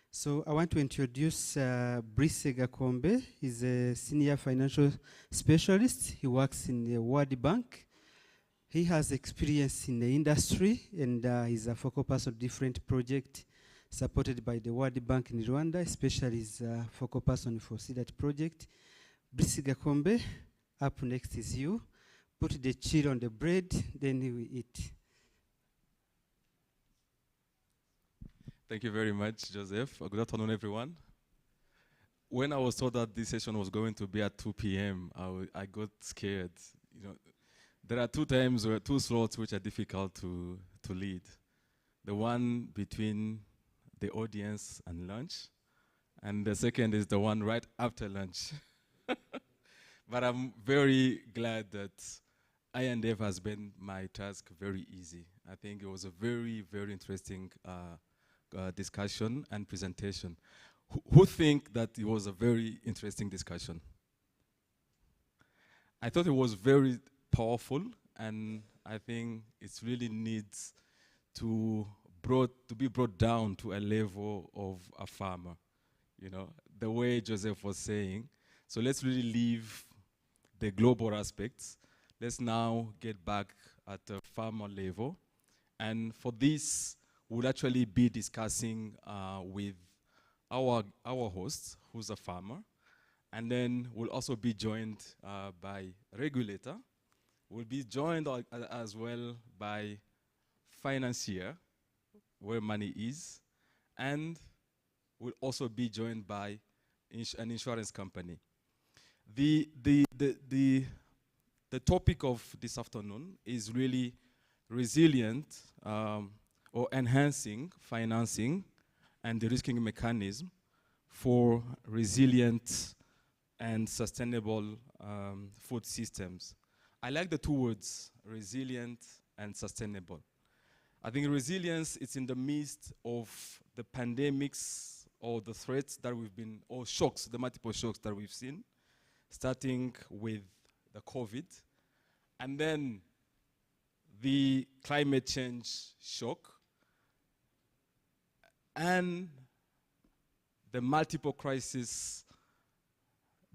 So I want to introduce Brice Gakombe. He's a senior financial specialist. He works in the World Bank. He has experience in the industry, and he's a focal person of different projects supported by the World Bank in Rwanda, especially his focal person for that project. Brice Gakombe, up next is you. Put the cheese on the bread, then we eat. Thank you very much, Joseph. Good afternoon, everyone. When I was told that this session was going to be at 2 p.m., I got scared. You know, there are two slots which are difficult to lead. The one between the audience and lunch, and the second is the one right after lunch. But I'm very glad that I&F has been my task very easy. I think it was a very, very interesting discussion and presentation. Who think that it was a very interesting discussion? I thought it was very powerful, and I think it really needs to be brought down to a level of a farmer, you know, the way Joseph was saying. So let's really leave the global aspects. Let's now get back at a farmer level. And for this, we'll actually be discussing with our host, who's a farmer, and then we'll also be joined by a regulator. We'll be joined as well by financier, where money is, and we'll also be joined by an insurance company. The topic of this afternoon is really resilient or enhancing financing and the risking mechanism for resilient and sustainable food systems. I like the two words, resilient and sustainable. I think resilience is in the midst of the pandemics or the threats that we've been, or shocks, the multiple shocks that we've seen, starting with the COVID, and then the climate change shock, and the multiple crises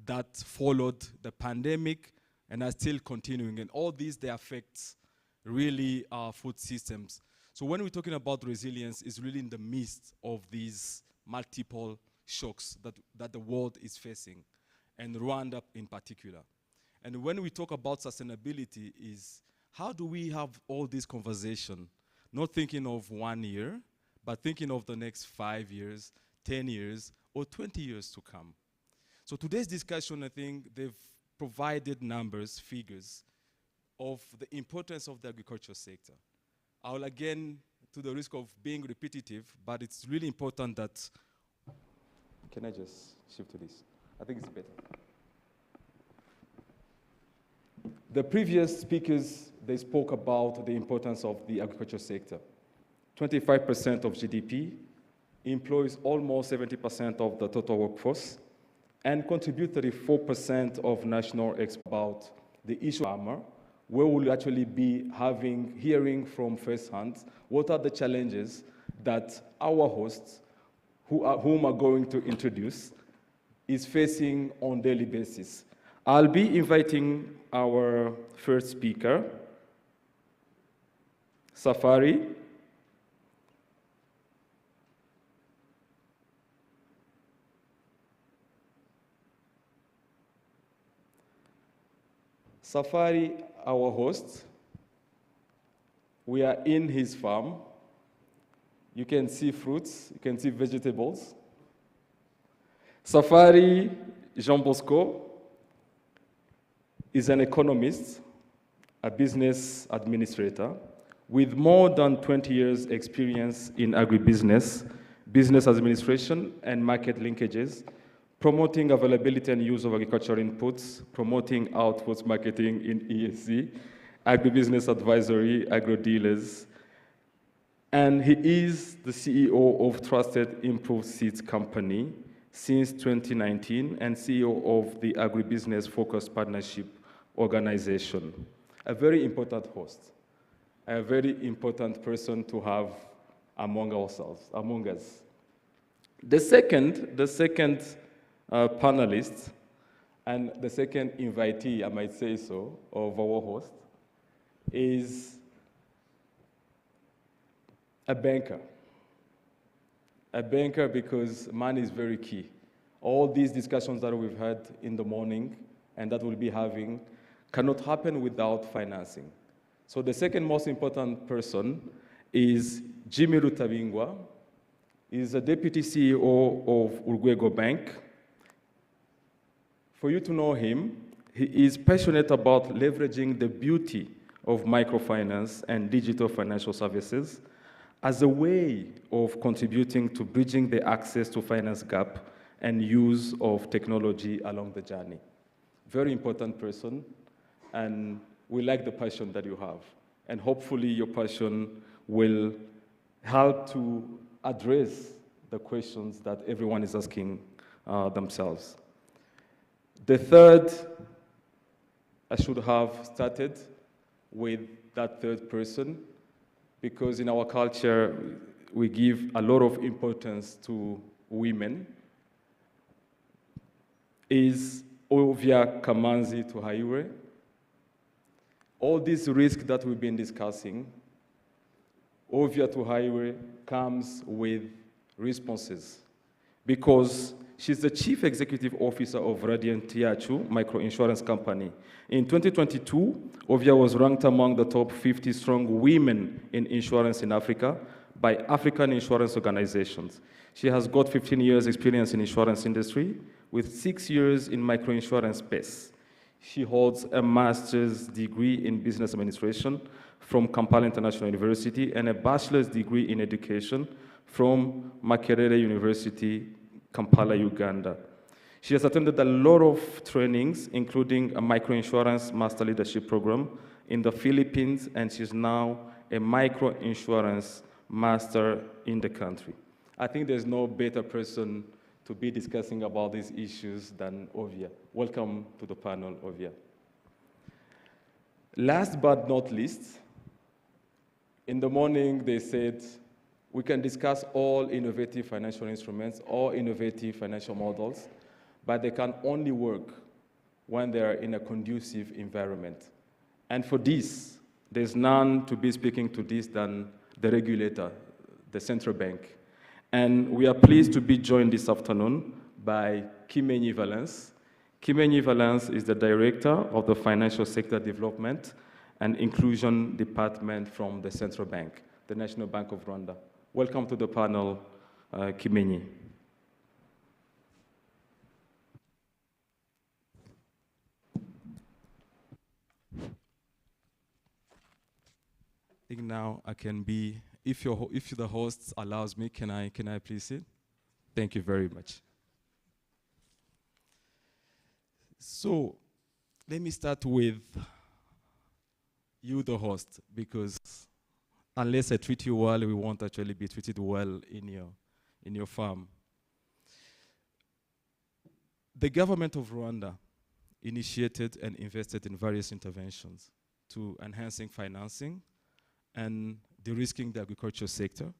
that followed the pandemic and are still continuing. And all these, they affect really our food systems. So when we're talking about resilience, it's really in the midst of these multiple shocks that the world is facing, and Rwanda in particular. And when we talk about sustainability, is how do we have all this conversation, not thinking of 1 year, but thinking of the next 5 years, 10 years, or 20 years to come. So today's discussion, I think they've provided numbers, figures, of the importance of the agriculture sector. I will again, to the risk of being repetitive, but it's really important that, can I just shift to this? I think it's better. The previous speakers, they spoke about the importance of the agriculture sector. 25% of GDP, employs almost 70% of the total workforce, and contribute 34% of national export. About the issue of farmer, where we'll actually be hearing from firsthand what are the challenges that our hosts, whom are going to introduce, is facing on a daily basis. I'll be inviting our first speaker, Safari. Safari, our host, we are in his farm. You can see fruits, you can see vegetables. Safari Jean Bosco is an economist, a business administrator, with more than 20 years experience in agribusiness, business administration, and market linkages, promoting availability and use of agricultural inputs, promoting outputs marketing in ESC, agribusiness advisory, agro-dealers, and he is the CEO of Trusted Improved Seeds Company since 2019 and CEO of the Agribusiness Focused Partnership Organization. A very important host, a very important person to have among us. The second panelist, and the second invitee, I might say so, of our host, is a banker. A banker because money is very key. All these discussions that we've had in the morning and that we'll be having cannot happen without financing. So the second most important person is Jimmy Rutabingwa. He's the deputy CEO of Urwego Bank. For you to know him, he is passionate about leveraging the beauty of microfinance and digital financial services as a way of contributing to bridging the access to finance gap and use of technology along the journey. Very important person, and we like the passion that you have. And hopefully your passion will help to address the questions that everyone is asking themselves. The third, I should have started with that third person, because in our culture, we give a lot of importance to women, is Ovia Kamanzi Tuhaire. All these risks that we've been discussing, Ovia Tuhaire comes with responses, because she's the Chief Executive Officer of Radiant Tiachu Microinsurance Company. In 2022, Ovia was ranked among the top 50 strong women in insurance in Africa by African insurance organizations. She has got 15 years experience in insurance industry with 6 years in microinsurance space. She holds a master's degree in business administration from Kampala International University and a bachelor's degree in education from Makerere University, Kampala, Uganda. She has attended a lot of trainings, including a microinsurance master leadership program in the Philippines, and she's now a micro-insurance master in the country. I think there's no better person to be discussing about these issues than Ovia. Welcome to the panel, Ovia. Last but not least, in the morning they said, we can discuss all innovative financial instruments, all innovative financial models, but they can only work when they are in a conducive environment. And for this, there's none to be speaking to this than the regulator, the central bank. And we are pleased to be joined this afternoon by Kimenyi Valence. Kimenyi Valence is the director of the Financial Sector Development and Inclusion Department from the Central Bank, the National Bank of Rwanda. Welcome to the panel, Kimenyi. I think now I can be, if the host allows me, can I please sit? Thank you very much. So let me start with you, the host, because unless I treat you well, we won't actually be treated well in your farm. The government of Rwanda initiated and invested in various interventions to enhancing financing and de-risking the agriculture sector,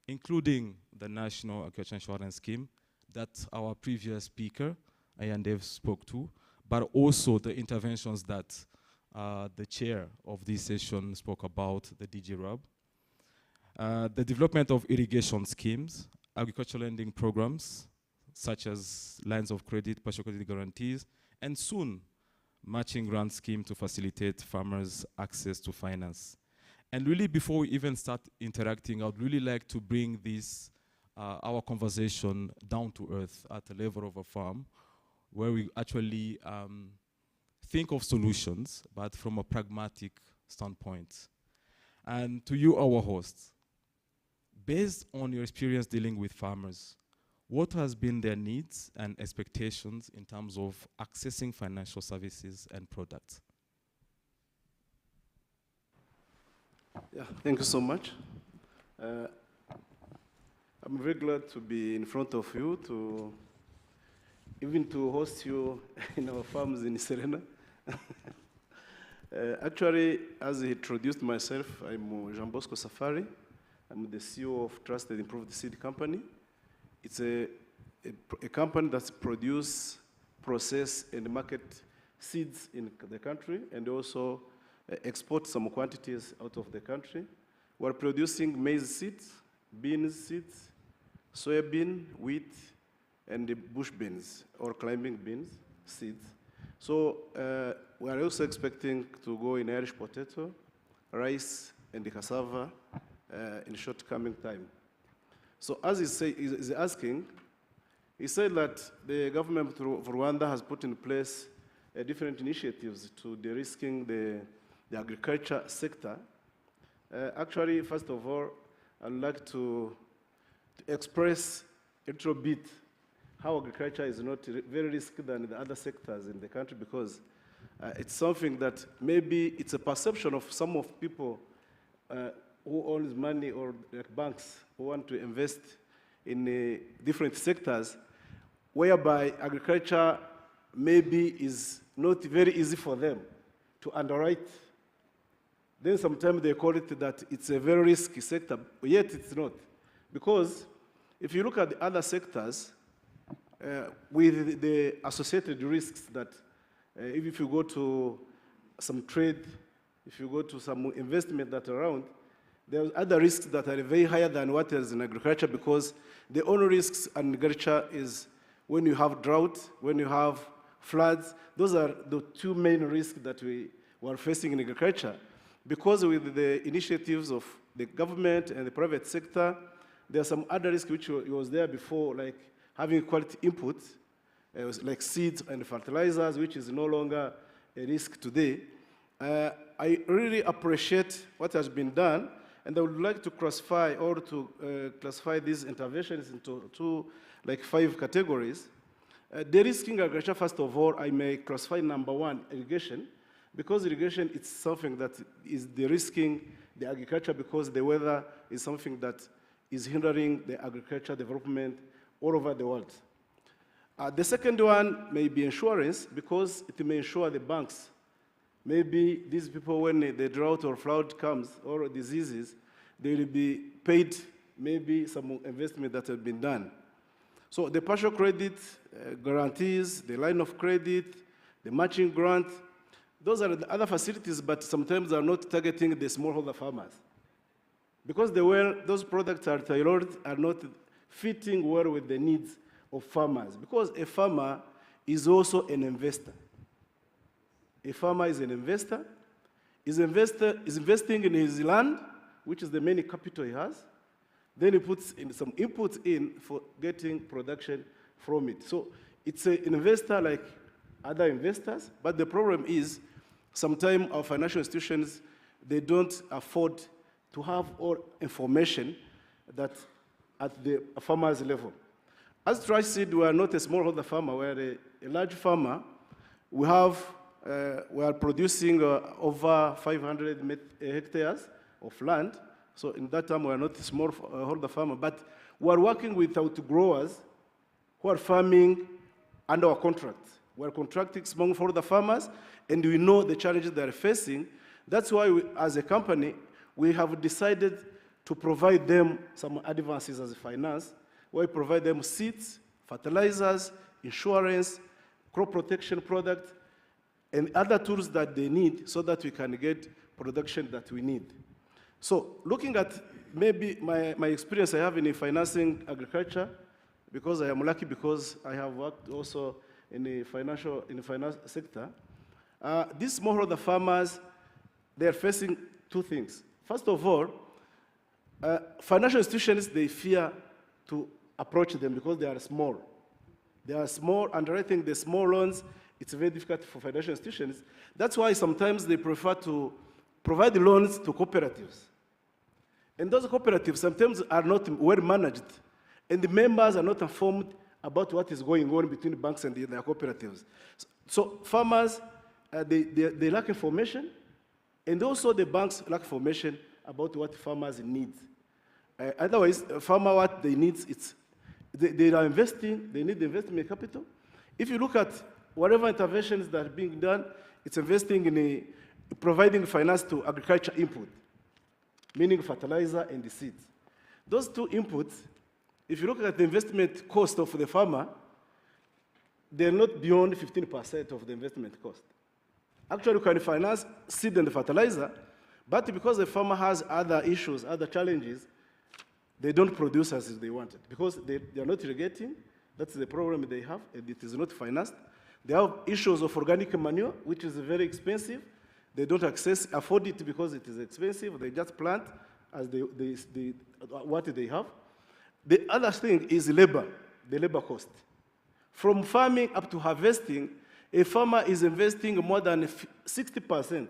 including the National Agriculture Insurance Scheme that our previous speaker, Ayandev, spoke to, but also the interventions that the chair of this session spoke about, the DG RUB. The development of irrigation schemes, agricultural lending programs, such as lines of credit, partial credit guarantees, and soon, matching grant scheme to facilitate farmers' access to finance. And really, before we even start interacting, I would really like to bring this, our conversation down to earth at the level of a farm, where we actually think of solutions, but from a pragmatic standpoint. And to you, our hosts, based on your experience dealing with farmers, what has been their needs and expectations in terms of accessing financial services and products? Yeah, thank you so much. I'm very glad to be in front of you, even to host you in our farms in Serena. Actually, as he introduced myself, I'm Jean Bosco Safari. I'm the CEO of Trusted Improved Seed Company. It's a company that produces, process, and market seeds in the country, and also export some quantities out of the country. We're producing maize seeds, beans seeds, soybean, wheat, and the bush beans, or climbing beans seeds. So we are also expecting to go in Irish potato, rice, and the cassava in short coming time. So as he's asking, he said that the government of Rwanda has put in place different initiatives to de-risking the agriculture sector. Actually, first of all, I'd like to express a little bit how agriculture is not very risky than the other sectors in the country, because it's something that maybe it's a perception of some of people who owns money, or like banks who want to invest in different sectors, whereby agriculture maybe is not very easy for them to underwrite. Then sometimes they call it that it's a very risky sector, but yet it's not. Because if you look at the other sectors, with the associated risks that if you go to some trade, if you go to some investment that are around, there are other risks that are very higher than what is in agriculture, because the only risks in agriculture is when you have drought, when you have floods. Those are the two main risks that we are facing in agriculture. Because with the initiatives of the government and the private sector, there are some other risks which was there before, like having quality inputs, like seeds and fertilizers, which is no longer a risk today. I really appreciate what has been done, and I would like to classify classify these interventions into like 5 categories. De-risking agriculture, first of all, I may classify number 1, irrigation, because irrigation is something that is de-risking the agriculture because the weather is something that is hindering the agriculture development all over the world. The second one may be insurance because it may insure the banks. Maybe these people, when the drought or flood comes or diseases, they will be paid maybe some investment that have been done. So the partial credit guarantees, the line of credit, the matching grant, those are the other facilities, but sometimes are not targeting the smallholder farmers. Because those products are tailored, are not fitting well with the needs of farmers. Because a farmer is also an investor. A farmer is an investor. Is investing in his land, which is the main capital he has. Then he puts in some inputs in for getting production from it. So it's an investor like other investors, but the problem is sometimes our financial institutions, they don't afford to have all information that at the farmer's level. As Trash said, we are not a smallholder farmer, we are a large farmer. We are producing over 500 hectares of land. So in that time, we are not a smallholder farmer, but we are working with outgrowers who are farming under our contract. We are contracting smallholder farmers, and we know the challenges they are facing. That's why, as a company, we have decided to provide them some advances as a finance, where we provide them seeds, fertilizers, insurance, crop protection products, and other tools that they need so that we can get production that we need. So looking at maybe my experience I have in financing agriculture, because I am lucky because I have worked also in the finance sector, these smallholder farmers, they are facing two things. First of all, financial institutions, they fear to approach them because they are small. They are small, underwriting the small loans, it's very difficult for financial institutions. That's why sometimes they prefer to provide the loans to cooperatives. And those cooperatives sometimes are not well managed, and the members are not informed about what is going on between the banks and their cooperatives. So farmers, they lack information, and also the banks lack information about what farmers need. Otherwise, farmer, what they need, they are investing, they need the investment capital. If you look at whatever interventions that are being done, it's investing in providing finance to agriculture input, meaning fertilizer and the seeds. Those two inputs, if you look at the investment cost of the farmer, they're not beyond 15% of the investment cost. Actually, you can finance seed and fertilizer, but because the farmer has other issues, other challenges, they don't produce as they wanted. Because they are not irrigating, that's the problem they have, and it is not financed. They have issues of organic manure, which is very expensive. They don't afford it because it is expensive. They just plant as what they have. The other thing is labor, the labor cost. From farming up to harvesting, a farmer is investing more than 60%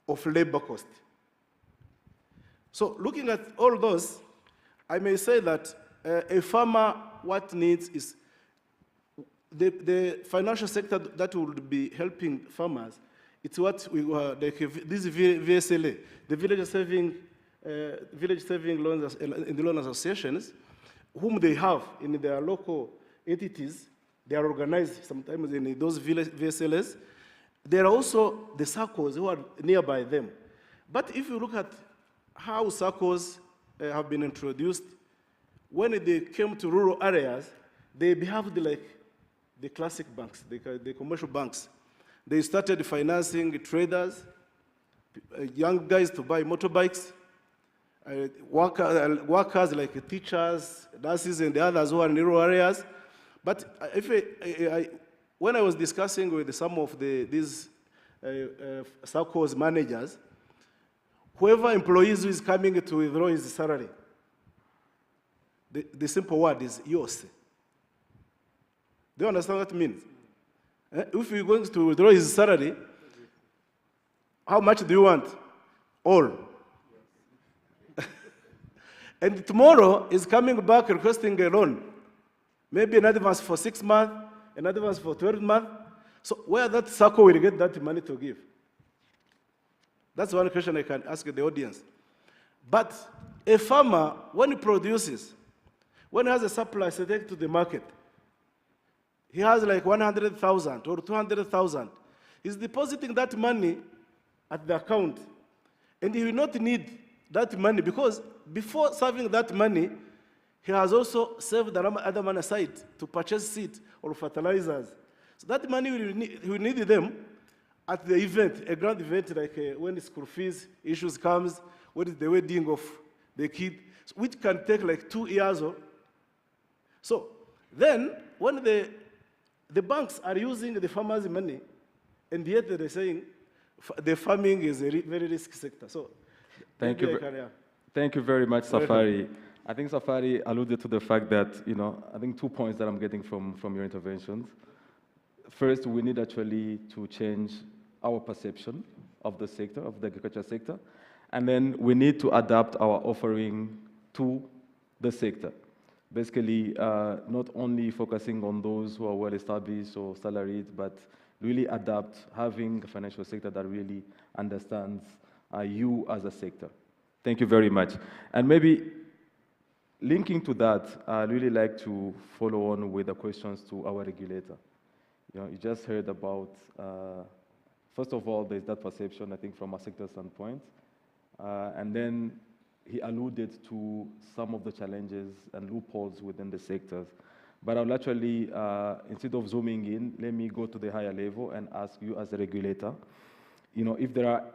of labor cost. So looking at all those, I may say that a farmer, what needs is the financial sector that will be helping farmers. It's what we like this VSLA, the village saving loans and loan associations, whom they have in their local entities. They are organized sometimes in those VSLAs. There are also the SACCOs who are nearby them. But if you look at how SACCOs have been introduced, when they came to rural areas, they behaved like the classic banks, the commercial banks. They started financing traders, young guys to buy motorbikes, workers like teachers, nurses, and the others who are in rural areas. But when I was discussing with some of these SACCOs managers, whoever employees who is coming to withdraw his salary, the simple word is yours. Do you understand what it means? If you're going to withdraw his salary, how much do you want? All. And tomorrow is coming back requesting a loan. Maybe an advance for 6 months, an advance for 12 months. So where that SACCO will get that money to give? That's one question I can ask the audience. But a farmer, when he produces, when he has a supply to take to the market, he has like 100,000 or 200,000. He's depositing that money at the account, and he will not need that money because before saving that money, he has also saved the other money aside to purchase seed or fertilizers. So that money he will need them at the event, a grand event like when the school fees issues comes, when it's the wedding of the kid, which can take like 2 years. So then when the banks are using the farmers' money, and yet they're saying the farming is a very risky sector. So thank you. Thank you very much, Safari. I think Safari alluded to the fact that, I think 2 points that I'm getting from your interventions. First, we need actually to change our perception of the sector, of the agriculture sector. And then we need to adapt our offering to the sector. Basically, not only focusing on those who are well established or salaried, but really adapt, having a financial sector that really understands you as a sector. Thank you very much. And maybe linking to that, I'd really like to follow on with the questions to our regulator. You just heard about, first of all, there's that perception, I think, from a sector standpoint. And then he alluded to some of the challenges and loopholes within the sectors. But I'll actually, instead of zooming in, let me go to the higher level and ask you as a regulator, if there are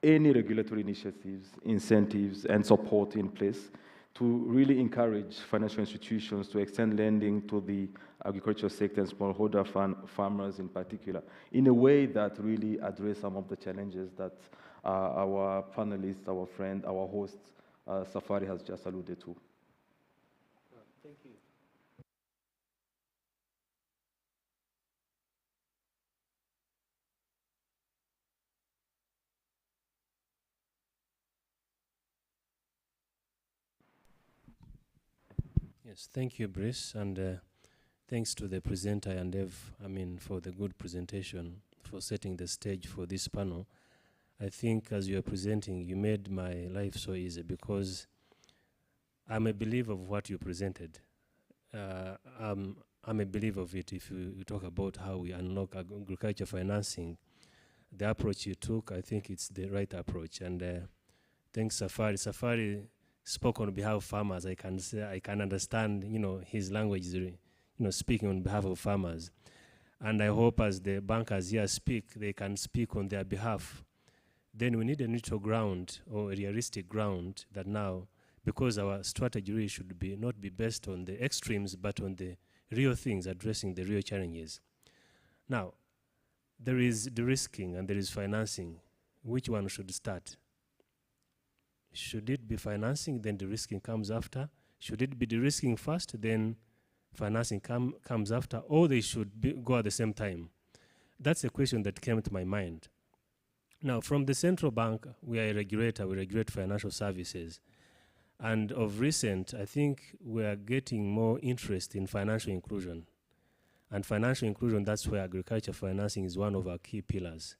any regulatory initiatives, incentives, and support in place to really encourage financial institutions to extend lending to the agricultural sector and smallholder farmers in particular, in a way that really address some of the challenges that our panelists, our friend, our host, Safari has just alluded to. Thank you. Yes, thank you, Brice, and thanks to the presenter and Ev, for the good presentation, for setting the stage for this panel. I think as you are presenting, you made my life so easy because I'm a believer of what you presented. I'm a believer of it. If you talk about how we unlock agriculture financing, the approach you took, I think it's the right approach. And thanks, Safari. Safari spoke on behalf of farmers. I can understand, his language is, speaking on behalf of farmers. And I hope as the bankers here speak, they can speak on their behalf. Then we need a neutral ground or a realistic ground that now, because our strategy really should not be based on the extremes, but on the real things, addressing the real challenges. Now, there is de-risking and there is financing. Which one should start? Should it be financing, then de-risking comes after? Should it be de-risking first, then financing comes after? Or they should go at the same time? That's a question that came to my mind. Now, from the central bank, we are a regulator, we regulate financial services. And of recent, I think we are getting more interest in financial inclusion. And financial inclusion, that's where agriculture financing is one of our key pillars.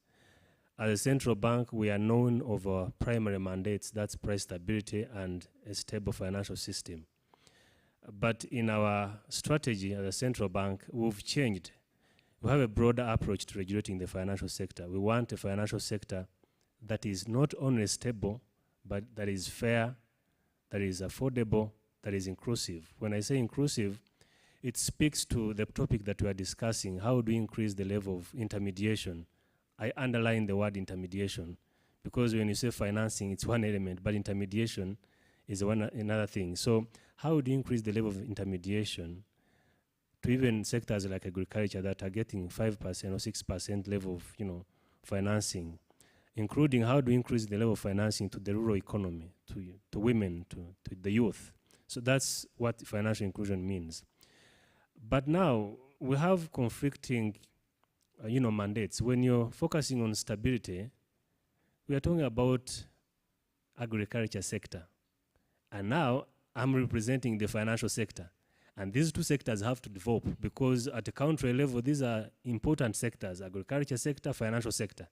As a central bank, we are known of our primary mandates, that's price stability and a stable financial system. But in our strategy as a central bank, we've changed. We have a broader approach to regulating the financial sector. We want a financial sector that is not only stable, but that is fair, that is affordable, that is inclusive. When I say inclusive, it speaks to the topic that we are discussing. How do we increase the level of intermediation? I underline the word intermediation because when you say financing, it's one element, but intermediation is another thing. So how do you increase the level of intermediation to even sectors like agriculture that are getting 5% or 6% level of financing, including how do you increase the level of financing to the rural economy, to women, to the youth. So that's what financial inclusion means. But now we have conflicting mandates. When you're focusing on stability, we are talking about agriculture sector. And now I'm representing the financial sector. And these two sectors have to develop because at a country level, these are important sectors, agriculture sector, financial sector.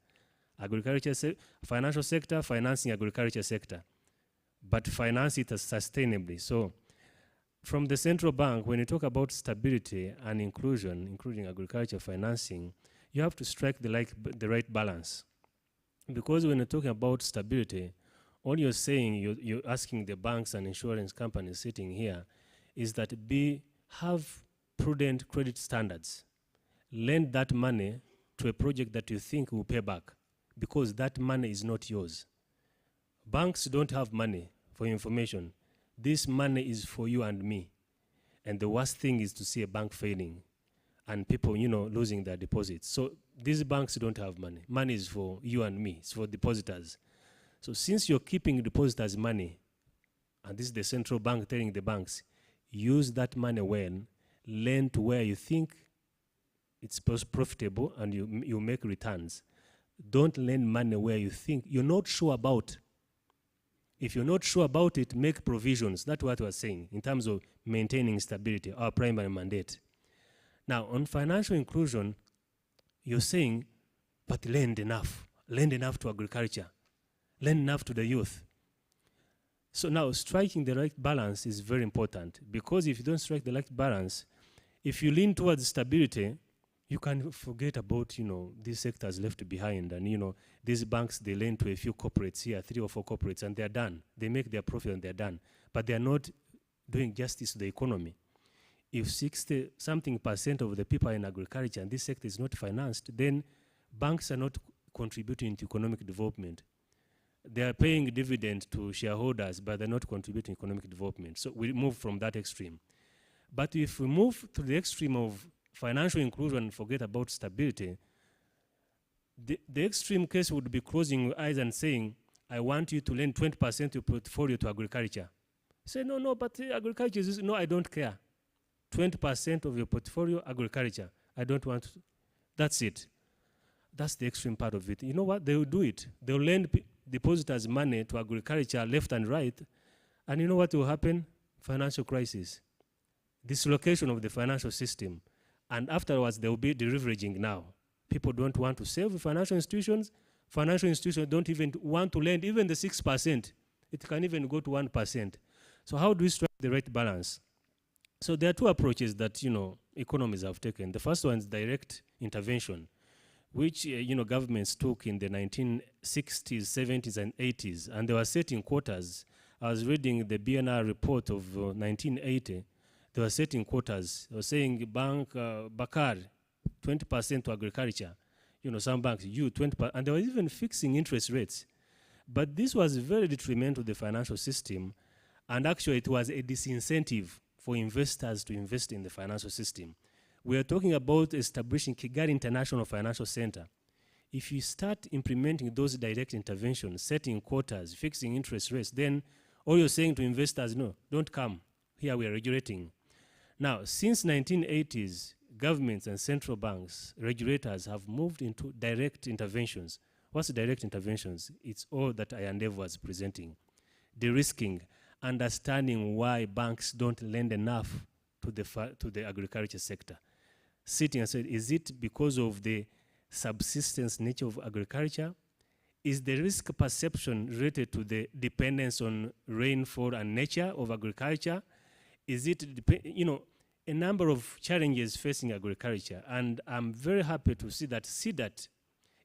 Financial sector, financing agriculture sector, but finance it sustainably. So from the central bank, when you talk about stability and inclusion, including agriculture financing, you have to strike the right balance. Because when you're talking about stability, all you're saying, you're asking the banks and insurance companies sitting here, is that have prudent credit standards. Lend that money to a project that you think will pay back, because that money is not yours. Banks don't have money, for your information. This money is for you and me. And the worst thing is to see a bank failing and people, losing their deposits. So these banks don't have money. Money is for you and me. It's for depositors. So since you're keeping depositors' money, and this is the central bank telling the banks, use that money well, lend to where you think it's profitable and you make returns. Don't lend money where you think you're not sure about. If you're not sure about it, make provisions. That's what we're saying in terms of maintaining stability, our primary mandate. Now, on financial inclusion, you're saying, but lend enough to agriculture, lend enough to the youth. So now, striking the right balance is very important, because if you don't strike the right balance, if you lean towards stability, you can forget about, these sectors left behind. And, these banks, they lend to a few corporates here, 3 or 4 corporates, and they're done. They make their profit and they're done. But they're not doing justice to the economy. If 60-something% of the people are in agriculture and this sector is not financed, then banks are not contributing to economic development. They are paying dividends to shareholders, but they're not contributing to economic development. So we move from that extreme. But if we move to the extreme of financial inclusion and forget about stability, the extreme case would be closing your eyes and saying, I want you to lend 20% of your portfolio to agriculture. Say, no, but agriculture is, no, I don't care. 20% of your portfolio, agriculture. I don't want to. That's it. That's the extreme part of it. You know what? They will do it. They will lend depositors money to agriculture left and right. And you know what will happen? Financial crisis. Dislocation of the financial system. And afterwards, there will be deleveraging now. People don't want to save with financial institutions. Financial institutions don't even want to lend even the 6%. It can even go to 1%. So how do we strike the right balance? So there are 2 approaches that, economies have taken. The first one is direct intervention, which, governments took in the 1960s, 70s, and 80s. And they were setting quotas. I was reading the BNR report of 1980. They were setting quotas. They were saying, Bank Bakar, 20% to agriculture. Some banks, 20%. And they were even fixing interest rates. But this was very detrimental to the financial system. And actually, it was a disincentive for investors to invest in the financial system. We are talking about establishing Kigali International Financial Center. If you start implementing those direct interventions, setting quotas, fixing interest rates, then all you're saying to investors, no, don't come. Here we are regulating. Now, since 1980s, governments and central banks, regulators have moved into direct interventions. What's direct interventions? It's all that Ayandev was presenting. De-risking, understanding why banks don't lend enough to the agriculture sector. Sitting and said, is it because of the subsistence nature of agriculture? Is the risk perception related to the dependence on rainfall and nature of agriculture? Is it, a number of challenges facing agriculture? And I'm very happy to see that CDAT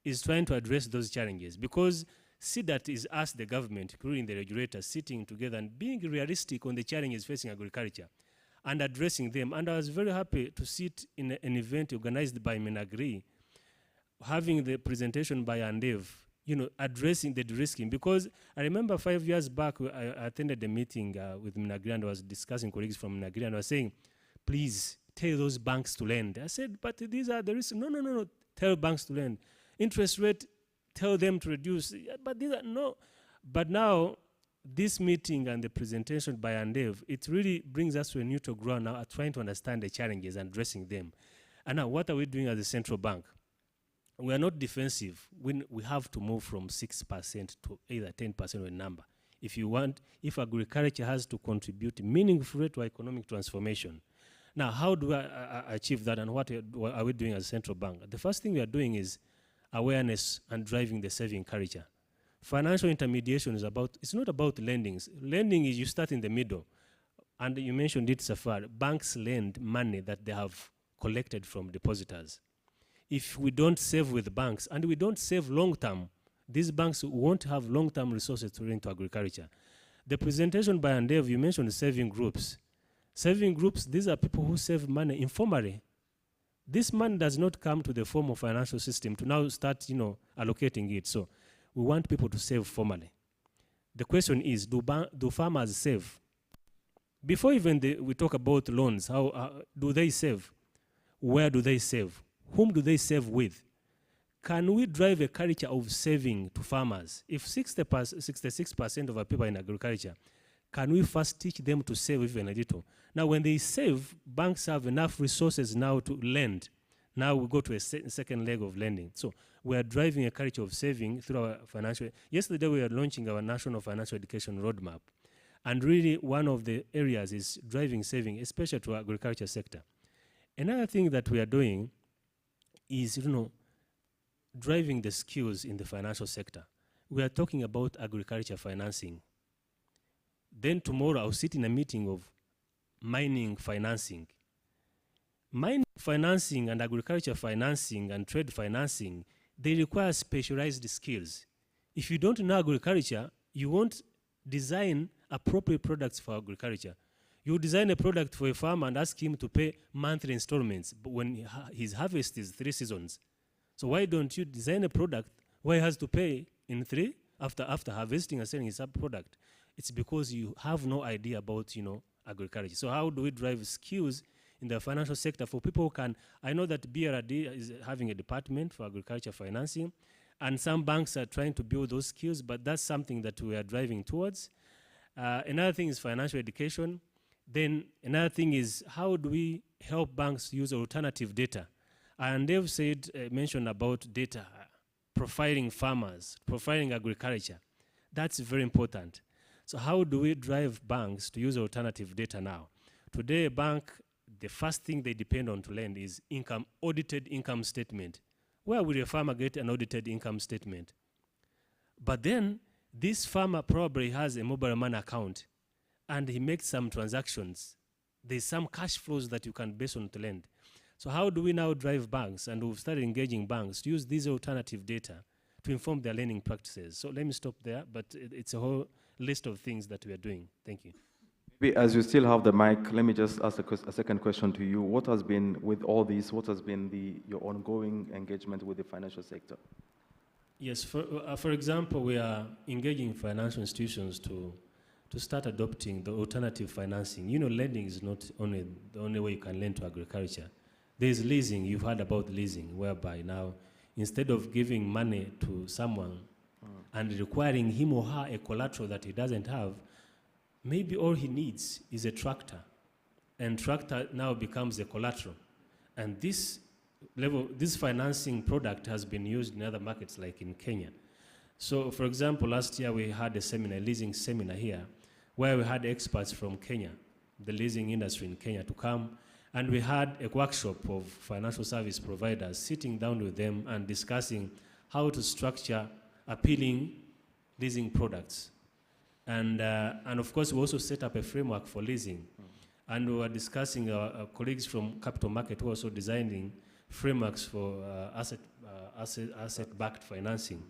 is trying to address those challenges, because CDAT is us, the government, including the regulators, sitting together and being realistic on the challenges facing agriculture and addressing them. And I was very happy to sit in an event organized by Minagri, having the presentation by Andev, addressing the de-risking. Because I remember 5 years back, I attended a meeting with Minagri, and I was discussing colleagues from Minagri, and I was saying, please tell those banks to lend. I said, but these are the risks. No. Tell banks to lend. Interest rate, tell them to reduce. But these are no. But now, this meeting and the presentation by Andev, it really brings us to a neutral ground now, trying to understand the challenges and addressing them. And now, what are we doing as a central bank? We are not defensive. We have to move from 6% to either 10% of a number. If agriculture has to contribute meaningfully to economic transformation. Now, how do I achieve that, and what are we doing as a central bank? The first thing we are doing is awareness and driving the saving culture. Financial intermediation is about, it's not about lending. Lending is you start in the middle. And you mentioned it, Safar, banks lend money that they have collected from depositors. If we don't save with banks, and we don't save long-term, these banks won't have long-term resources to lend to agriculture. The presentation by Andev, you mentioned saving groups. Saving groups, these are people who save money informally. This money does not come to the formal financial system to now start, allocating it. So we want people to save formally. The question is, do farmers save? Before even we talk about loans, how do they save? Where do they save? Whom do they save with? Can we drive a culture of saving to farmers? If 66% of our people are in agriculture, can we first teach them to save even a little? Now, when they save, banks have enough resources now to lend. Now we go to a second leg of lending. So we are driving a culture of saving through our financial. Yesterday, we were launching our National Financial Education Roadmap. And really, one of the areas is driving saving, especially to our agriculture sector. Another thing that we are doing is, driving the skills in the financial sector. We are talking about agriculture financing. Then tomorrow, I'll sit in a meeting of mining financing. Mining financing and agriculture financing and trade financing, they require specialized skills. If you don't know agriculture, you won't design appropriate products for agriculture. You design a product for a farmer and ask him to pay monthly installments, but when his harvest is 3 seasons. So why don't you design a product where he has to pay in 3 after harvesting and selling his product? It's because you have no idea about, agriculture. So how do we drive skills in the financial sector for people who can? I know that BRD is having a department for agriculture financing, and some banks are trying to build those skills, but that's something that we are driving towards. Another thing is financial education. Then another thing is, how do we help banks use alternative data? And they've mentioned about data, profiling farmers, profiling agriculture. That's very important. So how do we drive banks to use alternative data now? Today, a bank, the first thing they depend on to lend is audited income statement. Where will a farmer get an audited income statement? But then, this farmer probably has a mobile money account, and he makes some transactions. There's some cash flows that you can base on to lend. So how do we now drive banks? And we've started engaging banks to use these alternative data to inform their lending practices. So let me stop there, but it's a whole list of things that we are doing. Thank you. Maybe as you still have the mic, let me just ask a second question to you. What has been, with all this, what has been your ongoing engagement with the financial sector? Yes, for example, we are engaging financial institutions to start adopting the alternative financing. Lending is not only the only way you can lend to agriculture. There's leasing. You've heard about leasing, whereby now, instead of giving money to someone and requiring him or her a collateral that he doesn't have, maybe all he needs is a tractor. And tractor now becomes a collateral. And this financing product has been used in other markets like in Kenya. So, for example, last year we had a leasing seminar here, where we had experts from Kenya, the leasing industry in Kenya, to come, and we had a workshop of financial service providers sitting down with them and discussing how to structure appealing leasing products. And of course, we also set up a framework for leasing. And we were discussing our colleagues from capital market who are also designing frameworks for asset-backed financing.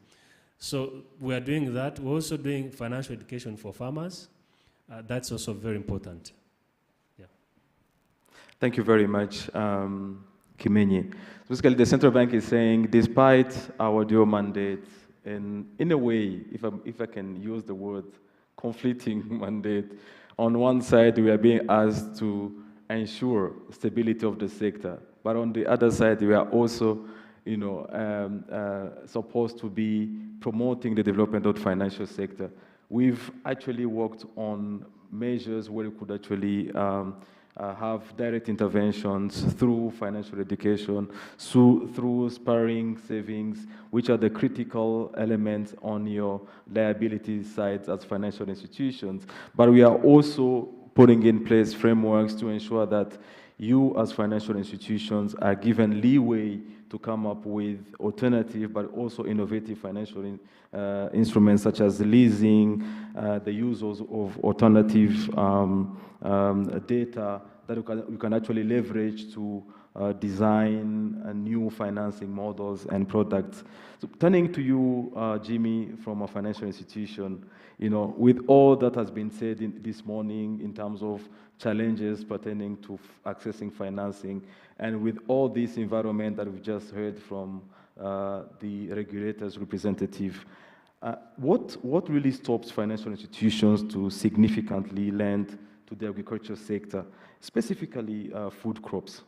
So we are doing that. We're also doing financial education for farmers. That's also very important. Yeah. Thank you very much, Kimenyi. Basically, the central bank is saying, despite our dual mandate, and in a way, if I can use the word conflicting mandate, on one side, we are being asked to ensure stability of the sector, but on the other side, we are also, supposed to be promoting the development of the financial sector. We've actually worked on measures where we could actually have direct interventions through financial education, through sparring savings, which are the critical elements on your liability sides as financial institutions. But we are also putting in place frameworks to ensure that you as financial institutions are given leeway to come up with alternative but also innovative financial instruments such as leasing, the use of alternative data that we can actually leverage to design new financing models and products. So turning to you, Jimmy, from a financial institution, with all that has been said this morning in terms of challenges pertaining to accessing financing, and with all this environment that we've just heard from the regulator's representative, what really stops financial institutions to significantly lend to the agriculture sector, specifically food crops?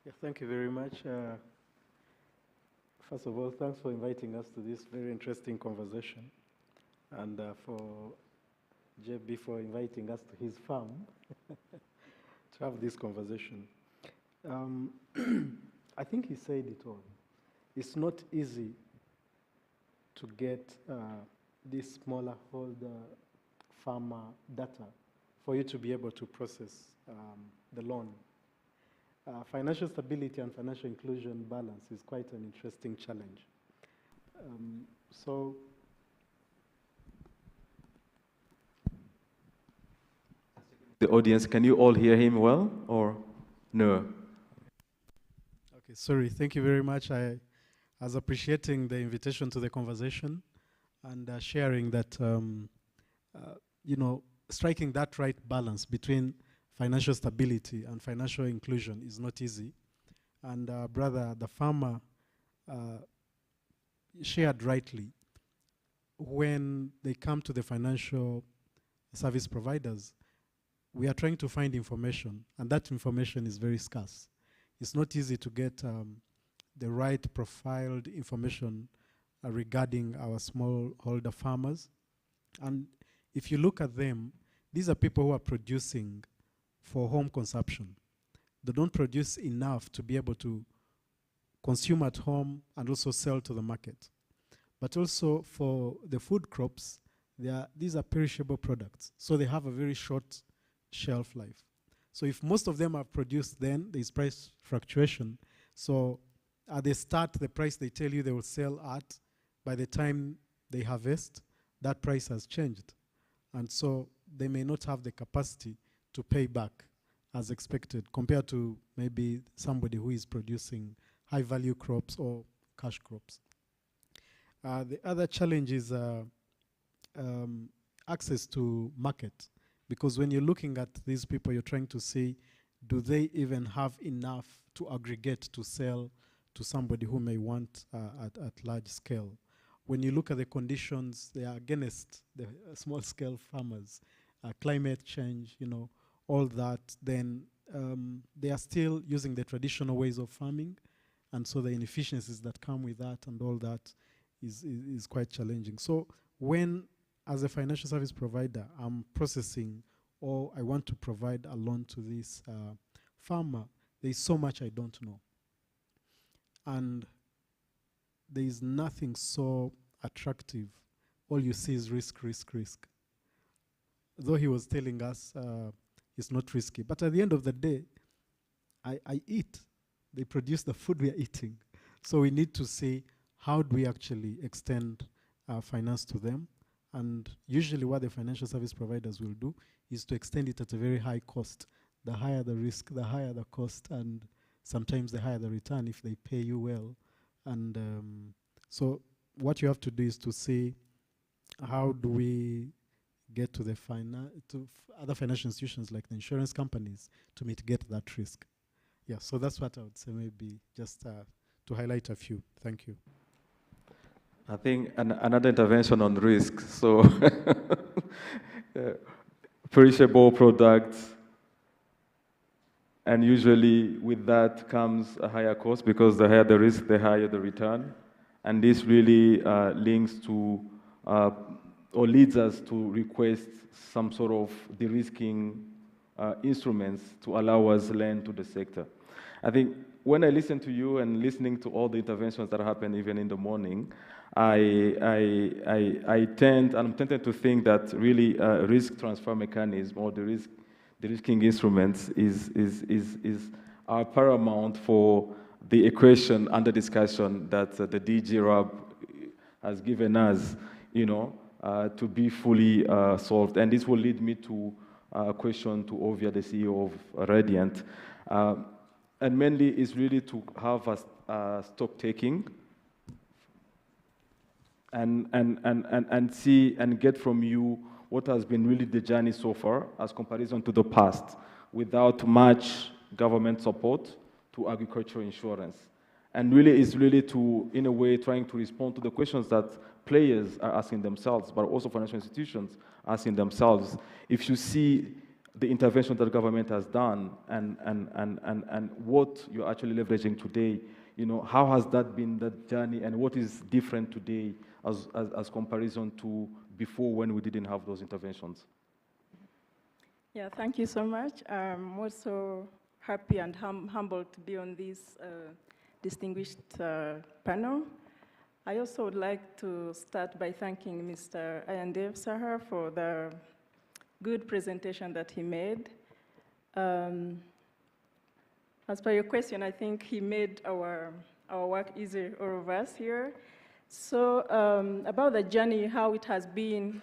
Yeah, thank you very much. First of all, thanks for inviting us to this very interesting conversation, and for JB for inviting us to his farm to have this conversation. I think he said it all. It's not easy to get this smaller holder farmer data for you to be able to process the loan. Financial stability and financial inclusion balance is quite an interesting challenge. The audience, can you all hear him well, or no? Okay, sorry, thank you very much. I was appreciating the invitation to the conversation and sharing that, striking that right balance between financial stability and financial inclusion is not easy. And brother, the farmer shared rightly, when they come to the financial service providers, we are trying to find information, and that information is very scarce. It's not easy to get the right profiled information regarding our smallholder farmers. And if you look at them, these are people who are producing for home consumption. They don't produce enough to be able to consume at home and also sell to the market. But also for the food crops, these are perishable products, so they have a very short shelf life. So if most of them are produced, then there's price fluctuation. So at the start, the price they tell you they will sell at, by the time they harvest, that price has changed. And so they may not have the capacity to pay back as expected, compared to maybe somebody who is producing high-value crops or cash crops. The other challenge is access to market, because when you're looking at these people, you're trying to see, do they even have enough to aggregate to sell to somebody who may want at large scale? When you look at the conditions, they are against the small-scale farmers, climate change, all that, then they are still using the traditional ways of farming, and so the inefficiencies that come with that and all that is quite challenging. So when, as a financial service provider, I'm processing or I want to provide a loan to this farmer, there is so much I don't know. And there is nothing so attractive. All you see is risk, risk, risk. Though he was telling us it's not risky. But at the end of the day, I eat. They produce the food we are eating. So we need to see, how do we actually extend finance to them? And usually what the financial service providers will do is to extend it at a very high cost. The higher the risk, the higher the cost, and sometimes the higher the return if they pay you well. And so what you have to do is to see, how do we get to the other financial institutions like the insurance companies to mitigate that risk. Yeah, so that's what I would say, maybe just to highlight a few. Thank you. I think another intervention on risk. So perishable products, and usually with that comes a higher cost, because the higher the risk, the higher the return. And this really links to or leads us to request some sort of de-risking instruments to allow us to lend to the sector. I think when I listen to you and listening to all the interventions that happen even in the morning, I'm tempted to think that really risk transfer mechanism, or the risk de-risking instruments are paramount for the equation under discussion that the DG RAB has given us, to be fully solved. And this will lead me to a question to Ovia, the CEO of Radiant. And mainly is really to have a stock taking and see and get from you what has been really the journey so far as comparison to the past without much government support to agricultural insurance. And really is really to, in a way, trying to respond to the questions that players are asking themselves, but also financial institutions asking themselves. If you see the intervention that the government has done and what you're actually leveraging today, how has that been that journey and what is different today as comparison to before when we didn't have those interventions? Yeah, thank you so much. I'm also happy and humbled to be on this distinguished panel. I also would like to start by thanking Mr. Ayandev Sahar for the good presentation that he made. As per your question, I think he made our work easier, all of us here. So about the journey, how it has been,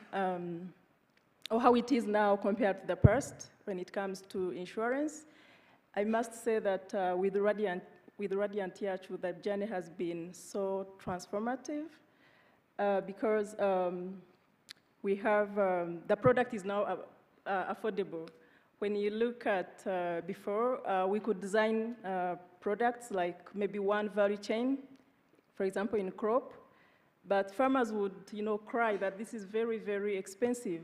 or how it is now compared to the past when it comes to insurance, I must say that with Radiant Yachu, the journey has been so transformative because we have, the product is now affordable. When you look at before, we could design products like maybe one value chain, for example, in crop, but farmers would, cry that this is very, very expensive.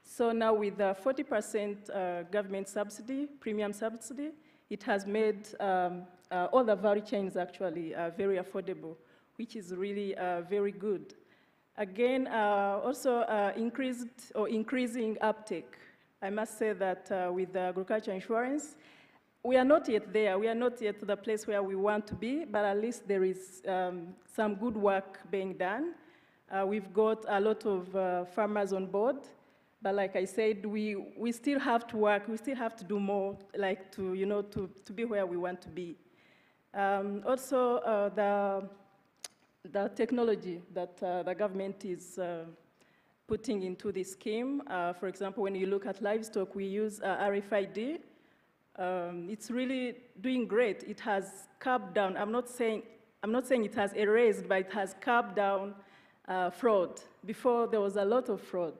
So now with the 40% government subsidy, premium subsidy, it has made all the value chains actually very affordable, which is really very good. Again, also increasing uptake. I must say that with the agriculture insurance, we are not yet there. We are not yet to the place where we want to be, but at least there is some good work being done. We've got a lot of farmers on board, but like I said, we still have to work. We still have to do more, like to be where we want to be. Also, the technology that the government is putting into this scheme. For example, when you look at livestock, we use RFID. It's really doing great. It has curbed down. I'm not saying it has erased, but it has curbed down fraud. Before, there was a lot of fraud,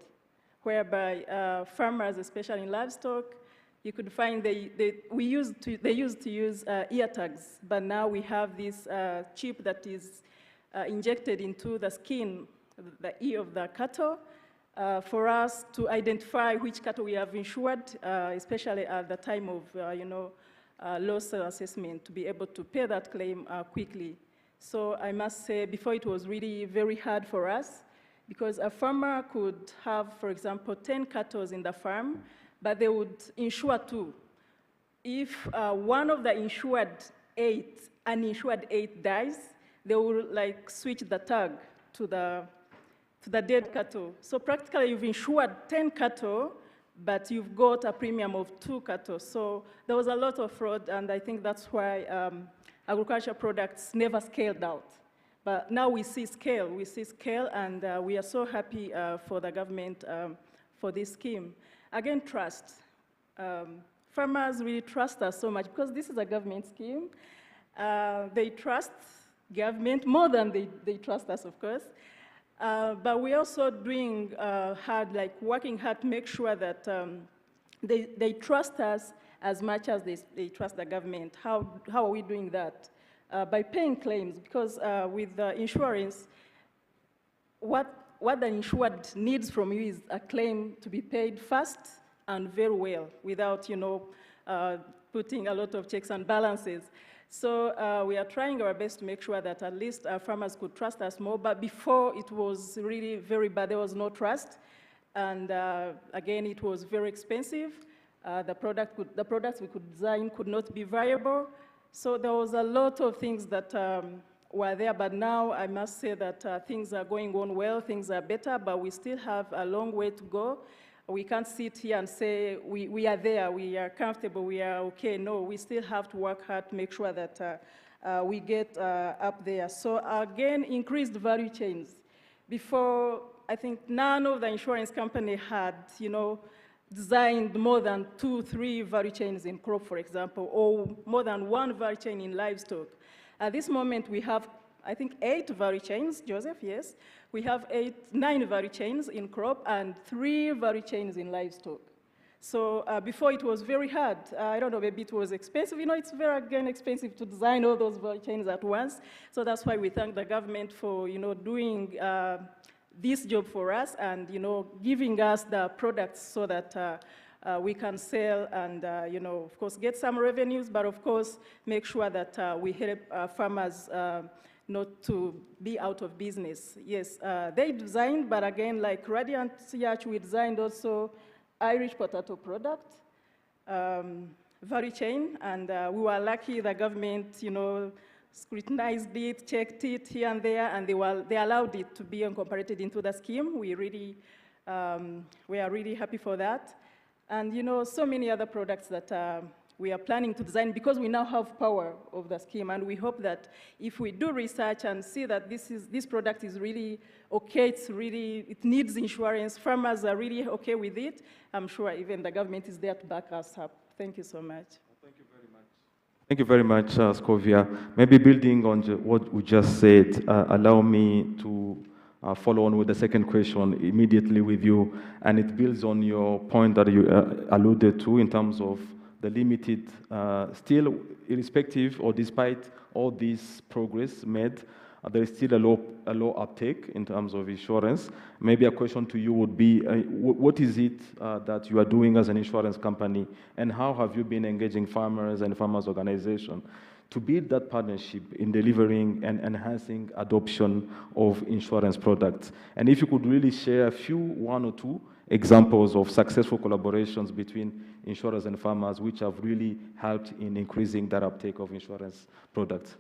whereby farmers, especially in livestock, you could find they used to use ear tags, but now we have this chip that is injected into the skin, the ear of the cattle, for us to identify which cattle we have insured, especially at the time of loss assessment, to be able to pay that claim quickly. So I must say, before it was really very hard for us, because a farmer could have, for example, 10 cattle in the farm, but they would insure 2. If one of the uninsured 8 dies, they will switch the tag to the dead cattle. So practically you've insured 10 cattle, but you've got a premium of 2 cattle. So there was a lot of fraud, and I think that's why agriculture products never scaled out. But now we see scale, and we are so happy for the government for this scheme. Again, trust. Farmers really trust us so much because this is a government scheme. They trust government more than they trust us, of course. But we're also doing hard, working hard to make sure that they trust us as much as they trust the government. How are we doing that? By paying claims, because with the insurance, what the insured needs from you is a claim to be paid fast and very well, without putting a lot of checks and balances. So we are trying our best to make sure that at least farmers could trust us more. But before, it was really very bad. There was no trust, and again, it was very expensive. The products we could design could not be viable. So there was a lot of things that were there, but now I must say that things are going on well, things are better, but we still have a long way to go. We can't sit here and say we are there, we are comfortable, we are okay. No, we still have to work hard to make sure that we get up there. So again, increased value chains. Before, I think none of the insurance company had, designed more than 2, 3 value chains in crop, for example, or more than 1 value chain in livestock. At this moment, we have, I think, 8 value chains, Joseph, yes. We have 9 value chains in crop and 3 value chains in livestock. So before it was very hard. I don't know, maybe it was expensive. It's very, again, expensive to design all those value chains at once. So that's why we thank the government for, doing this job for us and, giving us the products so that we can sell and, of course, get some revenues, but of course, make sure that we help farmers not to be out of business. Yes, they designed, but again, like Radiant Yacht, we designed also Irish potato product, value chain, and we were lucky the government, scrutinized it, checked it here and there, and they allowed it to be incorporated into the scheme. We are really happy for that. And so many other products that we are planning to design because we now have power of the scheme, and we hope that if we do research and see that this product is really okay, it needs insurance, farmers are really okay with it, I'm sure even the government is there to back us up. Thank you so much. Thank you very much, Scovia. Maybe building on what we just said, allow me to follow on with the second question immediately with you, and it builds on your point that you alluded to in terms of the limited, still irrespective or despite all this progress made, there is still a low uptake in terms of insurance. Maybe a question to you would be, what is it that you are doing as an insurance company, and how have you been engaging farmers and farmers' organizations to build that partnership in delivering and enhancing adoption of insurance products? And if you could really share one or two examples of successful collaborations between insurers and farmers which have really helped in increasing that uptake of insurance products.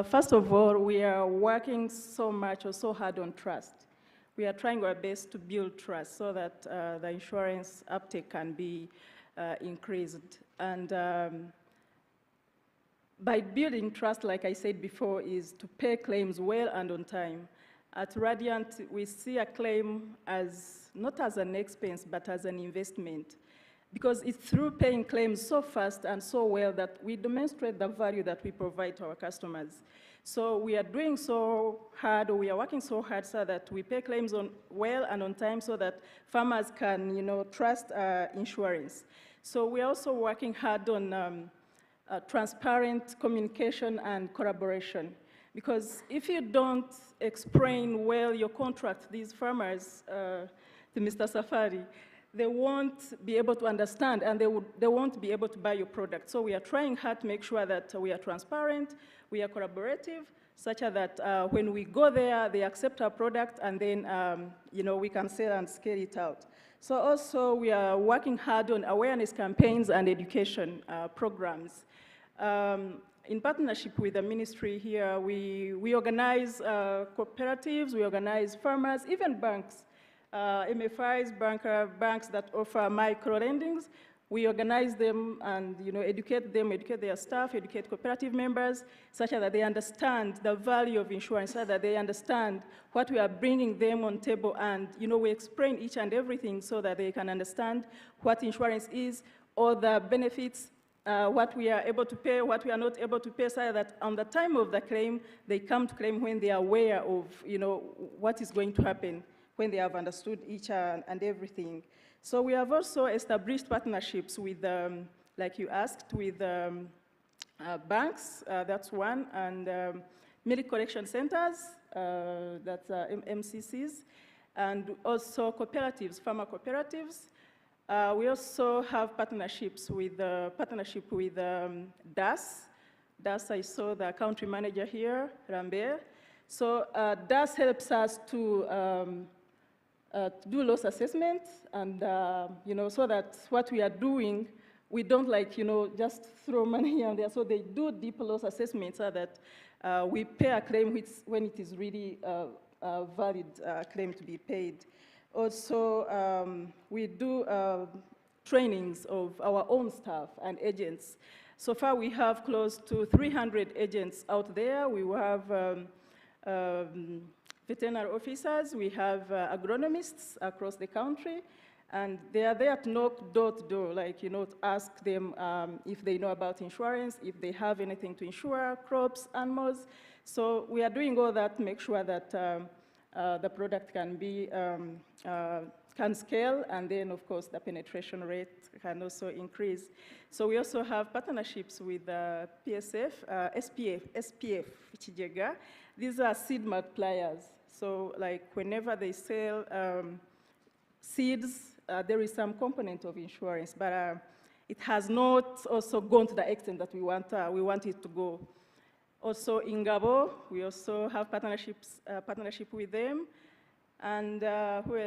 First of all, we are working so much or so hard on trust. We are trying our best to build trust so that the insurance uptake can be increased. And by building trust, like I said before, is to pay claims well and on time. At Radiant, we see a claim as not as an expense, but as an investment. Because it's through paying claims so fast and so well that we demonstrate the value that we provide to our customers. So we are doing so hard, or we are working so hard so that we pay claims well and on time so that farmers can, trust insurance. So we're also working hard on transparent communication and collaboration. Because if you don't explain well your contract, these farmers, to Mr. Safari, they won't be able to understand, and they won't be able to buy your product. So we are trying hard to make sure that we are transparent, we are collaborative, such that when we go there, they accept our product, and then we can sell and scale it out. So also we are working hard on awareness campaigns and education programs. In partnership with the ministry here, we organize cooperatives, we organize farmers, even banks. MFIs, banks that offer micro lendings, we organize them and educate their staff, educate cooperative members, such that they understand the value of insurance, so that they understand what we are bringing them on table, and we explain each and everything so that they can understand what insurance is, all the benefits, what we are able to pay, what we are not able to pay, so that on the time of the claim, they come to claim when they are aware of what is going to happen, when they have understood each and everything. So we have also established partnerships with, like you asked, with banks, that's one, and milk collection centers, that's MCCs, and also cooperatives, farmer cooperatives. We also have partnerships with, DAS. DAS, I saw the country manager here, Rambert. So DAS helps us to do loss assessment, and so that what we are doing, we don't just throw money on there. So they do deep loss assessments so that we pay a claim when it is really valid claim to be paid. Also, we do trainings of our own staff and agents. So far, we have close to 300 agents out there. We have veterinary officers, we have agronomists across the country, and they are there to knock door to door, like, to ask them if they know about insurance, if they have anything to insure, crops, animals. So we are doing all that to make sure that the product can be, can scale, and then, of course, the penetration rate can also increase. So we also have partnerships with SPF, Chijega. These are seed multipliers. So, like, whenever they sell seeds, there is some component of insurance, but it has not also gone to the extent that we want it to go. Also, in Gabo, we also have partnership with them. And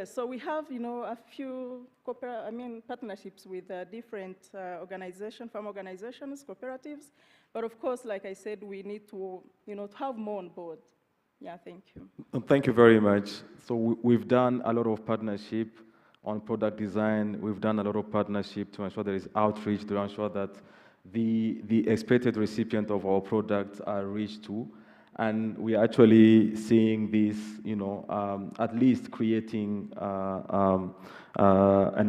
so we have, a few partnerships with different organizations, farm organizations, cooperatives. But of course, like I said, we need to, to have more on board. Yeah, thank you. Thank you very much. So we've done a lot of partnership on product design. We've done a lot of partnership to ensure there is outreach, to ensure that the expected recipient of our products are reached to. And we are actually seeing this, at least creating an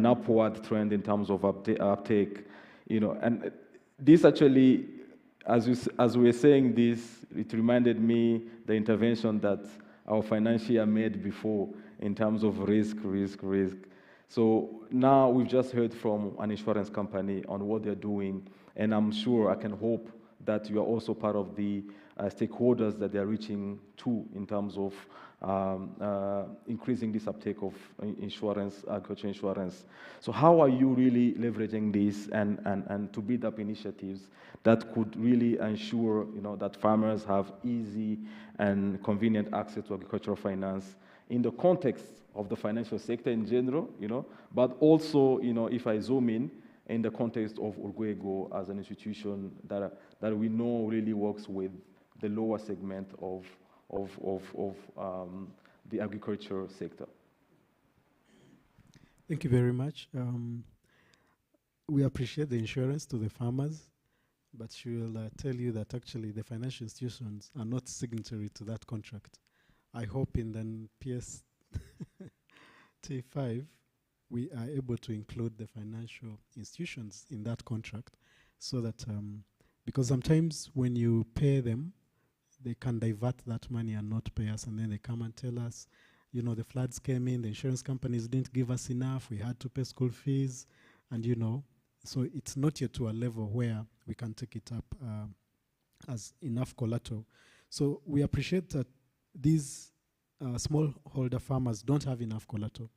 upward trend in terms of uptake, and this actually, as we were saying this, it reminded me the intervention that our financier made before in terms of risk. So now we've just heard from an insurance company on what they're doing, and I'm sure, I can hope that you are also part of the stakeholders that they're reaching to in terms of increasing this uptake of insurance, agriculture insurance. So how are you really leveraging this and to build up initiatives that could really ensure, that farmers have easy and convenient access to agricultural finance in the context of the financial sector in general, but also, if I zoom in the context of Urwego as an institution that we know really works with the lower segment of the agriculture sector. Thank you very much. We appreciate the insurance to the farmers, but she will tell you that actually the financial institutions are not signatory to that contract. I hope in the PSTA5 we are able to include the financial institutions in that contract, so that, because sometimes when you pay them, they can divert that money and not pay us, and then they come and tell us, the floods came in, the insurance companies didn't give us enough, we had to pay school fees, and so it's not yet to a level where we can take it up as enough collateral. So we appreciate that these smallholder farmers don't have enough collateral.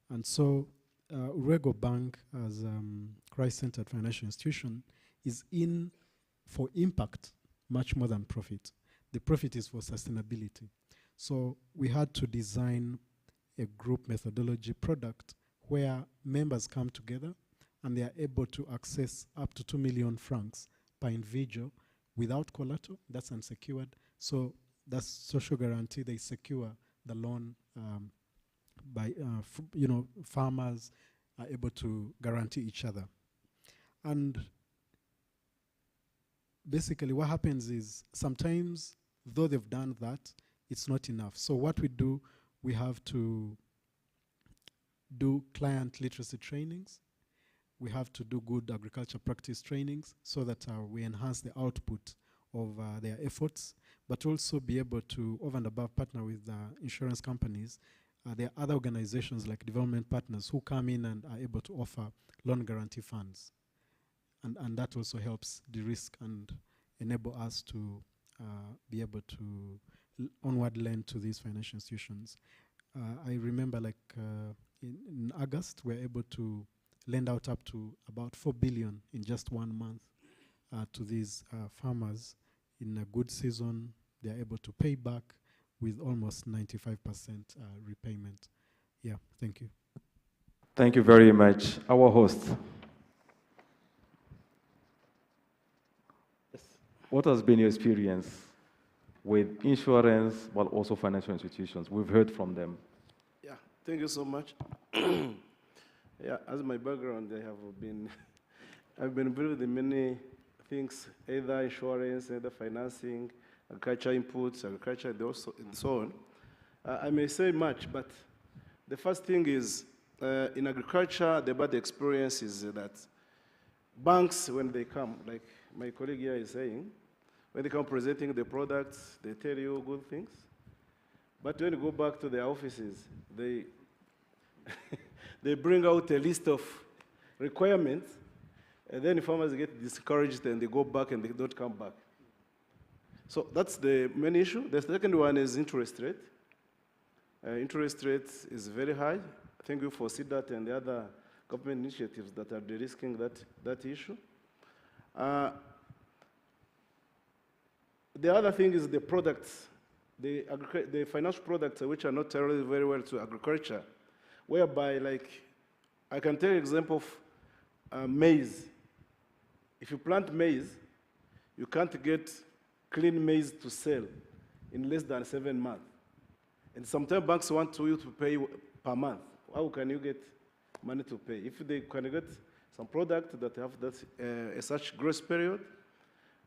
And so Urwego Bank, as Christ-centered financial institution, is in for impact much more than profit. The profit is for sustainability. So we had to design a group methodology product where members come together and they are able to access up to 2 million francs per individual without collateral. That's unsecured. So that's social guarantee. They secure the loan by, farmers are able to guarantee each other. And basically what happens is sometimes, though they've done that, it's not enough. So what we do, we have to do client literacy trainings. We have to do good agriculture practice trainings so that we enhance the output of their efforts, but also be able to, over and above, partner with insurance companies. There are other organizations like development partners who come in and are able to offer loan guarantee funds. And that also helps de-risk and enable us to be able to onward lend to these financial institutions. I remember in August, we're able to lend out up to about 4 billion in just 1 month to these farmers. In a good season, they're able to pay back with almost 95% repayment. Yeah, thank you. Thank you very much. Our host. What has been your experience? with insurance, but also financial institutions. We've heard from them. Yeah, thank you so much. Yeah, as my background, I've been involved in many things, either insurance, either financing, agriculture inputs, agriculture, and so on. I may say much, but the first thing is, in agriculture, the bad experience is that banks, when they come, like my colleague here is saying, when they come presenting the products, they tell you good things. But when you go back to their offices, they, they bring out a list of requirements, and then the farmers get discouraged and they go back and they don't come back. So that's the main issue. The second one is interest rate. Interest rate is very high. Thank you for CDAT and the other government initiatives that are de-risking that issue. The other thing is the products, the financial products which are not tailored very well to agriculture, whereby, like, I can tell you an example of maize. If you plant maize, you can't get clean maize to sell in less than 7 months. And sometimes banks want you to pay per month. How can you get money to pay? If they can get some product that have that, such grace period,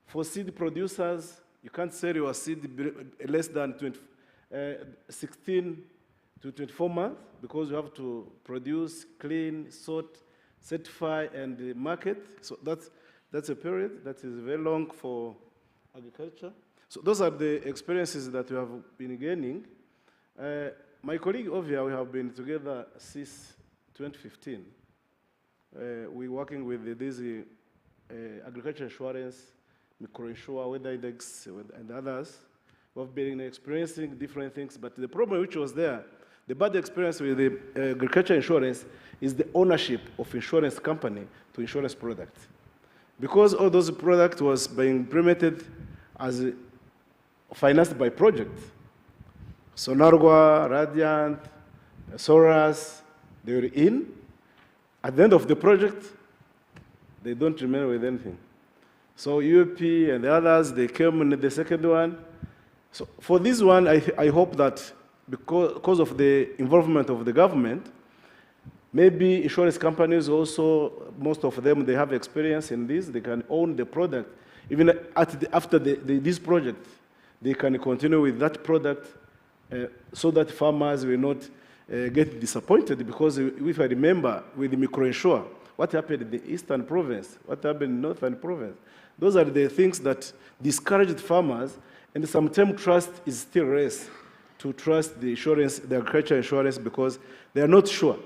for seed producers, you can't sell your seed less than 16 to 24 months because you have to produce, clean, sort, certify, and market. So that's a period that is very long for agriculture. So those are the experiences that we have been gaining. My colleague over here, we have been together since 2015. We're working with these agriculture insurance, microinsure, weather index, and others. We've been experiencing different things, but the problem which was there, the bad experience with the agriculture insurance is the ownership of insurance company to insurance product. Because all those products was being implemented as financed by projects. Sonargua, Radiant, Soras, they were in. At the end of the project, they don't remain with anything. So UAP and the others, they came in the second one. So for this one, I hope that because of the involvement of the government, maybe insurance companies also, most of them, they have experience in this. They can own the product. Even after this project, they can continue with that product so that farmers will not get disappointed. Because if I remember with the microinsure, what happened in the Eastern Province, what happened in Northern Province, those are the things that discouraged farmers, and sometimes trust is still less to trust the insurance, the agriculture insurance, because they are not sure.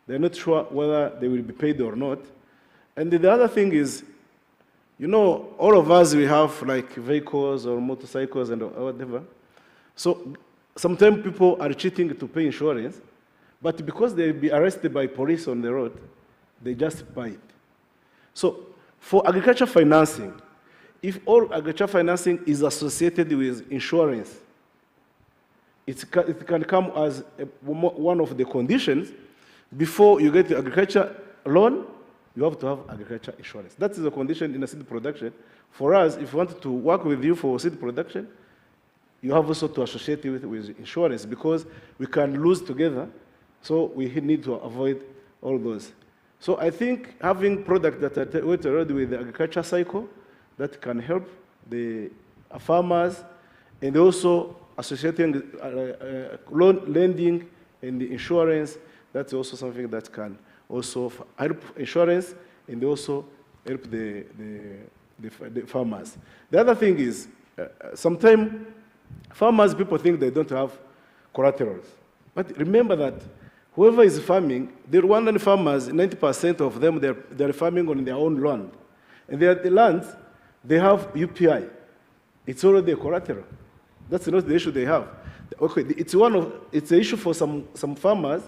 They're not sure whether they will be paid or not. And the other thing is, you know, all of us, we have like vehicles or motorcycles and whatever. So sometimes people are cheating to pay insurance, but because they'll be arrested by police on the road, they just buy it. So for agriculture financing, if all agriculture financing is associated with insurance, it can come as one of the conditions. Before you get the agriculture loan, you have to have agriculture insurance. That is a condition in a seed production. For us, if we want to work with you for seed production, you have also to associate it with insurance because we can lose together. So we need to avoid all those. So I think having products that are already with the agriculture cycle that can help the farmers, and also associating lending and the insurance, that's also something that can also help insurance and also help the farmers. The other thing is, sometimes farmers, people think they don't have collaterals. But remember that whoever is farming, the Rwandan farmers, 90% of them, they're farming on their own land. And the lands, they have UPI. It's already a collateral. That's not the issue they have. Okay, it's an issue for some farmers,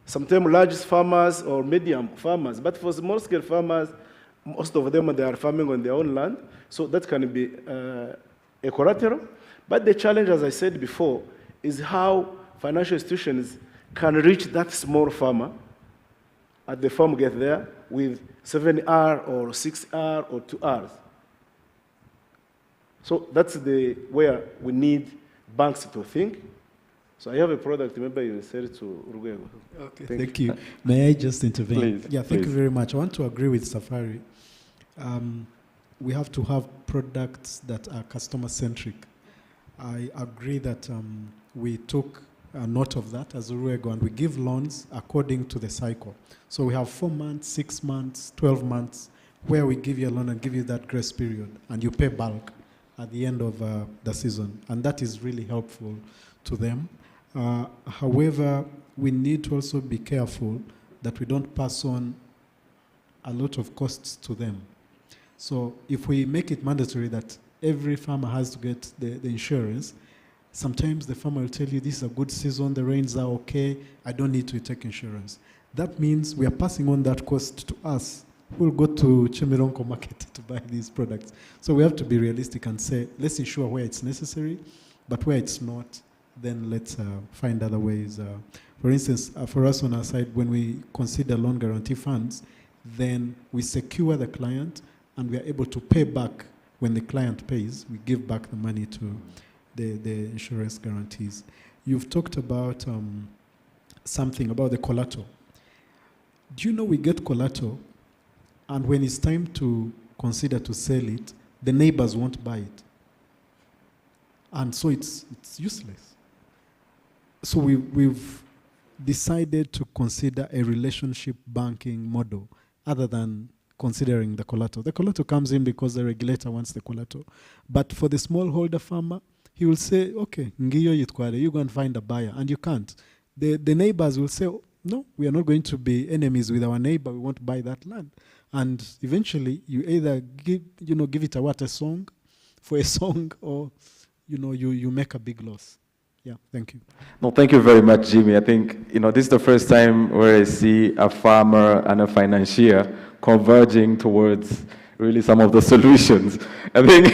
sometimes large farmers or medium farmers. But for small-scale farmers, most of them, they are farming on their own land. So that can be a collateral. But the challenge, as I said before, is how financial institutions can reach that small farmer at the farm gate there with 7R or 6R or 2Rs. So that's the where we need banks to think. So I have a product, maybe you sell it to Urugwego. Okay, thank you. May I just intervene? Please. Yeah, thank please. you very much. I want to agree with Safari. We have to have products that are customer-centric. I agree that we took a note of that as Urugwego, and we give loans according to the cycle. So we have 4 months, 6 months, 12 months, where we give you a loan and give you that grace period, and you pay bulk at the end of the season. And that is really helpful to them. However, we need to also be careful that we don't pass on a lot of costs to them. So if we make it mandatory that every farmer has to get the insurance, sometimes the farmer will tell you, this is a good season, the rains are okay, I don't need to take insurance. That means we are passing on that cost to us. We'll go to Chemironko market to buy these products. So we have to be realistic and say, let's ensure where it's necessary, but where it's not, then let's find other ways. For instance, for us on our side, when we consider loan guarantee funds, then we secure the client and we are able to pay back when the client pays. We give back the money to the insurance guarantees. You've talked about something about the collateral. Do you know we get collateral, and when it's time to consider to sell it, the neighbors won't buy it. And so it's useless. So we've decided to consider a relationship banking model other than considering the collateral. The collateral comes in because the regulator wants the collateral. But for the smallholder farmer, he will say, okay, ngiyo yitkware, you go and find a buyer, and you can't. The neighbors will say, no, we are not going to be enemies with our neighbor, we want to buy that land. And eventually, you either give it a song for a song, or you make a big loss. Yeah, thank you. No, thank you very much, Jimmy. I think this is the first time where I see a farmer and a financier converging towards really some of the solutions. I think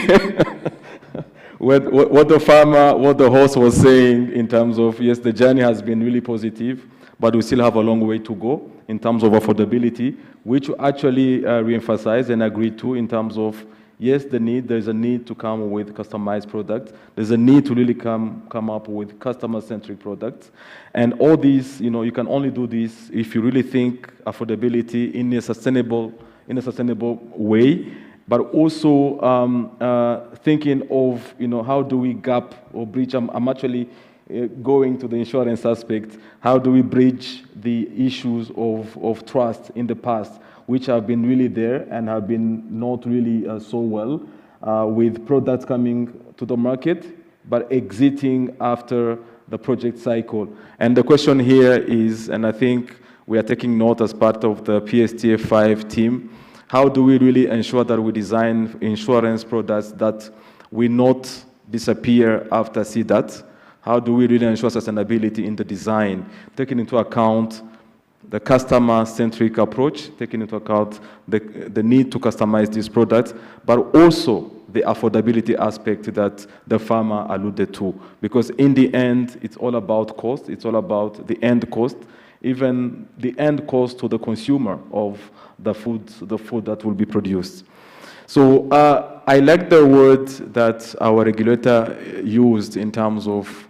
what the host was saying in terms of, yes, the journey has been really positive, but we still have a long way to go in terms of affordability, which we actually re-emphasize and agree to in terms of, yes, there's a need to come with customized products. There's a need to really come up with customer-centric products. And all these, you can only do this if you really think affordability in a sustainable way, but also thinking of, how do we gap or bridge, I'm actually going to the insurance aspect, how do we bridge the issues of trust in the past, which have been really there and have been not really so well, with products coming to the market, but exiting after the project cycle. And the question here is, and I think we are taking note as part of the PSTA5 team, how do we really ensure that we design insurance products that will not disappear after CDAT? How do we really ensure sustainability in the design, taking into account the customer-centric approach, taking into account the need to customize these products, but also the affordability aspect that the farmer alluded to. Because in the end, it's all about cost, it's all about the end cost, even the end cost to the consumer of the food that will be produced. So I like the word that our regulator used in terms of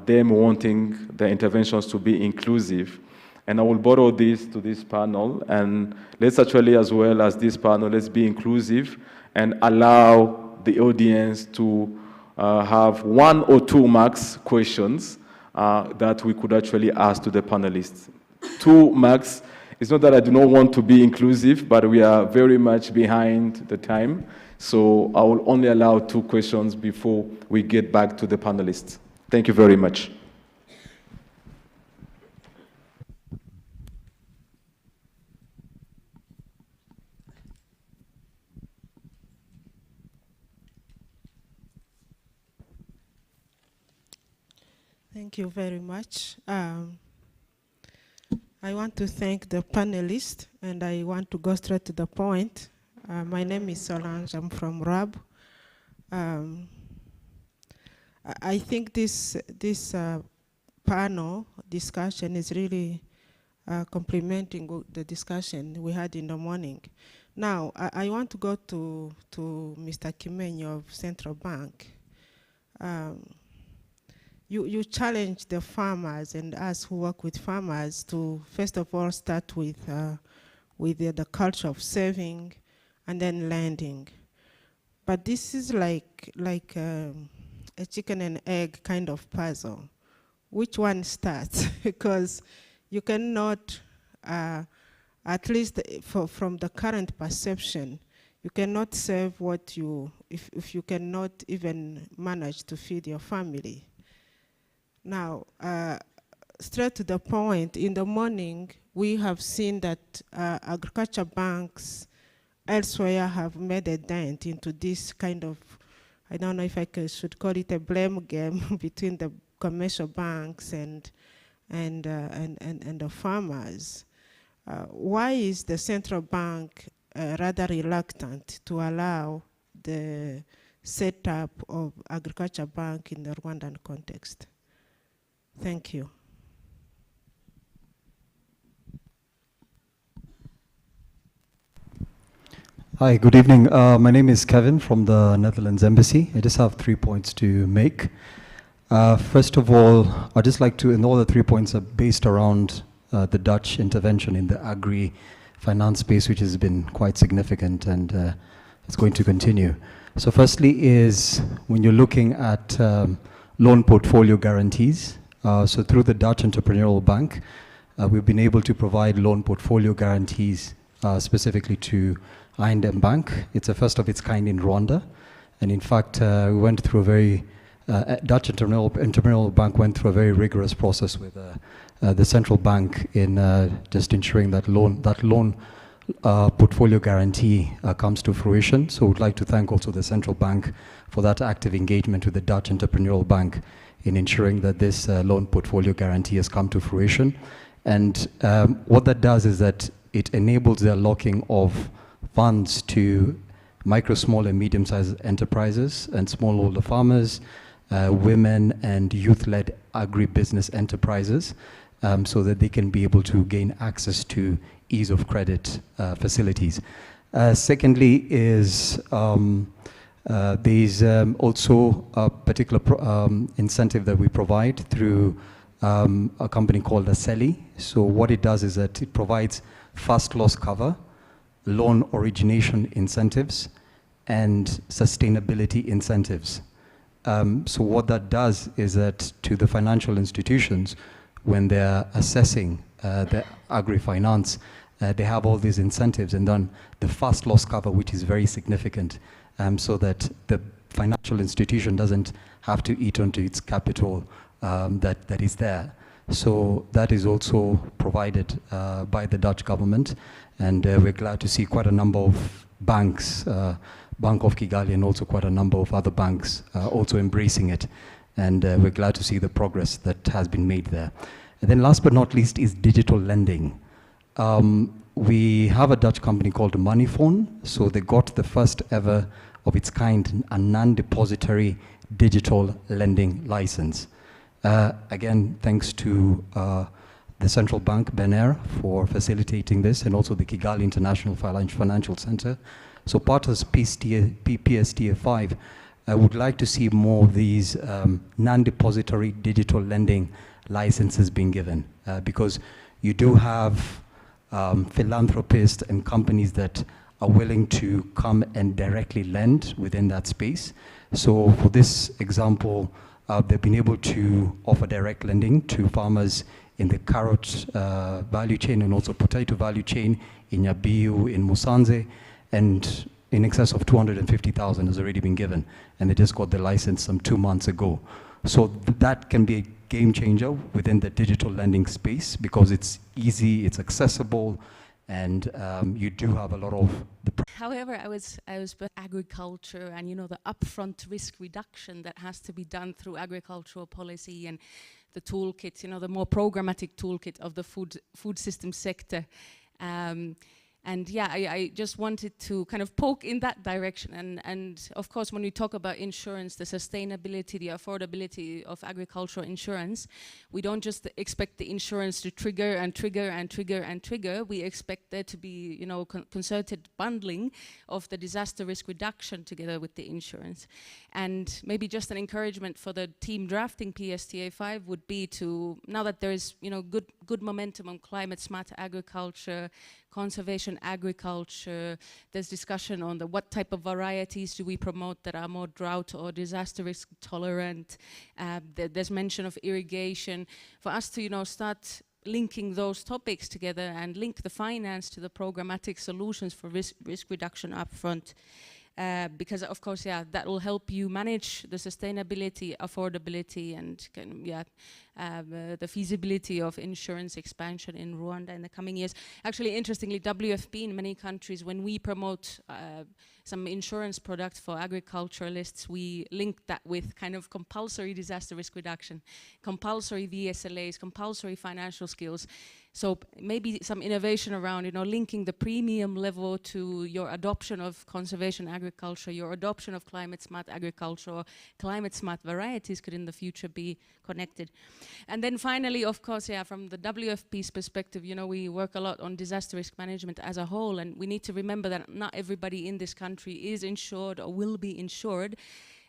them wanting the interventions to be inclusive. And I will borrow this to this panel, and let's actually, as well as this panel, let's be inclusive and allow the audience to have 1 or 2 max questions that we could actually ask to the panelists. 2 max. It's not that I do not want to be inclusive, but we are very much behind the time. So I will only allow 2 questions before we get back to the panelists. Thank you very much. Thank you very much. I want to thank the panelists, and I want to go straight to the point. My name is Solange, I'm from RAB. I think this panel discussion is really complementing the discussion we had in the morning, Now, I want to go to Mr. Kimenyi of Central Bank. You challenge the farmers and us who work with farmers to, first of all, start with the culture of saving and then lending. But this is like a chicken and egg kind of puzzle. Which one starts? Because you cannot, at least from the current perception, you cannot save what if you cannot even manage to feed your family. Now, straight to the point, in the morning, we have seen that agriculture banks elsewhere have made a dent into this kind of, I don't know if should call it a blame game between the commercial banks and the farmers. Why is the central bank rather reluctant to allow the setup of agriculture bank in the Rwandan context? Thank you. Hi, good evening. My name is Kevin from the Netherlands Embassy. I just have 3 points to make. First of all, I'd just like to, and all the 3 points are based around the Dutch intervention in the agri-finance space, which has been quite significant, and it's going to continue. So firstly is, when you're looking at loan portfolio guarantees, so through the Dutch Entrepreneurial Bank, we've been able to provide loan portfolio guarantees specifically to I&M Bank. It's a first of its kind in Rwanda. And in fact, we went through a very, Dutch Entrepreneurial Bank went through a very rigorous process with the central bank in just ensuring that loan portfolio guarantee comes to fruition. So we'd like to thank also the central bank for that active engagement with the Dutch Entrepreneurial Bank in ensuring that this loan portfolio guarantee has come to fruition. And what that does is that it enables the unlocking of funds to micro, small, and medium-sized enterprises and smallholder farmers, women, and youth-led agribusiness enterprises, so that they can be able to gain access to ease of credit facilities. Secondly is there's also a particular incentive that we provide through a company called Aseli. So what it does is that it provides fast loss cover, loan origination incentives, and sustainability incentives. So what that does is that to the financial institutions, when they're assessing the agri-finance, they have all these incentives, and then the fast loss cover, which is very significant, so that the financial institution doesn't have to eat onto its capital that is there. So that is also provided by the Dutch government, and we're glad to see quite a number of banks, Bank of Kigali, and also quite a number of other banks also embracing it. And we're glad to see the progress that has been made there. And then last but not least is digital lending. We have a Dutch company called Moneyphone. So they got the first ever of its kind, a non-depository digital lending license. Again, thanks to the central bank, BNR, for facilitating this, and also the Kigali International Financial Center. So part of PSTA5, I would like to see more of these non-depository digital lending licenses being given, because you do have philanthropists and companies that are willing to come and directly lend within that space. So for this example, they've been able to offer direct lending to farmers in the carrot value chain and also potato value chain in Yabiu, in Musanze, and in excess of 250,000 has already been given, and they just got the license some 2 months ago. So that can be a game changer within the digital lending space because it's easy, it's accessible, and you do have a lot of the. However, I was agriculture and the upfront risk reduction that has to be done through agricultural policy and the toolkit, the more programmatic toolkit of the food system sector. And yeah, I just wanted to kind of poke in that direction. And of course, when we talk about insurance, the sustainability, the affordability of agricultural insurance, we don't just expect the insurance to trigger and trigger and trigger and trigger. We expect there to be, you know, concerted bundling of the disaster risk reduction together with the insurance. And maybe just an encouragement for the team drafting PSTA5 would be to, now that there is, you know, good momentum on climate smart agriculture, conservation agriculture, there's discussion on what type of varieties do we promote that are more drought or disaster risk tolerant. There's mention of irrigation. For us to, you know, start linking those topics together and link the finance to the programmatic solutions for risk reduction upfront. Because of course, yeah, that will help you manage the sustainability, affordability, and the feasibility of insurance expansion in Rwanda in the coming years. Actually, interestingly, WFP in many countries, when we promote some insurance products for agriculturalists, we link that with kind of compulsory disaster risk reduction, compulsory VSLAs, compulsory financial skills. So maybe some innovation around, you know, linking the premium level to your adoption of conservation agriculture, your adoption of climate smart agriculture, or climate smart varieties could in the future be connected. And then finally, of course, yeah, from the WFP's perspective, you know, we work a lot on disaster risk management as a whole, and we need to remember that not everybody in this country is insured or will be insured.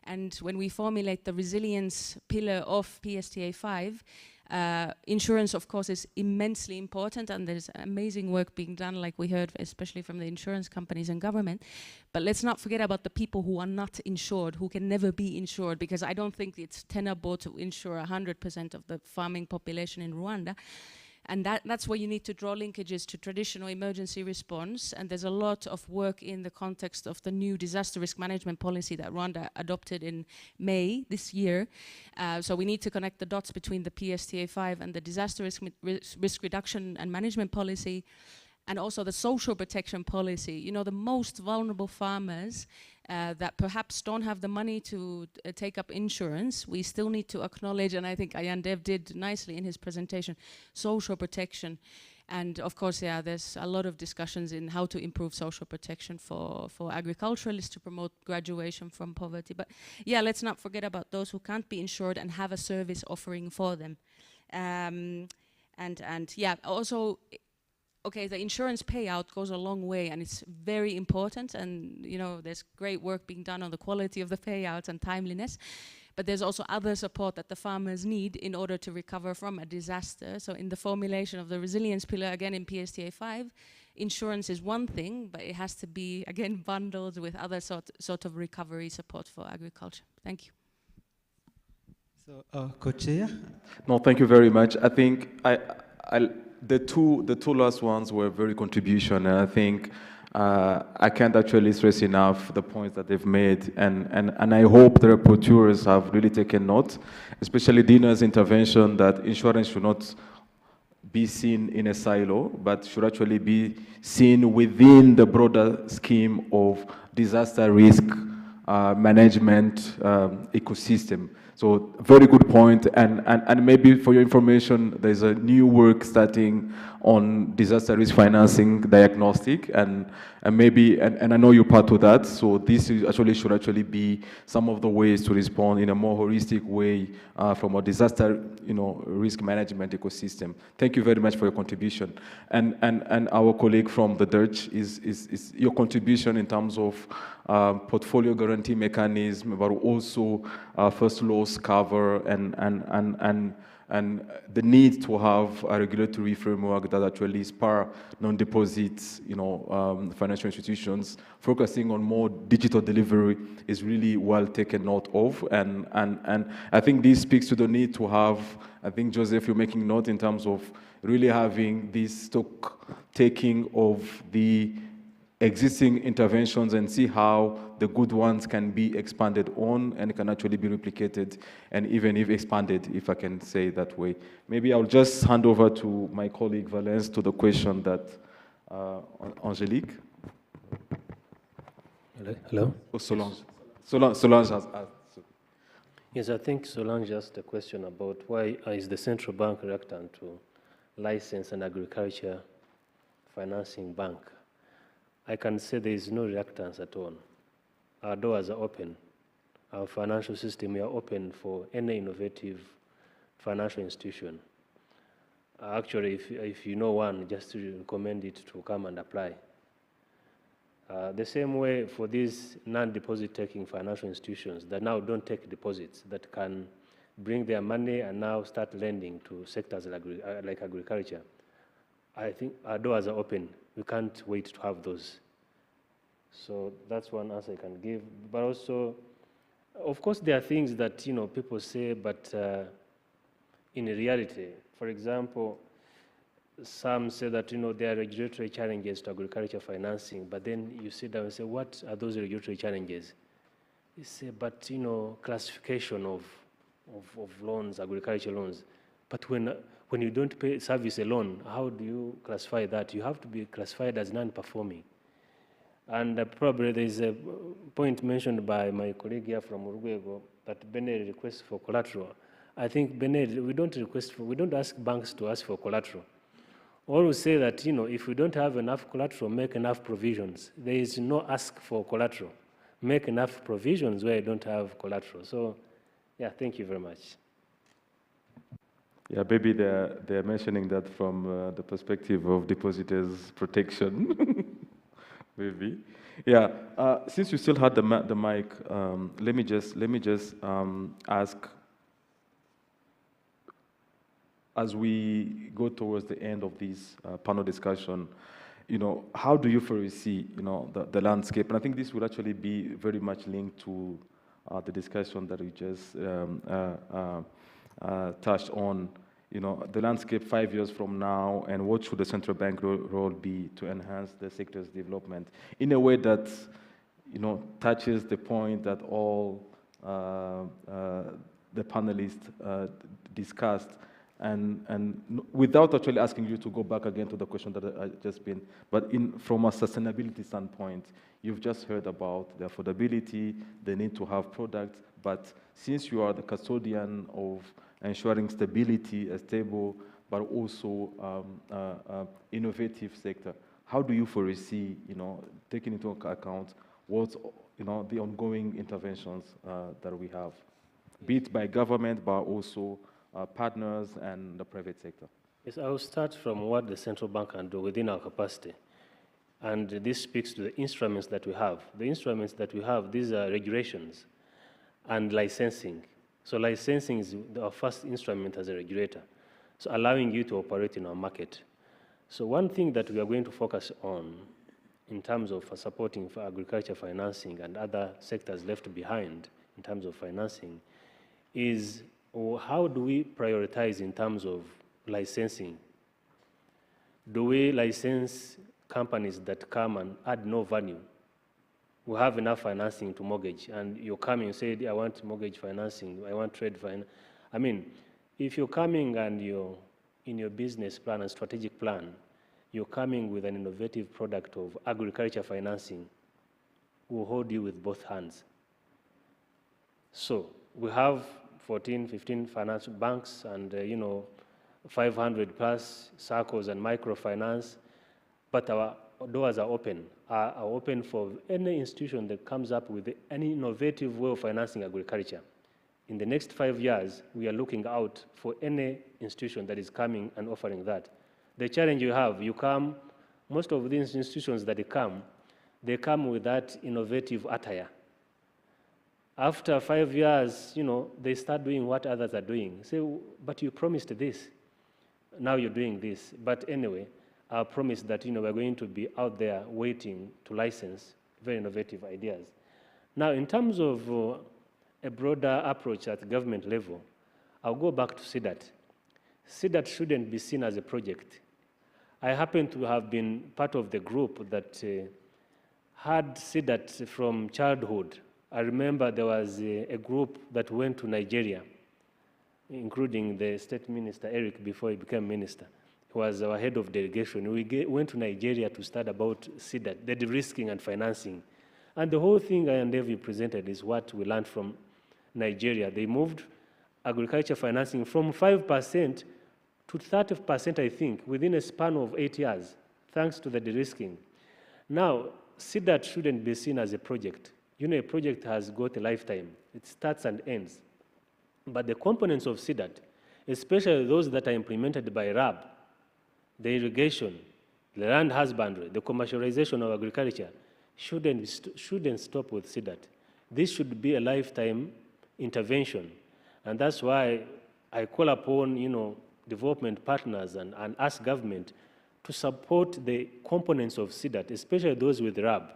And when we formulate the resilience pillar of PSTA5, insurance, of course, is immensely important, and there's amazing work being done, like we heard, especially from the insurance companies and government. But let's not forget about the people who are not insured, who can never be insured, because I don't think it's tenable to insure 100% of the farming population in Rwanda. And that's where you need to draw linkages to traditional emergency response. And there's a lot of work in the context of the new disaster risk management policy that Rwanda adopted in May this year. So we need to connect the dots between the PSTA5 and the disaster risk reduction and management policy, and also the social protection policy. You know, the most vulnerable farmers that perhaps don't have the money to take up insurance, we still need to acknowledge, and I think Ayandev did nicely in his presentation, social protection. And of course, yeah, there's a lot of discussions in how to improve social protection for agriculturalists to promote graduation from poverty. But yeah, let's not forget about those who can't be insured and have a service offering for them. And yeah, also, okay, the insurance payout goes a long way, and it's very important, and you know, there's great work being done on the quality of the payouts and timeliness, but there's also other support that the farmers need in order to recover from a disaster. So in the formulation of the resilience pillar, again in PSTA5, insurance is one thing, but it has to be, again, bundled with other sort of recovery support for agriculture. Thank you. So, Co-Chair? No, thank you very much. I think the two last ones were very contribution, and I think I can't actually stress enough the points that they've made, and I hope the rapporteurs have really taken note, especially Dina's intervention, that insurance should not be seen in a silo, but should actually be seen within the broader scheme of disaster risk management ecosystem. So very good point, and maybe for your information, there's a new work starting on disaster risk financing diagnostic, and maybe, and I know you're part of that, so this is should actually be some of the ways to respond in a more holistic way from a disaster, risk management ecosystem. Thank you very much for your contribution. And our colleague from the Dutch is your contribution in terms of portfolio guarantee mechanism, but also first loss cover and the need to have a regulatory framework that actually spur non-deposits, financial institutions, focusing on more digital delivery is really well taken note of. And I think this speaks to the need to have, I think, Joseph, you're making note in terms of really having this stock taking of the existing interventions and see how the good ones can be expanded on and can actually be replicated, and even if expanded, if I can say it that way. Maybe I'll just hand over to my colleague Valence to the question that Angelique. Hello? Oh, Solange has asked. Yes, I think Solange asked a question about why is the central bank reluctant to license an agriculture financing bank. I can say there is no reluctance at all. Our doors are open. Our financial system, we are open for any innovative financial institution. Actually, if you know one, just recommend it to come and apply. The same way for these non-deposit taking financial institutions that now don't take deposits, that can bring their money and now start lending to sectors like agriculture. I think our doors are open. We can't wait to have those. So that's one answer I can give. But also, of course, there are things that people say, but in reality, for example, some say that there are regulatory challenges to agriculture financing, but then you sit down and say, what are those regulatory challenges? You say, but classification of loans, agriculture loans. But when you don't service a loan, how do you classify that? You have to be classified as non-performing. And probably there is a point mentioned by my colleague here from Uruguay that BNL requests for collateral. I think BNL, we don't ask banks to ask for collateral. Or we say that, if we don't have enough collateral, make enough provisions. There is no ask for collateral. Make enough provisions where you don't have collateral. So, yeah, thank you very much. Yeah, maybe they're mentioning that from the perspective of depositors' protection. Maybe. Yeah, since you still had the mic, let me just ask, as we go towards the end of this panel discussion, how do you foresee, the landscape? And I think this will actually be very much linked to the discussion that we just touched on. The landscape 5 years from now, and what should the central bank role be to enhance the sector's development in a way that, touches the point that all the panelists discussed, and without actually asking you to go back again to the question that I just been, but from a sustainability standpoint, you've just heard about the affordability, the need to have products, but since you are the custodian of ensuring stability, a stable, but also innovative sector, how do you foresee, taking into account what's, the ongoing interventions that we have, be it by government, but also partners and the private sector? Yes, I will start from what the central bank can do within our capacity. And this speaks to the instruments that we have. The instruments that we have, these are regulations and licensing. So licensing is our first instrument as a regulator, so allowing you to operate in our market. So one thing that we are going to focus on in terms of supporting for agriculture financing and other sectors left behind in terms of financing is how do we prioritize in terms of licensing? Do we license companies that come and add no value? We have enough financing to mortgage, and you're coming and say, I want mortgage financing, I want trade finance. I mean, if you're coming and you're in your business plan and strategic plan, you're coming with an innovative product of agriculture financing, we'll hold you with both hands. So we have 14, 15 financial banks and, 500 plus circles and microfinance, but our doors are open for any institution that comes up with any innovative way of financing agriculture. In the next 5 years, we are looking out for any institution that is coming and offering that. The challenge you have, most of these institutions that they come with that innovative attire. After 5 years, they start doing what others are doing. Say, but you promised this. Now you're doing this. But anyway, I promise that we're going to be out there waiting to license very innovative ideas. Now, in terms of a broader approach at the government level, I'll go back to CDAT. CDAT shouldn't be seen as a project. I happen to have been part of the group that had CDAT from childhood. I remember there was a group that went to Nigeria, including the state minister, Eric, before he became minister. He was our head of delegation. We went to Nigeria to study about CDAT, the de-risking and financing. And the whole thing I and David presented is what we learned from Nigeria. They moved agriculture financing from 5% to 30%, I think, within a span of 8 years, thanks to the de-risking. Now, CDAT shouldn't be seen as a project. You know, a project has got a lifetime. It starts and ends. But the components of CDAT, especially those that are implemented by RAB, the irrigation, the land husbandry, the commercialization of agriculture, shouldn't stop with CDAT. This should be a lifetime intervention. And that's why I call upon, you know, development partners and ask government to support the components of CDAT, especially those with RAB,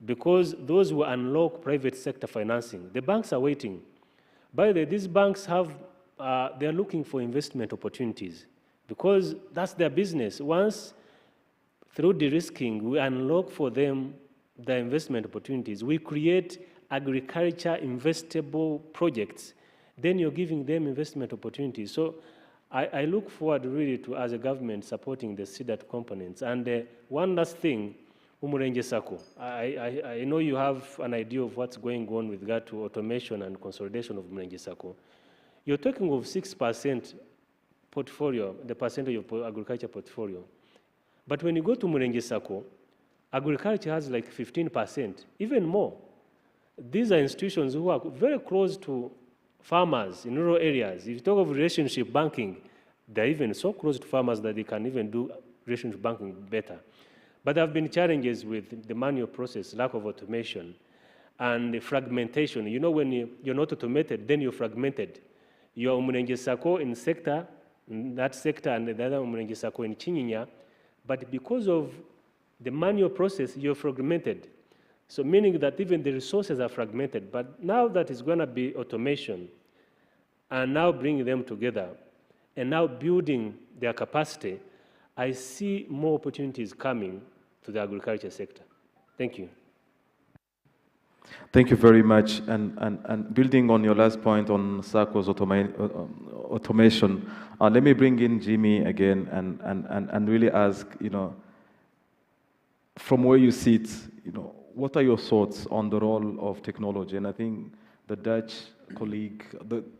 because those who unlock private sector financing, the banks are waiting. By the way, these banks have, they're looking for investment opportunities because that's their business. Once, through de-risking, we unlock for them the investment opportunities. We create agriculture investable projects. Then you're giving them investment opportunities. So I look forward really to, as a government, supporting the CDAT components. And one last thing, Umurenje Sacco. I know you have an idea of what's going on with regard to automation and consolidation of Umurenje Sacco. You're talking of 6% portfolio, the percentage of agriculture portfolio. But when you go to Umurenje Sacco, agriculture has like 15%, even more. These are institutions who are very close to farmers in rural areas. If you talk of relationship banking, they're even so close to farmers that they can even do relationship banking better. But there have been challenges with the manual process, lack of automation, and the fragmentation. You know, when you're not automated, then you're fragmented. You're Umurenje Sacco in sector, in that sector, and the other Umurenje Sacco in Chinyinya, but because of the manual process, you're fragmented. So meaning that even the resources are fragmented. But now that it's going to be automation, and now bringing them together, and now building their capacity, I see more opportunities coming to the agriculture sector. Thank you. Thank you very much. And building on your last point on SACCO's automation, let me bring in Jimmy again and really ask, you know, from where you sit, you know, what are your thoughts on the role of technology? And I think the Dutch colleague,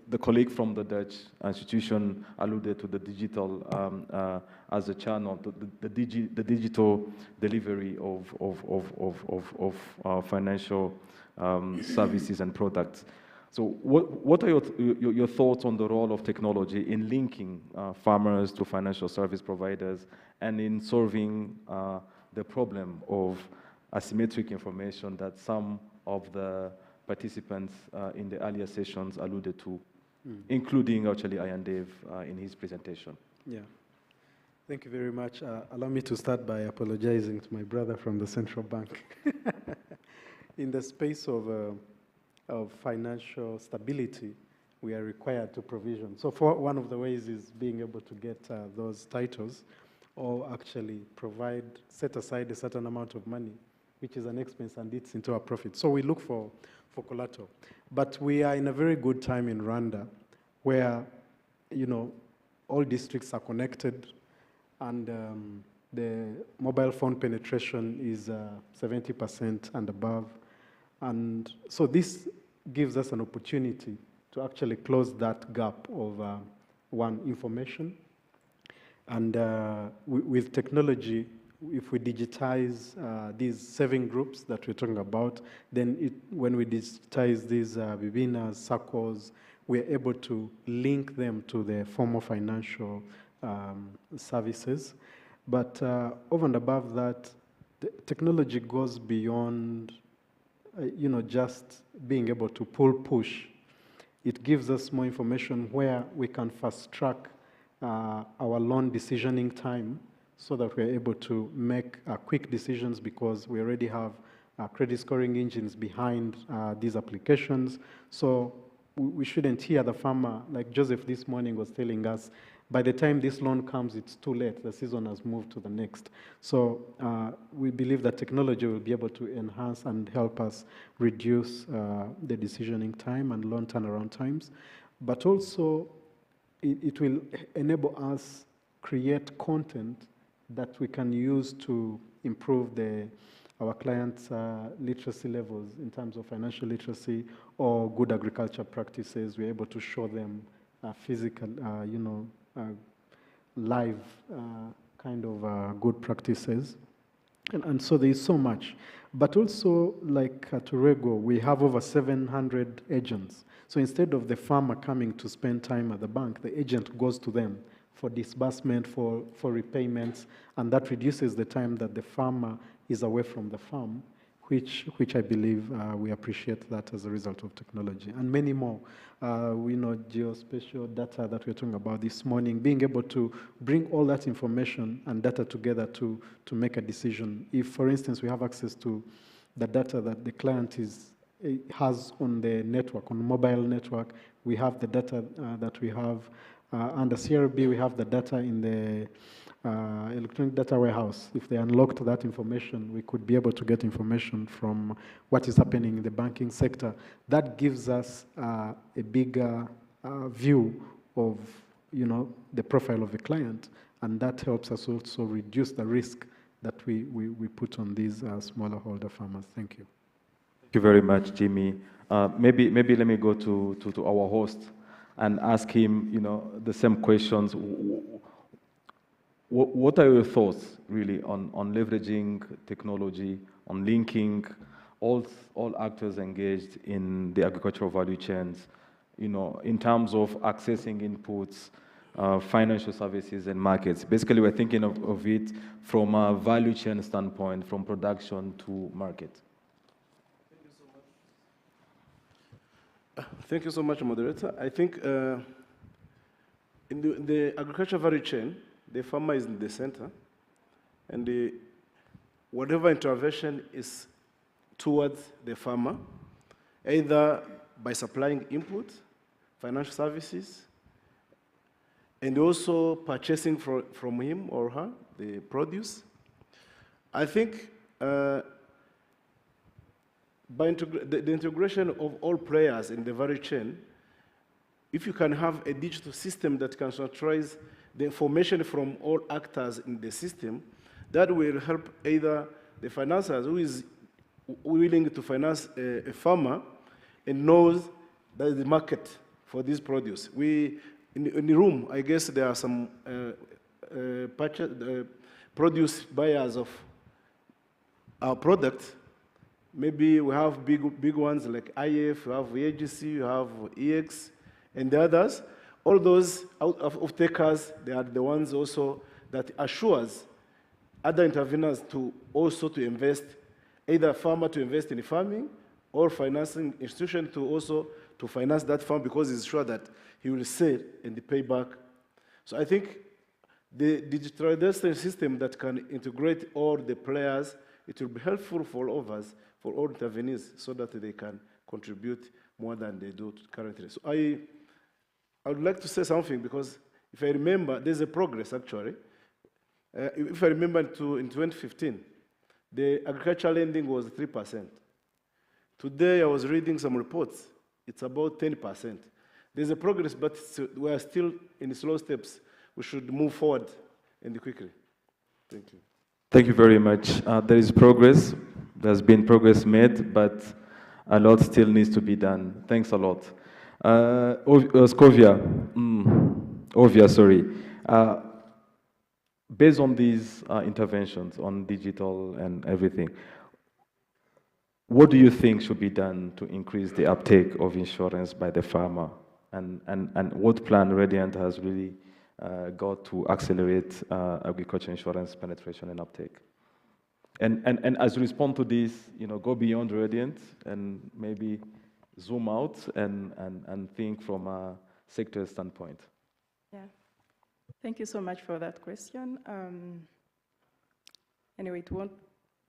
the colleague from the Dutch institution alluded to the digital as a channel, the digital delivery of financial services and products. So what are your thoughts on the role of technology in linking farmers to financial service providers and in solving the problem of asymmetric information that some of the participants in the earlier sessions alluded to, including actually Ian Dave in his presentation? Yeah. Thank you very much. Allow me to start by apologizing to my brother from the central bank. In the space of financial stability, we are required to provision. So one of the ways is being able to get those titles or actually set aside a certain amount of money, which is an expense and it's into our profit. So we look for collateral. But we are in a very good time in Rwanda where, you know, all districts are connected and the mobile phone penetration is 70% and above. And so this gives us an opportunity to actually close that gap of information. And with technology, if we digitize these saving groups that we're talking about, then when we digitize these Bibinas, SACCOs, we're able to link them to the formal financial services. But over and above that, the technology goes beyond you know, just being able to push. It gives us more information where we can fast track our loan decisioning time so that we're able to make quick decisions because we already have credit scoring engines behind these applications. So we shouldn't hear the farmer, like Joseph this morning was telling us, by the time this loan comes, it's too late. The season has moved to the next. So we believe that technology will be able to enhance and help us reduce the decisioning time and loan turnaround times. But also, it will enable us create content that we can use to improve our clients' literacy levels in terms of financial literacy or good agriculture practices. We're able to show them physical, you know, live kind of good practices. And so there is so much. But also, like at Orego, we have over 700 agents. So instead of the farmer coming to spend time at the bank, the agent goes to them for disbursement, for repayments, and that reduces the time that the farmer is away from the farm, which I believe we appreciate that as a result of technology, and many more. We know geospatial data that we're talking about this morning, being able to bring all that information and data together to make a decision. If, for instance, we have access to the data that the client has on the network, on the mobile network, we have the data that we have under CRB, we have the data in the electronic data warehouse. If they unlocked that information, we could be able to get information from what is happening in the banking sector. That gives us a bigger view of, the profile of the client, and that helps us also reduce the risk that we put on these smaller holder farmers. Thank you. Thank you very much, Jimmy. Maybe let me go to our host and ask him, the same questions. What are your thoughts, really, on leveraging technology, on linking all actors engaged in the agricultural value chains, in terms of accessing inputs, financial services and markets? Basically, we're thinking of it from a value chain standpoint, from production to market. Thank you so much, moderator. I think in the agricultural value chain, the farmer is in the center, and whatever intervention is towards the farmer, either by supplying input, financial services, and also purchasing from him or her the produce. I think by the integration of all players in the value chain, if you can have a digital system that can centralize the information from all actors in the system, that will help either the financiers who is willing to finance a farmer and knows that is the market for this produce. In the room, I guess there are some produce buyers of our product. Maybe we have big ones like IF, we have AGC, we have EX, and the others. All those off-takers, they are the ones also that assures other interveners to also to invest, either a farmer to invest in farming or financing institution to also to finance that farm because he's sure that he will sell and pay back. So I think the digitalization system that can integrate all the players, it will be helpful for all of us, for all interveners, so that they can contribute more than they do currently. So I would like to say something because if I remember, there's a progress actually. If I remember in 2015, the agricultural lending was 3%. Today I was reading some reports, it's about 10%. There's a progress, but we are still in slow steps. We should move forward and quickly. Thank you. Thank you very much. There is progress. There's been progress made, but a lot still needs to be done. Thanks a lot. Ovia, sorry. Based on these interventions on digital and everything, what do you think should be done to increase the uptake of insurance by the farmer? And what plan Radiant has really got to accelerate agriculture insurance penetration and uptake? And as you respond to this, go beyond Radiant and maybe zoom out and think from a sector standpoint. Yeah. Thank you so much for that question. Anyway, it won't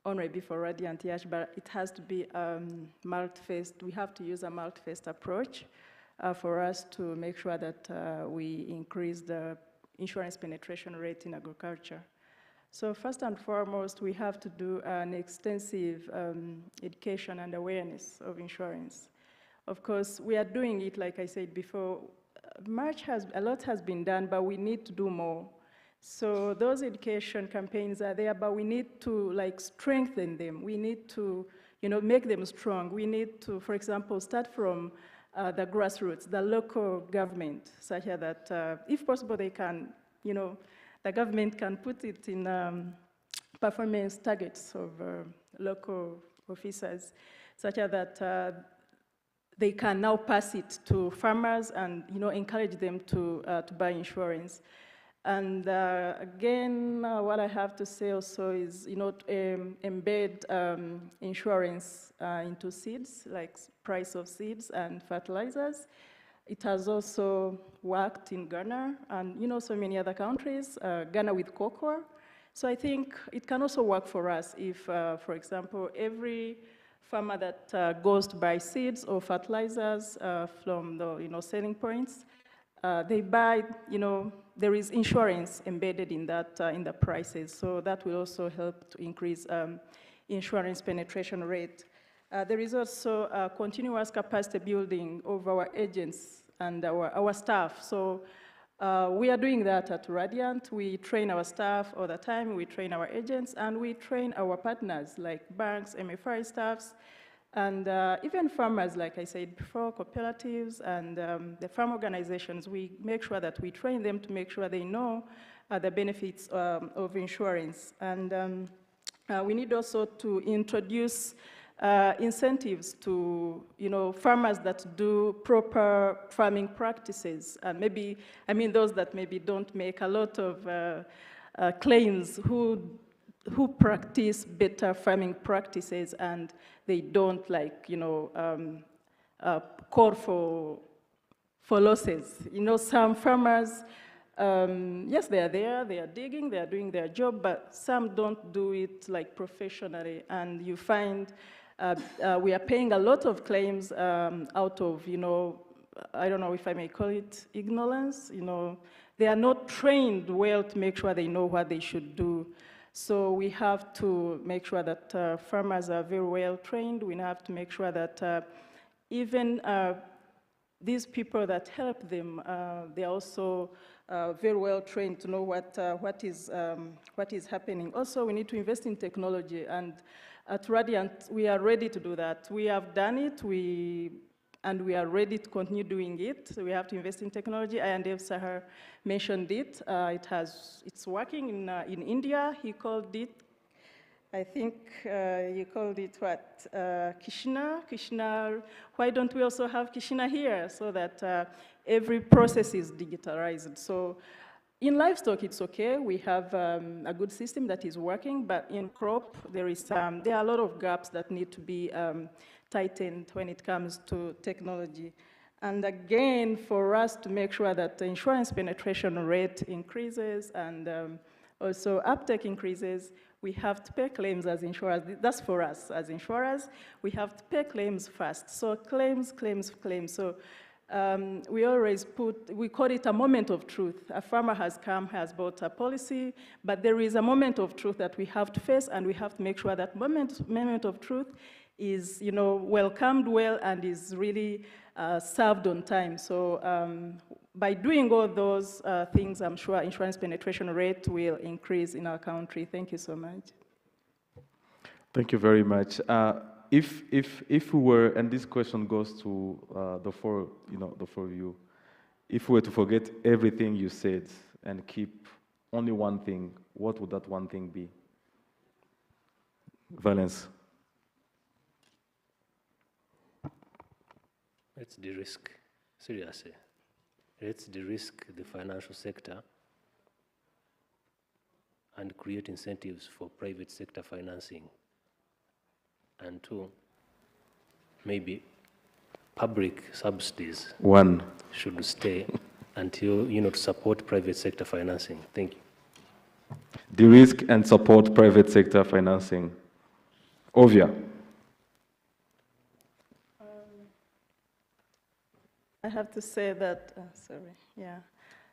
only be for Radiant Yash, but it has to be multi-faced. We have to use a multi-faced approach for us to make sure that we increase the insurance penetration rate in agriculture. So first and foremost, we have to do an extensive education and awareness of insurance. Of course, we are doing it, like I said before, a lot has been done, but we need to do more. So those education campaigns are there, but we need to strengthen them. We need to make them strong. We need to, for example, start from the grassroots, the local government, such that if possible they can, the government can put it in performance targets of local officers, such that they can now pass it to farmers and encourage them to buy insurance. And again, what I have to say also is embed insurance into seeds, like price of seeds and fertilizers. It has also worked in Ghana and so many other countries, Ghana with cocoa. So I think it can also work for us if, for example, every farmer that goes to buy seeds or fertilizers from the selling points, they buy, there is insurance embedded in that in the prices. So that will also help to increase insurance penetration rate. There is also continuous capacity building of our agents and our staff. So we are doing that at Radiant. We train our staff all the time, we train our agents, and we train our partners like banks, MFI staffs, and even farmers, like I said before, cooperatives and the farm organizations. We make sure that we train them to make sure they know the benefits of insurance. And we need also to introduce incentives to farmers that do proper farming practices, and maybe those that maybe don't make a lot of claims, who practice better farming practices, and they don't call for losses. Some farmers, yes, they are there, they are digging, they are doing their job, but some don't do it professionally, and you find we are paying a lot of claims out of, I don't know if I may call it ignorance. They are not trained well to make sure they know what they should do. So we have to make sure that farmers are very well trained. We have to make sure that even these people that help them, they are also very well trained to know what is happening. Also, we need to invest in technology, and at Radiant, we are ready to do that. We have done it, and we are ready to continue doing it. So we have to invest in technology, and Dave Sahar mentioned it. It's working in India. He called it, I think he called it what? Kishna. Kishna. Why don't we also have Kishna here so that every process is digitalized? So in livestock, it's okay. We have a good system that is working, but in crop, there are a lot of gaps that need to be tightened when it comes to technology. And again, for us to make sure that the insurance penetration rate increases and also uptake increases, we have to pay claims as insurers. That's for us as insurers. We have to pay claims first. So claims, claims, claims. So we always we call it a moment of truth. A farmer has come, has bought a policy, but there is a moment of truth that we have to face, and we have to make sure that moment of truth is, welcomed well and is really served on time. So by doing all those things, I'm sure insurance penetration rate will increase in our country. Thank you so much. Thank you very much. If we were, and this question goes to the four of you, if we were to forget everything you said and keep only one thing, what would that one thing be? Valence. Let's de-risk, seriously. Let's de-risk the financial sector and create incentives for private sector financing. And two, maybe public subsidies should stay until, to support private sector financing. Thank you. De-risk and support private sector financing. Ovia. I have to say that,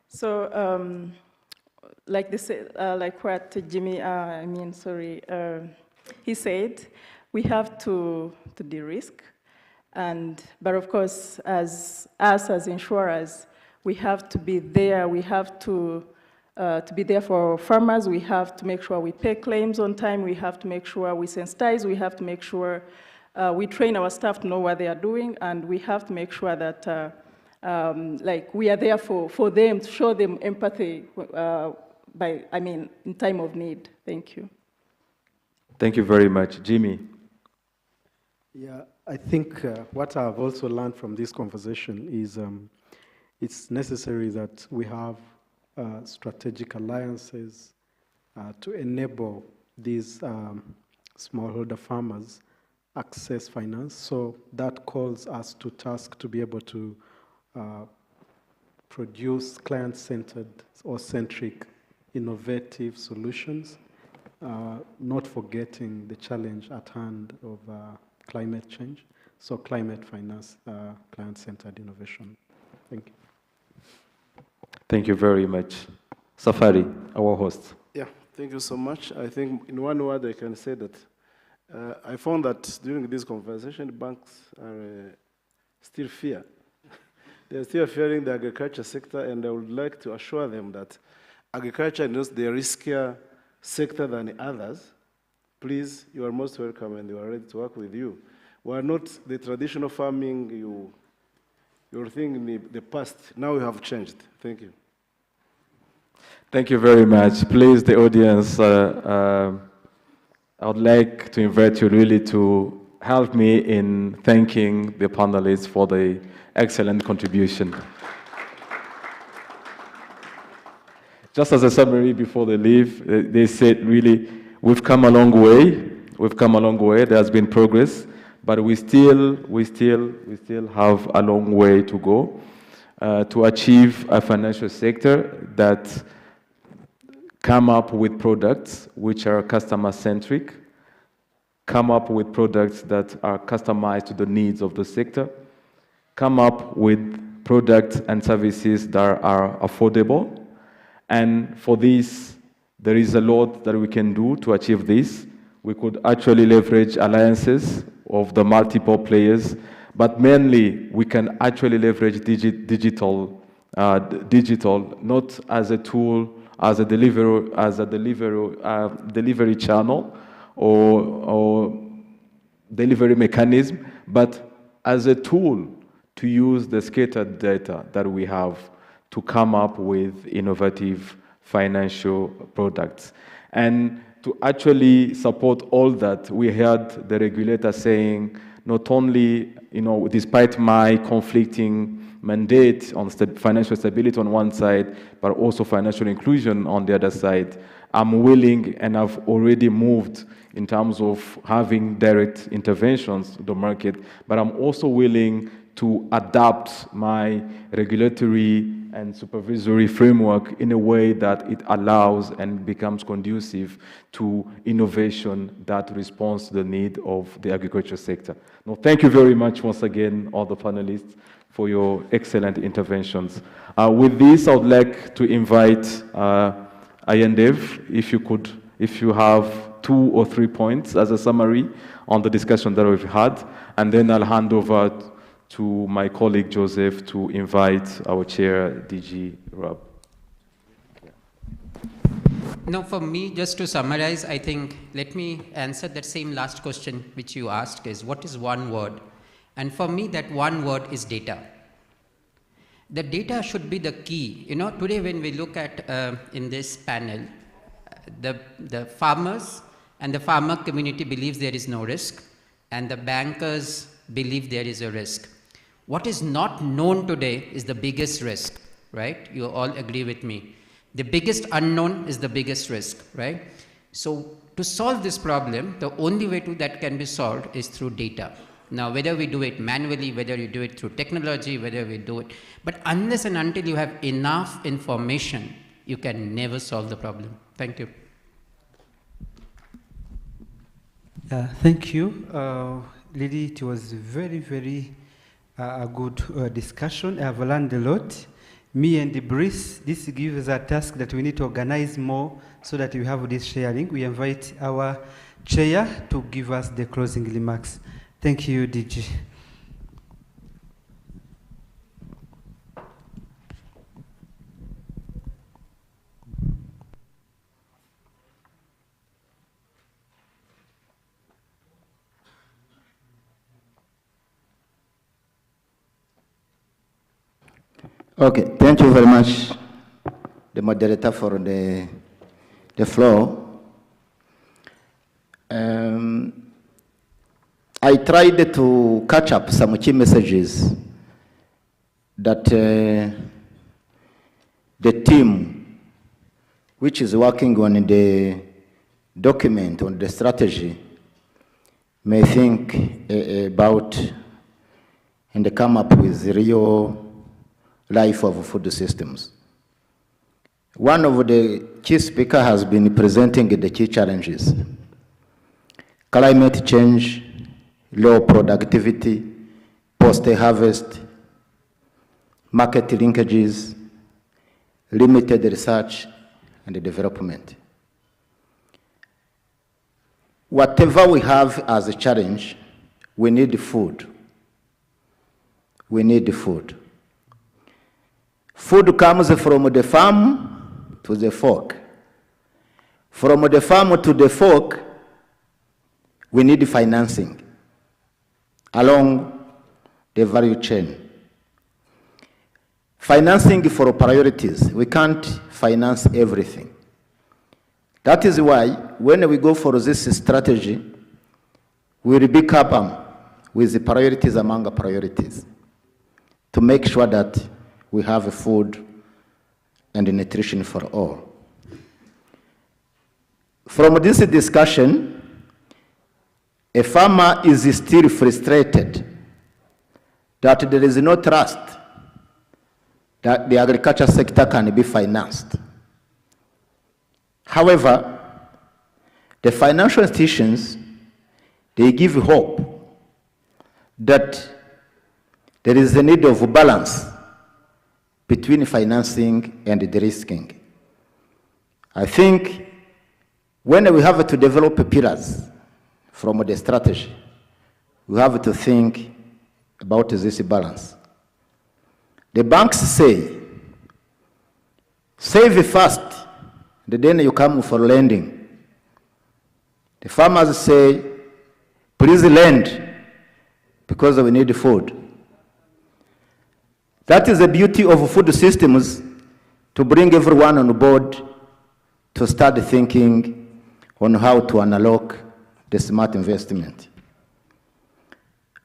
So, like what Jimmy, he said, we have to de-risk, but of course, as insurers, we have to be there. We have to be there for farmers. We have to make sure we pay claims on time. We have to make sure we sensitize. We have to make sure we train our staff to know what they are doing, and we have to make sure that we are there for them, to show them empathy in time of need. Thank you. Thank you very much. Jimmy. Yeah, I think what I've also learned from this conversation is it's necessary that we have strategic alliances to enable these smallholder farmers access finance. So that calls us to task to be able to produce client-centered or centric innovative solutions, not forgetting the challenge at hand of climate change. So climate finance, client-centered innovation. Thank you. Thank you very much. Safari, our host. Yeah, thank you so much. I think in one word I can say that I found that during this conversation, banks are still fear. They're still fearing the agriculture sector, and I would like to assure them that agriculture is the riskier sector than others. Please, you are most welcome, and we are ready to work with you. We are not the traditional farming your thing in the past. Now we have changed. Thank you. Thank you very much. Please, the audience, I would like to invite you really to help me in thanking the panelists for the excellent contribution. Just as a summary before they leave, they said really, we've come a long way. We've come a long way. There has been progress, but we still have a long way to go to achieve a financial sector that come up with products which are customer-centric, come up with products that are customized to the needs of the sector, come up with products and services that are affordable. And for this, there is a lot that we can do to achieve this. We could actually leverage alliances of the multiple players, but mainly we can actually leverage digital, not as a tool, as a delivery channel or delivery mechanism, but as a tool to use the scattered data that we have to come up with innovative financial products. And to actually support all that, we heard the regulator saying, not only, despite my conflicting mandate on financial stability on one side, but also financial inclusion on the other side, I'm willing and I've already moved in terms of having direct interventions to the market, but I'm also willing to adapt my regulatory and supervisory framework in a way that it allows and becomes conducive to innovation that responds to the need of the agriculture sector. Now, thank you very much once again, all the panelists, for your excellent interventions. With this, I would like to invite Ayendev, if you have 2 or 3 points as a summary on the discussion that we've had, and then I'll hand over to my colleague Joseph to invite our chair, DG Rob. No, for me, just to summarize, I think, let me answer that same last question which you asked is, what is one word? And for me, that one word is data. The data should be the key. Today when we look at, in this panel, the farmers and the farmer community believes there is no risk, and the bankers believe there is a risk. What is not known today is the biggest risk, right? You all agree with me. The biggest unknown is the biggest risk, right? So to solve this problem, the only way that can be solved is through data. Now, whether we do it manually, whether you do it through technology, whether we do it, but unless and until you have enough information, you can never solve the problem. Thank you. Thank you. Lily, it was very, very a good discussion. I have learned a lot. Me and Brice, this gives us a task that we need to organize more so that we have this sharing. We invite our chair to give us the closing remarks. Thank you, DG. Okay, thank you very much, the moderator, for the floor. I tried to catch up some key messages that the team which is working on the document, on the strategy, may think about and come up with the real life of food systems. One of the key speakers has been presenting the key challenges: climate change, low productivity, post-harvest, market linkages, limited research and development. Whatever we have as a challenge, we need food. We need food. Food comes from the farm to the fork. From the farm to the fork, we need financing along the value chain. Financing for priorities. We can't finance everything. That is why when we go for this strategy, we will be coupled with the priorities among the priorities to make sure that we have food and nutrition for all. From this discussion, a farmer is still frustrated that there is no trust that the agriculture sector can be financed. However, the financial institutions, they give hope that there is a need of balance between financing and the risking. I think when we have to develop pillars from the strategy, we have to think about this balance. The banks say, save first, and then you come for lending. The farmers say, please lend, because we need food. That is the beauty of food systems, to bring everyone on board to start thinking on how to unlock the smart investment.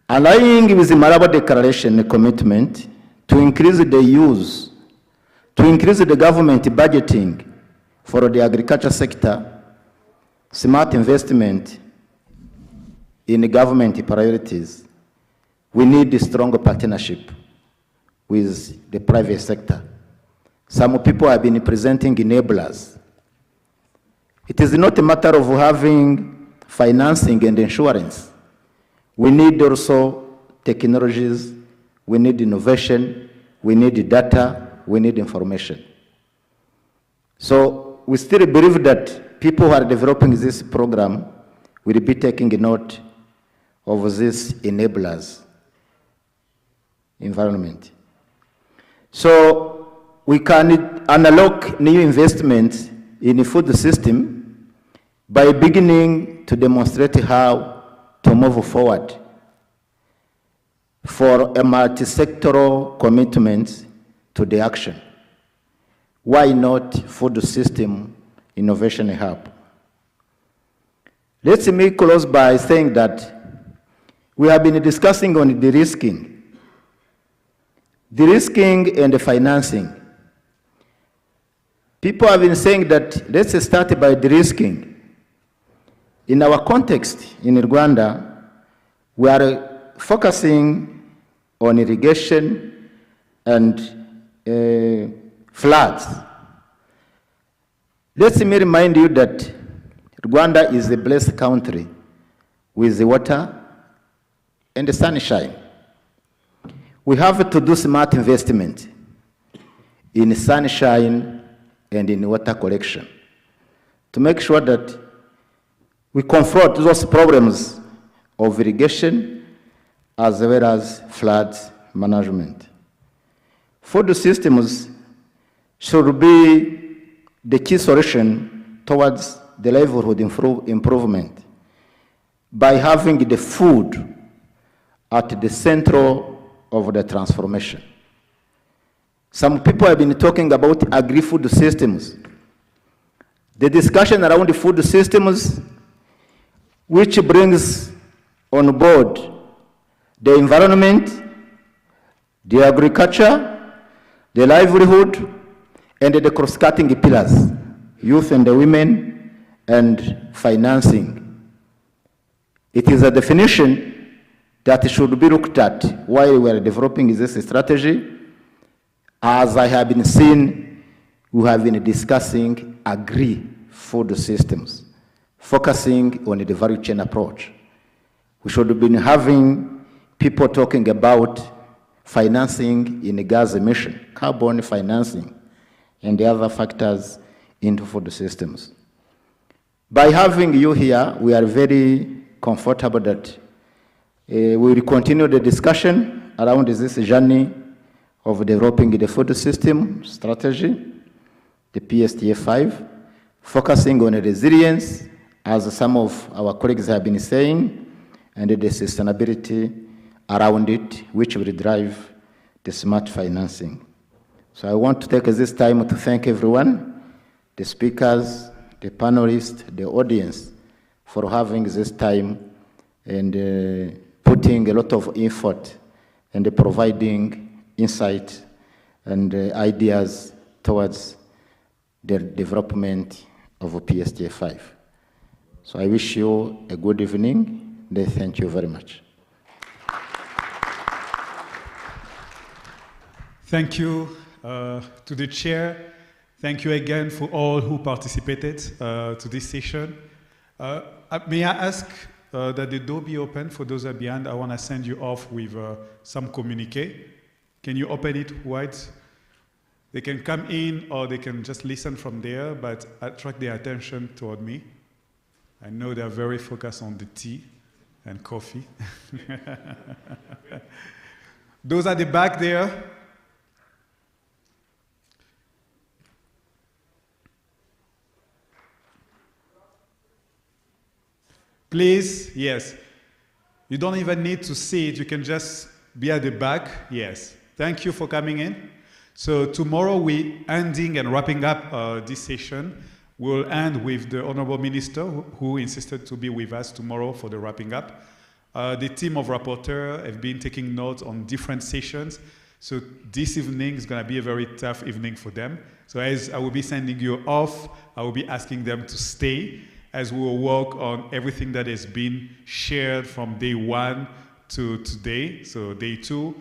Aligning with the Malabo Declaration commitment to increase the use, to increase the government budgeting for the agriculture sector, smart investment in government priorities, we need a strong partnership with the private sector. Some people have been presenting enablers. It is not a matter of having financing and insurance. We need also technologies, we need innovation, we need data, we need information. So we still believe that people who are developing this program will be taking note of these enablers environment. So we can unlock new investments in the food system by beginning to demonstrate how to move forward for a multi-sectoral commitment to the action. Why not food system innovation hub? Let me close by saying that we have been discussing on de-risking and the financing. People have been saying that let's start by de-risking. In our context in Rwanda, we are focusing on irrigation and floods. Let me remind you that Rwanda is a blessed country with the water and the sunshine. We have to do smart investment in sunshine and in water collection to make sure that we confront those problems of irrigation as well as flood management. Food systems should be the key solution towards the livelihood improvement by having the food at the center of the transformation. Some people have been talking about agri-food systems. The discussion around the food systems, which brings on board the environment, the agriculture, the livelihood, and the cross-cutting pillars, youth and the women, and financing. It is a definition that should be looked at while we are developing this strategy. As I have been seeing, we have been discussing agri-food systems, focusing on the value chain approach. We should have been having people talking about financing in gas emission, carbon financing, and the other factors into food systems. By having you here, we are very comfortable that we will continue the discussion around this journey of developing the food system strategy, the PSTA5, focusing on resilience, as some of our colleagues have been saying, and the sustainability around it, which will drive the smart financing. So I want to take this time to thank everyone, the speakers, the panelists, the audience, for having this time and putting a lot of effort and providing insight and ideas towards the development of PSTA5. So I wish you a good evening. Thank you very much. Thank you to the chair. Thank you again for all who participated to this session. May I ask that the door be open for those at the end? I want to send you off with some communique. Can you open it wide? They can come in or they can just listen from there, but attract their attention toward me. I know they're very focused on the tea and coffee. Those at the back there. Please, yes. You don't even need to see it. You can just be at the back. Yes. Thank you for coming in. So tomorrow we ending and wrapping up this session. We'll end with the Honorable Minister who insisted to be with us tomorrow for the wrapping up. The team of rapporteurs have been taking notes on different sessions. So this evening is going to be a very tough evening for them. So as I will be sending you off, I will be asking them to stay as we will work on everything that has been shared from day 1 to today, so day 2,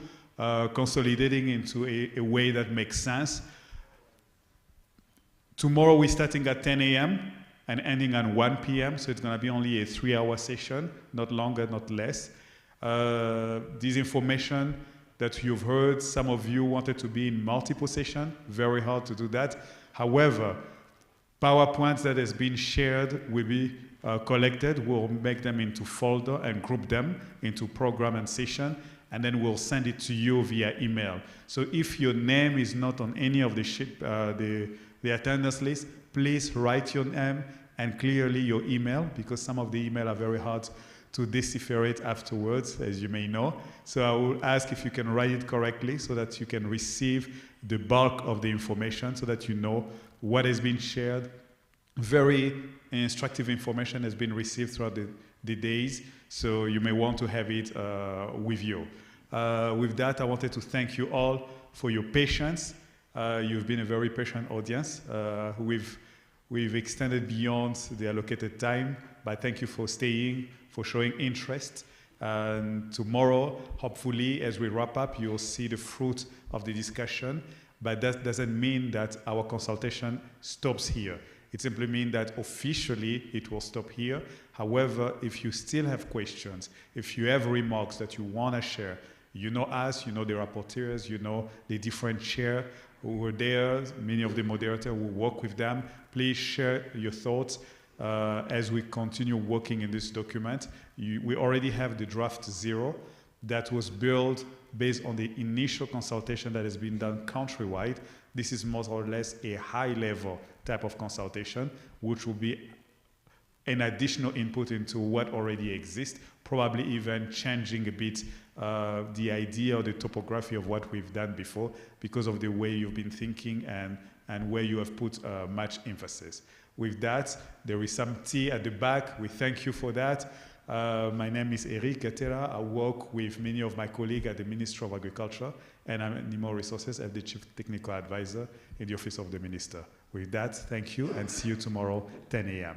consolidating into a way that makes sense. Tomorrow we're starting at 10 a.m. and ending at 1 p.m., so it's going to be only a 3-hour session, not longer, not less. This information that you've heard, some of you wanted to be in multiple sessions, very hard to do that. However, PowerPoints that has been shared will be collected. We'll make them into folder and group them into program and session, and then we'll send it to you via email. So if your name is not on any of the attendance list, please write your name and clearly your email, because some of the email are very hard to decipherate afterwards, as you may know. So I will ask if you can write it correctly so that you can receive the bulk of the information so that you know what has been shared. Very instructive information has been received throughout the days, so you may want to have it with you. With that, I wanted to thank you all for your patience. You've been a very patient audience. We've extended beyond the allocated time, but thank you for staying, for showing interest. And tomorrow, hopefully, as we wrap up, you'll see the fruit of the discussion. But that doesn't mean that our consultation stops here. It simply means that officially it will stop here. However, if you still have questions, if you have remarks that you want to share, you know us, you know the rapporteurs, you know the different chairs who were there, many of the moderators who work with them. Please share your thoughts as we continue working in this document. We already have the draft 0 that was built based on the initial consultation that has been done countrywide. This is more or less a high-level type of consultation, which will be an additional input into what already exists, probably even changing a bit the idea or the topography of what we've done before because of the way you've been thinking and where you have put much emphasis. With that, there is some tea at the back. We thank you for that. My name is Eric Gatera. I work with many of my colleagues at the Ministry of Agriculture and Animal Resources as the Chief Technical Advisor in the Office of the Minister. With that, thank you and see you tomorrow, 10 a.m.